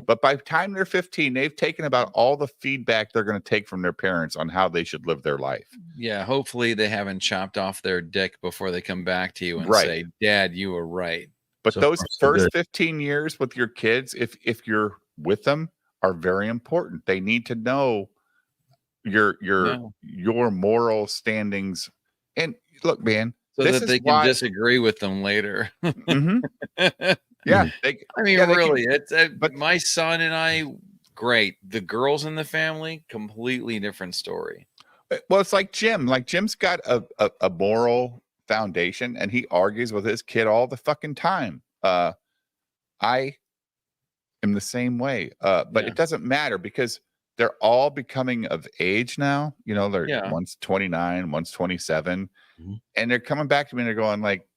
But by the time they're 15, they've taken about all the feedback they're going to take from their parents on how they should live their life. Yeah, hopefully they haven't chopped off their dick before they come back to you and Right. say, Dad, you were right. But So those far, so first good. 15 years with your kids, if you're with them, are very important. They need to know your moral standings. And look, man, So this that is they can why disagree with them later. Yeah, I mean, really, but my son and I, great. The girls in the family, completely different story. Well, it's like Jim. Like Jim's got a moral foundation, and he argues with his kid all the fucking time. I am the same way, but it doesn't matter because they're all becoming of age now. You know, they're one's 29, one's 27, and they're coming back to me and they're going like,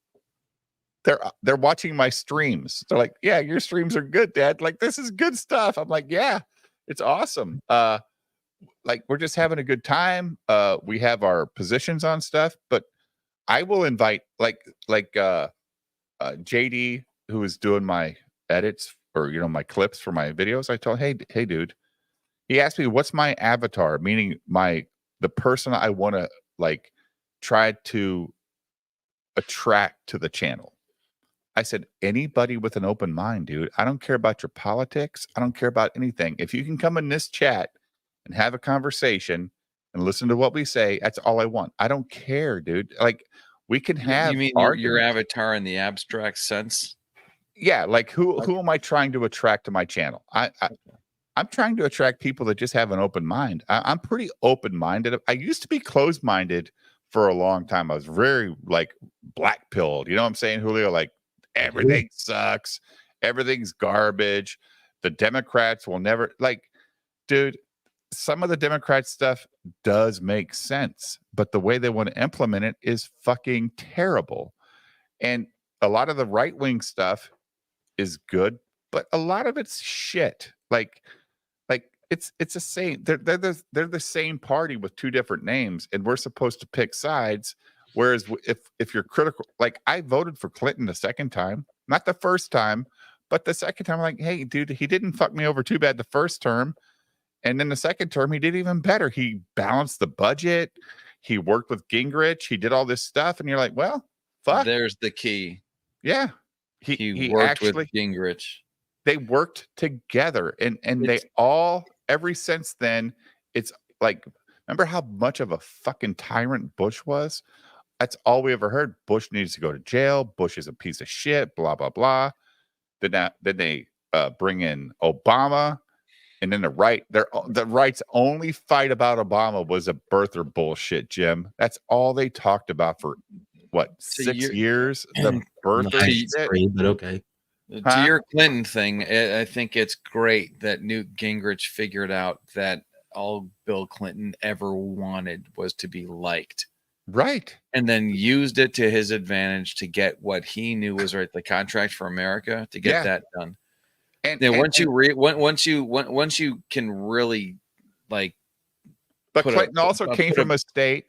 they're watching my streams. They're like, yeah, your streams are good, Dad. Like, this is good stuff. I'm like, yeah, it's awesome. Like, we're just having a good time. We have our positions on stuff, but I will invite like JD, who is doing my edits or my clips for my videos. I told, hey dude, he asked me what's my avatar, meaning the person I want to like try to attract to the channel. I said, anybody with an open mind, dude. I don't care about your politics. I don't care about anything. If you can come in this chat and have a conversation and listen to what we say, that's all I want. I don't care, dude. Like, we can have You mean your avatar in the abstract sense? Yeah, like who am I trying to attract to my channel? I'm trying to attract people that just have an open mind. I'm pretty open-minded. I used to be closed-minded for a long time. I was very like black-pilled. You know what I'm saying, Julio? Like, everything sucks. Everything's garbage. The Democrats will never dude, some of the Democrat stuff does make sense, but the way they want to implement it is fucking terrible. And a lot of the right-wing stuff is good, but a lot of it's shit. Like it's the same. They're the same party with two different names, and we're supposed to pick sides. Whereas if you're critical, like I voted for Clinton the second time, not the first time, but the second time, I'm like, hey, dude, he didn't fuck me over too bad the first term. And then the second term, he did even better. He balanced the budget. He worked with Gingrich. He did all this stuff. And you're like, well, fuck. There's the key. Yeah. He worked with Gingrich. They worked together. And they all, ever since then, it's like, remember how much of a fucking tyrant Bush was? That's all we ever heard. Bush needs to go to jail. Bush is a piece of shit, blah, blah, blah. Then they bring in Obama. And then the right's only fight about Obama was a birther bullshit, Jim. That's all they talked about for, what, 6 years? The birther shit? But okay. To your Clinton thing, I think it's great that Newt Gingrich figured out that all Bill Clinton ever wanted was to be liked. Right. And then used it to his advantage to get what he knew was right, the contract for America, to get that done. And once you can really like, but Clinton also came from a state,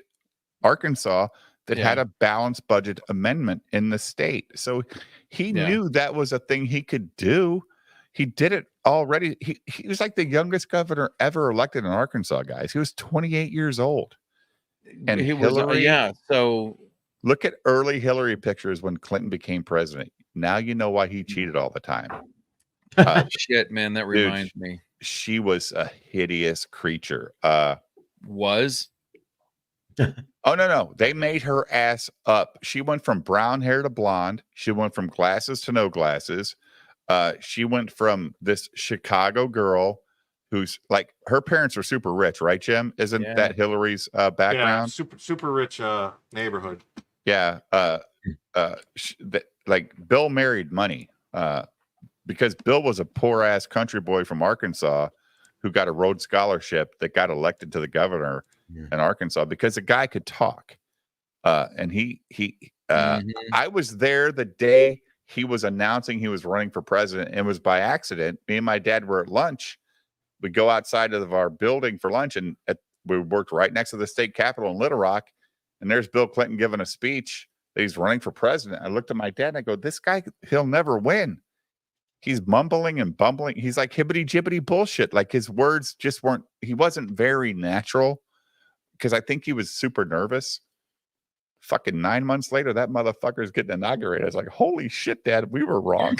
Arkansas, that had a balanced budget amendment in the state. So he knew that was a thing he could do. He did it already. He was like the youngest governor ever elected in Arkansas, guys. He was 28 years old. And he Hillary, was, so look at early Hillary pictures when Clinton became president. Now you know why he cheated all the time. Shit, man, that reminds me. She was a hideous creature. Was? Oh, no. They made her ass up. She went from brown hair to blonde. She went from glasses to no glasses. She went from this Chicago girl who's like, her parents are super rich, right, Jim? Isn't that Hillary's background? Yeah, super rich neighborhood. Yeah. Like Bill married money because Bill was a poor ass country boy from Arkansas who got a Rhodes Scholarship that got elected to the governor in Arkansas because the guy could talk. And I was there the day he was announcing he was running for president, and it was by accident. Me and my dad were at lunch. We go outside of our building for lunch, and we worked right next to the state capitol in Little Rock. And there's Bill Clinton giving a speech that he's running for president. I looked at my dad and I go, this guy, he'll never win. He's mumbling and bumbling. He's like hibbity jibbity bullshit. Like his words just he wasn't very natural because I think he was super nervous. Fucking 9 months later, that motherfucker's getting inaugurated. I was like, holy shit, Dad, we were wrong.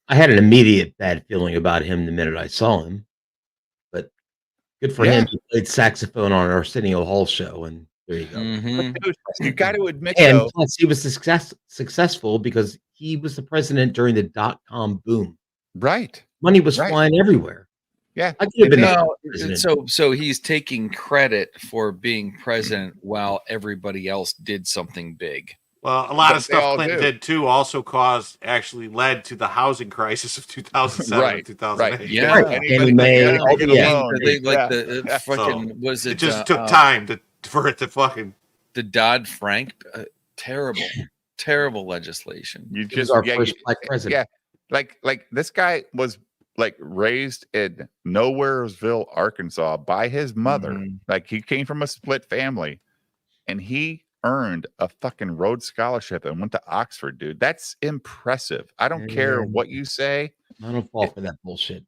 I had an immediate bad feeling about him the minute I saw him. But good for him. He played saxophone on our Arsenio Hall show, and there you go. Dude, you got to admit, and though, plus he was successful because he was the president during the .com boom. Right. Money was flying everywhere. Yeah. I could have been so he's taking credit for being president while everybody else did something big. Well, a lot of stuff Clinton did too also led to the housing crisis of 2007 and 2008. Right. Yeah. It just took time for it to fucking. The Dodd-Frank, terrible legislation. You just our first black president. Yeah. Like this guy was like raised in Nowheresville, Arkansas by his mother. Like he came from a split family and he earned a fucking Rhodes Scholarship and went to Oxford, dude. That's impressive. I don't care what you say. I don't fall for that bullshit.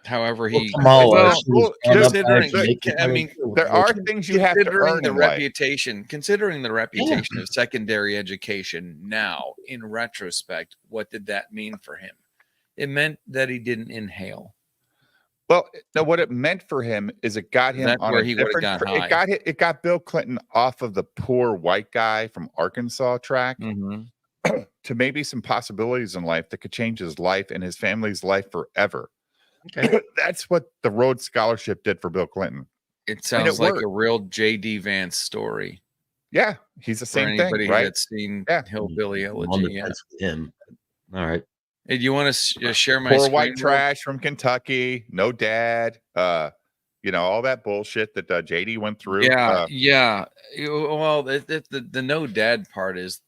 However, considering, I mean, there are things you have to earn in life. Considering the reputation of secondary education now, in retrospect, what did that mean for him? It meant that he didn't inhale. Well, no, what it meant for him is it got him on a different. It got Bill Clinton off of the poor white guy from Arkansas track to maybe some possibilities in life that could change his life and his family's life forever. Okay. That's what the Rhodes Scholarship did for Bill Clinton. It sounds like a real J.D. Vance story. Yeah, he's the same thing, right? Anybody that's seen Hillbilly Elegy, him. All right. Hey, do you want to share my poor white trash from Kentucky? No dad. All that bullshit that JD went through. Yeah. Well, the no dad part is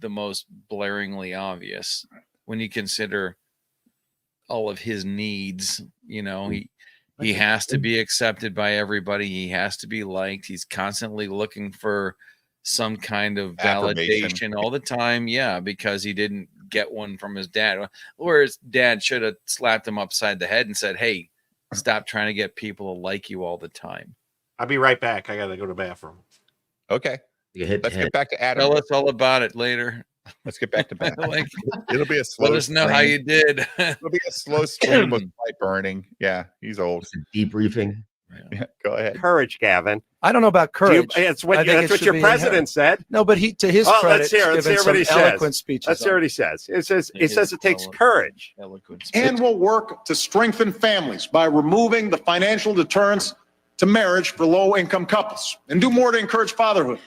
the most blaringly obvious when you consider all of his needs. He has to be accepted by everybody. He has to be liked. He's constantly looking for some kind of validation all the time. Yeah, because he didn't get one from his dad, or his dad should have slapped him upside the head and said, hey, stop trying to get people to like you all the time. I'll be right back. I gotta go to the bathroom. Okay, let's get back to Adam. Tell us all about it later. Let's get back to bed. It'll be a slow. Let us know how you did. It'll be a slow stream with light burning. Yeah, he's old. Debriefing. Yeah, go ahead. Courage, Gavin. I don't know about courage. That's what your president said. No, but to his credit, let's hear what he says. Eloquent speeches. Let's hear what he says. It says it takes courage. And will work to strengthen families by removing the financial deterrence to marriage for low-income couples, and do more to encourage fatherhood.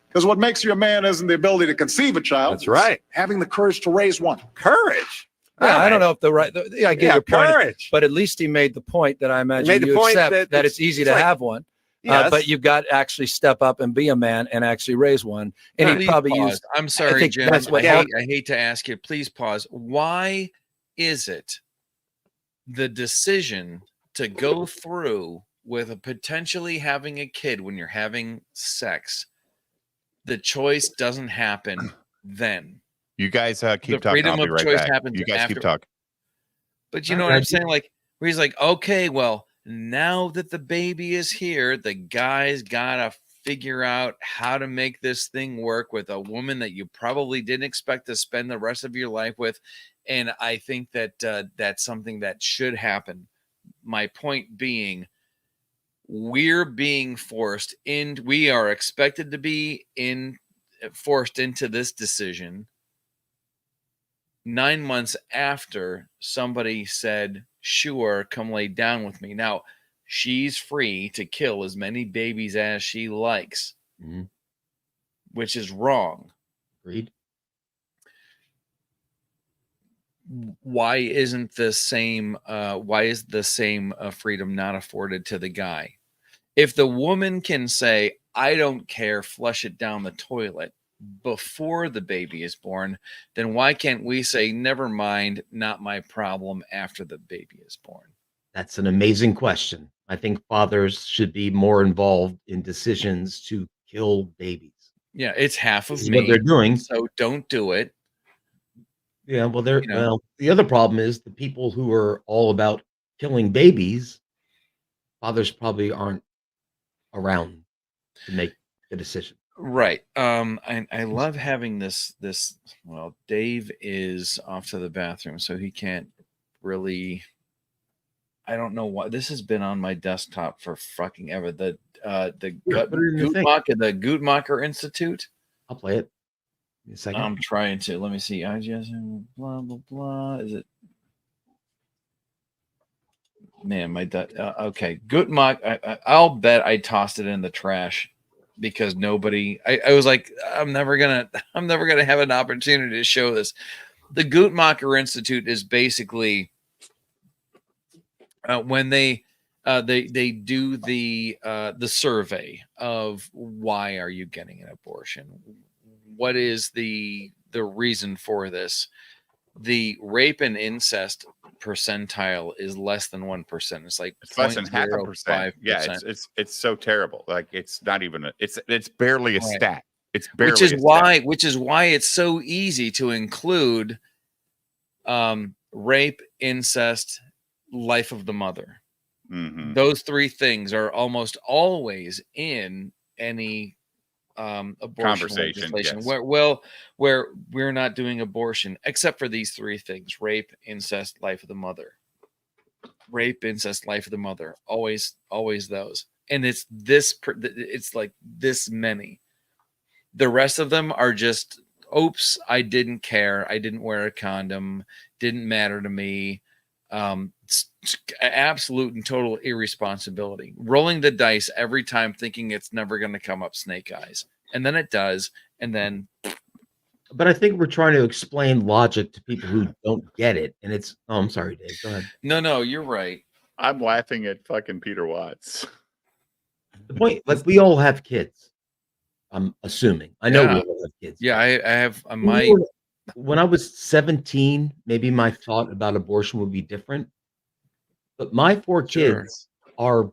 Because what makes you a man isn't the ability to conceive a child. That's right. Having the courage to raise one. Courage. Yeah, I don't know if I get your point, courage. But at least he made the point that I imagine you accept that it's easy to have one. Yes. But you've got to actually step up and be a man and actually raise one. And he Please probably pause. used. I'm I sorry, think Jim. that's what I hate to ask you. Please pause. Why is it the decision to go through with a potentially having a kid when you're having sex, the choice doesn't happen then? You guys keep The talking. I'll freedom be of right choice back. happens You guys after. keep talking. But you know what I'm saying? Like, where he's like, okay, well, now that the baby is here, the guy's got to figure out how to make this thing work with a woman that you probably didn't expect to spend the rest of your life with. And I think that that's something that should happen. My point being, we're being forced in, we are expected to be forced into this decision 9 months after somebody said, sure, come lay down with me. Now, she's free to kill as many babies as she likes, which is wrong. Agreed. Why isn't the same freedom not afforded to the guy? If the woman can say, I don't care, flush it down the toilet before the baby is born, then why can't we say, never mind, not my problem after the baby is born? That's an amazing question. I think fathers should be more involved in decisions to kill babies. Yeah, it's half This of is me. what they're doing. So don't do it. Yeah, well, You know. well, the other problem is the people who are all about killing babies, fathers probably aren't around to make the decision. Right. I love having this. Well, Dave is off to the bathroom, so he can't really. I don't know why this has been on my desktop for fucking ever. The Guttmacher Institute. I'll play it in a second. I'm trying to. Let me see. I just blah blah blah. Is it? Man, okay. Guttmacher. I'll bet I tossed it in the trash because nobody. I was like, I'm never gonna have an opportunity to show this. The Guttmacher Institute is basically when they do the survey of why are you getting an abortion, what is the reason for this. The rape and incest percentile is less than 1%. It's like It's less than 0.05%. Yeah, it's so terrible. Like it's not even it's barely a stat. It's barely which is why it's so easy to include rape, incest, life of the mother. Mm-hmm. Those three things are almost always in any abortion conversation, legislation. yes. Where we're not doing abortion except for these three things: rape, incest, life of the mother. Rape, incest, life of the mother. Always those. And it's like this many. The rest of them are just, oops, I didn't care. I didn't wear a condom. Didn't matter to me. Absolute and total irresponsibility. Rolling the dice every time thinking it's never going to come up snake eyes. And then it does. And then. But I think we're trying to explain logic to people who don't get it. And it's, oh, I'm sorry, Dave. Go ahead. No, you're right. I'm laughing at fucking Peter Watts. The point, like, we all have kids. I'm assuming. I know we all have kids. Yeah, I have when I was 17, maybe my thought about abortion would be different. But my 4 kids are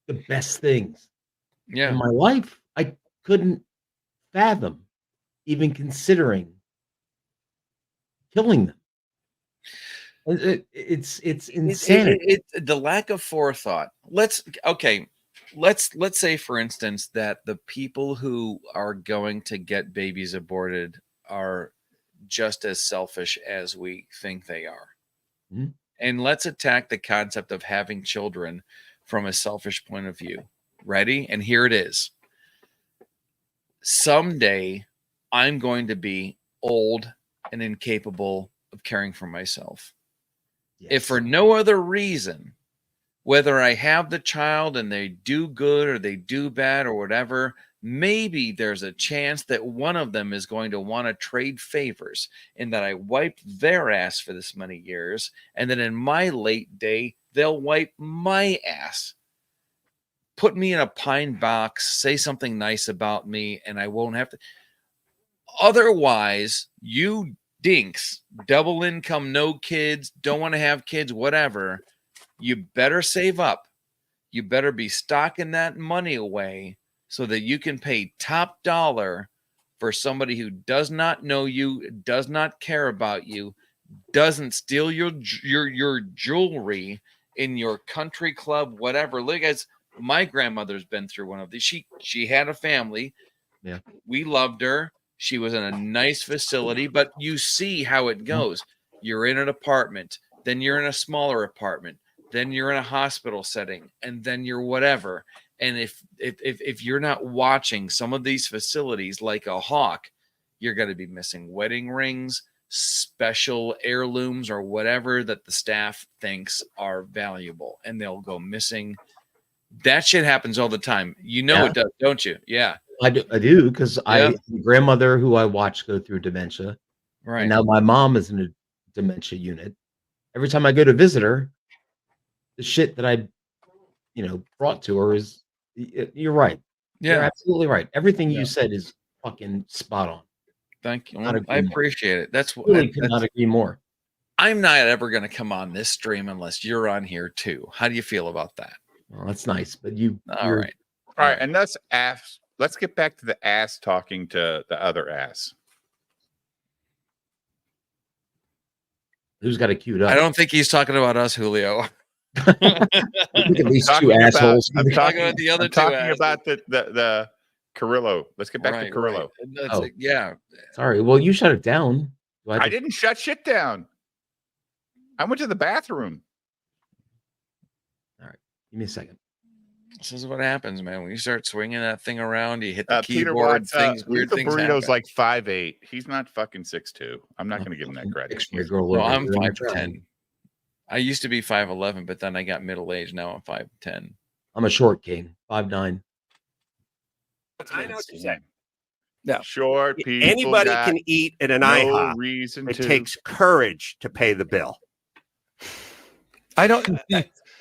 the best things in my life. I couldn't fathom even considering killing them. It's insanity. The lack of forethought. Let's say, for instance, that the people who are going to get babies aborted are just as selfish as we think they are. Mm-hmm. And let's attack the concept of having children from a selfish point of view. Ready? And here it is. Someday, I'm going to be old and incapable of caring for myself. Yes. If for no other reason, whether I have the child and they do good or they do bad or whatever, maybe there's a chance that one of them is going to want to trade favors and that I wiped their ass for this many years. And then in my late day, they'll wipe my ass. put me in a pine box, say something nice about me, and I won't have to. Otherwise, you dinks, double income, no kids, don't want to have kids, whatever, you better save up. You better be stocking that money away so that you can pay top dollar for somebody who does not know you, does not care about you, doesn't steal your jewelry in your country club, whatever. Look, guys, my grandmother's been through one of these. She had a family. Yeah. We loved her. She was in a nice facility, but you see how it goes. You're in an apartment, then you're in a smaller apartment, then you're in a hospital setting, and then you're whatever. And if you're not watching some of these facilities like a hawk, you're going to be missing wedding rings, special heirlooms, or whatever that the staff thinks are valuable, and they'll go missing. That shit happens all the time. You know it does, don't you? Yeah. I do because I grandmother who I watched go through dementia, right? And now my mom is in a dementia unit. Every time I go to visit her, the shit that I, brought to her is. You're right. You're absolutely right. Everything you said is fucking spot on. Thank you. I appreciate it. That's what really could not agree more. I'm not ever going to come on this stream unless you're on here too. How do you feel about that? Well, that's nice, but you're right. All right, and let's get back to the ass talking to the other ass. Who's got it queued up? I don't think he's talking about us, Julio. At least two assholes. I'm talking about the other I'm two talking asses. about the Carrillo. Let's get back to Carrillo. Right. Yeah. Sorry. Well, you shut it down. I didn't shut shit down. I went to the bathroom. All right. Give me a second. This is what happens, man. When you start swinging that thing around, you hit the Peter keyboard. Watts, Weird things Burrito's happen. like 5'8". He's not fucking 6'2". I'm not going to give him that credit. No, I'm 5'10". I used to be 5'11", but then I got middle aged. Now I'm 5'10". I'm a short king, 5'9". I know what you're saying. No. Short people. Anybody got can eat at an no IHOP. reason It to. takes courage to pay the bill. I don't.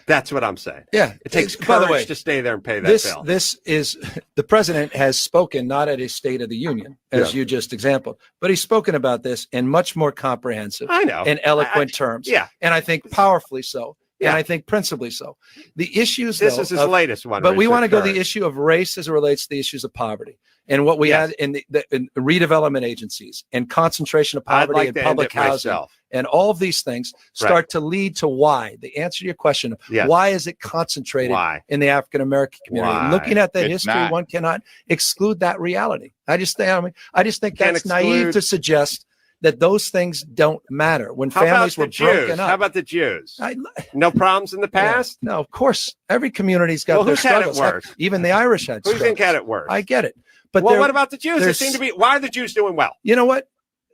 That's what I'm saying. Yeah. It takes By the courage way, to stay there and pay that this bill. this is the president has spoken not at his State of the Union, as you just exampled, but he's spoken about this in much more comprehensive I know. and eloquent terms. Yeah. And I think powerfully so. Yeah. And I think principally so. The issues, This though, is his latest one. But where we he want to said go to courage. the issue of race as it relates to the issues of poverty. And what we had in in redevelopment agencies and concentration of I'd poverty like and to end public it housing myself. and all of these things start to lead to why. The answer to your question, Yes. why is it concentrated Why? in the African American community? Why? Looking at that It's history, not. one cannot exclude that reality. I just think Can't that's naive exclude- to suggest that those things don't matter. When How about families the were Jews? broken up. How about the Jews? I- No problems in the past? No, of course. Every community's got Well, their who's had it struggles. Heck, worse? even the Irish had Who do you think struggles. had it worse? I get it. But well, there- what about the Jews? They there's- seem to be. Why are the Jews doing well? You know what?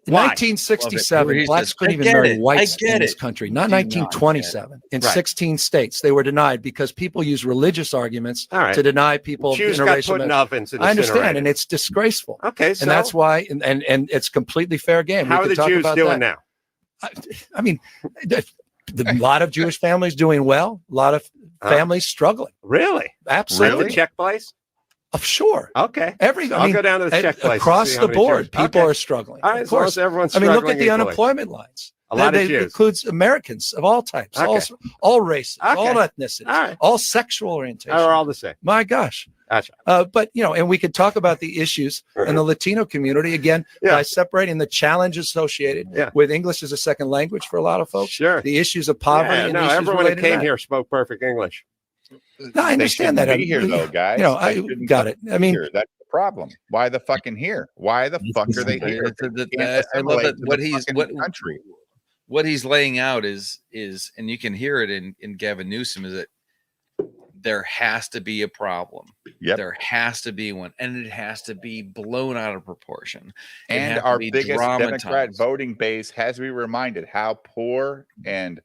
In Why? 1967, Love it. blacks couldn't I even get marry it. whites I get in this it. country. Not Do not 1927. In Right. 16 states, they were denied because people use religious arguments All right. to deny people Jews got interracial put in marriage. ovens and I understand, incinerated. and it's disgraceful. Okay, so And that's why, and it's completely fair game. how We are could the talk Jews about doing that. now? I mean, a lot of Jewish families doing well. A lot of families struggling. Really? Absolutely. Like the Czech place? Sure. Okay. I'll go down to the Czech place and across see how the many board. Jews- People Okay. are struggling. All right, Of as long course. as everyone's I mean, look struggling at the equally. unemployment lines. A lot of That Jews. includes Americans of all types, all races, all Okay. ethnicities, All right. all sexual orientations. Are all the same. My gosh. Gotcha. But and we could talk about the issues in the Latino community again by separating the challenges associated with English as a second language for a lot of folks. Sure. The issues of poverty. Yeah, and no, the issues everyone that related to came that. here spoke perfect English. No, I understand that. They shouldn't be here though, guys. I They shouldn't got it. I mean, here. That's the problem. Why the fucking here? Why the fuck are they here? They can't I love assimilate that to what the he's fucking country. what he's laying out is and you can hear it in Gavin Newsom, is that there has to be a problem. Yep. There has to be one, and it has to be blown out of proportion. It And has to our be biggest Democrat dramatized. voting base has to be reminded how poor and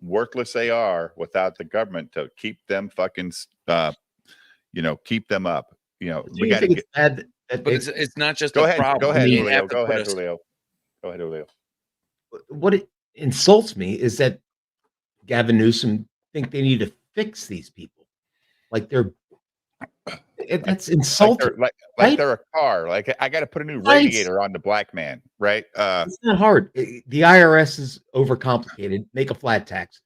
worthless they are without the government to keep them fucking, keep them up. Do We you got to think get. it's bad that But they- it's not just Go a ahead. problem. Go ahead, They Julio. have to Go put ahead, us- Julio. Go ahead, Julio. what it insults me is that Gavin Newsom think they need to fix these people. Like they're That's Like insulting. they're like right? they're a car. Like I got to put a new Right. radiator on the black man, right? It's not hard. The IRS is overcomplicated. Make a flat tax.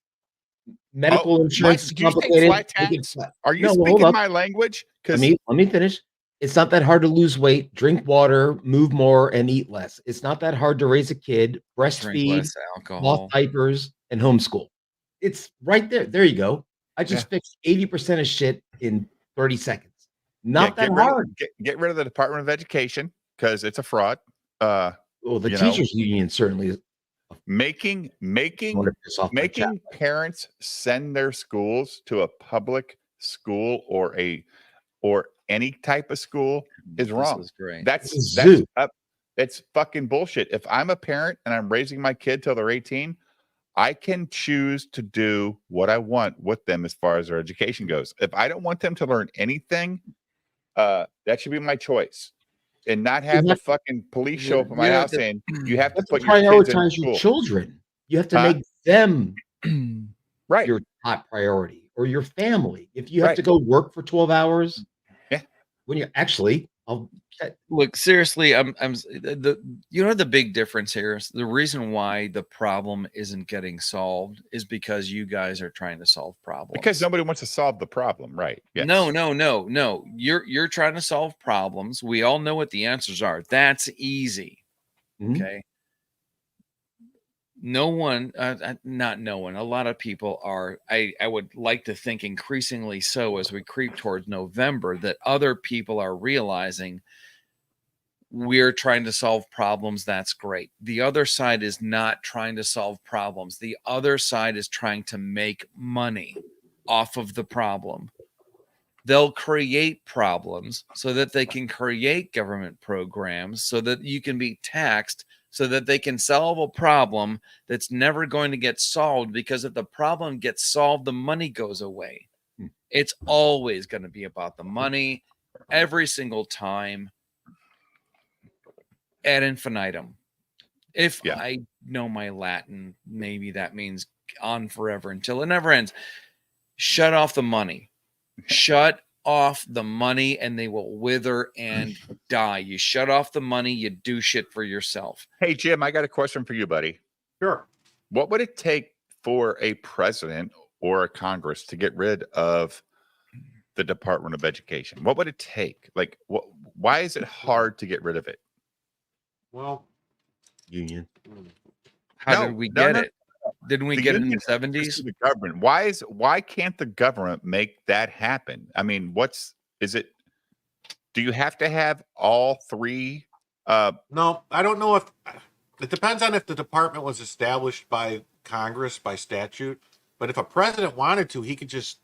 Medical insurance is Did you say complicated. flat Make it tax? flat. Are you No, well, hold speaking up. my language? Let Because me finish. It's not that hard to lose weight, drink water, move more, and eat less. It's not that hard to raise a kid, Drink breastfeed, less cloth alcohol. diapers, and homeschool. It's right there. There you go. I just fixed 80% of shit in 30 seconds. Not that hard. Get rid of the Department of Education because it's a fraud. Well, the teachers union certainly is making piss off my chat. parents send their schools to a public school or any type of school is wrong. is great. It's fucking bullshit. If I'm a parent and I'm raising my kid till they're 18, I can choose to do what I want with them as far as their education goes. If I don't want them to learn anything, that should be my choice. And not have the fucking police show up at my house saying you have to put your kids in prioritize school. your children. You have to make them right your top priority, or your family. If you have to go work for 12 hours, when you're actually, Look, seriously, the big difference here is the reason why the problem isn't getting solved is because you guys are trying to solve problems. Because nobody wants to solve the problem, right? Yes. No. You're trying to solve problems. We all know what the answers are. That's easy. Okay. No one, not no one, a lot of people are, I would like to think increasingly so as we creep towards November, that other people are realizing we're trying to solve problems. That's great. The other side is not trying to solve problems. The other side is trying to make money off of the problem. They'll create problems so that they can create government programs so that you can be taxed so that they can solve a problem that's never going to get solved, because if the problem gets solved, the money goes away. It's always going to be about the money every single time ad infinitum. If I know my Latin, maybe that means on forever until it never ends. Shut off the money. Shut off the money and they will wither and die. You shut off the money, you do shit for yourself. Hey, Jim, I got a question for you, buddy. Sure. What would it take for a president or a Congress to get rid of the Department of Education? What would it take? Like, why is it hard to get rid of it? Well, union. How did we get it? Didn't we get it in the 70s? The government. Why can't the government make that happen? I mean, do you have to have all three? No, I don't know if it depends on if the department was established by Congress by statute. But if a president wanted to, he could just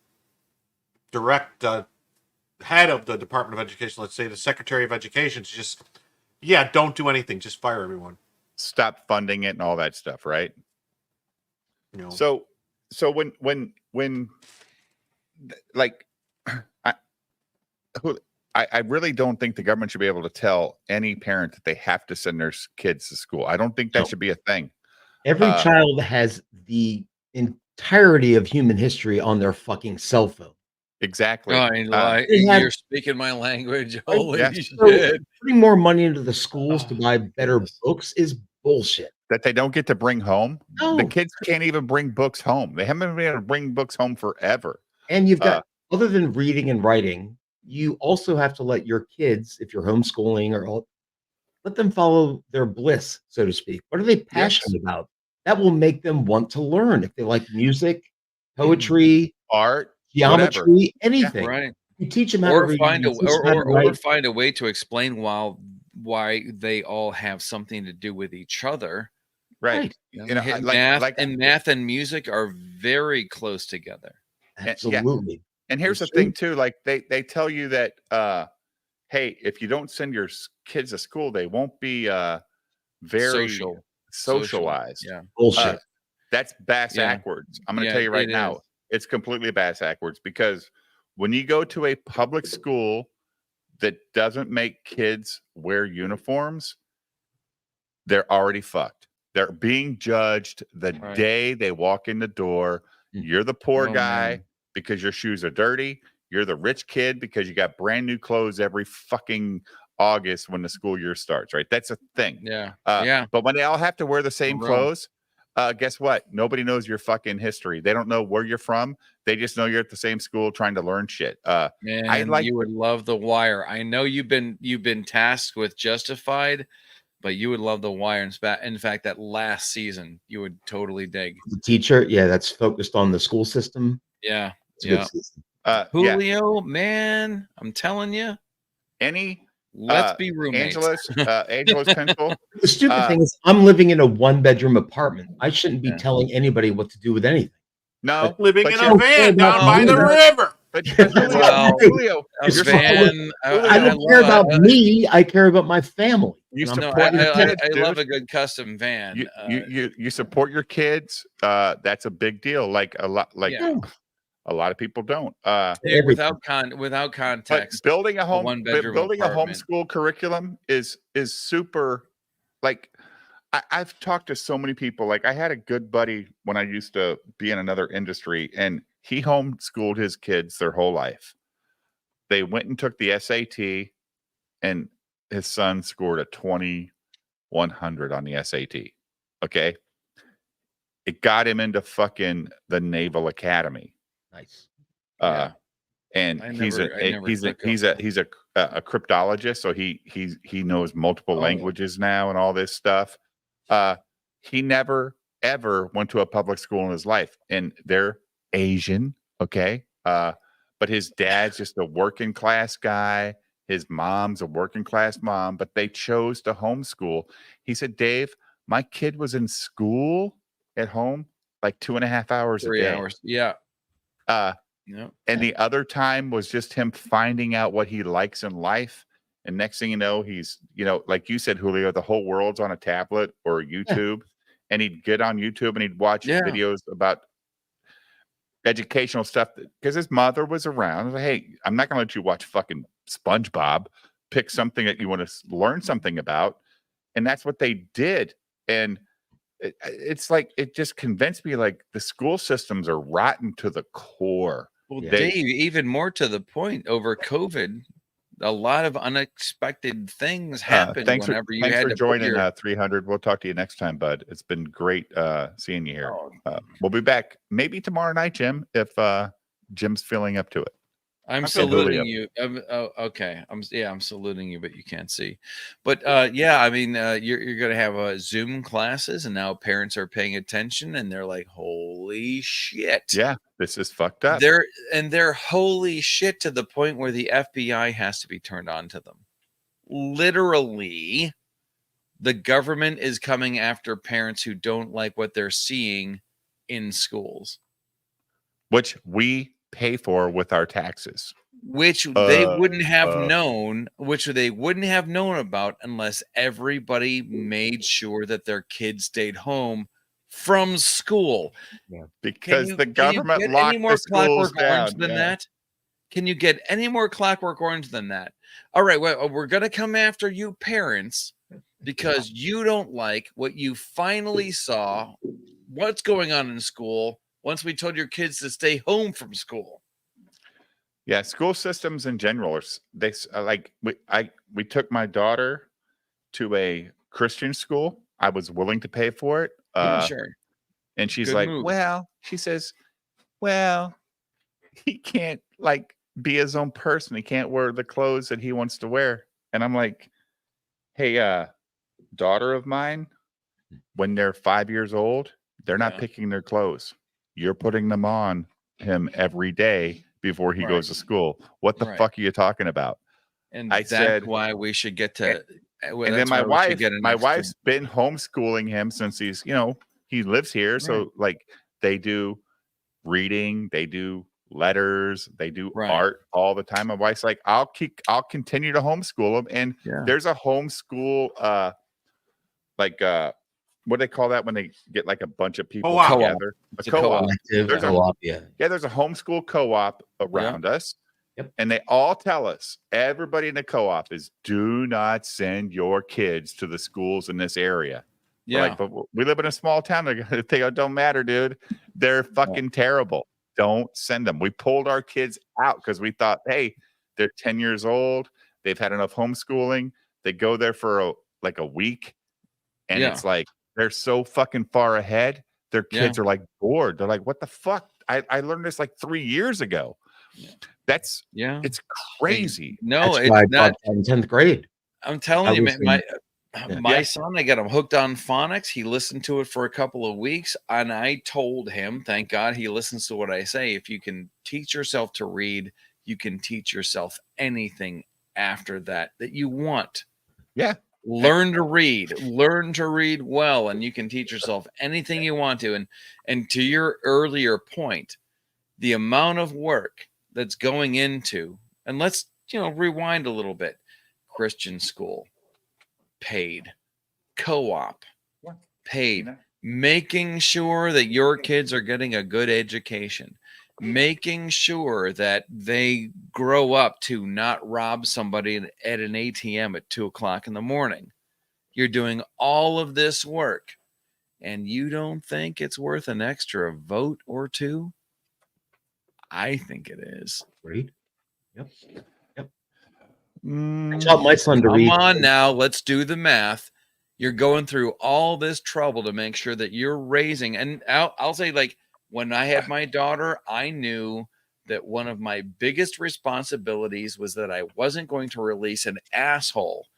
direct the head of the Department of Education, let's say the Secretary of Education, to just, don't do anything, just fire everyone. Stop funding it and all that stuff, right? You know. So when like I really don't think the government should be able to tell any parent that they have to send their kids to school. I don't think that should be a thing. Every child has the entirety of human history on their fucking cell phone. Exactly. You're speaking my language. Holy shit. So putting more money into the schools to buy better books is bullshit. That they don't get to bring home. No. The kids can't even bring books home. They haven't been able to bring books home forever. And you've got, other than reading and writing, you also have to let your kids, if you're homeschooling let them follow their bliss, so to speak. What are they passionate about? That will make them want to learn. If they like music, poetry, art, geometry, whatever. anything. Right. You teach them how to read, or find a way to explain why they all have something to do with each other. Right. Math and music are very close together. Absolutely. And here's the thing too, like they tell you that hey, if you don't send your kids to school, they won't be very socialized. Yeah. Bullshit. That's backwards. I'm going to tell you right now, it's completely backwards, because when you go to a public school that doesn't make kids wear uniforms, they're already fucked. They're being judged the day they walk in the door. You're the poor guy because your shoes are dirty. you're the rich kid because you got brand new clothes every fucking August when the school year starts, right? That's a thing. Yeah. But when they all have to wear the same For real. clothes, guess what? Nobody knows your fucking history. They don't know where you're from. They just know you're at the same school trying to learn shit. Man, you would love The Wire. I know you've been tasked with Justified, but you would love The Wire. In fact, that last season you would totally dig. The teacher, yeah, that's focused on the school system. Yeah, It's a good yeah. season. Julio, man, I'm telling you. Let's be roommates. Angela's pencil. The stupid thing is, I'm living in a 1-bedroom apartment. I shouldn't be telling anybody what to do with anything. No, living in a van down by the river. But Julio, a van. I don't care about me. I care about my family. You No, support your kids, I dude. love a good custom van. You support your kids. That's a big deal. Like a lot of people don't. Without context, but building a home, building a homeschool curriculum is super. Like I've talked to so many people. Like I had a good buddy when I used to be in another industry, and he homeschooled his kids their whole life. They went and took the SAT, and his son scored a 2100 on the SAT. Okay. It got him into fucking the Naval Academy. Nice. And he's a cryptologist, so he knows multiple languages now and all this stuff. He never ever went to a public school in his life, and they're Asian, okay? But his dad's just a working class guy. His mom's a working class mom, but they chose to homeschool. He said, Dave, my kid was in school at home like 2.5 hours 3 a day. hours. Yeah. And the other time was just him finding out what he likes in life. And next thing you know, he's, like you said, Julio, the whole world's on a tablet or YouTube. And he'd get on YouTube and he'd watch videos about educational stuff because his mother was around. Like, hey, I'm not going to let you watch fucking SpongeBob. Pick something that you want to learn something about. And that's what they did. And it's like, it just convinced me like the school systems are rotten to the core. Well, Dave, even more to the point, over COVID, a lot of unexpected things happened. Thanks whenever for, you thanks had for to joining put 300. We'll talk to you next time, bud. It's been great seeing you here. We'll be back maybe tomorrow night, Jim, if Jim's feeling up to it. I'm saluting you. Okay. I'm saluting you, but you can't see. But I mean, you're going to have Zoom classes, and now parents are paying attention, and they're like, "Holy shit!" Yeah, this is fucked up. They're holy shit to the point where the FBI has to be turned on to them. Literally, the government is coming after parents who don't like what they're seeing in schools, which we pay for with our taxes, which they wouldn't have known, which they wouldn't have known about unless everybody made sure that their kids stayed home from school. Because the government locked the schools down. That? Can you get any more clockwork orange than that? All right, well, we're going to come after you parents because you don't like what you finally saw, what's going on in school, once we told your kids to stay home from school. Yeah, school systems in general we took my daughter to a Christian school. I was willing to pay for it. Sure. And she's Good like, move. she says, he can't like be his own person. He can't wear the clothes that he wants to wear. And I'm like, hey, daughter of mine, when they're 5 years old, they're not picking their clothes. You're putting them on him every day before he goes to school. What the fuck are you talking about? And I said why we should get to. And then my wife's been homeschooling him since he's, he lives here. So like they do reading, they do letters, they do art all the time. My wife's like, I'll continue to homeschool him. And there's a homeschool, what do they call that when they get like a bunch of people together? A co-op. There's a homeschool co-op around us. Yep. And they all tell us, everybody in the co-op is, do not send your kids to the schools in this area. Yeah. But we live in a small town. They don't matter, dude. They're fucking terrible. don't send them. We pulled our kids out because we thought, hey, they're 10 years old. They've had enough homeschooling. They go there for a week. And Yeah. it's like, they're so fucking far ahead. Their kids are like bored. They're like, what the fuck? I learned this like 3 years ago. It's crazy. No, That's it's why I not. taught that in 10th grade. I'm telling I you, was man, in- my son, I got him hooked on phonics. He listened to it for a couple of weeks, and I told him, thank God he listens to what I say. If you can teach yourself to read, you can teach yourself anything after that you want. Yeah. Learn to read well, and you can teach yourself anything you want to. And to your earlier point, the amount of work that's going into, and let's rewind a little bit. Christian school, paid. Co-op, paid. Making sure that your kids are getting a good education. Making sure that they grow up to not rob somebody at an ATM at 2:00 in the morning. You're doing all of this work, and you don't think it's worth an extra vote or two? I think it is. Read. Yep. I taught my son to read. Come on now, let's do the math. You're going through all this trouble to make sure that you're raising, and I'll say, like, when I had my daughter, I knew that one of my biggest responsibilities was that I wasn't going to release an asshole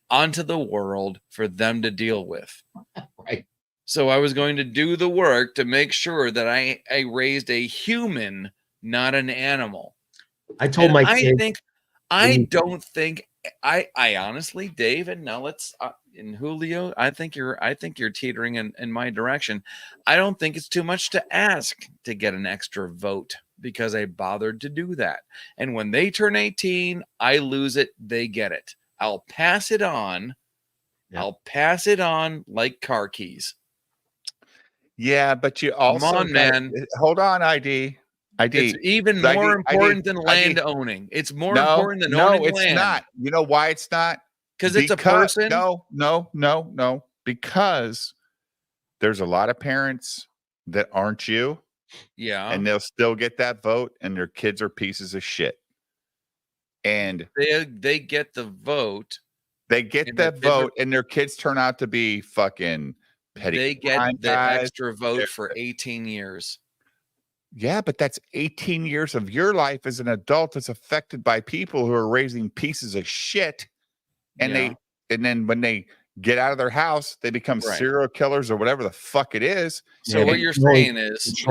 onto the world for them to deal with. Right. So I was going to do the work to make sure that I raised a human, not an animal. I told my kids. I don't think I honestly, Dave, and now let's in Julio, I think you're teetering in my direction. I don't think it's too much to ask to get an extra vote because I bothered to do that. And when they turn 18, I lose it, they get it. I'll pass it on. Yep. I'll pass it on like car keys. Yeah, but you also come on, man. Hold on, ID. It's even more important than land owning. It's more important than owning land. No, it's not. You know why it's not? Because it's a person? No. Because there's a lot of parents that aren't you. Yeah. And they'll still get that vote, and their kids are pieces of shit. And they get the vote. They get that vote, and their kids turn out to be fucking petty. They get the extra vote for 18 years. Yeah, but that's 18 years of your life as an adult that's affected by people who are raising pieces of shit. And then when they get out of their house, they become serial killers or whatever the fuck it is. So what you're saying is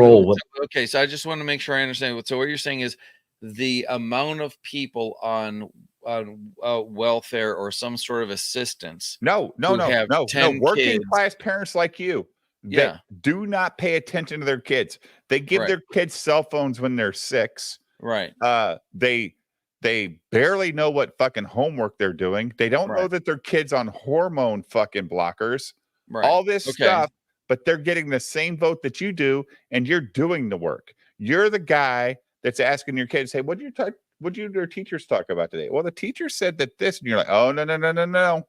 okay. So I just want to make sure I understand. So what you're saying is the amount of people on welfare or some sort of assistance. No. Working class parents like you. That do not pay attention to their kids. They give their kids cell phones when they're 6. Right. They barely know what fucking homework they're doing. They don't know that their kids on hormone fucking blockers. Right. All this stuff, but they're getting the same vote that you do, and you're doing the work. You're the guy that's asking your kids, "Hey, what did your teachers talk about today?" Well, the teacher said that this, and you're like, "Oh, no.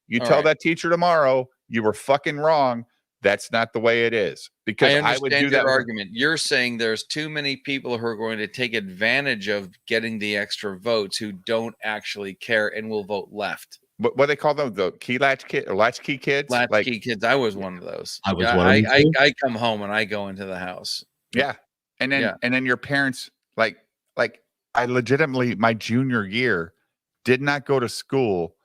You tell that teacher tomorrow you were fucking wrong. That's not the way it is." Because I would do your that argument. You're saying there's too many people who are going to take advantage of getting the extra votes who don't actually care and will vote left. What do they call them? The latchkey kids? Latchkey kids. I was one of those. I was one of them too. I come home and I go into the house. Yeah. And then your parents, like I legitimately, my junior year, did not go to school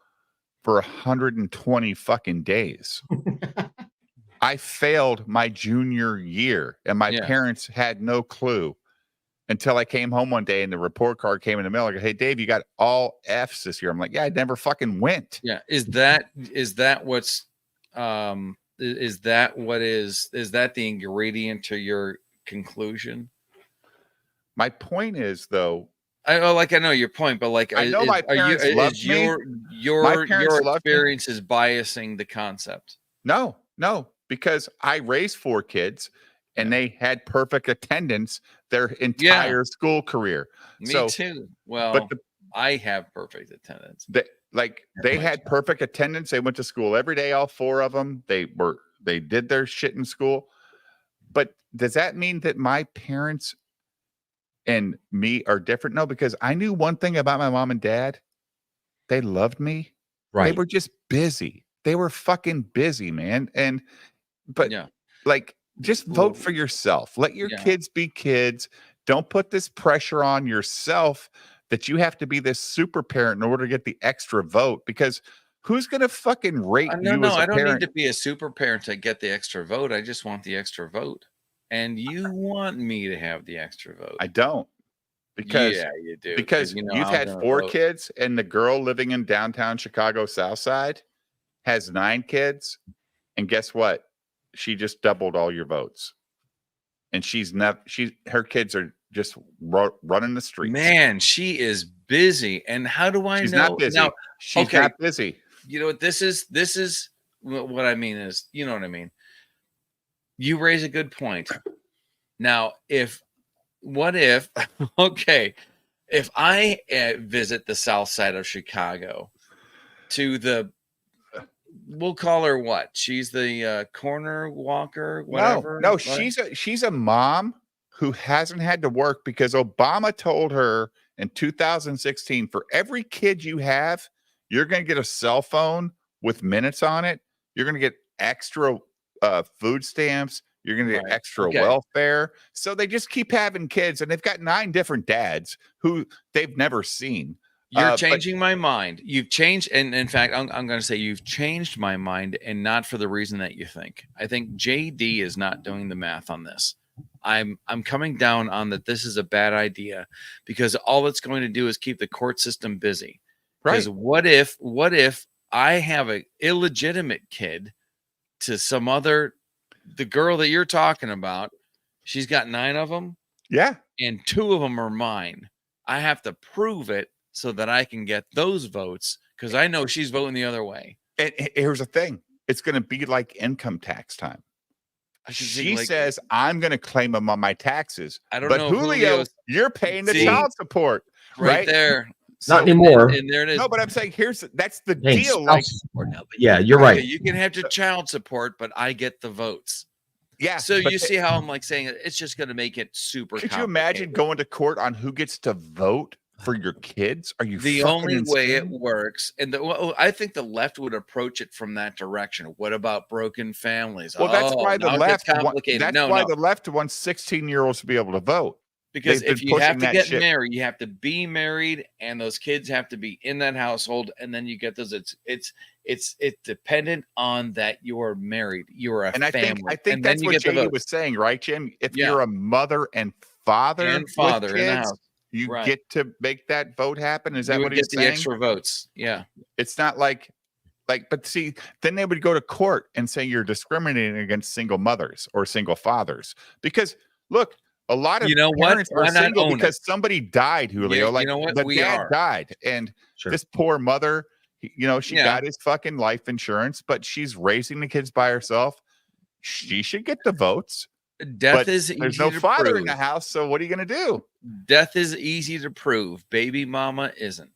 for 120 fucking days. I failed my junior year, and my parents had no clue until I came home one day and the report card came in the mail. Like, "Hey, Dave, you got all Fs this year." I'm like, "Yeah, I never fucking went." Yeah. Is that the ingredient to your conclusion? My point is, though, I know your point, but like, I know my parents loved me. Your experience is biasing the concept. No, because I raised 4 kids and they had perfect attendance their entire school career. Me too. Well, but I have perfect attendance. They had perfect attendance. They went to school every day, all 4 of them. They did their shit in school. But does that mean that my parents and me are different? No, because I knew one thing about my mom and dad. They loved me. They Right. were just busy. They were fucking busy, man. But Yeah. like, just vote for yourself. Let your Yeah. kids be kids. Don't put this pressure on yourself that you have to be this super parent in order to get the extra vote, because who's going to fucking rate No, you as a I don't need parent? to be a super parent to get the extra vote. I just want the extra vote. And you want me to have the extra vote. I don't. Because yeah, you do. because you know you've I'm had gonna 4 vote. kids, and the girl living in downtown Chicago South Side has 9 kids, and guess what? She just doubled all your votes. And her kids are just running the streets. Man, she is busy. And how do I She's know not busy. now? She's Okay, not busy. you know what this is what I mean is, you know what I mean? You raise a good point. Now, what if okay, if I visit the south side of Chicago to we'll call her what? She's the corner walker, whatever. No, what? she's a mom who hasn't had to work because Obama told her in 2016, for every kid you have, you're going to get a cell phone with minutes on it. You're going to get extra food stamps. You're going to get Right. extra Okay. welfare. So they just keep having kids, and they've got 9 different dads who they've never seen. You're But changing my mind. You've changed, and in fact, I'm going to say you've changed my mind, and not for the reason that you think. I think JD is not doing the math on this. I'm coming down on that. This is a bad idea because all it's going to do is keep the court system busy. Because what if I have an illegitimate kid to the girl that you're talking about? She's got 9 of them. Yeah, and 2 of them are mine. I have to prove it so that I can get those votes because I know she's voting the other way. And here's the thing. It's going to be like income tax time. She says, I'm going to claim them on my taxes. I don't but know if Julio, Julio's- you're paying the See? child support. Right there. Not anymore. And there it is. No, but I'm saying that's the Paying deal. spouse Like, support now. But yeah, you're Okay, right. you can have your child support, but I get the votes. yeah. So but you see how I'm like saying it's just going to make it super could you imagine complicated. going to court on who gets to vote for your kids? Are you The fucking only way it insane? works, and I think the left would approach it from that direction. What about broken families? Well, that's why the now it gets left. complicated. That's No, why no. the left wants 16-year-olds to be able to vote. Because They've if been you have pushing to that get shit. married, you have to be married, and those kids have to be in that household, and then you get those. It's dependent on that you're married, you're a And I family, think and then that's you what get the JD votes. was saying, right, Jim? If Yeah. you're a mother and father And with father in the kids, house. you Right. get to make that vote happen. Is that You what would he's get the saying? extra votes. Yeah. It's not like, but see, then they would go to court and say you're discriminating against single mothers or single fathers. Because look, a lot of You know what? parents Why are not single own it? because somebody died, Julio. you Like know what? the We dad are. died, and Sure. this poor mother, she Yeah. got his fucking life insurance, but she's raising the kids by herself. She should get the votes. Death But is there's easy no to father prove. in the house, so what are you going to do? Death is easy to prove. Baby mama isn't.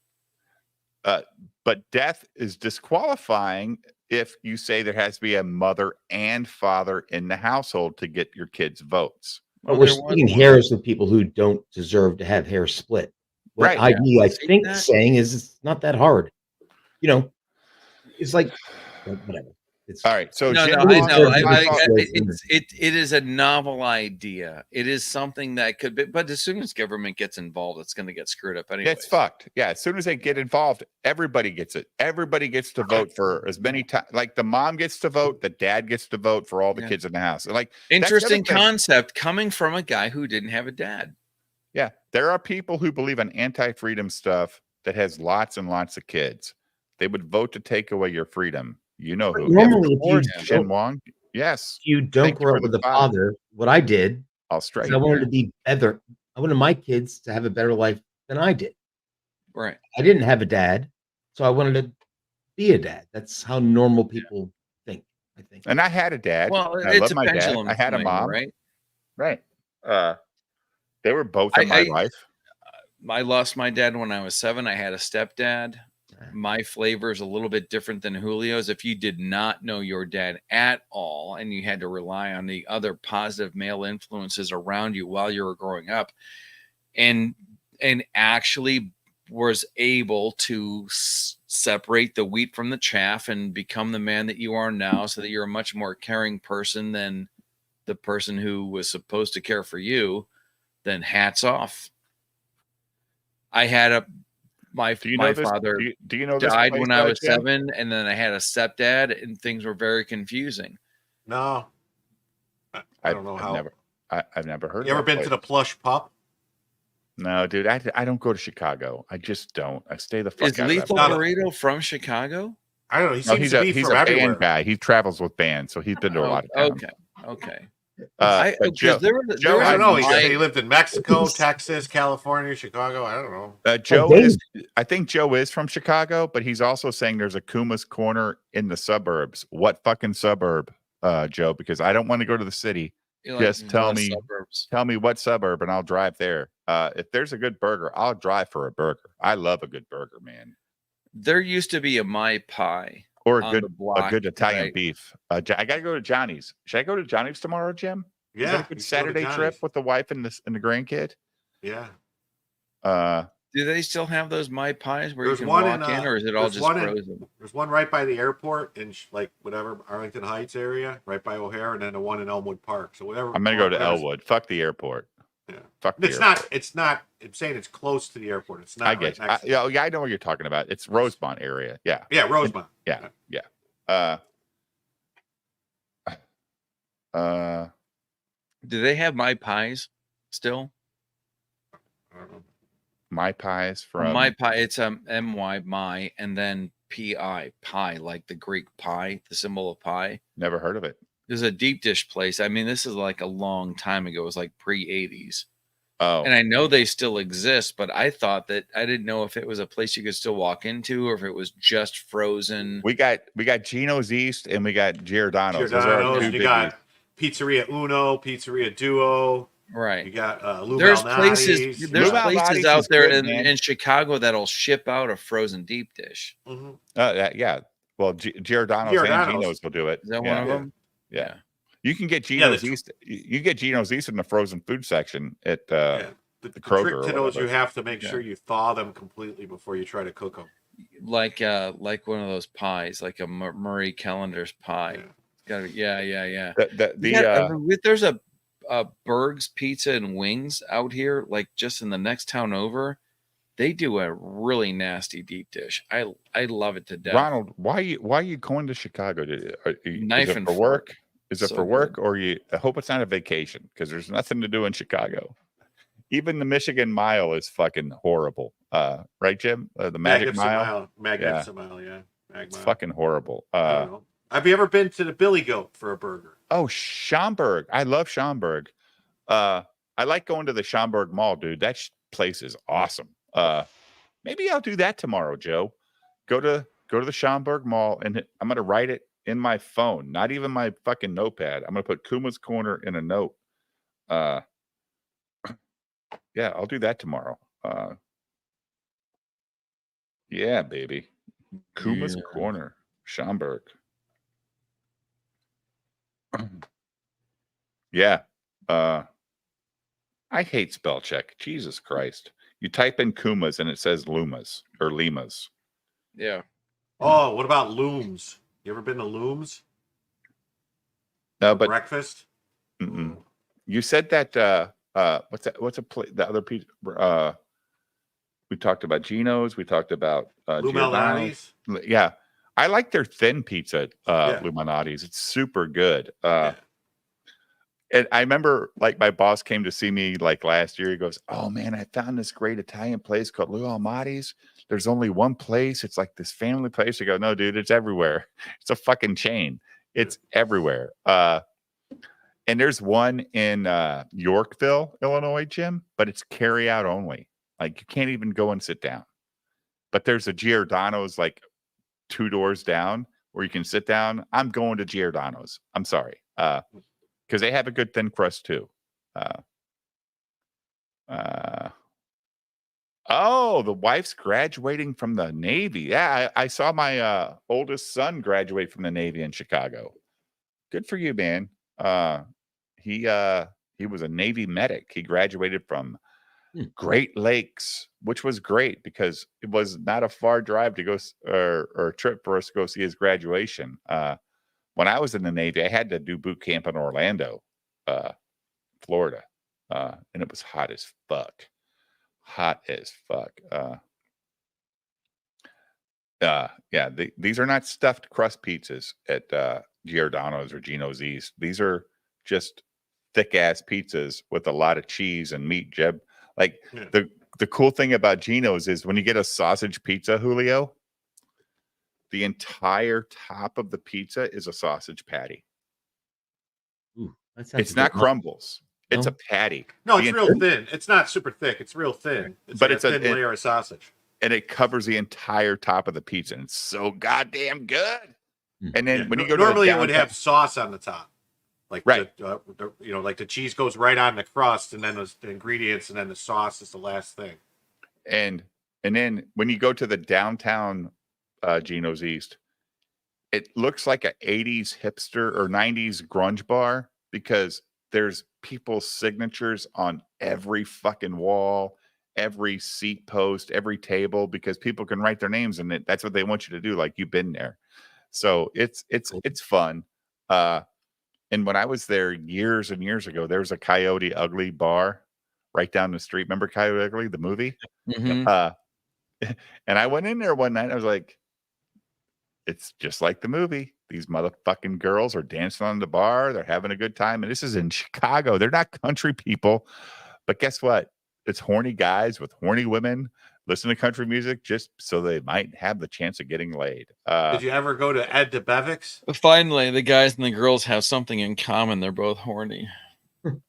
But death is disqualifying if you say there has to be a mother and father in the household to get your kids' votes. But we're splitting hairs with people who don't deserve to have hair split. What Right. ID, I See think, that? saying is it's not that hard. It's like whatever. It's All right. So No, Jim no, I Long- know. Long- It is a novel idea. It is something that could be, but as soon as government gets involved, it's going to get screwed up anyway. It's fucked. Yeah. As soon as they get involved, everybody gets it. Everybody gets to vote for as many times. Like the mom gets to vote, the dad gets to vote for all the Yeah. kids in the house. Like that's the other Interesting thing. concept coming from a guy who didn't have a dad. Yeah. There are people who believe in anti-freedom stuff that has lots and lots of kids. They would vote to take away your freedom. You know who? Normally, of course, if you Shen don't- Wong. Yes. If you don't Thank you grow for up with the a father, what I did I'll is straighten I wanted you. to be better. I wanted my kids to have a better life than I did. Right. I didn't have a dad, so I wanted to be a dad. That's how normal people think, I think. And I had a dad. Well, I it's love a my dad. pendulum I had a swing, mom. right? Right. They were both in my life. I lost my dad when I was 7. I had a stepdad. My flavor is a little bit different than Julio's. If you did not know your dad at all and you had to rely on the other positive male influences around you while you were growing up, and actually was able to separate the wheat from the chaff and become the man that you are now, so that you're a much more caring person than the person who was supposed to care for you, then hats off. I had my father do you know this died place, when I was Jim? 7, and then I had a stepdad, and things were very confusing. No, I don't know how. I've never heard. You ever been to the Plush Pup? No, dude. I don't go to Chicago. I just don't. I stay the fuck Is out Lethal of that. Burrito from Chicago? I don't know. He No, seems to be he's from a everywhere. band guy. He travels with bands, so he's been to a lot of towns. Okay. But Joe, I don't know. He said he lived in Mexico, Texas, California, Chicago. I don't know. Joe is. I think Joe is from Chicago, but he's also saying there's a Kuma's Corner in the suburbs. What fucking suburb, Joe? Because I don't want to go to the city. You like Just tell the me, suburbs. tell me what suburb, and I'll drive there. If there's a good burger, I'll drive for a burger. I love a good burger, man. There used to be a My Pie Or on the block, a good Italian right? beef. I got to go to Johnny's. Should I go to Johnny's tomorrow, Jim? Is Yeah, that a you good should go to Saturday trip Johnny's. with the wife and the grandkid? Yeah. Do they still have those My Pies where There's you can one walk in, or is it all there's just one in- frozen? There's one right by the airport in like whatever Arlington Heights area, right by O'Hare, and then the one in Elmwood Park. So whatever. I'm gonna go to whatever's- Elwood. Fuck the airport. Yeah. Fuck the It's airport. not. It's not. I'm saying it's close to the airport. It's not. I get right next you. Yeah, I know what you're talking about. It's Rosemont area. Yeah. Yeah, Rosemont. Yeah. Do they have My Pies still? My Pies from My Pie. It's M-Y, my, and then P-I, pie, like the Greek pie, the symbol of pie. Never heard of it. There's a deep dish place. I mean, this is like a long time ago. It was like pre-80s. Oh. And I know they still exist, but I thought that I didn't know if it was a place you could still walk into or if it was just frozen. We got Gino's East and we got Giordano's. Those are our Giordano's. two You biggies. got Pizzeria Uno, Pizzeria Duo. Right. You got Lou There's Malnati's. places Lou out Malnati's there is good, man. in Chicago that'll ship out a frozen deep dish. Mm-hmm. Yeah. Well, Giordano's and Gino's will do it. Is that one of them? Yeah. You can get Gino's East. You get Gino's East in the frozen food section at The Kroger. trick or to those, whatever. you have to make sure you thaw them completely before you try to cook them. Like one of those pies, like a Murray Callender's pie. It's gotta be, yeah. There's a Berg's Pizza and Wings out here, like just in the next town over. They do a really nasty deep dish. I love it to death. Ronald, why are you going to Chicago? Knife is it and for fork. work? Is it So for work or you? I hope it's not a vacation because there's nothing to do in Chicago. Even the Michigan Mile is fucking horrible. Right, Jim? The Magic Mile. Magnificent Mile, yeah. It's fucking horrible. I don't know. Have you ever been to the Billy Goat for a burger? Oh, Schaumburg. I love Schaumburg. I like going to the Schaumburg Mall, dude. That place is awesome. Maybe I'll do that tomorrow, Joe. Go to the Schaumburg Mall and I'm gonna write it in my phone, not even my fucking notepad. I'm gonna put Kuma's Corner in a note. Yeah, I'll do that tomorrow. Yeah, baby. Kuma's Corner, Schaumburg. Yeah. I hate spell check. Jesus Christ. You type in Kuma's and it says Lumas or Limas. Yeah. Oh, what about Looms? You ever been to Looms? No, but breakfast? Mm-mm. You said that what's that? What's the other piece? We talked about Gino's. We talked about Lou Giordano's. Malnati's? Yeah, I like their thin pizza, Lou Malnati's. It's super good. And I remember, like, my boss came to see me like last year. He goes, "Oh man, I found this great Italian place called Lou Malnati's. There's only one place. It's like this family place." I go, "No, dude, it's everywhere. It's a fucking chain. It's everywhere." And there's one in Yorkville, Illinois, Jim, but it's carry out only. Like you can't even go and sit down. But there's a Giordano's like 2 doors down where you can sit down. I'm going to Giordano's. I'm sorry. Because they have a good thin crust too. Oh, the wife's graduating from the Navy. Yeah, I saw my oldest son graduate from the Navy in Chicago. Good for you, man. He was a Navy medic. He graduated from Great Lakes, which was great because it was not a far drive to go or a trip for us to go see his graduation. When I was in the Navy, I had to do boot camp in Orlando, Florida, and it was hot as fuck. These are not stuffed crust pizzas at Giordano's or Gino's East. These are just thick ass pizzas with a lot of cheese and meat. Jeb, like the cool thing about Gino's is when you get a sausage pizza, Julio, the entire top of the pizza is a sausage patty. Ooh, it's not crumbles. No? It's a patty. No, it's real thin. It's not super thick. It's real thin. It's But like it's a a- thin layer of sausage. And it covers the entire top of the pizza. And it's so goddamn good. And then when you go Normally to it would have sauce on the top, like Right. like the cheese goes right on the crust, and then the ingredients, and then the sauce is the last thing. and then when you go to the downtown Gino's East, it looks like a 80s hipster or 90s grunge bar because there's people's signatures on every fucking wall, every seat post, every table, because people can write their names in it. That's what they want you to do, like you've been there. So it's fun. And when I was there years and years ago, there was a Coyote Ugly bar right down the street. Remember Coyote Ugly, the movie? Mhm. And I went in there one night. I was like, it's just like the movie. These motherfucking girls are dancing on the bar. They're having a good time. And this is in Chicago. They're not country people. But guess what? It's horny guys with horny women listen to country music just so they might have the chance of getting laid. Did you ever go to Ed DeBevick's? Finally, the guys and the girls have something in common. They're both horny.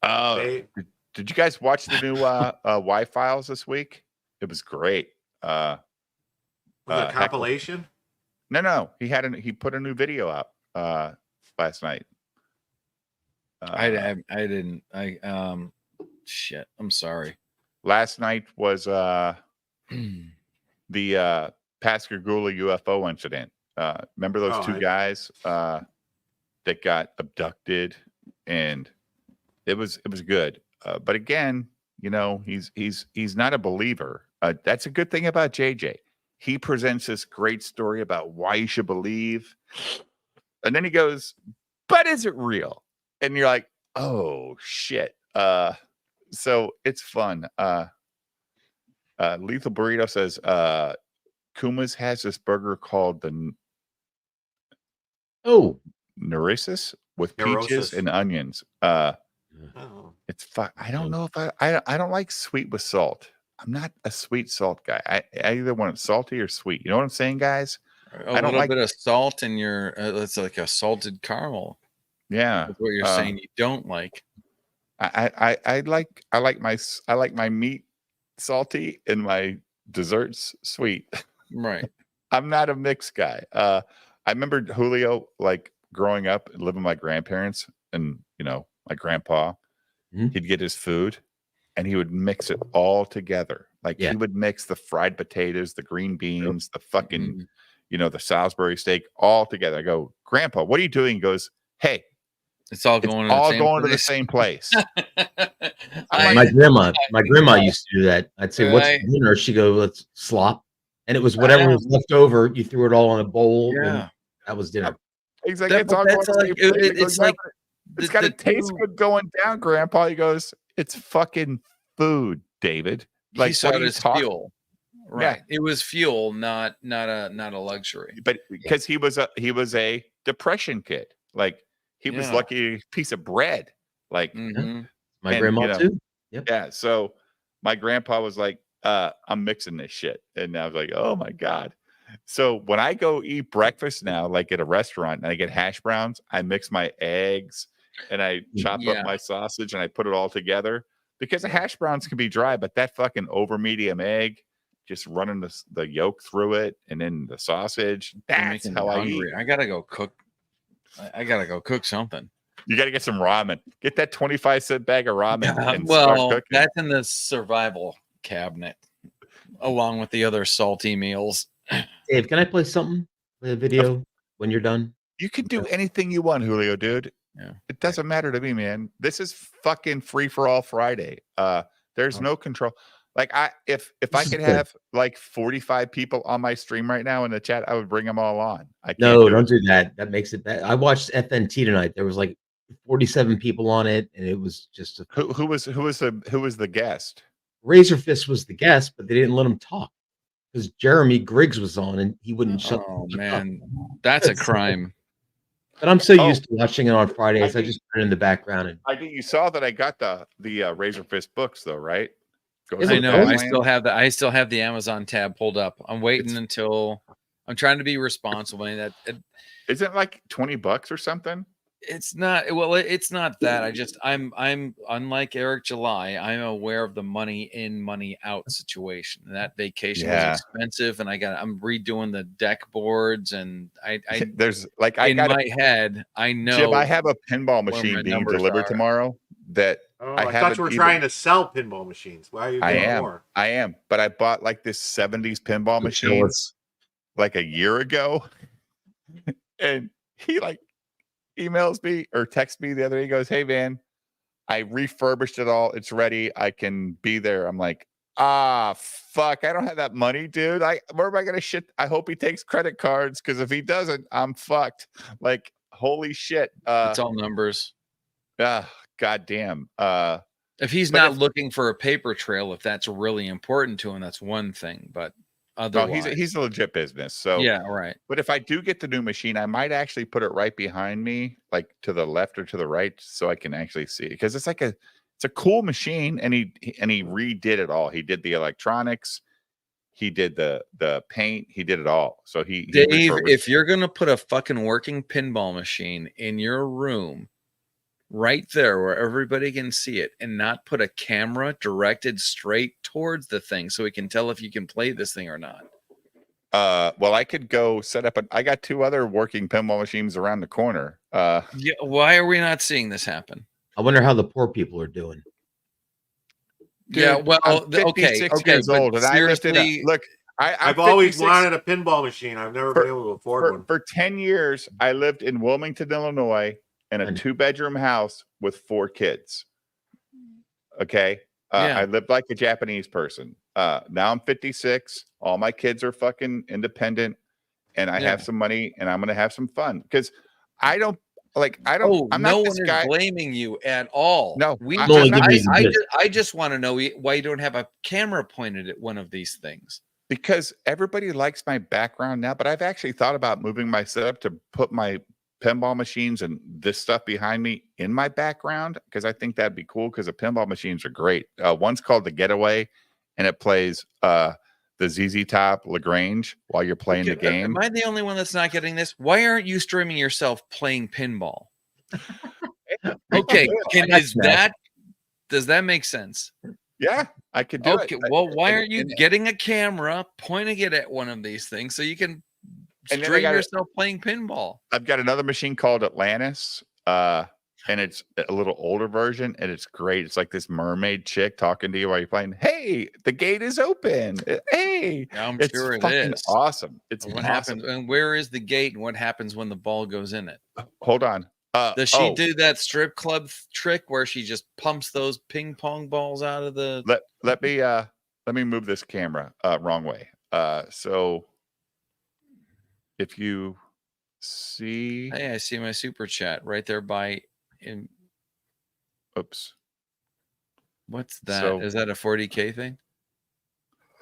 Did you guys watch the new Y-Files this week? It was great. Was it a compilation? No. He put a new video up last night. I didn't. Shit. I'm sorry. Last night was the Pascagoula UFO incident. Remember those two guys that got abducted, and it was good. But again, you know, he's not a believer. That's a good thing about JJ. He presents this great story about why you should believe, and then he goes, "But is it real?" And you're like, "Oh shit!" So it's fun. Lethal Burrito says Kuma's has this burger called the Neurosis with peaches and onions. It's fun. I don't know if I don't like sweet with salt. I'm not a sweet salt guy. I either want it salty or sweet. You know what I'm saying, guys? A little bit of salt in your it's like a salted caramel. Yeah. That's what you're saying you don't like. I like my meat salty and my desserts sweet. Right. I'm not a mixed guy. I remember Julio, like growing up and living with my grandparents, and you know, my grandpa, he'd get his food and he would mix it all together. Like he would mix the fried potatoes, the green beans, the fucking, you know, the Salisbury steak all together. I go, Grandpa, what are you doing? He goes, hey, it's all going to the same place. My grandma used to do that. I'd say, "What's for dinner?" She'd go, "Let's slop," and it was whatever was left over. You threw it all in a bowl. And that was dinner. Exactly. It's all going to the same place. It's got to taste good going down, Grandpa. He goes, "It's fucking food, David." Like, he saw it as fuel. Right. Yeah. It was fuel, not a luxury. But because he was a depression kid, like he was lucky a piece of bread. Like my grandma too. Yep. Yeah. So my grandpa was like, I'm mixing this shit. And I was like, oh my God. So when I go eat breakfast now, like at a restaurant, and I get hash browns, I mix my eggs and I chop up my sausage and I put it all together, because the hash browns can be dry, but that fucking over medium egg, just running the yolk through it and then the sausage, that's how I eat. I gotta go cook. I gotta go cook something. You got to get some ramen. Get that 25-cent bag of ramen. And Well, start cooking. that's in the survival cabinet, along with the other salty meals. Dave, can I play something? Play a video when you're done? You can do anything you want, Julio, dude. Yeah. It doesn't matter to me, man. This is fucking free for all Friday. There's no control. Like if I is could good. have like 45 people on my stream right now in the chat, I would bring them all on. I can't No, do don't it. do that. That makes it bad. I watched FNT tonight. There was like 47 people on it, and it was just a Who was the guest? Razor Fist was the guest, but they didn't let him talk because Jeremy Griggs was on and he wouldn't shut. Oh man, that's a crime. But I'm so used to watching it on Fridays. I just put it in the background. And I think you saw that I got the Razor Fist books though, right? I know. I still have the Amazon tab pulled up. I'm waiting until I'm trying to be responsible. And isn't it like $20 or something? It's not. Well, it's not that. I'm unlike Eric July. I'm aware of the money in, money out situation. That vacation was expensive, and I'm redoing the deck boards, and there's like I in got my head. I know. Jim, I have a pinball where machine my being numbers delivered are. tomorrow that I thought you were trying to sell pinball machines. Why are you doing more? I am, but I bought like this 70s pinball machine like a year ago, and he like emails me or texts me the other day. He goes, "Hey man, I refurbished it all. It's ready. I can be there." I'm like, fuck, I don't have that money, dude. Where am I gonna shit? I hope he takes credit cards, because if he doesn't, I'm fucked. Like, holy shit. It's all numbers. Goddamn. If he's not looking for a paper trail, if that's really important to him, that's one thing. But otherwise, he's a legit business. So yeah, right. But if I do get the new machine, I might actually put it right behind me, like to the left or to the right, so I can actually see it, because it's a cool machine, and he redid it all. He did the electronics, he did the paint, he did it all. So Dave, if you're gonna put a fucking working pinball machine in your room, right there where everybody can see it, and not put a camera directed straight towards the thing so we can tell if you can play this thing or not. Well, I could go set up I got 2 other working pinball machines around the corner. Yeah, why are we not seeing this happen? I wonder how the poor people are doing. Dude, yeah, well, I'm 56 years old, and I lived in I've always wanted a pinball machine. I've never been able to afford one. For 10 years, I lived in Wilmington, Illinois, in a 2-bedroom house with 4 kids. Okay. I lived like a Japanese person. Now I'm 56. All my kids are fucking independent, and I have some money, and I'm going to have some fun, because I'm no not one this is guy blaming you at all. No, I just want to know why you don't have a camera pointed at one of these things. Because everybody likes my background now, but I've actually thought about moving my setup to put my pinball machines and this stuff behind me in my background, because I think that'd be cool, because the pinball machines are great. One's called the Getaway, and it plays the ZZ Top Lagrange while you're playing the game. Am I the only one that's not getting this? Why aren't you streaming yourself playing pinball? Okay, does that make sense? Yeah, I could do it. Okay, well, why aren't you getting a camera, pointing it at one of these things so you can stream yourself playing pinball? I've got another machine called Atlantis, and it's a little older version, and it's great. It's like this mermaid chick talking to you while you're playing. Hey, the gate is open. Hey, I'm it's sure it fucking is awesome. It's what awesome. happens, and where is the gate, and what happens when the ball goes in it? Hold on. Does she do that strip club trick where she just pumps those ping pong balls out of the? Let me move this camera wrong way. So if you see, hey, I see my super chat right there by. Oops. What's that? Is that a 40K thing?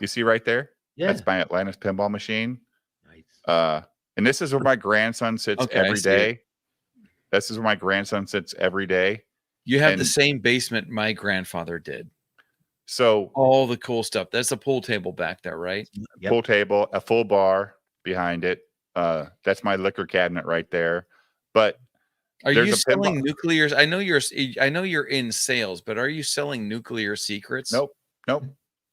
You see right there? Yeah. That's my Atlantis pinball machine. Nice. And this is where my grandson sits every day. This is where my grandson sits every day. You have the same basement my grandfather did. So all the cool stuff. That's a pool table back there, right? Pool table, a full bar behind it. That's my liquor cabinet right there. But are you selling nuclear? I know you're in sales, but are you selling nuclear secrets? Nope.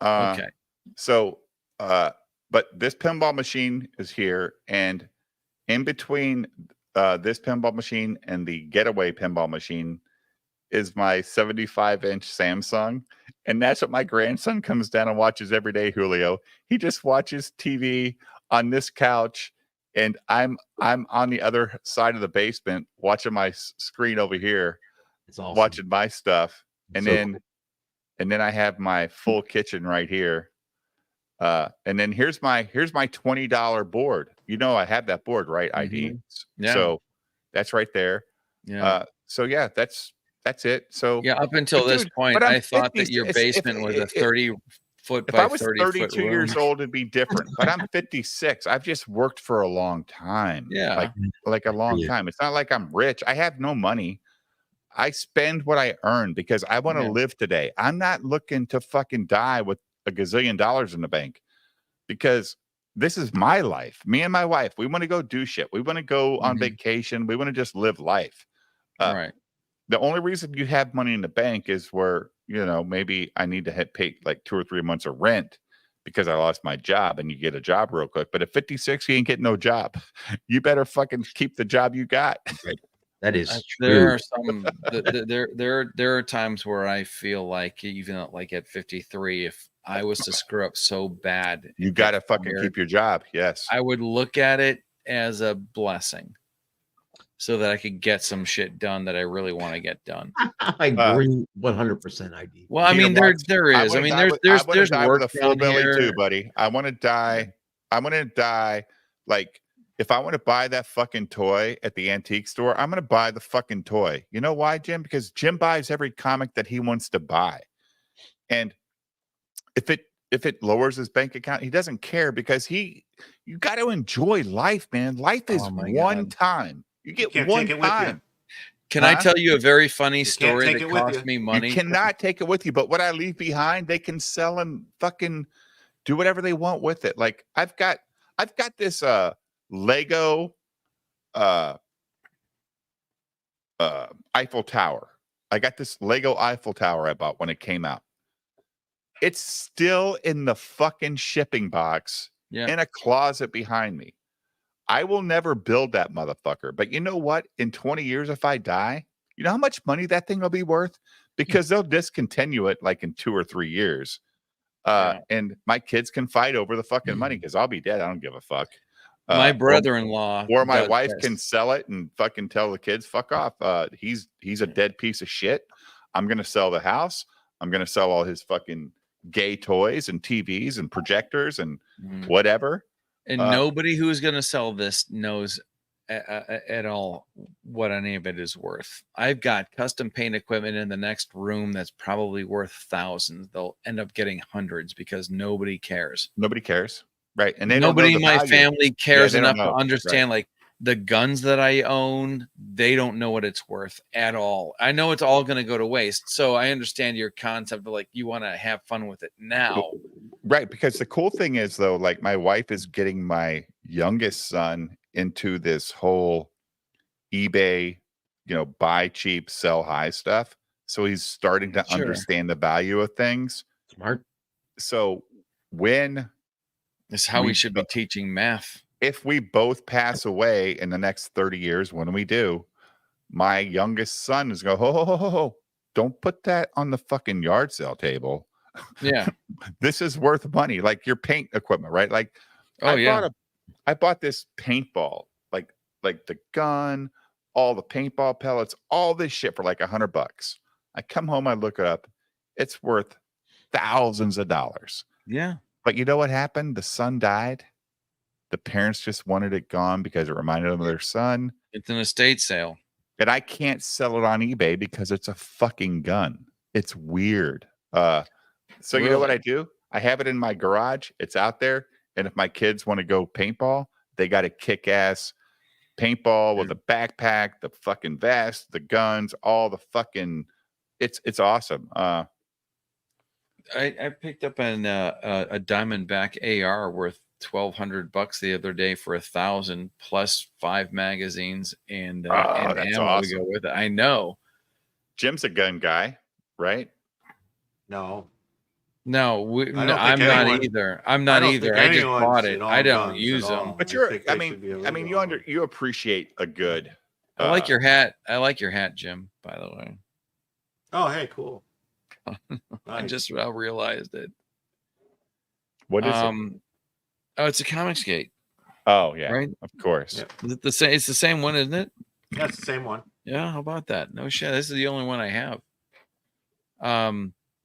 Okay. So, but this pinball machine is here, and in between this pinball machine and the Getaway pinball machine is my 75-inch Samsung, and that's what my grandson comes down and watches every day. Julio, he just watches TV on this couch, and I'm on the other side of the basement watching my screen over here, it's awesome. watching my stuff, and So then and then I have my full kitchen right here. And then here's my $20 board. You know, I have that board, right? ID. Yeah. So that's right there. Yeah. So yeah, that's it. So Yeah, up until but this dude, point, but I'm I thought 50. that your If- basement was a 30-foot If by I was 30-foot 32 room. years old, it'd be different. But I'm 56. I've just worked for a long time. Yeah. Like a long time. It's not like I'm rich. I have no money. I spend what I earn because I want to Yeah. live today. I'm not looking to fucking die with a gazillion dollars in the bank because this is my life. Me and my wife, we want to go do shit. We want to go on vacation. We want to just live life. Right. The only reason you have money in the bank is where, you know, maybe I need to pay like 2 or 3 months of rent because I lost my job, and you get a job real quick. But at 56, you ain't getting no job. You better fucking keep the job you got. That is There are some there are times where I feel like even like at 53, if I was to screw up so bad, You got to fucking keep your job. Yes. I would look at it as a blessing so that I could get some shit done that I really want to get done. I agree 100%. ID. Well, I mean, there is. I mean, there's die work with a full down belly here. too, buddy. I want to die. I want to die. Like, if I want to buy that fucking toy at the antique store, I'm going to buy the fucking toy. You know why, Jim? Because Jim buys every comic that he wants to buy. And if it lowers his bank account, he doesn't care because you got to enjoy life, man. Life is one time. You get can't one take it with you. time. Can I tell you a very funny story take that it with cost you. me money? You cannot take it with you, but what I leave behind, they can sell and fucking do whatever they want with it. Like I've got this Lego Eiffel Tower. I got this Lego Eiffel Tower I bought when it came out. It's still in the fucking shipping box in a closet behind me. I will never build that motherfucker. But you know what? In 20 years, if I die, you know how much money that thing will be worth? Because they'll discontinue it like in 2 or 3 years. And my kids can fight over the fucking money because I'll be dead. I don't give a fuck. My brother-in-law or my does wife this. can sell it and fucking tell the kids, fuck off. He's a dead piece of shit. I'm going to sell the house. I'm going to sell all his fucking gay toys and TVs and projectors and whatever. And nobody who's going to sell this knows at all what any of it is worth. I've got custom paint equipment in the next room that's probably worth thousands. They'll end up getting hundreds because nobody cares. Nobody cares. Right. And they nobody don't in know the my value. family cares Yeah, they don't enough to know. understand like the guns that I own, they don't know what it's worth at all. I know it's all going to go to waste. So I understand your concept of like, you want to have fun with it now. Right. Because the cool thing is though, like my wife is getting my youngest son into this whole eBay, you know, buy cheap, sell high stuff. So he's starting to understand the value of things. Smart. So when It's how we should be teaching math. If we both pass away in the next 30 years, when we do, my youngest son is going, ho, don't put that on the fucking yard sale table. Yeah. This is worth money. Like your paint equipment, right? Like, I bought this paintball, like the gun, all the paintball pellets, all this shit for like $100. I come home, I look it up. It's worth thousands of dollars. Yeah. But you know what happened? The son died. The parents just wanted it gone because it reminded them of their son. It's an estate sale. And I can't sell it on eBay because it's a fucking gun. It's weird. So you know what I do? I have it in my garage. It's out there. And if my kids want to go paintball, they got a kick-ass paintball with a backpack, the fucking vest, the guns, all the fucking it's awesome. I picked up a Diamondback AR worth $1,200 the other day for 1,000 plus 5 magazines and that's ammo awesome. to go with it. I know. Jim's a gun guy, right? No. No, I don't I'm think not anyone- either. I'm I not don't either. think I just anyone's bought in it. all I don't guns use at all. them. But I you're think I they mean should be you appreciate a good I like your hat. I like your hat, Jim, by the way. Oh, hey, cool. I just now realized it. What is it? Oh, it's a Comics Gate. Oh yeah, right. Of course. Is it the same? It's the same one, isn't it? Yeah, it's the same one. Yeah. How about that? No shit. This is the only one I have.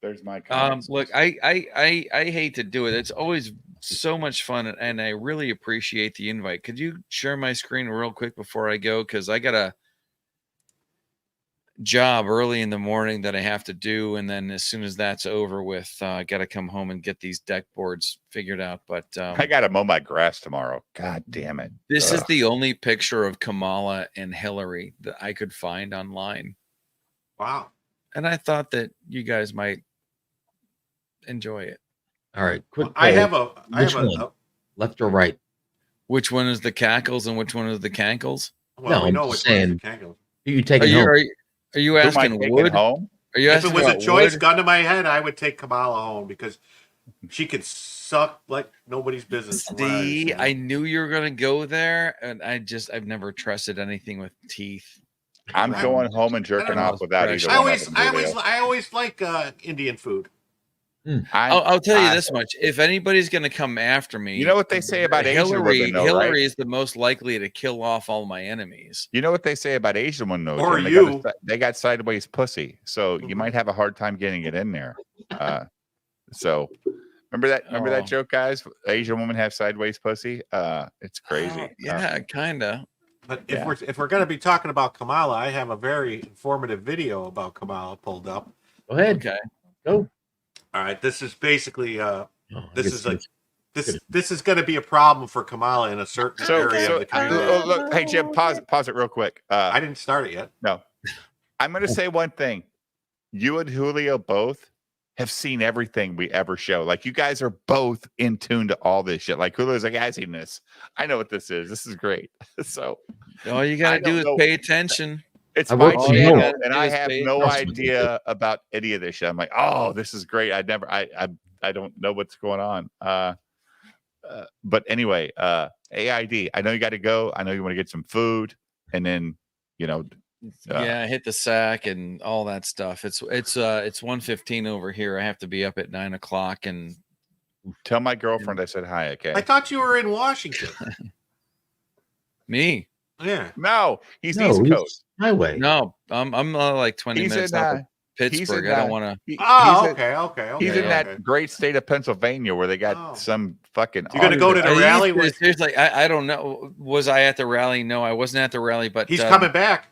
There's my comments. Look, I hate to do it. It's always so much fun, and I really appreciate the invite. Could you share my screen real quick before I go? Because I got a job early in the morning that I have to do, and then as soon as that's over with, I got to come home and get these deck boards figured out. But I got to mow my grass tomorrow. God damn it! This Ugh. is the only picture of Kamala and Hillary that I could find online. Wow! And I thought that you guys might enjoy it. All right, quick. I poll. have Which a one? Left or right? Which one is the cackles and which one is the cankles? well, we I'm know just which one is saying. the Kango. Who you taking home? Are you Who am I asking taking Wood? home? Are you If asking it was a about choice, Wood? gun to my head, I would take Kamala home because she could suck like nobody's business. from what I See, understand. I knew you were gonna go there, and I've never trusted anything with teeth. I'm going home and jerking off without either one of them. I always like Indian food. I'll tell you this much: if anybody's gonna come after me, You know what they say about Asian women, though, Hillary right? is the most likely to kill off all my enemies. You know what they say about Asian women, though, Or Jim? They got sideways pussy, so you might have a hard time getting it in there. So remember that joke, guys? Asian women have sideways pussy. It's crazy. Yeah, kinda. But if we're going to be talking about Kamala, I have a very informative video about Kamala pulled up. Go ahead. Okay. Go. All right, this is basically this guess is like this is going to be a problem for Kamala in a certain area of the country. Look, hey Jim, pause it real quick. I didn't start it yet. No, I'm going to say one thing. You and Julio both have seen everything we ever show. Like, you guys are both in tune to all this shit. Like, Julio's like, I've seen this. I know what this is. This is great. So all you gotta do is pay attention. It's I my work from channel, home. and I have no idea about any of this shit. I'm like, oh, this is great. I don't know what's going on. But anyway, AID. I know you got to go. I know you want to get some food, and then Yeah, hit the sack and all that stuff. It's 1:15 over here. I have to be up at 9 o'clock and tell my girlfriend I said hi. Okay. I thought you were in Washington. Me? Yeah. No, he's East Coast. Highway. No, I'm like 20 He's minutes in, out of Pittsburgh. I don't want to. Okay. He's in that great state of Pennsylvania where they got some fucking. You're gonna go to the rally? Seriously, I don't know. Was I at the rally? No, I wasn't at the rally. But He's coming back.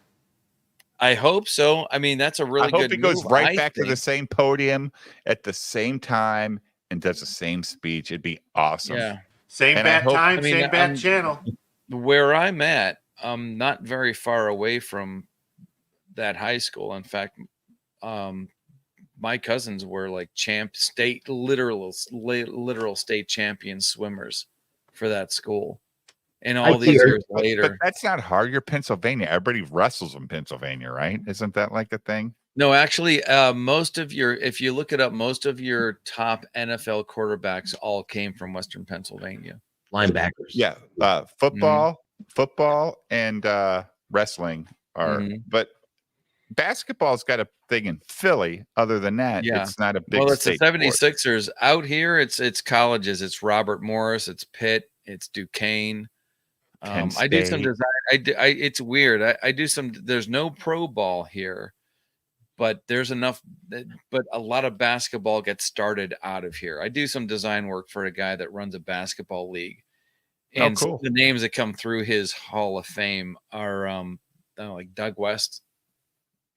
I hope so. I mean, that's a really I good. hope he goes move, right I back to the think. same podium at the same time and does the same speech. It'd be awesome. Yeah. Same And I bad hope- time, I mean, same bad I'm- channel. Where I'm at, I'm not very far away from that high school. In fact, my cousins were like literal state champion swimmers for that school. And all these years later, But that's not hard. You're Pennsylvania. Everybody wrestles in Pennsylvania, right? Isn't that like a thing? no, actually, if you look it up, most of your top NFL quarterbacks all came from Western Pennsylvania. Linebackers. Yeah. Football and wrestling are, but basketball's got a thing in Philly. Other than that, Yeah. it's not a big Well, it's the state sport. 76ers. Out here, it's colleges. It's Robert Morris. It's Pitt. It's Duquesne. I do some State. design. It's weird. I do some. There's no pro ball here, but there's enough. But a lot of basketball gets started out of here. I do some design work for a guy that runs a basketball league, and some cool. of the names that come through his Hall of Fame are like Doug West.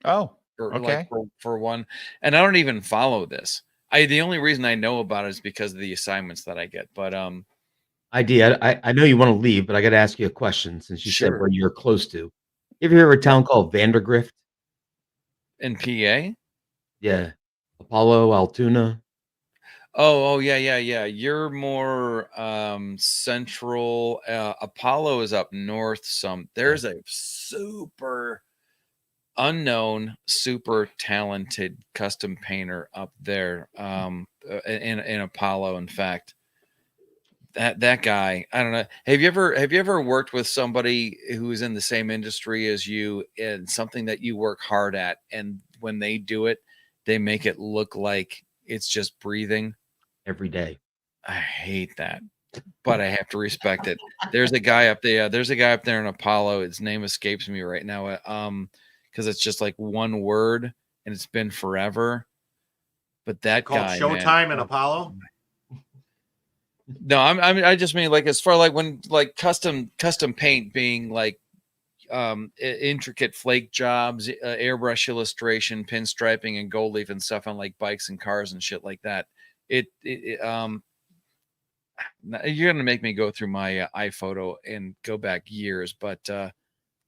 Oh, For, okay. like, for one, and I don't even follow this. The only reason I know about it is because of the assignments that I get. But I know you want to leave, but I got to ask you a question since you said Sure. where you're close to. You ever hear of a town called Vandergrift? in PA, Yeah. Apollo, Altoona. oh yeah. You're more central. Apollo is up north. There's a super unknown, super talented custom painter up there. In Apollo, in fact. That guy, I don't know. Have you ever worked with somebody who is in the same industry as you and something that you work hard at, and when they do it, they make it look like it's just breathing every day? I hate that, but I have to respect it. There's a guy up there. There's a guy up there in Apollo. His name escapes me right now. Because it's just like one word, and it's been forever. But that Called guy, Showtime man, and Apollo. No, I just mean like as far like when like custom paint being like intricate flake jobs, airbrush illustration, pinstriping, and gold leaf and stuff on like bikes and cars and shit like that. You're gonna make me go through my iPhoto and go back years, but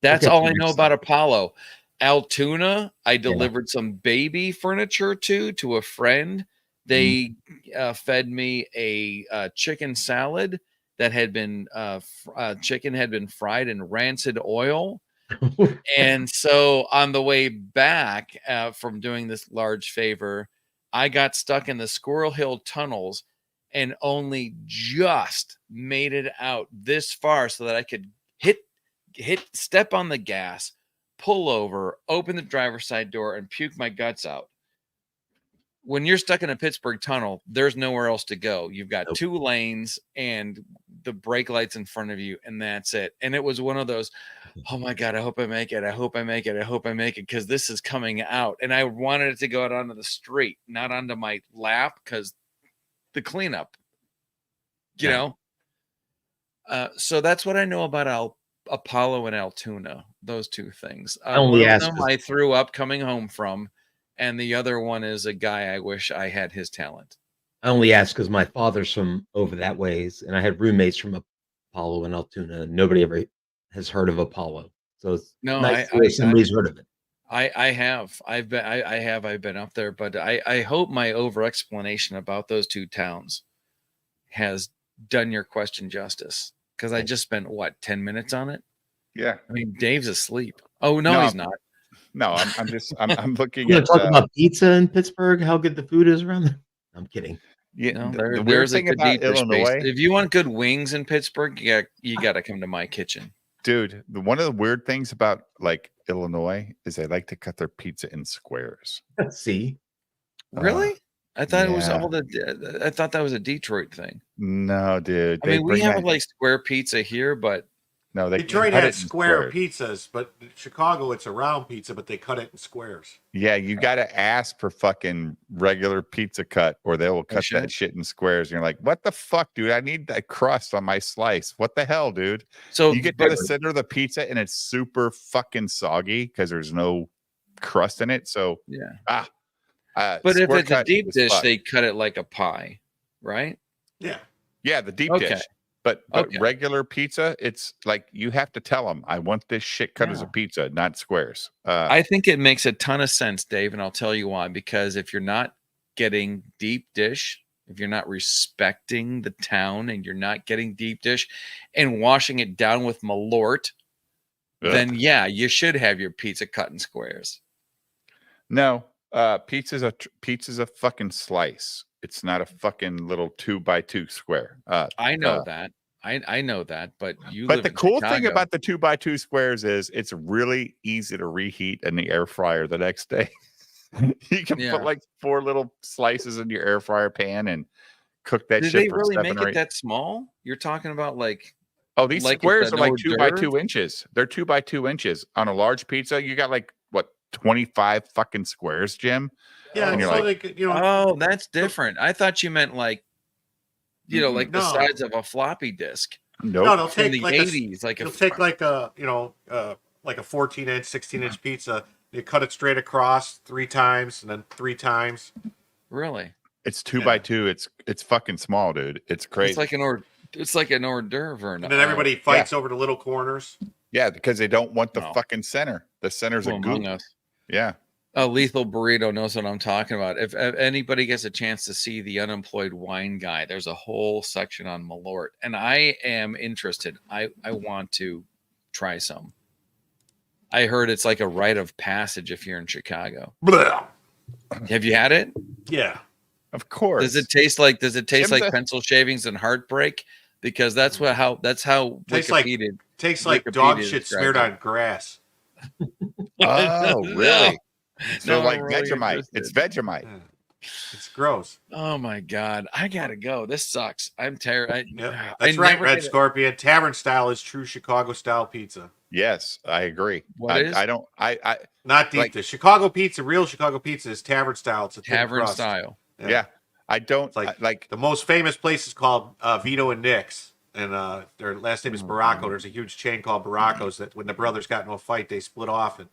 that's Okay, all I know about Apollo. Altoona, I delivered some baby furniture to a friend. They fed me a chicken salad that had been chicken had been fried in rancid oil. And so on the way back from doing this large favor, I got stuck in the Squirrel Hill tunnels and only just made it out this far so that I could step on the gas, pull over, open the driver's side door, and puke my guts out. When you're stuck in a Pittsburgh tunnel, there's nowhere else to go. You've got 2 lanes and the brake lights in front of you, and that's it. And it was one of those, oh my God, I hope I make it. I hope I make it. I hope I make it, because this is coming out. And I wanted it to go out onto the street, not onto my lap, because the cleanup, you know? So that's what I know about Apollo and Altoona, those 2 things. only One of ask them I threw up coming home from, and the other one is a guy I wish I had his talent. I only ask because my father's from over that ways, and I had roommates from Apollo and Altoona. Nobody ever has heard of Apollo, so it's nice to hear somebody's heard of it. I have. I've been up there, but I hope my over explanation about those 2 towns has done your question justice, because I just spent 10 minutes on it. Yeah, I mean, Dave's asleep. Oh no, he's not. No, I'm looking We're at talking about pizza in Pittsburgh, how good the food is around there. I'm kidding. Yeah, No, the weird there's thing a good about deep dish space. Illinois, If you want good wings in Pittsburgh, you got to come to my kitchen. dude, one of the weird things about like Illinois is they like to cut their pizza in squares. See, really? I thought it was yeah. all I thought that was a Detroit thing. No, dude. I mean, we have like square pizza here, but no, they Detroit cut had it in square squares. pizzas, but in Chicago it's a round pizza, but they cut it in squares. Yeah, you got to ask for fucking regular pizza cut, or they will cut that shit in squares. And you're like, what the fuck, dude? I need that crust on my slice. What the hell, dude? So you get to the center of the pizza and it's super fucking soggy because there's no crust in it. So yeah. But if it's a deep dish, they cut it like a pie, right? Yeah. Yeah, the deep dish. But regular pizza, it's like you have to tell them, I want this shit cut as a pizza, not squares. I think it makes a ton of sense, Dave, and I'll tell you why. Because if you're not getting deep dish, if you're not respecting the town and you're not getting deep dish and washing it down with Malort, then yeah, you should have your pizza cut in squares. No, pizza's a fucking slice. It's not a fucking little 2x2 square. I know that. I know that, but the cool thing about the 2x2 squares is it's really easy to reheat in the air fryer the next day. You can put like 4 little slices in your air fryer pan and cook that Did shit they for really 7 make or it 8. that small? You're talking about like these squares are like 2x2 inches. They're 2x2 inches on a large pizza. You got like what 25 fucking squares, Jim? Yeah, and you're so like, they, you know. Oh, that's different. I thought you meant like, like the size of a floppy disk. Nope. No, they'll From take the like 80s, they'll take like a like a 14-inch, 16-inch pizza. They cut it straight across 3 times and then 3 times. Really? It's 2x2. It's fucking small, dude. It's crazy. It's like an hors d'oeuvre. And then everybody fights over the little corners. Yeah, because they don't want the fucking center. The center's a goop. Us. Yeah. A lethal burrito knows what I'm talking about. If anybody gets a chance to see The Unemployed Wine Guy, there's a whole section on Malort, and I am interested. I want to try some. I heard it's like a rite of passage if you're in Chicago. Blah. Have you had it? Yeah, of course. Does it taste like pencil shavings and heartbreak? Because that's how tastes Wikipedia like dog shit described smeared it. on grass. Oh, really? So No, like I'm really Vegemite. interested. It's Vegemite. It's gross. Oh my god, I gotta go. This sucks. I'm terrified. That's right, Red Scorpion. Tavern style is true Chicago style pizza. Yes, I agree. What is? I don't. I not deep dish. Chicago pizza, real Chicago pizza is tavern style. It's a thin Tavern crust. style. Yeah. I don't It's like, like the most famous place is called Vito and Nick's, and their last name is Baracco. There's a huge chain called Baracco's that when the brothers got into a fight, they split off, and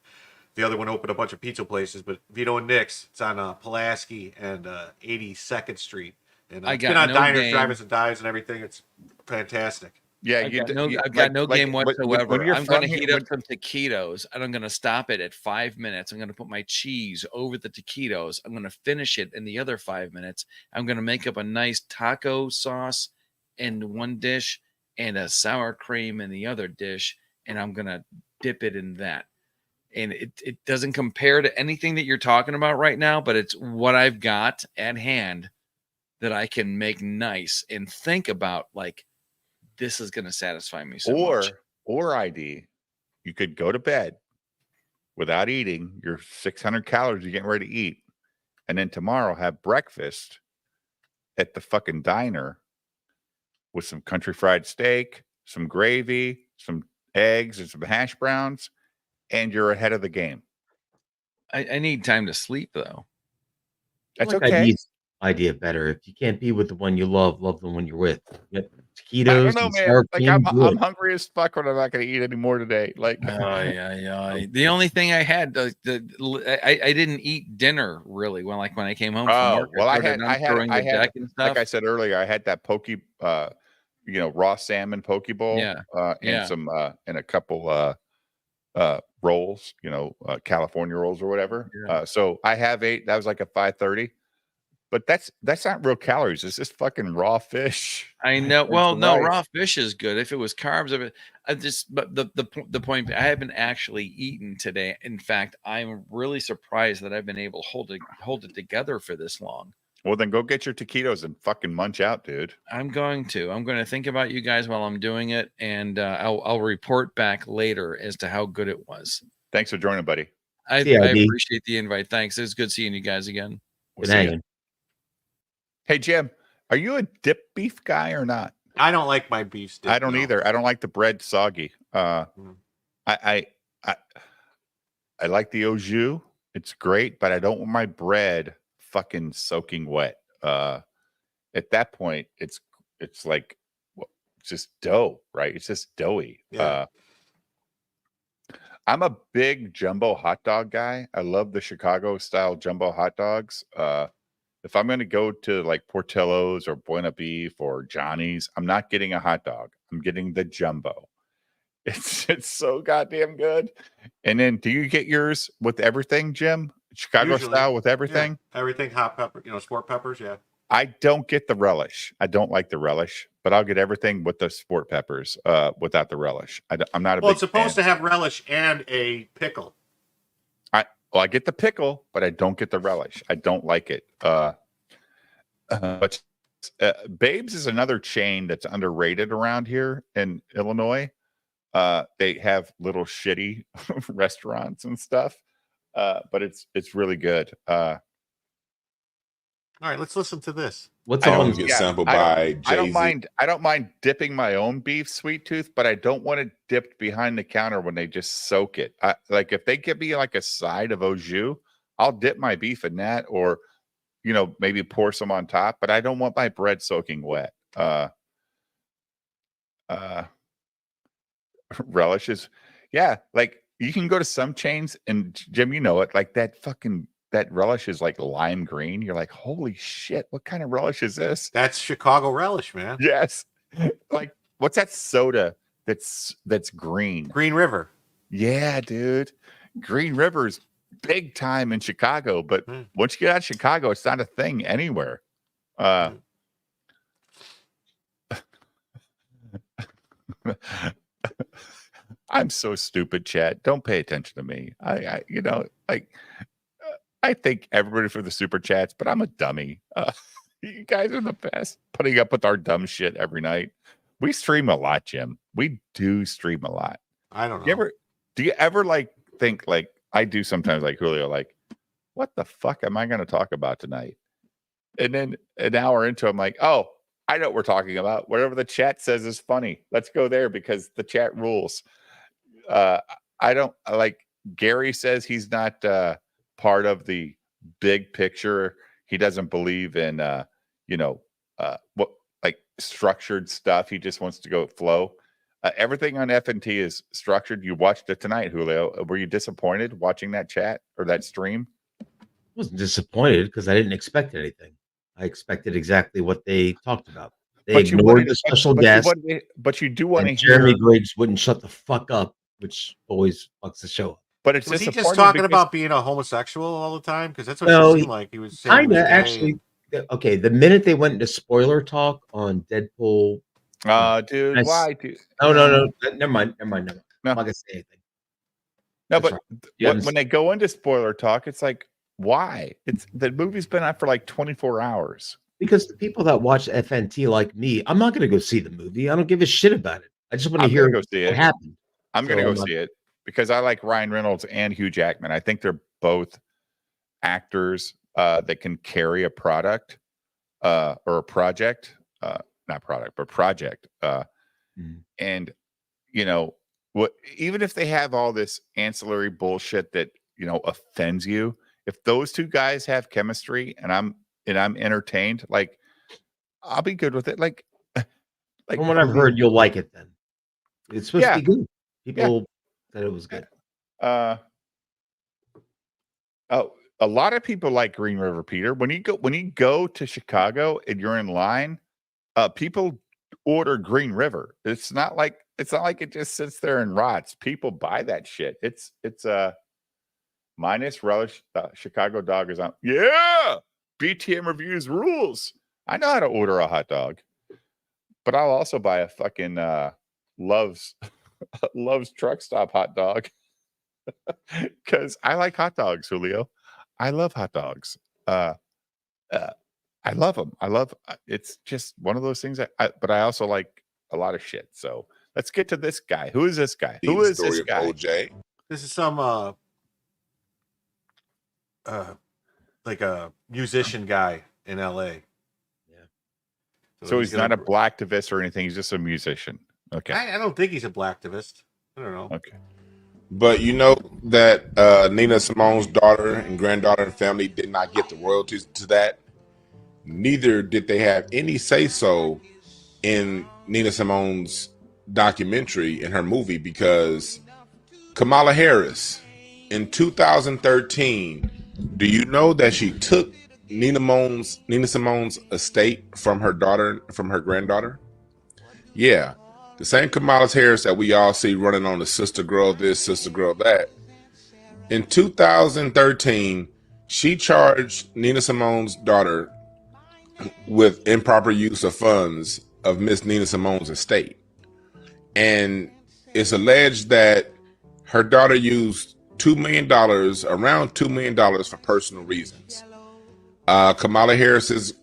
the other one opened a bunch of pizza places. But Vito and Nick's, it's on Pulaski and 82nd Street, and I it's been got on no Diners, game. Drive-ins, and Dives and everything. It's fantastic. yeah, I've got like no game when whatsoever. you're I'm going to from heat here, up some taquitos, and I'm going to stop it at 5 minutes. I'm going to put my cheese over the taquitos. I'm going to finish it in the other 5 minutes. I'm going to make up a nice taco sauce in one dish and a sour cream in the other dish, and I'm going to dip it in that. And it doesn't compare to anything that you're talking about right now, but it's what I've got at hand that I can make nice and think about, like, this is going to satisfy me so much. Or ID, you could go to bed without eating your 600 calories you're getting ready to eat, and then tomorrow have breakfast at the fucking diner with some country fried steak, some gravy, some eggs, and some hash browns, and you're ahead of the game. I need time to sleep, though. That's like okay. Idea better. If you can't be with the one you love the one you're with. Get I taquitos don't know, and man. sour Like cream, I'm good. hungry as fuck, but I'm not going to eat any more today. Like, The only thing I had, I didn't eat dinner really when I came home from oh work. well, I started had deck and stuff. like I said earlier, I had that raw salmon poke bowl, Yeah. and Yeah. some and a couple rolls, California rolls or whatever. Yeah. So I have ate. That was like a 5:30, but that's not real calories. It's just fucking raw fish. I know. and Well, some no, rice. raw fish is good. If it was carbs, but the point, I haven't actually eaten today. In fact, I'm really surprised that I've been able to hold it together for this long. Well, then go get your taquitos and fucking munch out, dude. I'm going to think about you guys while I'm doing it, and I'll report back later as to how good it was. Thanks for joining, buddy. I See ya, D. appreciate the invite. Thanks. It's good seeing you guys again. We'll see ya. Hey, Jim, are you a dip beef guy or not? I don't like my beef stick. I don't either. I don't like the bread soggy. I like the au jus. It's great, but I don't want my bread fucking soaking wet. At that point, it's like just dough, right? It's just doughy. Yeah. I'm a big jumbo hot dog guy. I love the Chicago style jumbo hot dogs. If I'm going to go to like Portillo's or Buena Beef or Johnny's, I'm not getting a hot dog. I'm getting the jumbo. It's so goddamn good. And then, do you get yours with everything, Jim? Chicago Usually, style with everything? Yeah, everything, hot pepper, sport peppers, yeah. I don't get the relish. I don't like the relish, but I'll get everything with the sport peppers without the relish. I'm not a Well, big it's supposed fan. to have relish and a pickle. I get the pickle, but I don't get the relish. I don't like it. But Babes is another chain that's underrated around here in Illinois. They have little shitty restaurants and stuff, but it's really good. All right, let's listen to this. What's I on? don't- yeah, I don't mind dipping my own beef, Sweet Tooth, but I don't want it dipped behind the counter when they just soak it. Like if they give me like a side of au jus, I'll dip my beef in that, or maybe pour some on top. But I don't want my bread soaking wet. Relishes, yeah. Like you can go to some chains, and Jim, you know it. Like that relish is like lime green. You're like, holy shit, what kind of relish is this? That's Chicago relish, man. Yes. Like, what's that soda that's green? Green River. Yeah, dude. Green River's big time in Chicago, but once you get out of Chicago, it's not a thing anywhere. I'm so stupid, Chad. Don't pay attention to me. I think everybody for the super chats, but I'm a dummy. You guys are the best, putting up with our dumb shit every night. We stream a lot, Jim. We do stream a lot. I don't know. Do you ever think like I do sometimes, like Julio, like, what the fuck am I going to talk about tonight? And then an hour into it, I'm like, oh, I know what we're talking about. Whatever the chat says is funny. Let's go there because the chat rules. I don't like Gary says he's not part of the big picture He doesn't believe in what like structured stuff. He just wants to go flow. Everything on FNT is structured. You watched it tonight, Julio. Were you disappointed watching that chat or that stream? I wasn't disappointed because I didn't expect anything. I expected exactly what they talked about. They ignored the special guest. But you do want to hear. Jeremy Griggs wouldn't shut the fuck up, which always fucks the show up. But it's was he just talking about being a homosexual all the time? Because that's what it seemed like. He was saying kind of actually. Okay, the minute they went into spoiler talk on Deadpool. Dude, why, dude? No. Never mind. No. I'm not gonna say anything. No, but when they go into spoiler talk, it's like, why? It's the movie's been out for like 24 hours. Because the people that watch FNT like me, I'm not gonna go see the movie. I don't give a shit about it. I just want to hear what happened. I'm gonna go see it because I like Ryan Reynolds and Hugh Jackman. I think they're both actors that can carry a product or a project. Not product, but project. And even if they have all this ancillary bullshit that offends you, if those two guys have chemistry and I'm entertained, like I'll be good with it. Like from what I've heard, you'll like it then. It's supposed to be good. People said it was good. A lot of people like Green River, Peter. When you go to Chicago and you're in line, people order Green River. It's not like it just sits there and rots. People buy that shit. It's minus relish. Chicago dog is on. Yeah, BTM reviews rules. I know how to order a hot dog, but I'll also buy a fucking Love's truck stop hot dog because I like hot dogs, Julio. I love hot dogs. I love them. It's just one of those things. But I also like a lot of shit. So let's get to this guy. Who is this guy? Who is this guy? OJ. This is some like a musician guy in LA. Yeah. So he's not a blacktivist or anything. He's just a musician. Okay. I don't think he's a blacktivist. I don't know. Okay. But you know that Nina Simone's daughter and granddaughter and family did not get the royalties to that. Neither did they have any say-so in Nina Simone's documentary in her movie because Kamala Harris in 2013, do you know that she took Nina Simone's estate from her daughter, from her granddaughter? Yeah. The same Kamala Harris that we all see running on the sister girl this, sister girl that. In 2013, she charged Nina Simone's daughter with improper use of funds of Miss Nina Simone's estate. And it's alleged that her daughter used $2 million, around $2 million for personal reasons. Kamala Harris's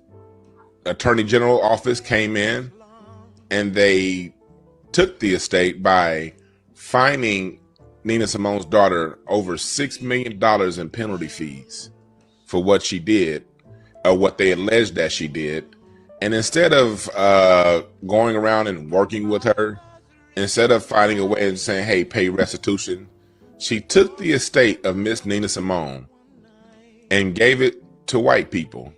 Attorney General office came in and they took the estate by fining Nina Simone's daughter over $6 million in penalty fees for what she did, or what they alleged that she did. And instead of going around and working with her, instead of finding a way and saying, hey, pay restitution, she took the estate of Miss Nina Simone and gave it to white people.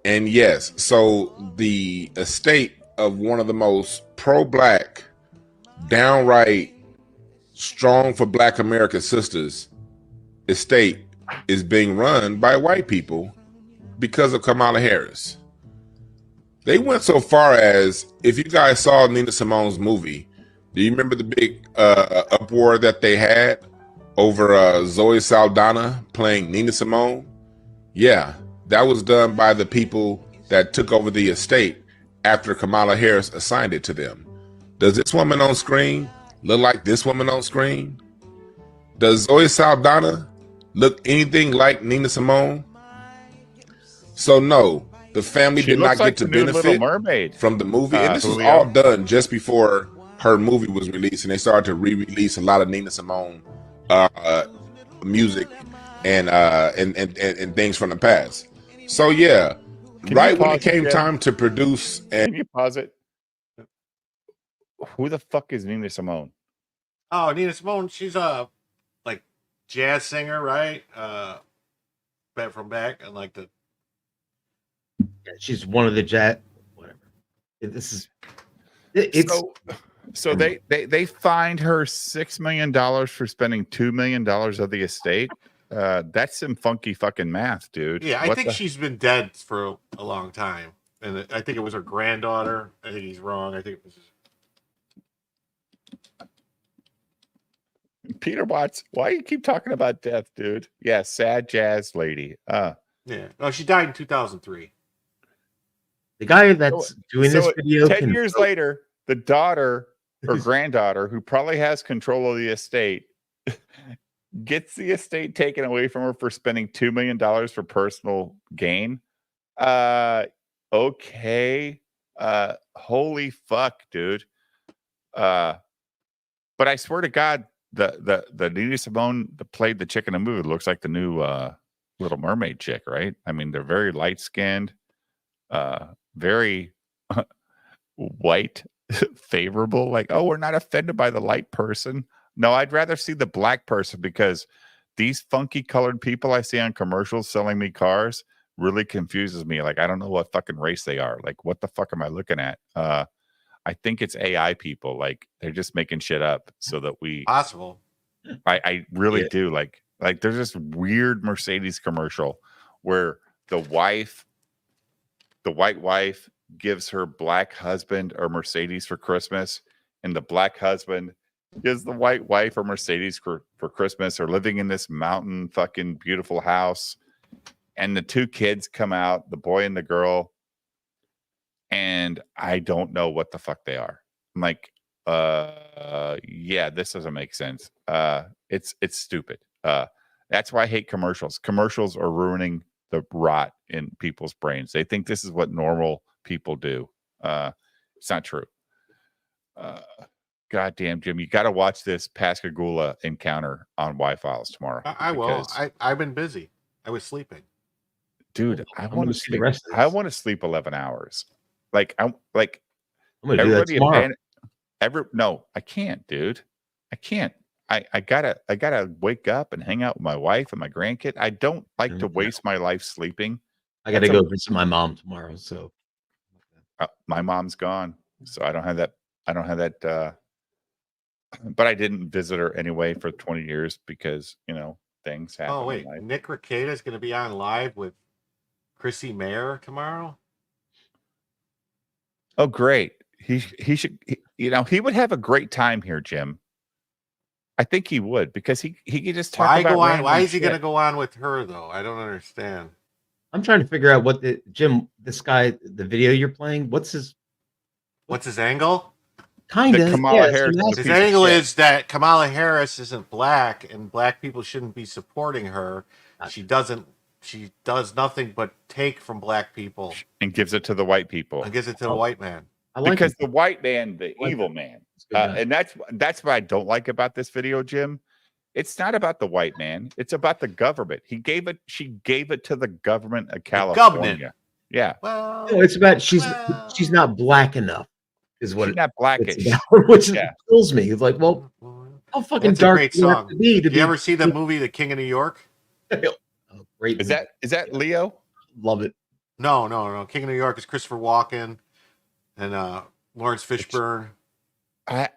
And yes, so the estate of one of the most pro-black, downright strong for Black American sisters estate is being run by white people because of Kamala Harris. They went so far as, if you guys saw Nina Simone's movie, do you remember the big uproar that they had over Zoe Saldana playing Nina Simone? Yeah, that was done by the people that took over the estate after Kamala Harris assigned it to them. Does this woman on screen look like this woman on screen? Does Zoe Saldana look anything like Nina Simone? So no, the family did not get to benefit from the movie. And this was all done just before her movie was released, and they started to re-release a lot of Nina Simone music and things from the past. So yeah, right when it came time to produce, and can you pause it? Who the fuck is Nina Simone? Oh, Nina Simone, she's a like jazz singer, right? Back and like the She's one of the whatever. This is it's so they fined her $6 million for spending $2 million of the estate. That's some funky fucking math, dude. Yeah, I think she's been dead for a long time, and I think it was her granddaughter. I think he's wrong. I think it was. Peter Watts, why you keep talking about death, dude? Yeah, sad jazz lady. Yeah. Oh, she died in 2003. The guy that's doing this video 10 years later, the daughter or granddaughter, who probably has control of the estate, gets the estate taken away from her for spending $2 million for personal gain. Okay. Holy fuck, dude. But I swear to God, the Nina Simone that played the chick in the movie looks like the new Little Mermaid chick, right? I mean, they're very light skinned, very white, favorable. Like, oh, we're not offended by the light person. No, I'd rather see the black person, because these funky colored people I see on commercials selling me cars really confuses me. Like, I don't know what fucking race they are. Like, what the fuck am I looking at? I think it's AI people. Like, they're just making shit up so that we possible. I really do. Like there's this weird Mercedes commercial where the white wife gives her black husband a Mercedes for Christmas, and the black husband gives the white wife a Mercedes for Christmas. They're living in this mountain fucking beautiful house, and the two kids come out, the boy and the girl, and I don't know what the fuck they are. I'm like, yeah, this doesn't make sense. It's stupid. That's why I hate commercials. Commercials are ruining the rot in people's brains. They think this is what normal people do. It's not true. Goddamn, Jim, you got to watch this Pascagoula encounter on Y-Files tomorrow. I will. I've been busy. I was sleeping. Dude, I want to sleep. the rest of I want to sleep 11 hours. I'm gonna do that tomorrow. No, I can't, dude. I can't. I gotta wake up and hang out with my wife and my grandkid. I don't like to waste my life sleeping. I got to go visit my mom tomorrow. So my mom's gone, so I don't have that. But I didn't visit her anyway for 20 years because things happen. Oh wait, in life. Nick Rekieta is going to be on live with Chrissy Mayer tomorrow. Oh, great. He should, he would have a great time here, Jim. I think he would, because he could just talk about why is he going to go on with her though? I don't understand. I'm trying to figure out what this guy, the video you're playing, what's his angle? Kind of. Kamala Harris. His angle is that Kamala Harris isn't black, and black people shouldn't be supporting her. She does nothing but take from black people and gives it to the white people. And gives it to the white man. Because the white man, the evil man, and that's what I don't like about this video, Jim. It's not about the white man; it's about the government. She gave it to the government of California. Yeah. Well, no, it's about she's not black enough, is what she's not blackish, which kills me. It's like, well, how fucking dark great do you have song. to be to Did you ever see the movie The King of New York? Great. Is that Leo? Love it. No. King of New York is Christopher Walken and Lawrence Fishburne. I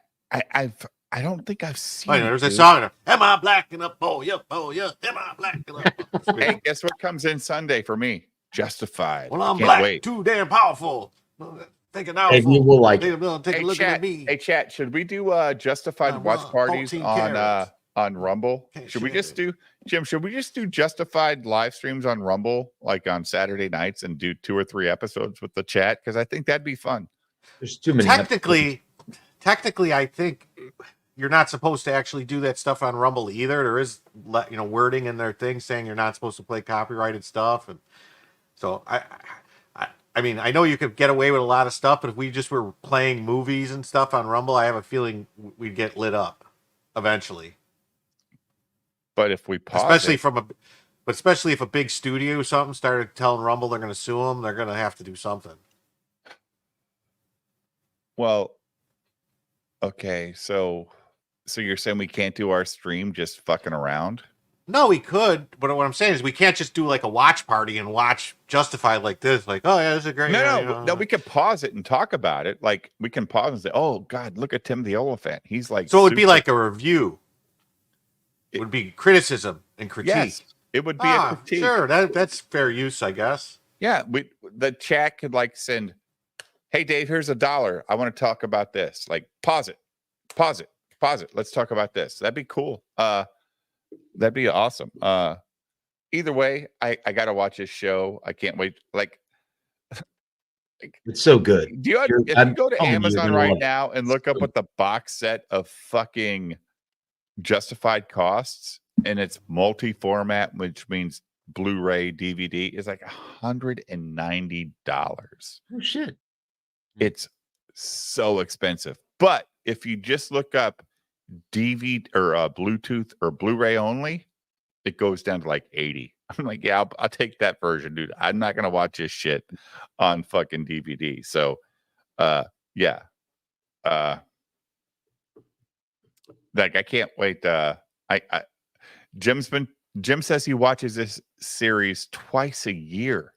don't think I've seen. I know, there's a song. Am I black enough? Oh yeah. Am I black enough? Hey, guess what comes in Sunday for me? Justified. Well, I'm Can't black. wait. Too damn powerful. Take it out. Hey, you will like take a look chat, at me. Hey, chat. Should we do Justified watch parties 14 on carats. on Rumble? Should we just do, Jim? Should we just do Justified live streams on Rumble, like on Saturday nights, and do 2 or 3 episodes with the chat? Because I think that'd be fun. There's too many. Technically, I think you're not supposed to actually do that stuff on Rumble either. There is, wording in their thing saying you're not supposed to play copyrighted stuff, and so I mean, I know you could get away with a lot of stuff, but if we just were playing movies and stuff on Rumble, I have a feeling we'd get lit up eventually. But if we pause, especially if a big studio or something started telling Rumble they're going to sue them, they're going to have to do something. Well, okay, so you're saying we can't do our stream just fucking around? No, we could, but what I'm saying is we can't just do like a watch party and watch Justified like this. Like, oh yeah, this is a great. No, we can pause it and talk about it. Like we can pause and say, "Oh God, look at Tim the Oliphant. He's like." So it would be like a review. It would be criticism and critique. Yes, it would be a critique. Sure, that's fair use, I guess. Yeah, the chat could like send, "Hey Dave, here's $1. I want to talk about this." Like, pause it. Let's talk about this. That'd be cool. That'd be awesome. Either way, I gotta watch this show. I can't wait. Like, it's so good. if you go to Amazon right now and look up what the box set of fucking Justified costs, and it's multi-format, which means Blu-ray, DVD, is like $190. Oh shit! It's so expensive. But if you just look up DVD or Bluetooth or Blu-ray only, it goes down to like 80. I'm like, yeah, I'll take that version, dude. I'm not gonna watch this shit on fucking DVD. So, yeah, like I can't wait. Jim says he watches this series twice a year.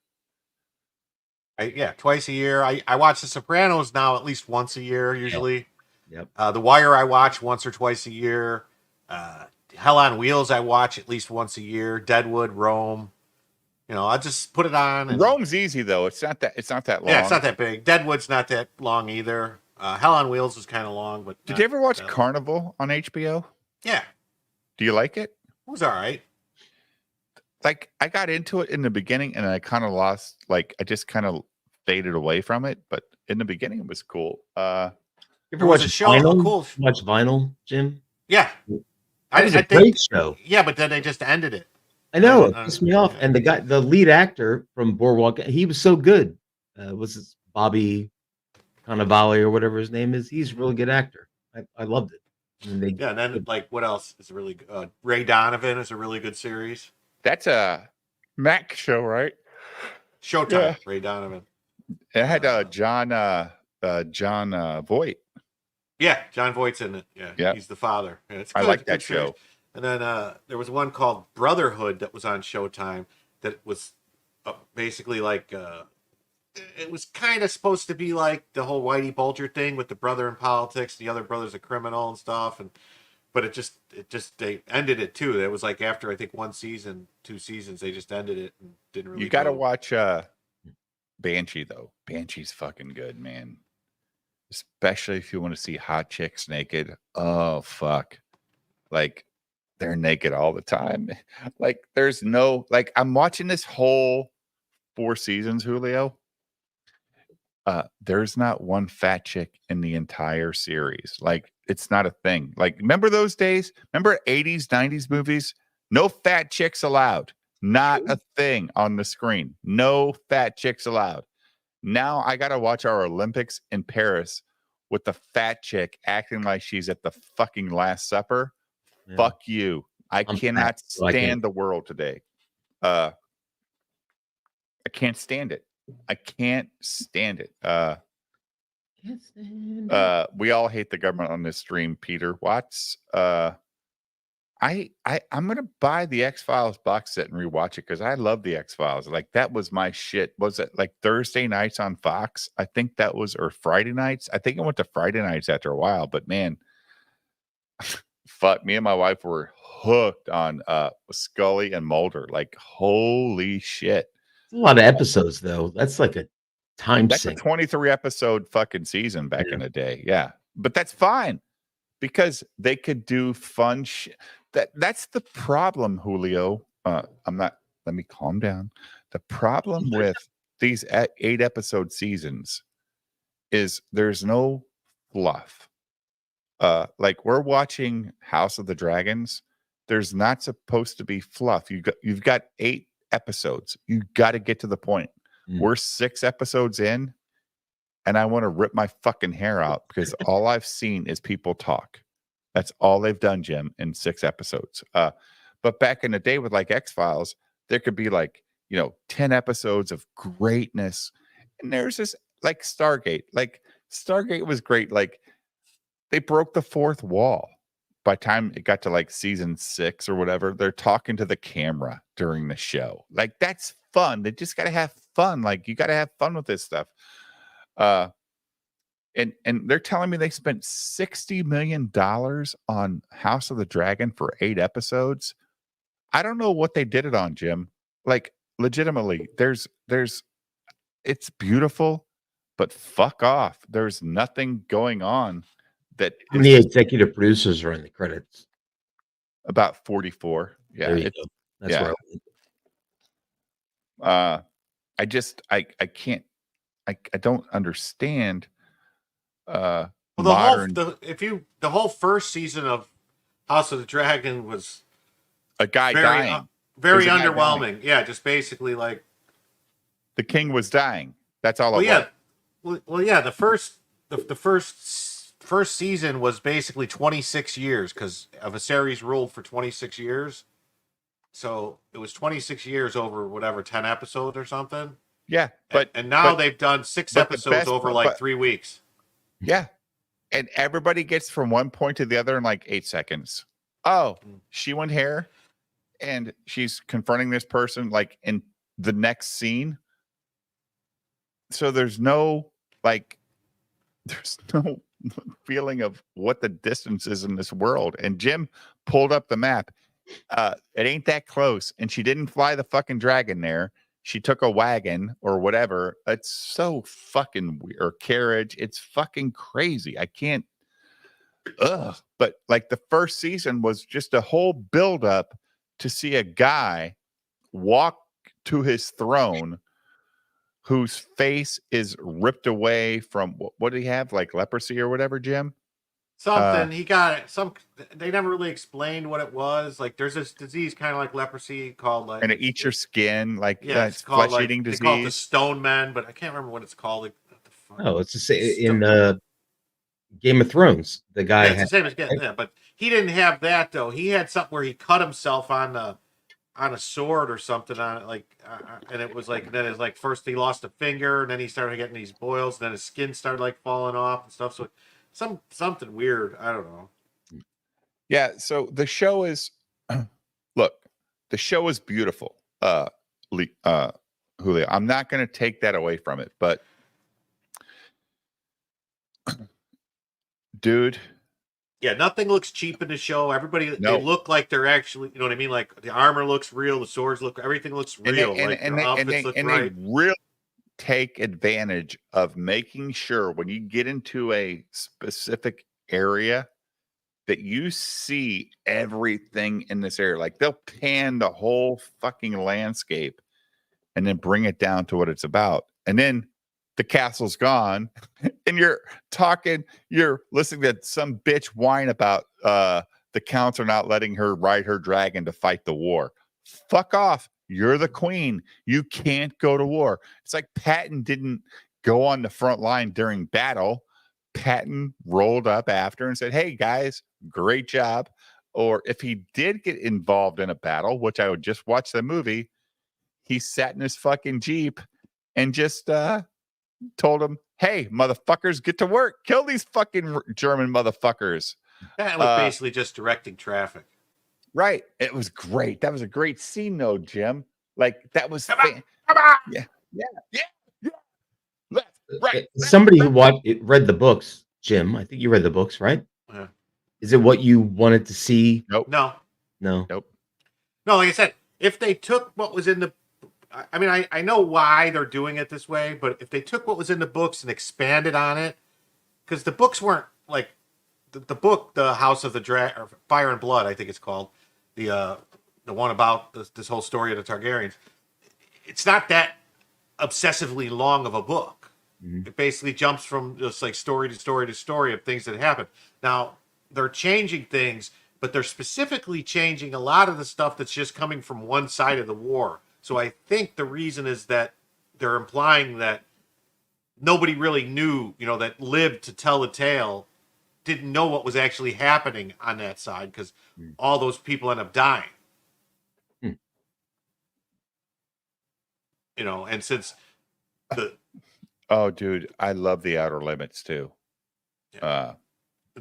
Twice a year. I watch The Sopranos now at least once a year, usually. Yep. The Wire I watch once or twice a year. Hell on Wheels I watch at least once a year. Deadwood, Rome. I just put it on. And, Rome's easy though. It's not that long. Yeah, it's not that big. Deadwood's not that long either. Hell on Wheels is kind of long, but did you ever watch Carnival on HBO? Yeah. Do you like it? It was all right. Like I got into it in the beginning and I kind of lost, like I just kind of faded away from it, but in the beginning it was cool. You ever watch Vinyl? Cool. Watch Vinyl, Jim? Yeah. That was a great show. Yeah, but then they just ended it. I know, it pissed me off. And the lead actor from Boardwalk, he was so good. Was this Bobby Cannavale or whatever his name is? He's a really good actor. I loved it. And then like what else is really good? Ray Donovan is a really good series. That's a Mac show, right? Showtime. Yeah. Ray Donovan. It had John Voight. Yeah, John Voight's in it. Yeah, he's the father. Yeah, it's good. I like that show. And then there was one called Brotherhood that was on Showtime that was basically like it was kind of supposed to be like the whole Whitey Bulger thing with the brother in politics, the other brother's a criminal and stuff, but it just they ended it too. It was like after I think 1 season, 2 seasons, they just ended it and didn't really. You got to watch Banshee though. Banshee's fucking good, man. Especially if you want to see hot chicks naked. Oh fuck. Like they're naked all the time. Like there's no, like I'm watching this whole 4 seasons, Julio. There's not one fat chick in the entire series. Like it's not a thing. Like remember those days? Remember 80s, 90s movies? No fat chicks allowed. Not a thing on the screen. No fat chicks allowed. Now I got to watch our Olympics in Paris with the fat chick acting like she's at the fucking Last Supper. Yeah. Fuck you. I cannot stand the world today. I can't stand it. I can't stand it. We all hate the government on this stream, Peter Watts. I'm gonna buy the X-Files box set and rewatch it because I love the X-Files. Like that was my shit. Was it like Thursday nights on Fox? I think that was, or Friday nights. I think I went to Friday nights after a while, but man, fuck, me and my wife were hooked on Scully and Mulder. Like holy shit. A lot of episodes though. That's like a time That's sink. A 23 episode fucking season back in the day. Yeah. But that's fine because they could do fun shit. That's the problem, Julio. Let me calm down. The problem with these 8 episode seasons is there's no fluff. Like we're watching House of the Dragons. There's not supposed to be fluff. You've got 8 episodes. You got to get to the point. We're 6 episodes in, and I want to rip my fucking hair out because all I've seen is people talk. That's all they've done, Jim, in 6 episodes. But back in the day with like X-Files, there could be like, 10 episodes of greatness. And there's this like Stargate. Like Stargate was great. Like they broke the 4th wall. by the time it got to like season 6 or whatever, they're talking to the camera during the show. Like, that's fun. They just got to have fun. Like, you got to have fun with this stuff. And they're telling me they spent $60 million on House of the Dragon for 8 episodes. I don't know what they did it on, Jim. Like, legitimately, it's beautiful, but fuck off. There's nothing going on that How many executive producers are in the credits? About 44. Yeah. There you go. That's where I just I can't I don't understand Well, modern the whole first season of House of the Dragon was a guy very, dying. very There's a guy underwhelming. dying. Yeah, just basically like The king was dying. That's all well, it yeah, was. well, yeah. The first season was basically 26 years because of a series ruled for 26 years. So it was 26 years over whatever 10 episodes or something. Yeah, but and now but- they've done 6 but the episodes best over part- like but- 3 weeks. Yeah. And everybody gets from one point to the other in like 8 seconds. Oh, she went here and she's confronting this person like in the next scene. So there's no feeling of what the distance is in this world. And Jim pulled up the map. It ain't that close. And she didn't fly the fucking dragon there. She took a wagon or whatever. It's so fucking weird. Or carriage. It's fucking crazy. I can't. But like the first season was just a whole build up to see a guy walk to his throne whose face is ripped away from what did he have, like leprosy or whatever, Jim? Something he got it. They never really explained what it was. Like there's this disease kind of like leprosy called like And it eats your skin, like yeah, it's called flesh eating they disease. call it the Stone Men, but I can't remember what it's called. Like, what the fuck? Oh, it's the same in Game of Thrones. The guy Yeah, it's the same as yeah, but he didn't have that though. He had something where he cut himself on a sword or something on it, like, and it was like then it's like first he lost a finger, and then he started getting these boils, and then his skin started like falling off and stuff. So something weird. I don't know. Yeah, so the show is look, the show is beautiful. Julio, I'm not going to take that away from it, but dude, Yeah, nothing looks cheap in the show. Everybody No. they look like they're actually, you know what I mean? Like the armor looks real, the swords look, everything looks real. Outfits look right. they really take advantage of making sure when you get into a specific area that you see everything in this area. Like they'll pan the whole fucking landscape and then bring it down to what it's about. And then the castle's gone and you're listening to some bitch whine about the counts are not letting her ride her dragon to fight the war. Fuck off. You're the queen. You can't go to war. It's like Patton didn't go on the front line during battle. Patton rolled up after and said, hey guys, great job. Or if he did get involved in a battle, which I would just watch the movie, he sat in his fucking Jeep and just told him, hey, motherfuckers, get to work. Kill these fucking German motherfuckers. That was basically just directing traffic. Right. It was great. That was a great scene, though, Jim. Like, that was... Yeah. Left, right. Somebody who read the books, Jim. I think you read the books, right? Yeah. Is it what you wanted to see? Nope. No. Nope. No, like I said, if they took what was in the, I mean, I know why they're doing it this way, but if they took what was in the books and expanded on it, because the books weren't like the book, the House of the Dragon, or Fire and Blood, I think it's called, the one about this whole story of the Targaryens. It's not that obsessively long of a book. Mm-hmm. It basically jumps from just like story to story to story of things that happen. Now they're changing things, but they're specifically changing a lot of the stuff that's just coming from one side of the war. So I think the reason is that they're implying that nobody really knew, that lived to tell the tale, didn't know what was actually happening on that side because all those people end up dying. And since Oh, dude, I love the Outer Limits too. I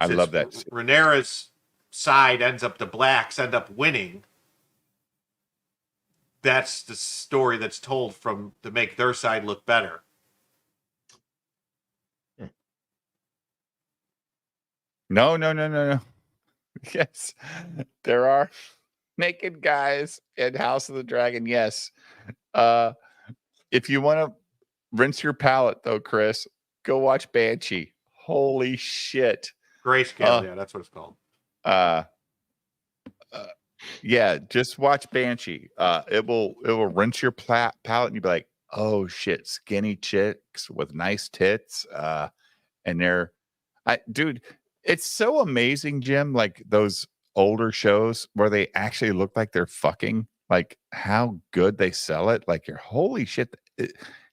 love that. Rhaenyra's side ends up, the blacks end up winning, that's the story that's told from to make their side look better. No. Yes, there are naked guys in House of the Dragon. Yes. If you want to rinse your palate, though, Chris, go watch Banshee. Holy shit. Grayscale, yeah, that's what it's called. Yeah, just watch Banshee. It will rinse your palate, and you'll be like, oh shit, skinny chicks with nice tits. And dude, it's so amazing, Jim. Like those older shows where they actually look like they're fucking, like how good they sell it. Like, you're holy shit.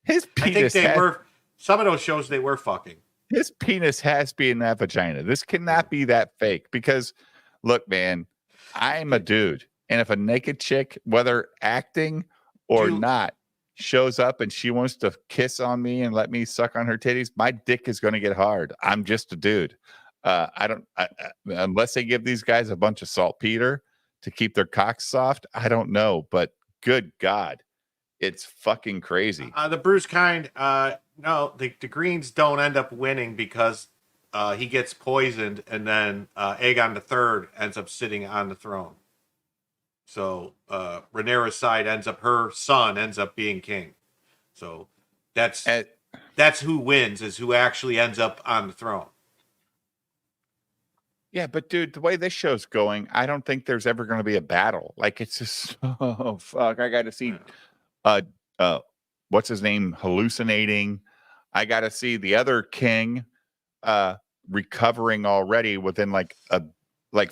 His penis. I think they were, some of those shows they were fucking. His penis has to be in that vagina. This cannot be that fake because, look, man, I'm a dude. And if a naked chick, whether acting or not, shows up and she wants to kiss on me and let me suck on her titties, my dick is going to get hard. I'm just a dude. Unless they give these guys a bunch of saltpeter to keep their cocks soft, I don't know. But good God, it's fucking crazy. The Bruce Kind, no, the Greens don't end up winning because he gets poisoned, and then Aegon III ends up sitting on the throne. So Rhaenyra's side her son ends up being king. So that's who wins, is who actually ends up on the throne. Yeah, but dude, the way this show's going, I don't think there's ever going to be a battle. Like, it's just, oh fuck, I got to see what's his name hallucinating. I got to see the other king recovering already within like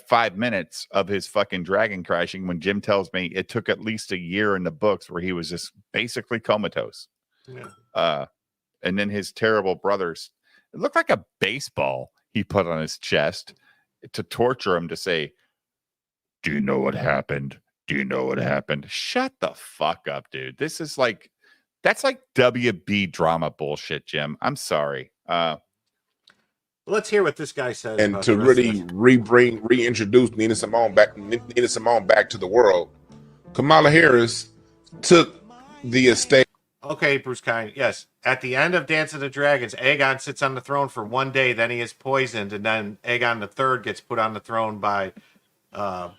5 minutes of his fucking dragon crashing, when Jim tells me it took at least a year in the books where he was just basically comatose. Yeah. And then his terrible brothers, it looked like a baseball he put on his chest to torture him, to say, do you know what happened? Do you know what happened? Shut the fuck up, dude. This is like, that's like WB drama bullshit, Jim. I'm sorry. Let's hear what this guy says. And about to the rest of really this. reintroduce Nina Simone back to the world, Kamala Harris took the estate. Okay, Bruce Kind. Yes, at the end of Dance of the Dragons, Aegon sits on the throne for one day, then he is poisoned, and then Aegon III gets put on the throne by Stark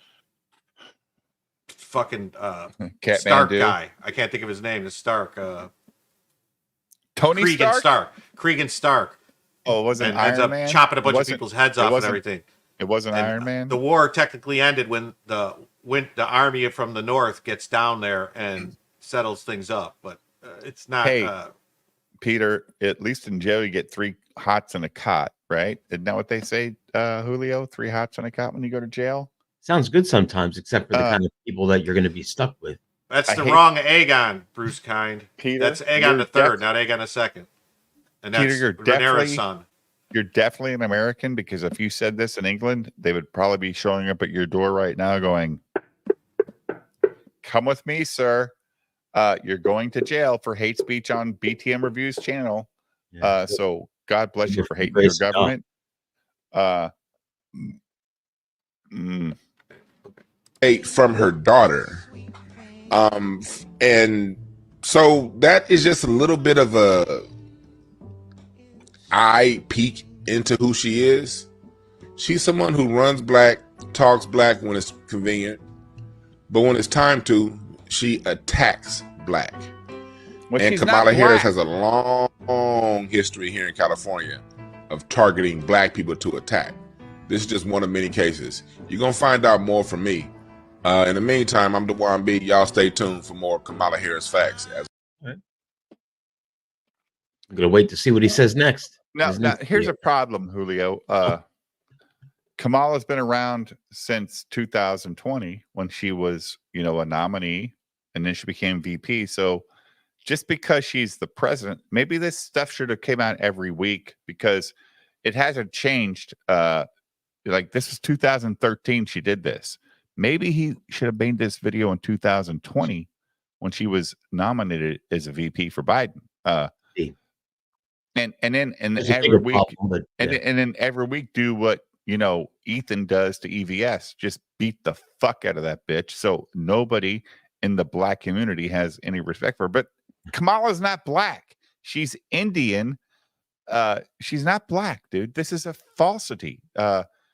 guy. I can't think of his name. The Stark. Tony Cregan Stark. Oh, was it ends Iron up Man? chopping a bunch of people's heads off and everything. It wasn't Iron Man? The war technically ended when the army from the north gets down there and settles things up, but it's not. Hey, Peter, at least in jail you get 3 hots in a cot, right? Isn't that what they say, Julio? 3 hots in a cot when you go to jail? Sounds good sometimes, except for the kind of people that you're going to be stuck with. That's the wrong Aegon, Bruce Kind. Peter, that's Aegon III, not Aegon II. And that's Peter, Rhaenyra's son. You're definitely an American, because if you said this in England, they would probably be showing up at your door right now going, come with me, sir. You're going to jail for hate speech on BTM Reviews channel. Yeah. So God bless you for hating your government. From her daughter. And so that is just a little bit of a eye peek into who she is. She's someone who runs black, talks black when it's convenient, but when it's time to, she attacks black. And Kamala Harris has a long history here in California of targeting black people to attack. This is just one of many cases. You're going to find out more from me. In the meantime, I'm Dewan B. Y'all stay tuned for more Kamala Harris facts. I'm going to wait to see what he says next. Now here's a problem, Julio. Kamala's been around since 2020 when she was, a nominee, and then she became VP. So just because she's the president, maybe this stuff should have came out every week, because it hasn't changed. Like, this was 2013 she did this. Maybe he should have made this video in 2020 when she was nominated as a VP for Biden. And then every week, and then every week do what Ethan does to EVS. Just beat the fuck out of that bitch. So nobody in the black community has any respect for her. But Kamala's not black. She's Indian. She's not black, dude. This is a falsity.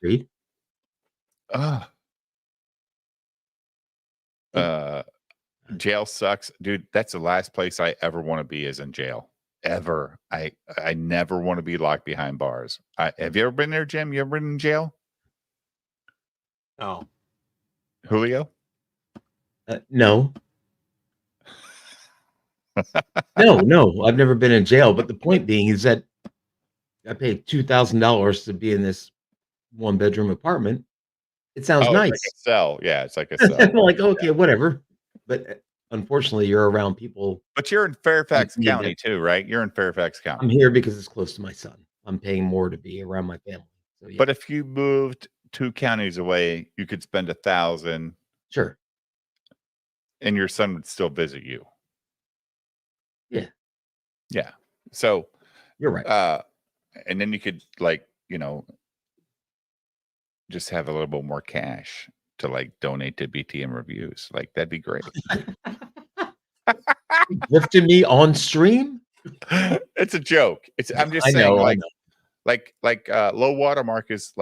Read. Jail sucks, dude. That's the last place I ever want to be, is in jail. Ever. I never want to be locked behind bars. Have you ever been there, Jim? You ever been in jail? No. Julio? No. No, I've never been in jail. But the point being is that I paid $2,000 to be in this 1-bedroom apartment. It sounds nice. It's like a cell. Yeah, it's like a cell. I'm like, okay, whatever. But unfortunately, you're around people. But you're in Fairfax County too, right? You're in Fairfax County. I'm here because it's close to my son. I'm paying more to be around my family. So, yeah. But if you moved 2 counties away, you could spend $1,000. Sure. And your son would still visit you. Yeah. Yeah. So you're right. And then you could just have a little bit more cash to donate to BTM Reviews. That'd be great. Gifted me on stream? It's a joke. I'm just saying, I know. Low Watermark is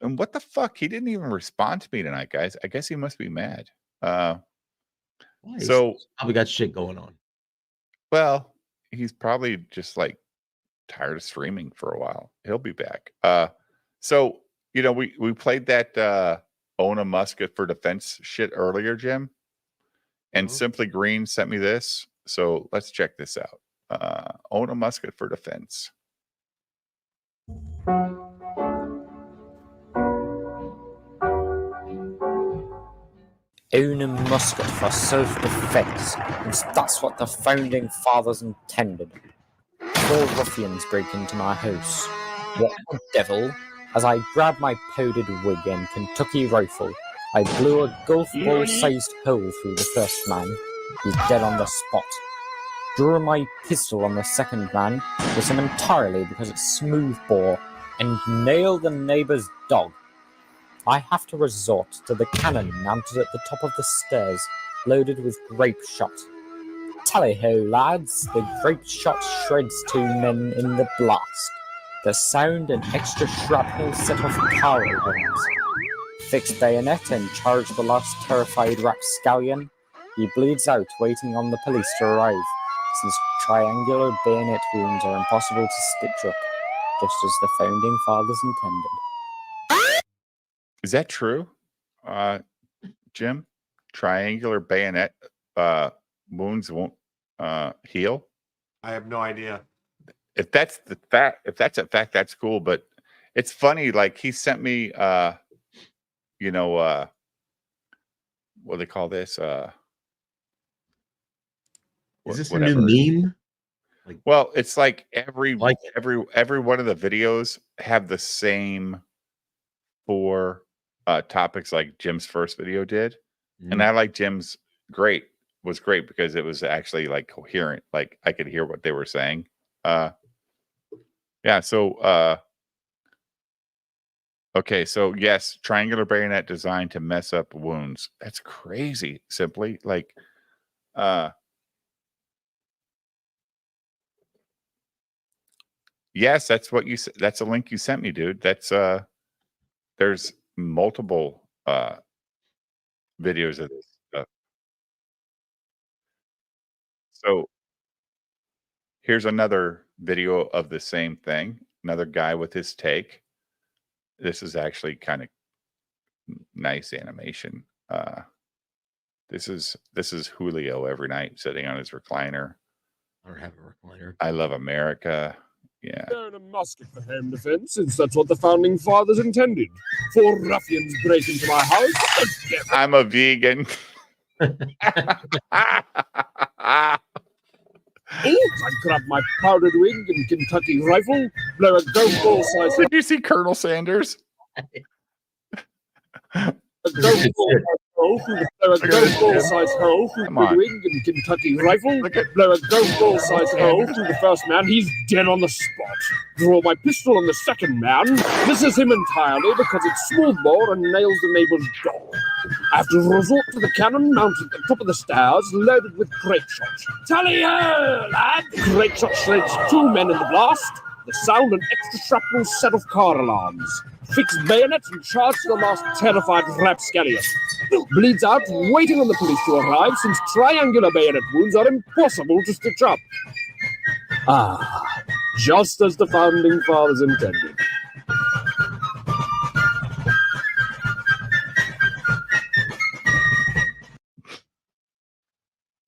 and what the fuck? He didn't even respond to me tonight, guys. I guess he must be mad. So we got shit going on. Well, he's probably just tired of streaming for a while. He'll be back. So we played that own a musket for defense shit earlier, Jim, and Simply Green sent me this. So let's check this out. Own a musket for defense. Own a musket for self-defense, since that's what the founding fathers intended. 4 ruffians break into my house. What the devil? As I grabbed my powdered wig and Kentucky rifle, I blew a golf ball-sized hole through the first man. He's dead on the spot. Drew my pistol on the second man, with him entirely because it's smooth bore, and nailed the neighbor's dog. I have to resort to the cannon mounted at the top of the stairs, loaded with grape shot. Tally-ho, lads! The grape shot shreds 2 men in the blast. The sound and extra shrapnel set off cowrie wings. Fix bayonet and charge the last terrified rapscallion. He bleeds out, waiting on the police to arrive, since triangular bayonet wounds are impossible to stitch up, just as the founding fathers intended. Is that true, Jim? Triangular bayonet wounds won't heal? I have no idea. If that's a fact, that's cool. But it's funny. He sent me, what do they call this? Is this a new meme? Well, it's every one of the videos have the same 4 topics like Jim's first video did. And I like Jim's was great because it was actually coherent. I could hear what they were saying. So okay, so yes, triangular bayonet designed to mess up wounds. That's crazy. Simply yes, that's what you said. That's a link you sent me, dude. That's there's multiple videos of this stuff. So here's another video of the same thing. Another guy with his take. This is actually kind of nice animation. This is Julio every night sitting on his recliner. I don't have a recliner. I love America. Yeah. Own a musket for home defense, since that's what the founding fathers intended. 4 ruffians break into my house. I'm a vegan. I grab my powdered wig and Kentucky rifle, blow a golf ball size. Did you see Colonel Sanders? A golf ball hole through the golf ball-sized hole through Come the on. wing and Kentucky rifle. Blow a golf ball-sized hole through the first man. He's dead on the spot. Draw my pistol on the second man. Misses him entirely because it's smoothbore and nails the neighbor's dog. I have to resort to the cannon mounted at the top of the stairs, loaded with grape shot. Tally-ho, lad! Grape shot shreds 2 men in the blast. The sound and extra shrapnel set off car alarms. Fix bayonets and charge the last terrified rapscallion. Bleeds out, waiting on the police to arrive, since triangular bayonet wounds are impossible to stitch up. Ah, just as the founding fathers intended.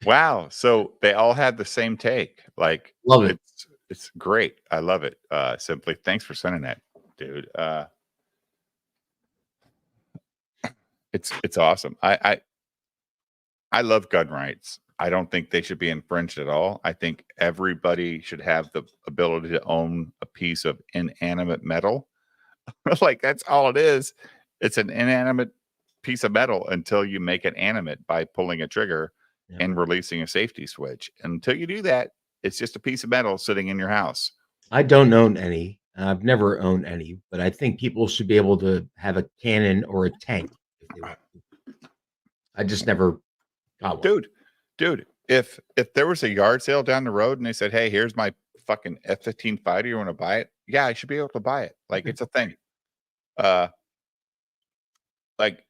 Wow. So they all had the same take. Like, love it. It's great. I love it. Simply, thanks for sending that, dude. It's awesome. I love gun rights. I don't think they should be infringed at all. I think everybody should have the ability to own a piece of inanimate metal. Like, that's all it is. It's an inanimate piece of metal until you make it animate by pulling a trigger and releasing a safety switch. Until you do that, it's just a piece of metal sitting in your house. I don't own any. I've never owned any, but I think people should be able to have a cannon or a tank if they want. I just never got one. Dude, if there was a yard sale down the road and they said, "Hey, here's my fucking F-15 fighter, you want to buy it?" Yeah, I should be able to buy it. Like, it's a thing. Like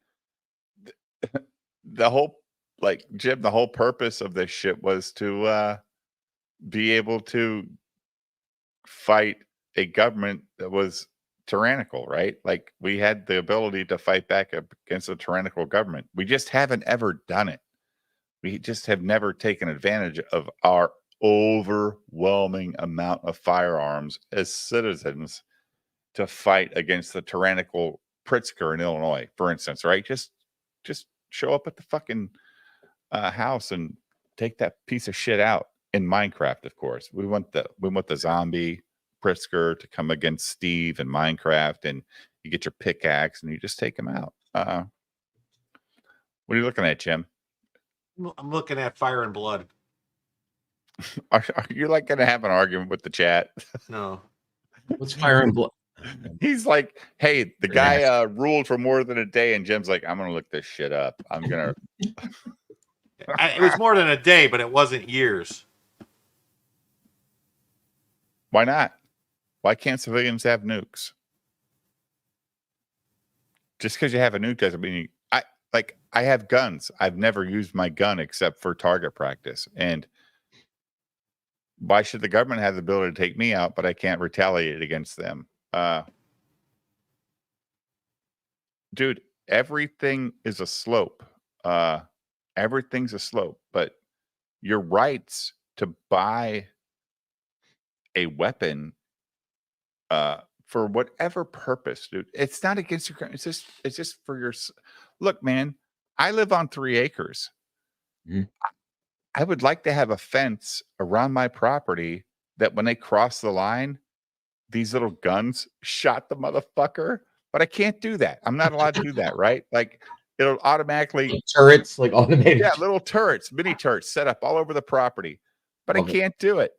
the whole, like, Jim, the whole purpose of this shit was to be able to fight a government that was tyrannical, right? Like, we had the ability to fight back against a tyrannical government. We just haven't ever done it. We just have never taken advantage of our overwhelming amount of firearms as citizens to fight against the tyrannical Pritzker in Illinois, for instance, right? Just show up at the fucking house and take that piece of shit out. In Minecraft, of course, we want the zombie Pritzker to come against Steve in Minecraft, and you get your pickaxe and you just take him out. What are you looking at, Jim? I'm looking at Fire and Blood. Are you like going to have an argument with the chat? No. What's Fire and Blood? He's like, hey, the guy ruled for more than a day, and Jim's like, I'm going to look this shit up. I'm going to. It was more than a day, but it wasn't years. Why not? Why can't civilians have nukes? Just because you have a nuke doesn't mean I have guns. I've never used my gun except for target practice. And why should the government have the ability to take me out, but I can't retaliate against them? Dude, everything is a slope. Everything's a slope, but your rights to buy a weapon for whatever purpose, dude, it's not against your, it's just for your, look, man, I live on 3 acres. I would like to have a fence around my property that when they cross the line, these little guns shot the motherfucker, but I can't do that. I'm not allowed to do that, right? Like, it'll automatically Like turrets, like automated. Yeah, little turrets, mini turrets set up all over the property, but Love I it. can't do it.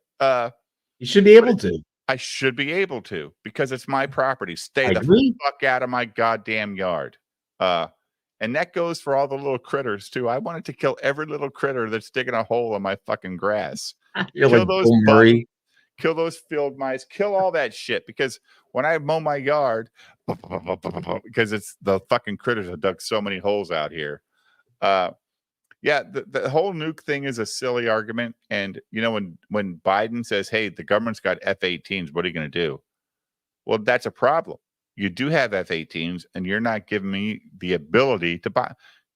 You should be able to. I should be able to because it's my property. Stay I the agree. fuck out of my goddamn yard. And that goes for all the little critters too. I wanted to kill every little critter that's digging a hole in my fucking grass. You're Kill like those Bill Murray. kill those field mice, kill all that shit. Because when I mow my yard, because it's the fucking critters have dug so many holes out here. Yeah, the whole nuke thing is a silly argument. And you know, when Biden says, "Hey, the government's got F-18s, what are you going to do?" Well, that's a problem. You do have F-18s, and you're not giving me the ability to buy.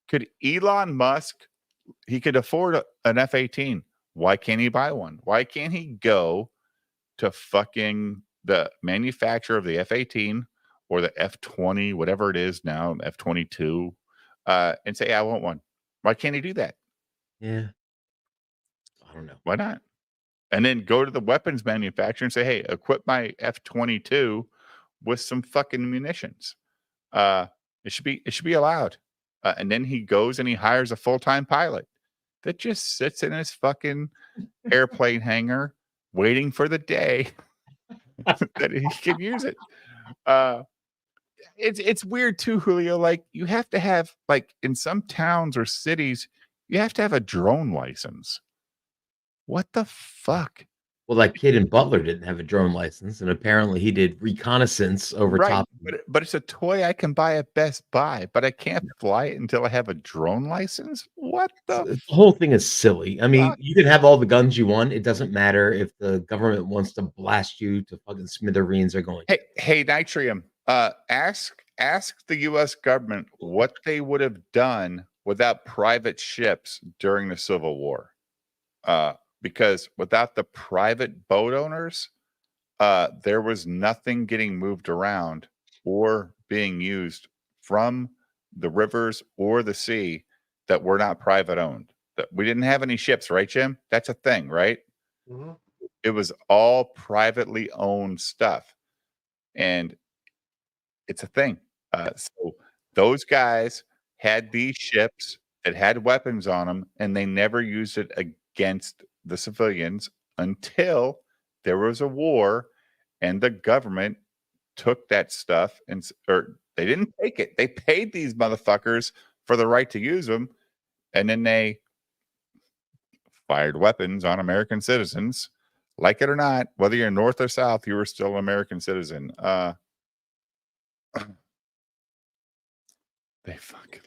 Could Elon Musk? He could afford an F-18. Why can't he buy one? Why can't he go to fucking the manufacturer of the F-18 or the F-20, whatever it is now, F-22, and say, "I want one"? Why can't he do that? Yeah. I don't know. Why not? And then go to the weapons manufacturer and say, "Hey, equip my F-22 with some fucking munitions." It should be allowed. And then he goes and he hires a full-time pilot that just sits in his fucking airplane hangar waiting for the day that he can use it. It's weird too, Julio. Like, you have to have, like, in some towns or cities, you have to have a drone license. What the fuck? Well, that kid in Butler didn't have a drone license, and apparently he did reconnaissance over Right, top. but it's a toy I can buy at Best Buy, but I can't fly it until I have a drone license? What The the whole thing is silly. I mean, fuck? you can have all the guns you want. It doesn't matter if the government wants to blast you to fucking smithereens. They're going. Hey, Nitrium, ask the US government what they would have done without private ships during the Civil War. Because without the private boat owners, there was nothing getting moved around or being used from the rivers or the sea that were not private owned. That we didn't have any ships, right, Jim? That's a thing, right? Mhm. It was all privately owned stuff, and it's a thing. So those guys had these ships that had weapons on them, and they never used it against the civilians until there was a war, and the government took that stuff or they didn't take it. They paid these motherfuckers for the right to use them, and then they fired weapons on American citizens. Like it or not, whether you're north or south, you were still an American citizen. They fucking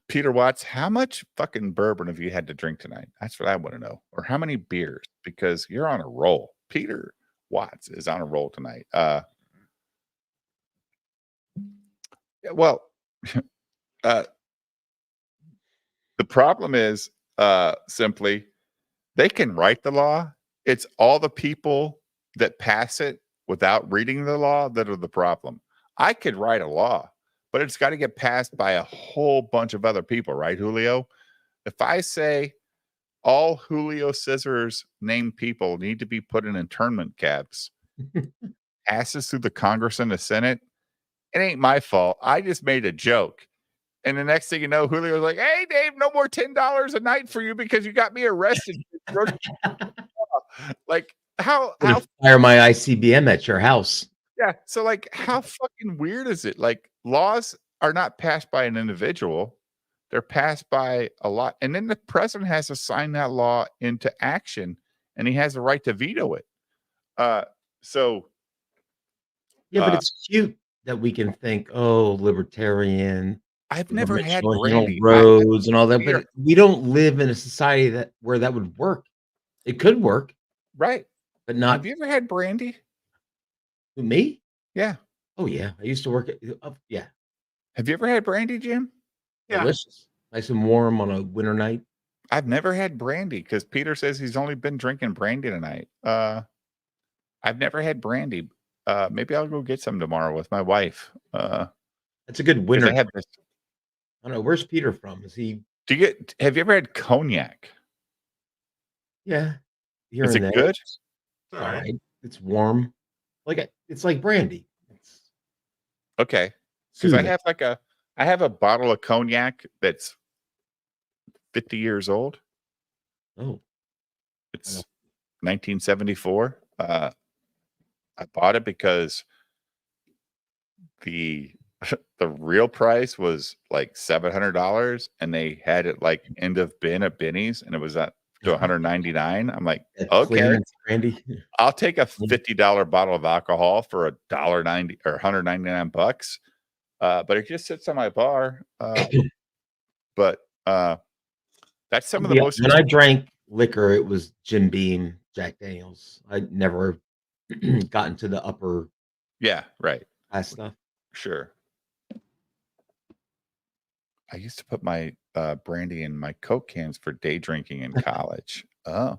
Peter Watts, how much fucking bourbon have you had to drink tonight? That's what I want to know. Or how many beers? Because you're on a roll. Peter Watts is on a roll tonight. Yeah, well, the problem is simply they can write the law. It's all the people that pass it without reading the law that are the problem. I could write a law, but it's got to get passed by a whole bunch of other people, right, Julio? If I say all Julio Scissors named people need to be put in internment camps, passes through the Congress and the Senate, it ain't my fault. I just made a joke. And the next thing you know, Julio's like, hey, Dave, no more $10 a night for you because you got me arrested. Like, how Fire my ICBM at your house. yeah. So, like, how fucking weird is it? Like, laws are not passed by an individual, they're passed by a lot. And then the president has to sign that law into action, and he has the right to veto it. So, Yeah, but it's cute that we can think, oh, libertarian. I've never had dimensional brandy. roads and all that, Here. but we don't live in a society where that would work. It could work, Right. but not. Have you ever had brandy? Me? Yeah. Oh yeah, I used to work at. Yeah. Have you ever had brandy, Jim? Yeah. Delicious, nice and warm on a winter night. I've never had brandy because Peter says he's only been drinking brandy tonight. I've never had brandy. Maybe I'll go get some tomorrow with my wife. That's a good winter. I have this. I don't know. Where's Peter from? Is he? Have you ever had cognac? Yeah. Here Is and it there. good? It's all right. It's warm. It's like brandy. Okay. Because I have a bottle of cognac that's 50 years old. Oh. It's 1974. I bought it because the real price was like $700, and they had it like end of bin at Benny's, and it was at to $199. I'm like, okay, brandy. I'll take a $50 bottle of alcohol for $1.90 or $199. But it just sits on my bar. But that's some of the most. When I drank liquor, it was Jim Beam, Jack Daniels. I never got into the upper. Yeah, right. Stuff. Sure. I used to put my brandy in my Coke cans for day drinking in college. Oh,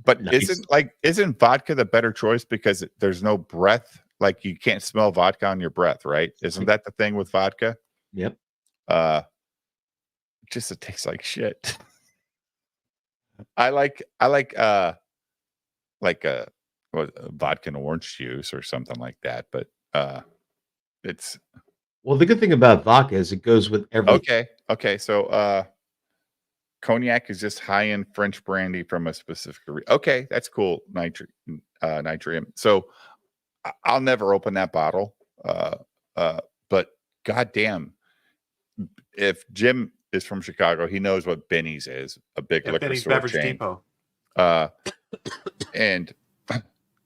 but Nice. isn't vodka the better choice because there's no breath? Like, you can't smell vodka on your breath, right? Isn't that the thing with vodka? Yep. Just it tastes like shit. I like vodka and orange juice or something like that, but it's Well, the good thing about vodka is it goes with everything. Okay. So cognac is just high-end French brandy from a specific okay, that's cool. Nitrium. So I'll never open that bottle. But goddamn, if Jim is from Chicago, he knows what Benny's is, a big liquor Benny's store Beverage chain. Depot. And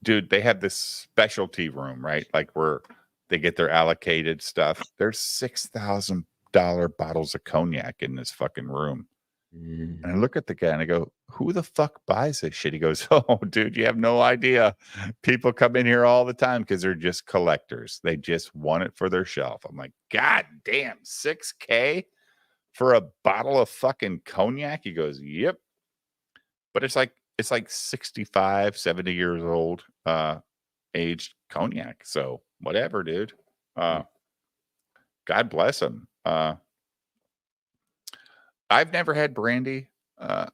dude, they have this specialty room, right? Like where they get their allocated stuff. There's $6,000 bottles of cognac in this fucking room. And I look at the guy and I go, who the fuck buys this shit? He goes, oh, dude, you have no idea. People come in here all the time because they're just collectors. They just want it for their shelf. I'm like, God damn, $6K for a bottle of fucking cognac? He goes, yep. But it's like 65, 70 years old, aged cognac. So whatever, dude. God bless him. I've never had brandy, but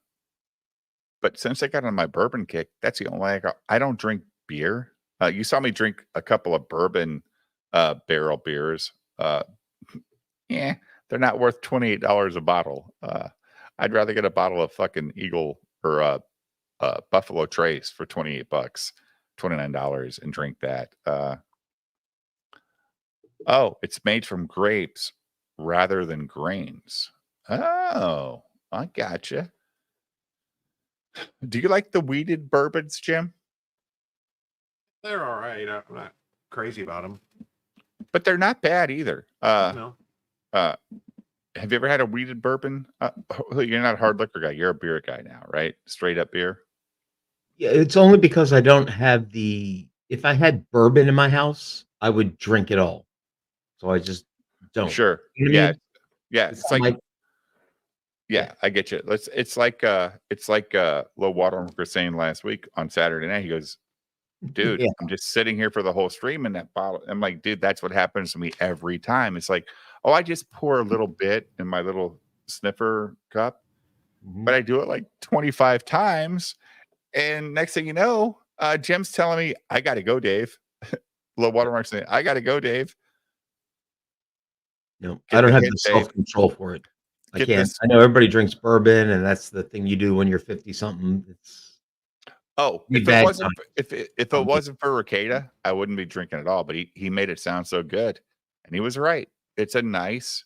since I got on my bourbon kick, that's the only way I don't drink beer. You saw me drink a couple of bourbon barrel beers. Yeah, they're not worth $28 a bottle. I'd rather get a bottle of fucking Eagle or Buffalo Trace for $28, $29 and drink that. Oh, it's made from grapes rather than grains. Oh, I gotcha. Do you like the weeded bourbons, Jim? They're all right. I'm not crazy about them. But they're not bad either. No. Have you ever had a weeded bourbon? You're not a hard liquor guy. You're a beer guy now, right? Straight up beer. Yeah, it's only because I don't have the. If I had bourbon in my house, I would drink it all. So I just don't. Sure. You know what I mean? Yeah. It's like. Yeah, I get you. It's like Low Water saying last week on Saturday night. He goes, dude, Yeah. I'm just sitting here for the whole stream in that bottle. I'm like, dude, that's what happens to me every time. It's like, oh, I just pour a little bit in my little sniffer cup, but I do it like 25 times. And next thing you know, Jim's telling me, I got to go, Dave. Low Watermark saying, I got to go, Dave. No, I don't have the self-control for it. I can't. I know everybody drinks bourbon, and that's the thing you do when you're 50-something. It's if it wasn't for Ricada, I wouldn't be drinking at all. But he made it sound so good, and he was right. It's a nice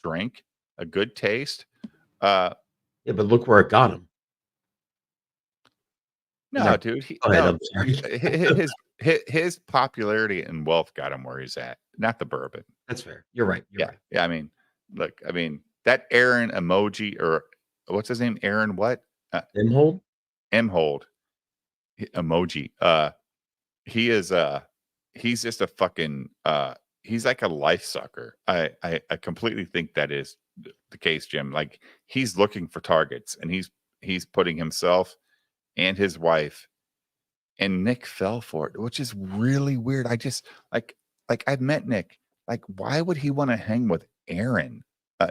drink, a good taste. Yeah, but look where it got him. No, dude. Go ahead, I'm sorry. His popularity and wealth got him where he's at, not the bourbon. That's fair. You're right. You're right. Yeah. I mean, look. I mean, that Aaron emoji or what's his name? Aaron what? Imhold. Imhold emoji. He is he's just a fucking he's like a life sucker. I completely think that is the case, Jim. Like he's looking for targets and he's putting himself and his wife, and Nick fell for it, which is really weird. I just like I've met Nick. Like, why would he want to hang with Aaron?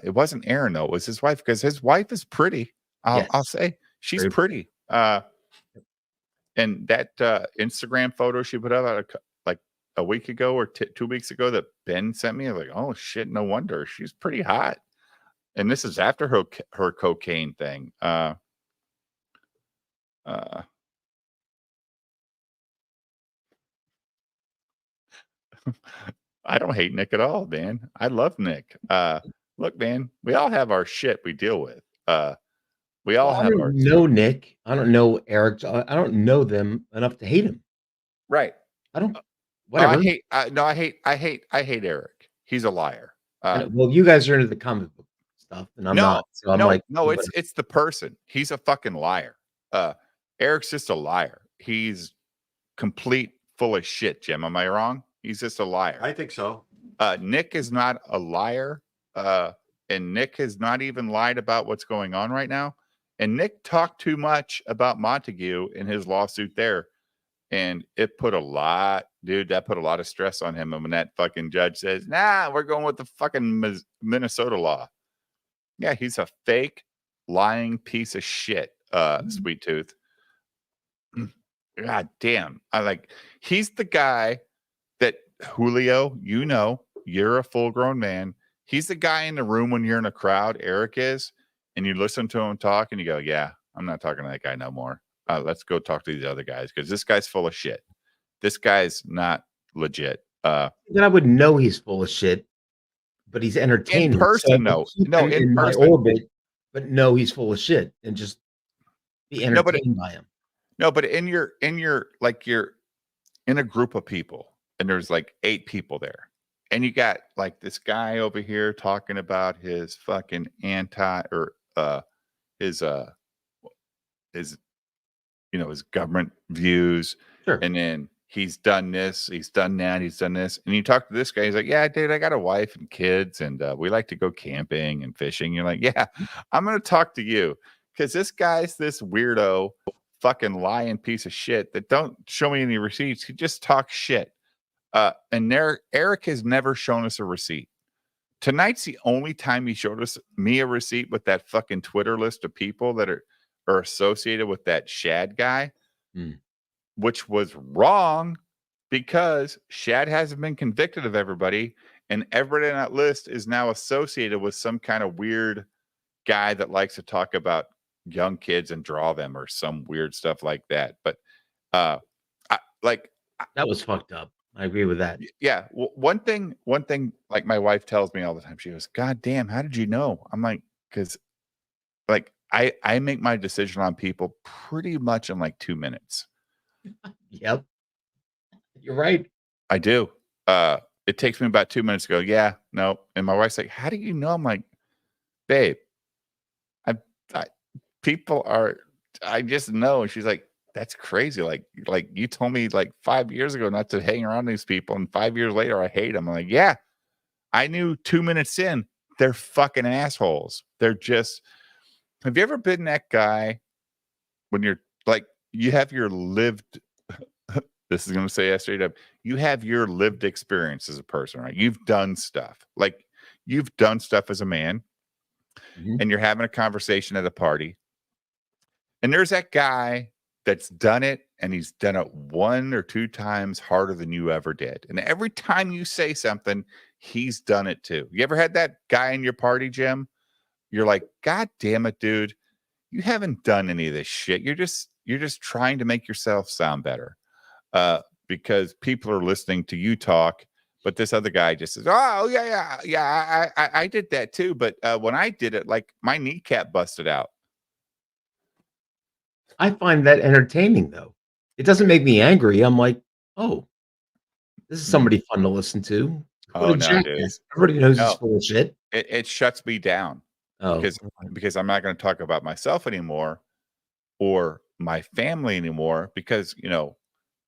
It wasn't Aaron though; it was his wife, because his wife is pretty. I'll say she's pretty. And that Instagram photo she put up like a week ago or 2 weeks ago that Ben sent me, I was like, oh shit, no wonder she's pretty hot. And this is after her cocaine thing. I don't hate Nick at all, man. I love Nick. Look, man, we all have our shit we deal with. We all have I don't know Nick. I don't know Eric. I don't know them enough to hate him. Right. I don't. Whatever. I hate Eric. He's a liar. Well, you guys are into the comic book stuff, and I'm not. So I'm like, no, it's the person. He's a fucking liar. Eric's just a liar. He's complete full of shit, Jim. Am I wrong? He's just a liar. I think so. Nick is not a liar. And Nick has not even lied about what's going on right now. And Nick talked too much about Montague in his lawsuit there. And it put that put a lot of stress on him. And when that fucking judge says, nah, we're going with the fucking Minnesota law. Yeah, he's a fake, lying piece of shit, Sweet Tooth. God damn. He's the guy that Julio, You're a full-grown man. He's the guy in the room when you're in a crowd, Eric is, and you listen to him talk and you go, yeah, I'm not talking to that guy no more. Let's go talk to these other guys because this guy's full of shit. This guy's not legit. Then I would know he's full of shit, but he's entertaining. In person, so no, in my person. orbit, but no, he's full of shit, and just be entertained by him. No, but in your like you're in a group of people, and there's like 8 people there, and you got like this guy over here talking about his fucking his his government views, and then he's done this, he's done that, he's done this, and you talk to this guy, he's like, yeah, dude, I got a wife and kids, and we like to go camping and fishing. You're like, yeah, I'm gonna talk to you because this guy's this weirdo, fucking lying piece of shit that don't show me any receipts. He just talks shit. And Eric has never shown us a receipt. Tonight's the only time he showed me a receipt with that fucking Twitter list of people that are associated with that Shad guy, which was wrong because Shad hasn't been convicted of everybody, and everybody on that list is now associated with some kind of weird guy that likes to talk about young kids and draw them or some weird stuff like that. But that was fucked up. I agree with that. Yeah. One thing, like my wife tells me all the time, she goes, God damn, how did you know? I'm like, because like I make my decision on people pretty much in like 2 minutes. Yep. You're right. I do. It takes me about 2 minutes to go, yeah, no. And my wife's like, how do you know? I'm like, babe, people are, I just know. And she's like, that's crazy. Like you told me like 5 years ago not to hang around these people, and 5 years later I hate them. I'm like, yeah, I knew 2 minutes in, they're fucking assholes. They're just. Have you ever been that guy when you're like, you have your lived, this is going to say straight up, you have your lived experience as a person, right? You've done stuff. Like you've done stuff as a man, and you're having a conversation at a party, and there's that guy that's done it, and he's done it 1 or 2 times harder than you ever did. And every time you say something, he's done it too. You ever had that guy in your party, Jim? You're like, God damn it, dude. You haven't done any of this shit. You're just trying to make yourself sound better. Because people are listening to you talk, but this other guy just says, oh, yeah, I did that too. But when I did it, like my kneecap busted out. I find that entertaining, though. It doesn't make me angry. I'm like, oh, this is somebody fun to listen to. Oh, no, dude. Everybody knows he's full of shit. It shuts me down. Because I'm not going to talk about myself anymore or my family anymore, because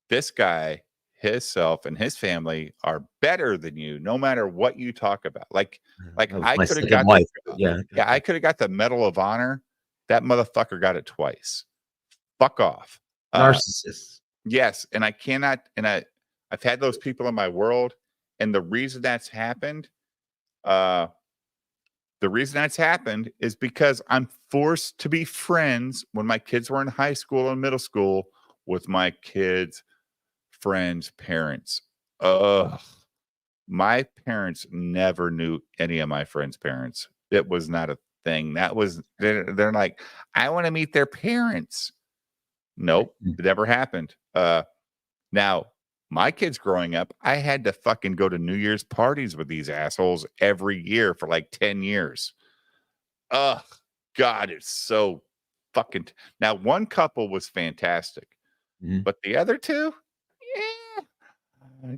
this guy, himself and his family are better than you no matter what you talk about. Like I could have got I could have got the Medal of Honor. That motherfucker got it twice. Fuck off. Narcissists. Yes, and I cannot, and I've had those people in my world, and the reason that's happened is because I'm forced to be friends when my kids were in high school and middle school with my kids' friends' parents. Ugh. My parents never knew any of my friends' parents. It was not a thing. They're like, I want to meet their parents. Nope, it never happened. Now, my kids growing up, I had to fucking go to New Year's parties with these assholes every year for like 10 years. Ugh, God, it's so fucking. Now, one couple was fantastic, but the other two,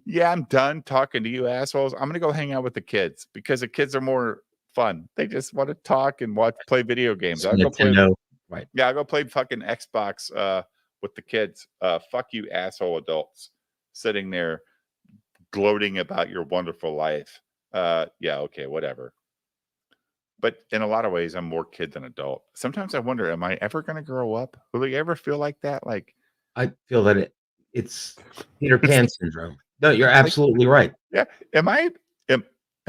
yeah, I'm done talking to you assholes. I'm going to go hang out with the kids because the kids are more fun. They just want to talk and play video games. I'll go play. Right. Yeah, I'll go play fucking Xbox with the kids. Fuck you, asshole adults. Sitting there gloating about your wonderful life. Yeah, okay, whatever. But in a lot of ways, I'm more kid than adult. Sometimes I wonder, am I ever going to grow up? Will you ever feel like that? Like, I feel that it's Peter Pan syndrome. No, you're absolutely right. Yeah. Am I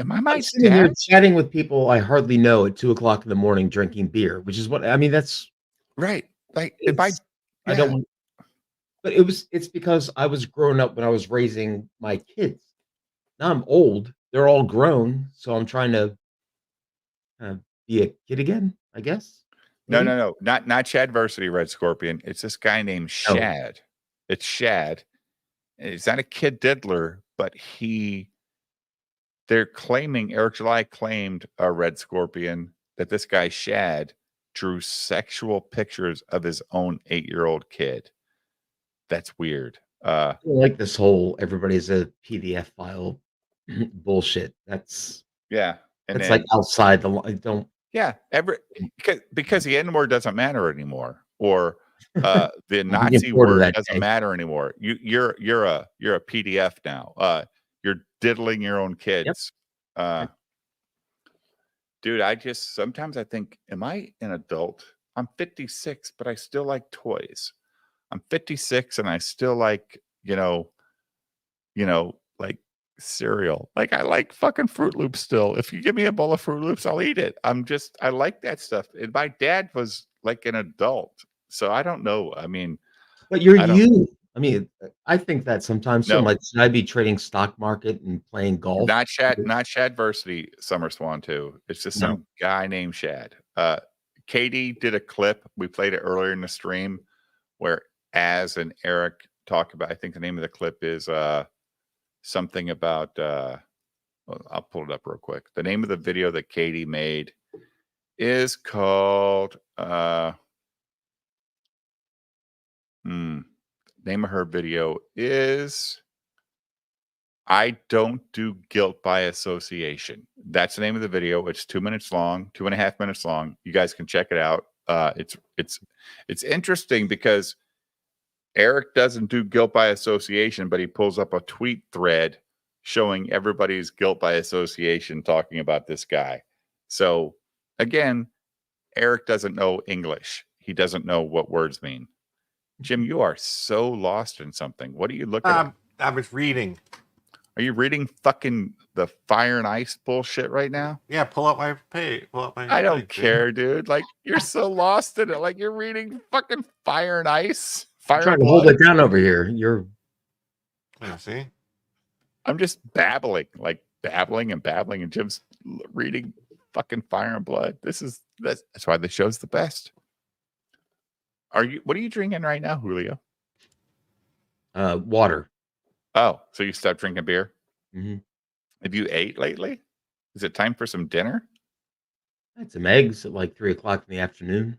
my sitting here chatting with people I hardly know at 2:00 in the morning drinking beer, which is what I mean. That's right. Like I don't. But it's because I was growing up when I was raising my kids. Now I'm old they're all grown, so I'm trying to be a kid again, I guess. No, Maybe? no, no, not Shadversity, Red Scorpion. It's this guy named Shad. It's Shad. It's not a kid diddler, but they're claiming, Eric July claimed a Red Scorpion, that this guy Shad drew sexual pictures of his own 8-year-old kid. That's weird. I don't like this whole everybody's a PDF file bullshit. That's Yeah. And that's then, like outside the line. Don't yeah, because the N word doesn't matter anymore, or the Nazi forward to word that doesn't day. matter anymore. You're a PDF now. You're diddling your own kids. Dude, sometimes I think, am I an adult? I'm 56, but I still like toys. I'm 56 and I still like, like cereal. Like I like fucking Fruit Loops still. If you give me a bowl of Fruit Loops, I'll eat it. I like that stuff. And my dad was like an adult. So I don't know. I mean, But you're I don't- you. I mean, I think that sometimes. So No. like, should I be trading stock market and playing golf? not Shadversity Summer Swan 2. It's just No. some guy named Shad. Katie did a clip. We played it earlier in the stream where Az and Eric talk about, I think the name of the clip is something about I'll pull it up real quick. The name of the video that Katie made is called name of her video is I Don't Do Guilt by Association. That's the name of the video. It's 2 minutes long, 2.5 minutes long. You guys can check it out. It's interesting because Eric doesn't do guilt by association, but he pulls up a tweet thread showing everybody's guilt by association talking about this guy. So again, Eric doesn't know English. He doesn't know what words mean. Jim, you are so lost in something. What are you looking at? I was reading. Are you reading fucking the Fire and Ice bullshit right now? Yeah, pull up my page. I don't care, dude. Like, you're so lost in it. Like, you're reading fucking Fire and Ice. I'm trying to hold it down over here. You're. Yeah, see? I'm just babbling and Jim's reading fucking Fire and Blood. That's why the show's the best. What are you drinking right now, Julio? Water. Oh, so you stopped drinking beer? Mm-hmm. Have you ate lately? Is it time for some dinner? I had some eggs at like 3:00 in the afternoon.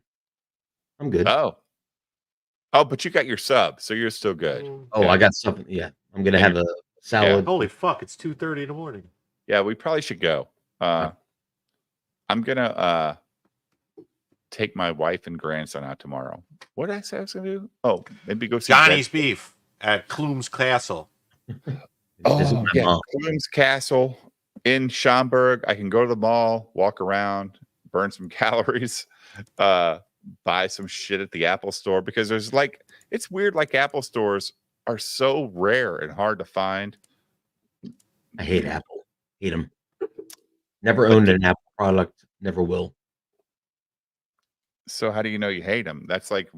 I'm good. Oh, but you got your sub, so you're still good. Oh, yeah. I got something. Yeah, I'm gonna have a salad. Yeah. Holy fuck! It's 2:30 in the morning. Yeah, we probably should go. I'm gonna take my wife and grandson out tomorrow. What did I say I was gonna do? Oh, maybe go see Johnny's Beef at Klum's Castle. Oh, yeah, Klum's Castle in Schaumburg. I can go to the mall, walk around, burn some calories, buy some shit at the Apple store because there's it's weird. Like Apple stores are so rare and hard to find. I hate Apple. Hate them. Never owned an Apple product. Never will. So how do you know you hate them? That's like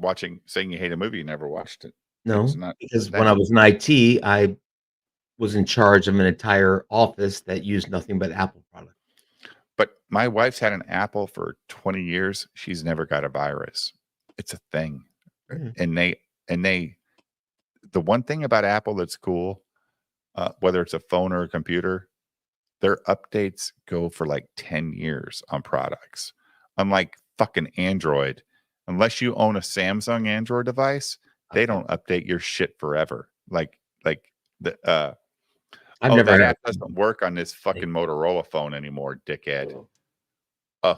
saying you hate a movie you never watched it. No, because when I was in IT, I was in charge of an entire office that used nothing but Apple products. But my wife's had an Apple for 20 years. She's never got a virus. It's a thing. And the one thing about Apple that's cool, whether it's a phone or a computer, their updates go for like 10 years on products. Unlike fucking Android, unless you own a Samsung Android device, they don't update your shit forever. I've never that app doesn't work on this fucking Motorola phone anymore, dickhead.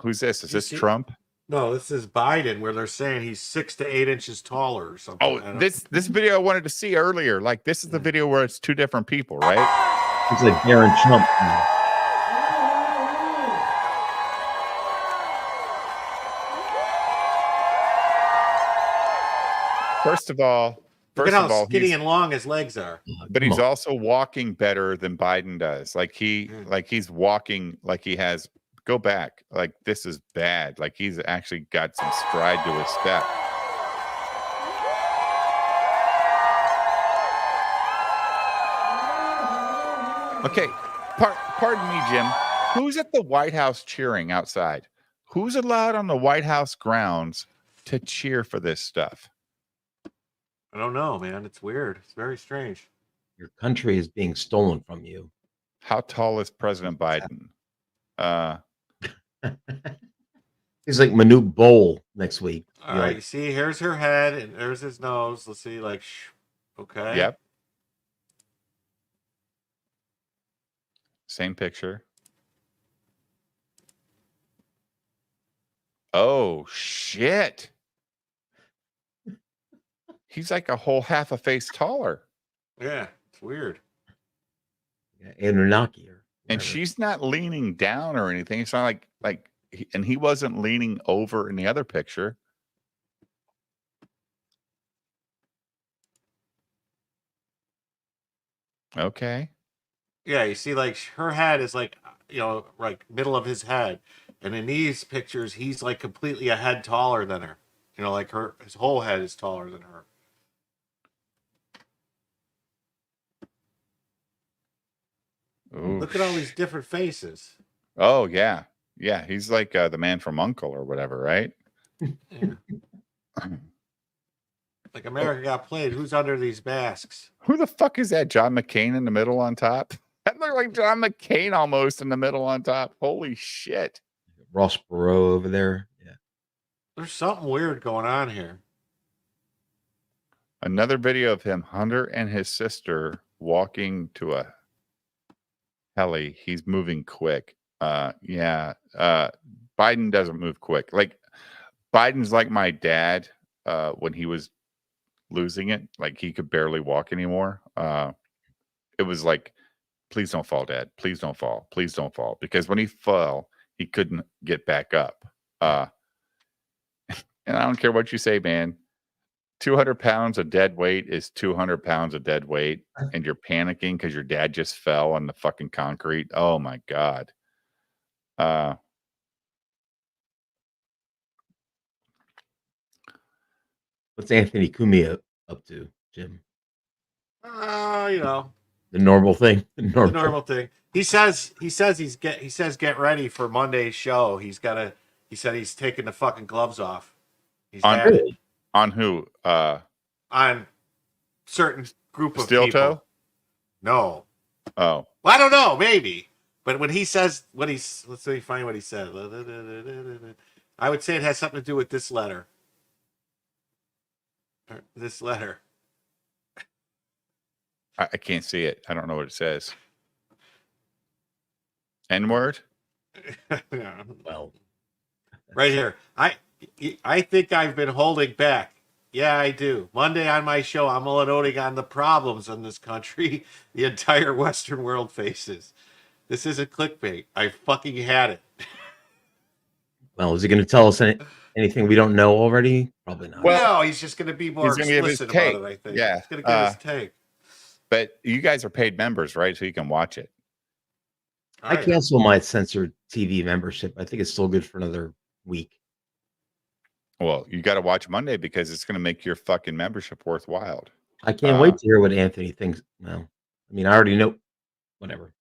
Who's this? Is this Trump? No, this is Biden, where they're saying he's 6 to 8 inches taller or something. Oh, this video I wanted to see earlier. Like, this is the video where it's two different people, right? It's like Darren Trump. First of all, look at how skinny and long his legs are. But he's also walking better than Biden does. Like he's walking like he has. Go back. Like, this is bad. Like, he's actually got some stride to his step. Okay, Pardon me, Jim. Who's at the White House cheering outside? Who's allowed on the White House grounds to cheer for this stuff? I don't know, man. It's weird. It's very strange. Your country is being stolen from you. How tall is President Biden? He's like Manute Bol next week. All right, you see, here's her head and there's his nose. Let's see, like, okay. Yep. Same picture. Oh, shit. He's like a whole half a face taller. Yeah, it's weird. Anunnaki. And she's not leaning down or anything. It's not like and he wasn't leaning over in the other picture. Okay. Yeah, you see, like, her head is like, like middle of his head. And in these pictures, he's like completely a head taller than her. Like his whole head is taller than her. Ooh, Look at all these different faces. Oh, yeah. Yeah, he's like the man from U.N.C.L.E. or whatever, right? Like America got played. Who's under these masks? Who the fuck is that? John McCain in the middle on top? That looked like John McCain almost in the middle on top. Holy shit. Ross Perot over there. Yeah. There's something weird going on here. Another video of him, Hunter and his sister walking to a heli. He's moving quick. Biden doesn't move quick. Like Biden's like my dad when he was losing it. Like he could barely walk anymore. It was like, please don't fall, Dad. Please don't fall. Please don't fall. Because when he fell, he couldn't get back up. And I don't care what you say, man. 200 pounds of dead weight is 200 pounds of dead weight. And you're panicking because your dad just fell on the fucking concrete. Oh, my God. What's Anthony Cumia up to, Jim? The normal thing. The normal thing. He says get ready for Monday's show. He said he's taking the fucking gloves off. He's on who? On certain group of Steel people. Toe? No. Oh. Well, I don't know, maybe. But when he says let's see, find what he said. I would say it has something to do with this letter. This letter. I can't see it. I don't know what it says. N-word? Well, right here. I think I've been holding back. Yeah, I do. Monday on my show, I'm unloading on the problems in this country the entire Western world faces. This isn't clickbait. I fucking had it. Well, is he going to tell us anything we don't know already? Probably not. Well, no, he's just going to be more he's gonna give his explicit about take. it, I think. Yeah. He's going to give his take. But you guys are paid members, right? So you can watch it. I cancel my censored TV membership. I think it's still good for another week. Well, you got to watch Monday because it's going to make your fucking membership worthwhile. I can't wait to hear what Anthony thinks. Well, I mean, I already know. Whatever.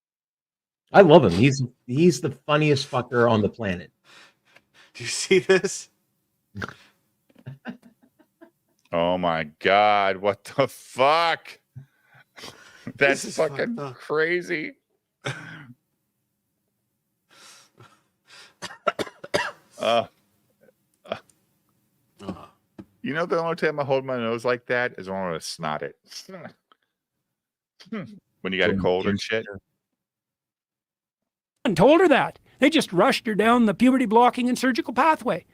I love him. He's the funniest fucker on the planet. Do you see this? Oh my God. What the fuck? That's fucking crazy. You know, the only time I hold my nose like that is when I want to snot it. When you got a cold and shit. And told her that. They just rushed her down the puberty blocking and surgical pathway.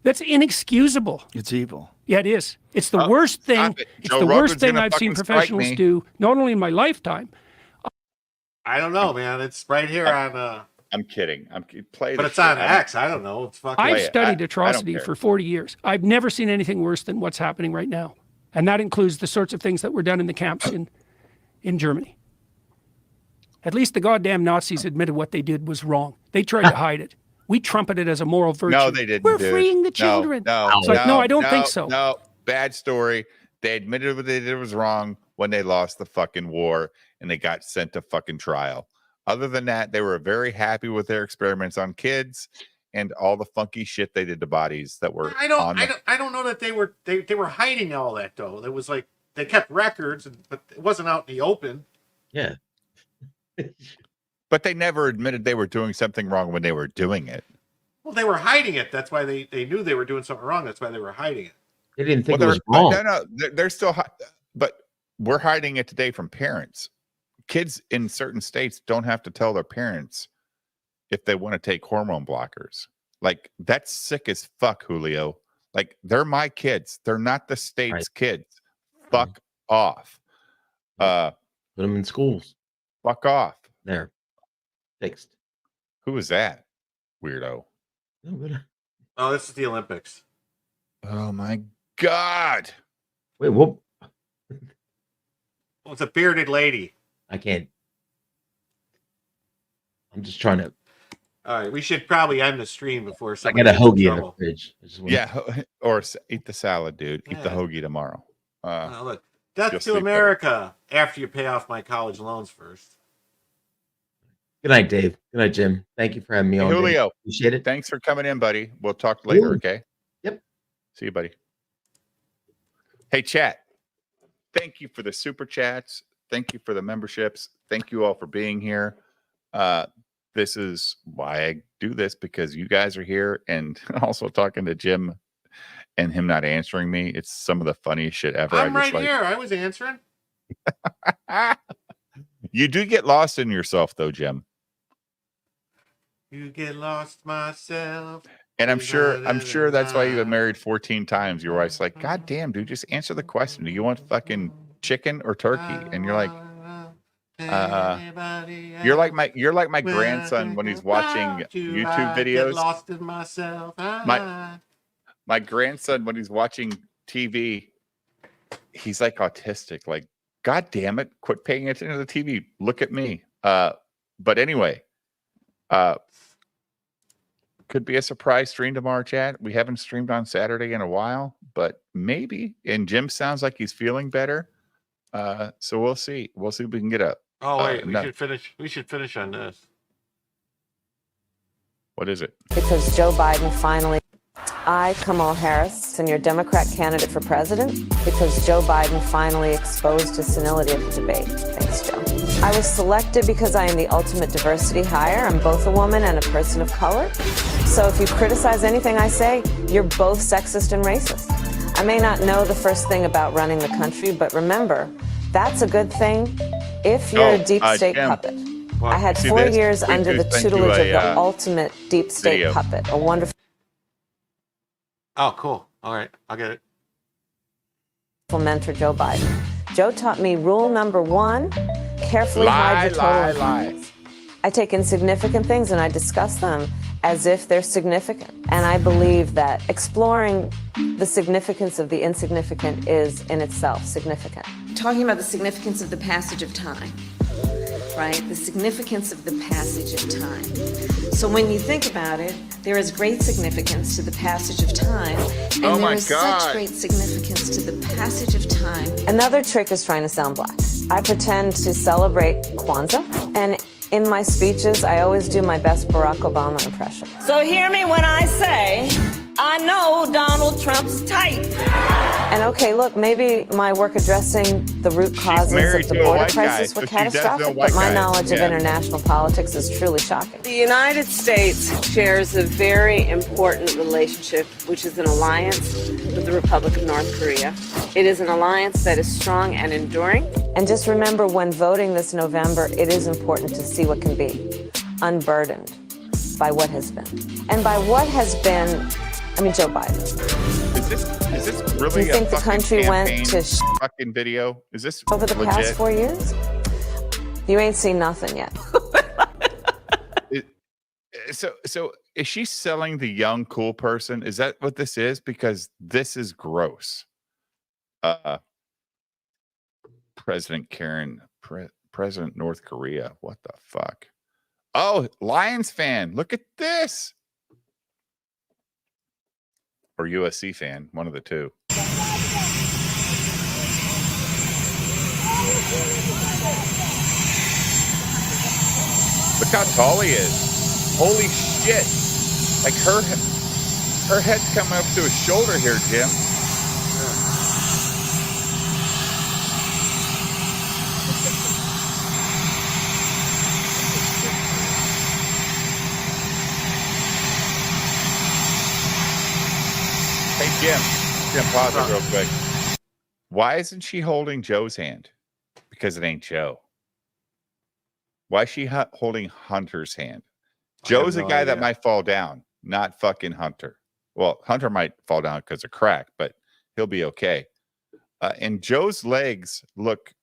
That's inexcusable. It's evil. Yeah, it is. It's the worst thing. It's Joe the worst Rogan's thing gonna I've seen fucking strike professionals me. do, not only in my lifetime. I don't know, man. It's right here on. I'm kidding. Play But the it's shit. on X. I don't know. It's fucking. I've it. studied I don't atrocity care. for 40 years. I've never seen anything worse than what's happening right now. And that includes the sorts of things that were done in the camps in Germany. At least the goddamn Nazis admitted what they did was wrong. They tried to hide it. We trumpeted it as a moral virtue. No, they didn't. We're dude. freeing the No, children. No, It's like, no, I don't think so. No, bad story. They admitted what they did was wrong when they lost the fucking war and they got sent to fucking trial. Other than that, they were very happy with their experiments on kids and all the funky shit they did to bodies that were. I don't know that they were hiding all that though. It was like they kept records, but it wasn't out in the open. Yeah. But they never admitted they were doing something wrong when they were doing it. Well, they were hiding it. That's why they knew they were doing something wrong. That's why they were hiding it. They didn't think it was wrong. No, they're still. But we're hiding it today from parents. Kids in certain states don't have to tell their parents if they want to take hormone blockers. Like, that's sick as fuck, Julio. Like, they're my kids. They're not the state's kids. Fuck off. Put them in schools. Fuck off. There. Fixed. Who is that? Weirdo. Oh, this is the Olympics. Oh my God. Wait, what? Well, it's a bearded lady. I can't. I'm just trying to. All right, we should probably end the stream before I somebody got a gets in hoagie in the trouble. fridge. Yeah, or eat the salad, dude. Eat the Yeah. hoagie tomorrow. Look, death just to sleep better. America after you pay off my college loans first. Good night, Dave. Good night, Jim. Thank you for having me on. Julio, Dave. Appreciate it. thanks for coming in, buddy. We'll talk later, Ooh. okay? Yep. See you, buddy. Hey, chat. Thank you for the super chats. Thank you for the memberships. Thank you all for being here. This is why I do this, because you guys are here, and also talking to Jim and him not answering me. It's some of the funniest shit ever. I'm right here. I was answering. You do get lost in yourself, though, Jim. You get lost myself. And I'm sure that's why you've been married 14 times. Your wife's like, God damn, dude, just answer the question. Do you want fucking chicken or turkey? And you're like, you're like my grandson when he's watching YouTube videos. Get lost in myself. My grandson, when he's watching TV, he's like autistic. Like, God damn it, quit paying attention to the TV. Look at me. But anyway, could be a surprise stream tomorrow, chat. We haven't streamed on Saturday in a while, but maybe. And Jim sounds like he's feeling better. So we'll see. We'll see if we can get up. Oh wait, we should finish on this. What is it? Because Joe Biden finally. I, Kamala Harris, and your Democrat candidate for president, because Joe Biden finally exposed his senility at the debate. Thanks, Joe. I was selected because I am the ultimate diversity hire. I'm both a woman and a person of color. So if you criticize anything I say, you're both sexist and racist. I may not know the first thing about running the country, but remember, that's a good thing if you're a deep state Jim. puppet. I had See 4 this? years We under the just sent you tutelage of a, the ultimate deep state video. puppet, a wonderful Oh, cool. All right, I'll get it. mentor, Joe Biden. Joe taught me rule number 1, carefully hide your total opinions. I take insignificant things and I discuss them as if they're significant. And I believe that exploring the significance of the insignificant is in itself significant. Talking about the significance of the passage of time, right? The significance of the passage of time. So when you think about it, there is great significance to the passage of time, and Oh my there is God. such great significance to the passage of time. Another trick is trying to sound black. I pretend to celebrate Kwanzaa, and in my speeches, I always do my best Barack Obama impression. So hear me when I say, I know Donald Trump's type. And okay, look, maybe my work addressing the root causes married of the to a border white guy, crisis so were she does know catastrophic, white but my guys. knowledge of Yeah. international politics is truly shocking. The United States shares a very important relationship, which is an alliance with the Republic of North Korea. It is an alliance that is strong and enduring. And just remember, when voting this November, it is important to see what can be, unburdened by what has been. And by what has been, I mean Joe Biden. Is this really Do you think a the fucking country went campaign to fucking video? Is this over the legit? past 4 years? You ain't seen nothing yet. So is she selling the young cool person? Is that what this is? Because this is gross. President Karen, President North Korea. What the fuck? Oh, Lions fan. Look at this. Or USC fan, one of the two. how tall he is. Holy shit. Like her head's coming up to his shoulder here, Jim. Hey, Jim, pause it real quick. Why isn't she holding Joe's hand? Because it ain't Joe. Why is she holding Hunter's hand? Joe's a guy that might fall down, not fucking Hunter. Well, Hunter might fall down because of crack, but he'll be okay. And Joe's legs look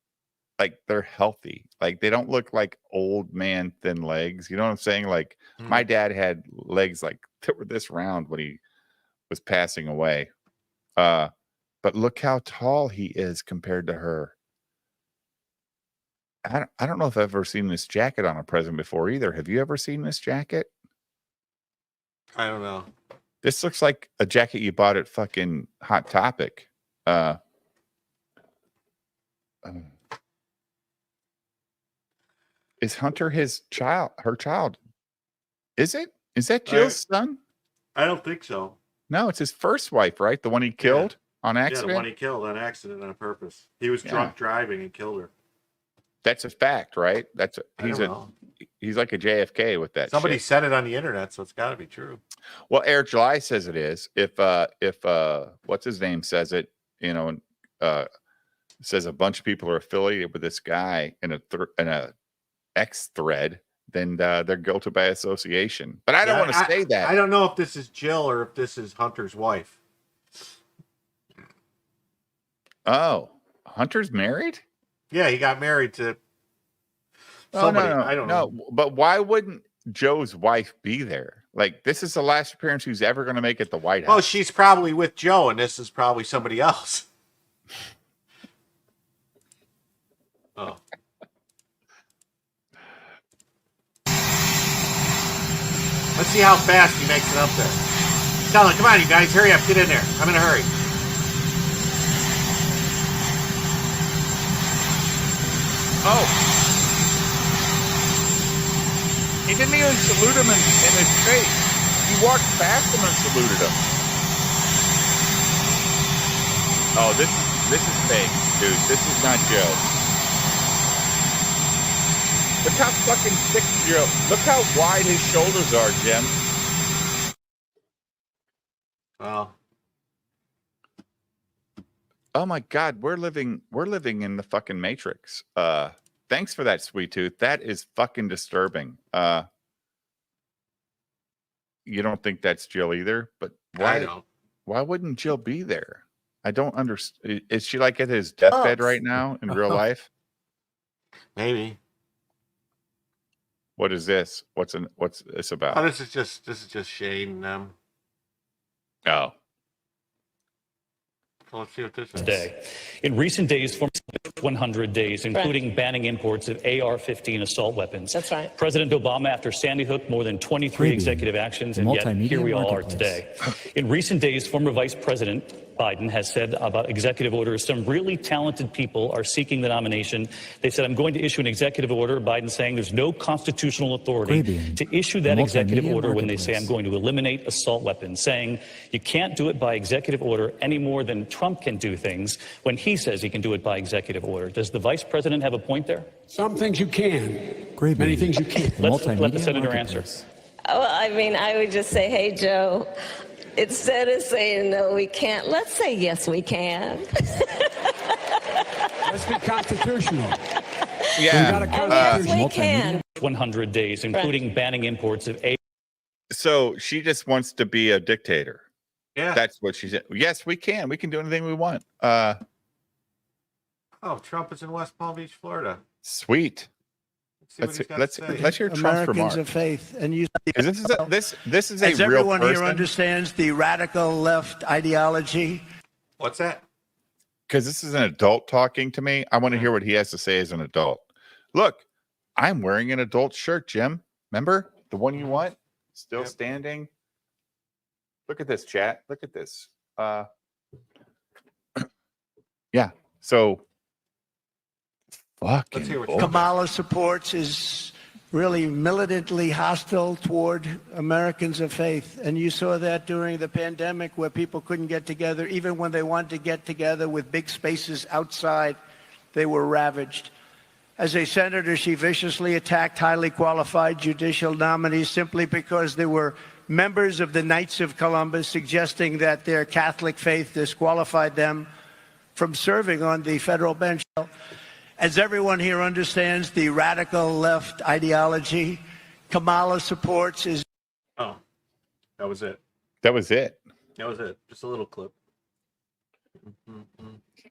like they're healthy. Like they don't look like old man thin legs. You know what I'm saying? Like my dad had legs like that were this round when he was passing away. But look how tall he is compared to her. I don't know if I've ever seen this jacket on a present before either. Have you ever seen this jacket? I don't know. This looks like a jacket you bought at fucking Hot Topic. Is Hunter her child? Is it? Is that Jill's son? I don't think so. No, it's his first wife, right? The one he killed on accident? Yeah, the one he killed on accident on purpose. He was drunk driving and killed her. That's a fact, right? He's like a JFK with that. Somebody shit. said it on the internet, so it's got to be true. Well, Eric July says it is. If what's his name says it, says a bunch of people are affiliated with this guy in a X thread, then they're guilty by association. But I don't want to say that. I don't know if this is Jill or if this is Hunter's wife. Oh, Hunter's married? Yeah, he got married to somebody. No, I don't know. No, but why wouldn't Joe's wife be there? Like, this is the last appearance who's ever going to make at the White House. Well, she's probably with Joe, and this is probably somebody else. Oh. Let's see how fast he makes it up there. Tell him, come on, you guys, hurry up, get in there. I'm in a hurry. Oh. He didn't even salute him in his face. He walked past him and saluted him. Oh, this is fake, dude. This is not Joe. Look how fucking thick Joe. Look how wide his shoulders are, Jim. Well. Oh my God, we're living in the fucking Matrix. Thanks for that, Sweet Tooth. That is fucking disturbing. You don't think that's Jill either, but why? I don't. Why wouldn't Jill be there? I don't understand. Is she like at his deathbed right now in real life? Maybe. What is this? What's this about? Oh, this is just Shane and them. Oh. Well, let's see what this is. Today. In recent days, for 100 days, including banning imports of AR-15 assault weapons. That's right. President Obama, after Sandy Hook, more than 23 executive actions, and yet here we all are today. In recent days, former Vice President Biden has said about executive orders, some really talented people are seeking the nomination. They said, I'm going to issue an executive order. Biden saying there's no constitutional authority to issue that executive order when they say I'm going to eliminate assault weapons, saying you can't do it by executive order any more than Trump can do things when he says he can do it by executive order. Does the vice president have a point there? Some things you can. Many things you can't. Let the senator answer. Well, I mean, I would just say, hey, Joe, instead of saying no, we can't, let's say yes, we can. Let's be constitutional. Yeah. Yes, we can. 100 days, including banning imports of So she just wants to be a dictator. Yeah. That's what she said. Yes, we can. We can do anything we want. Oh, Trump is in West Palm Beach, Florida. Sweet. Let's hear Trump's Americans remarks. of faith, and you. This is a As real everyone person. here understands the radical left ideology. What's that? Because this is an adult talking to me. I want to hear what he has to say as an adult. Look, I'm wearing an adult shirt, Jim. Remember the one you want? Still standing. Look at this, chat. Look at this. Yeah. So fucking Kamala supports is really militantly hostile toward Americans of faith. And you saw that during the pandemic where people couldn't get together. Even when they wanted to get together with big spaces outside, they were ravaged. As a senator, she viciously attacked highly qualified judicial nominees simply because they were members of the Knights of Columbus, suggesting that their Catholic faith disqualified them from serving on the federal bench. As everyone here understands, the radical left ideology Kamala supports is... Oh, that was it. That was it. That was it. Just a little clip.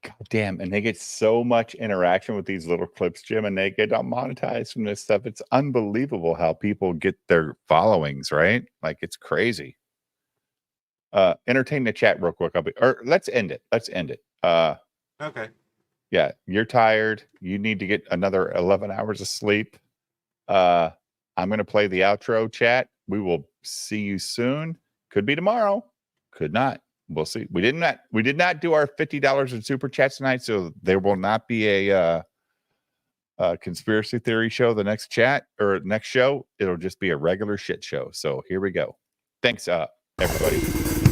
God damn, and they get so much interaction with these little clips, Jim, and they get monetized from this stuff. It's unbelievable how people get their followings, right? Like, it's crazy. Entertain the chat real quick. Let's end it. Okay. Yeah, you're tired. You need to get another 11 hours of sleep. I'm going to play the outro chat. We will see you soon. Could be tomorrow. Could not. We'll see. We did not do our $50 in super chats tonight, so there will not be a conspiracy theory show the next chat or next show. It'll just be a regular shit show. So here we go. Thanks, everybody.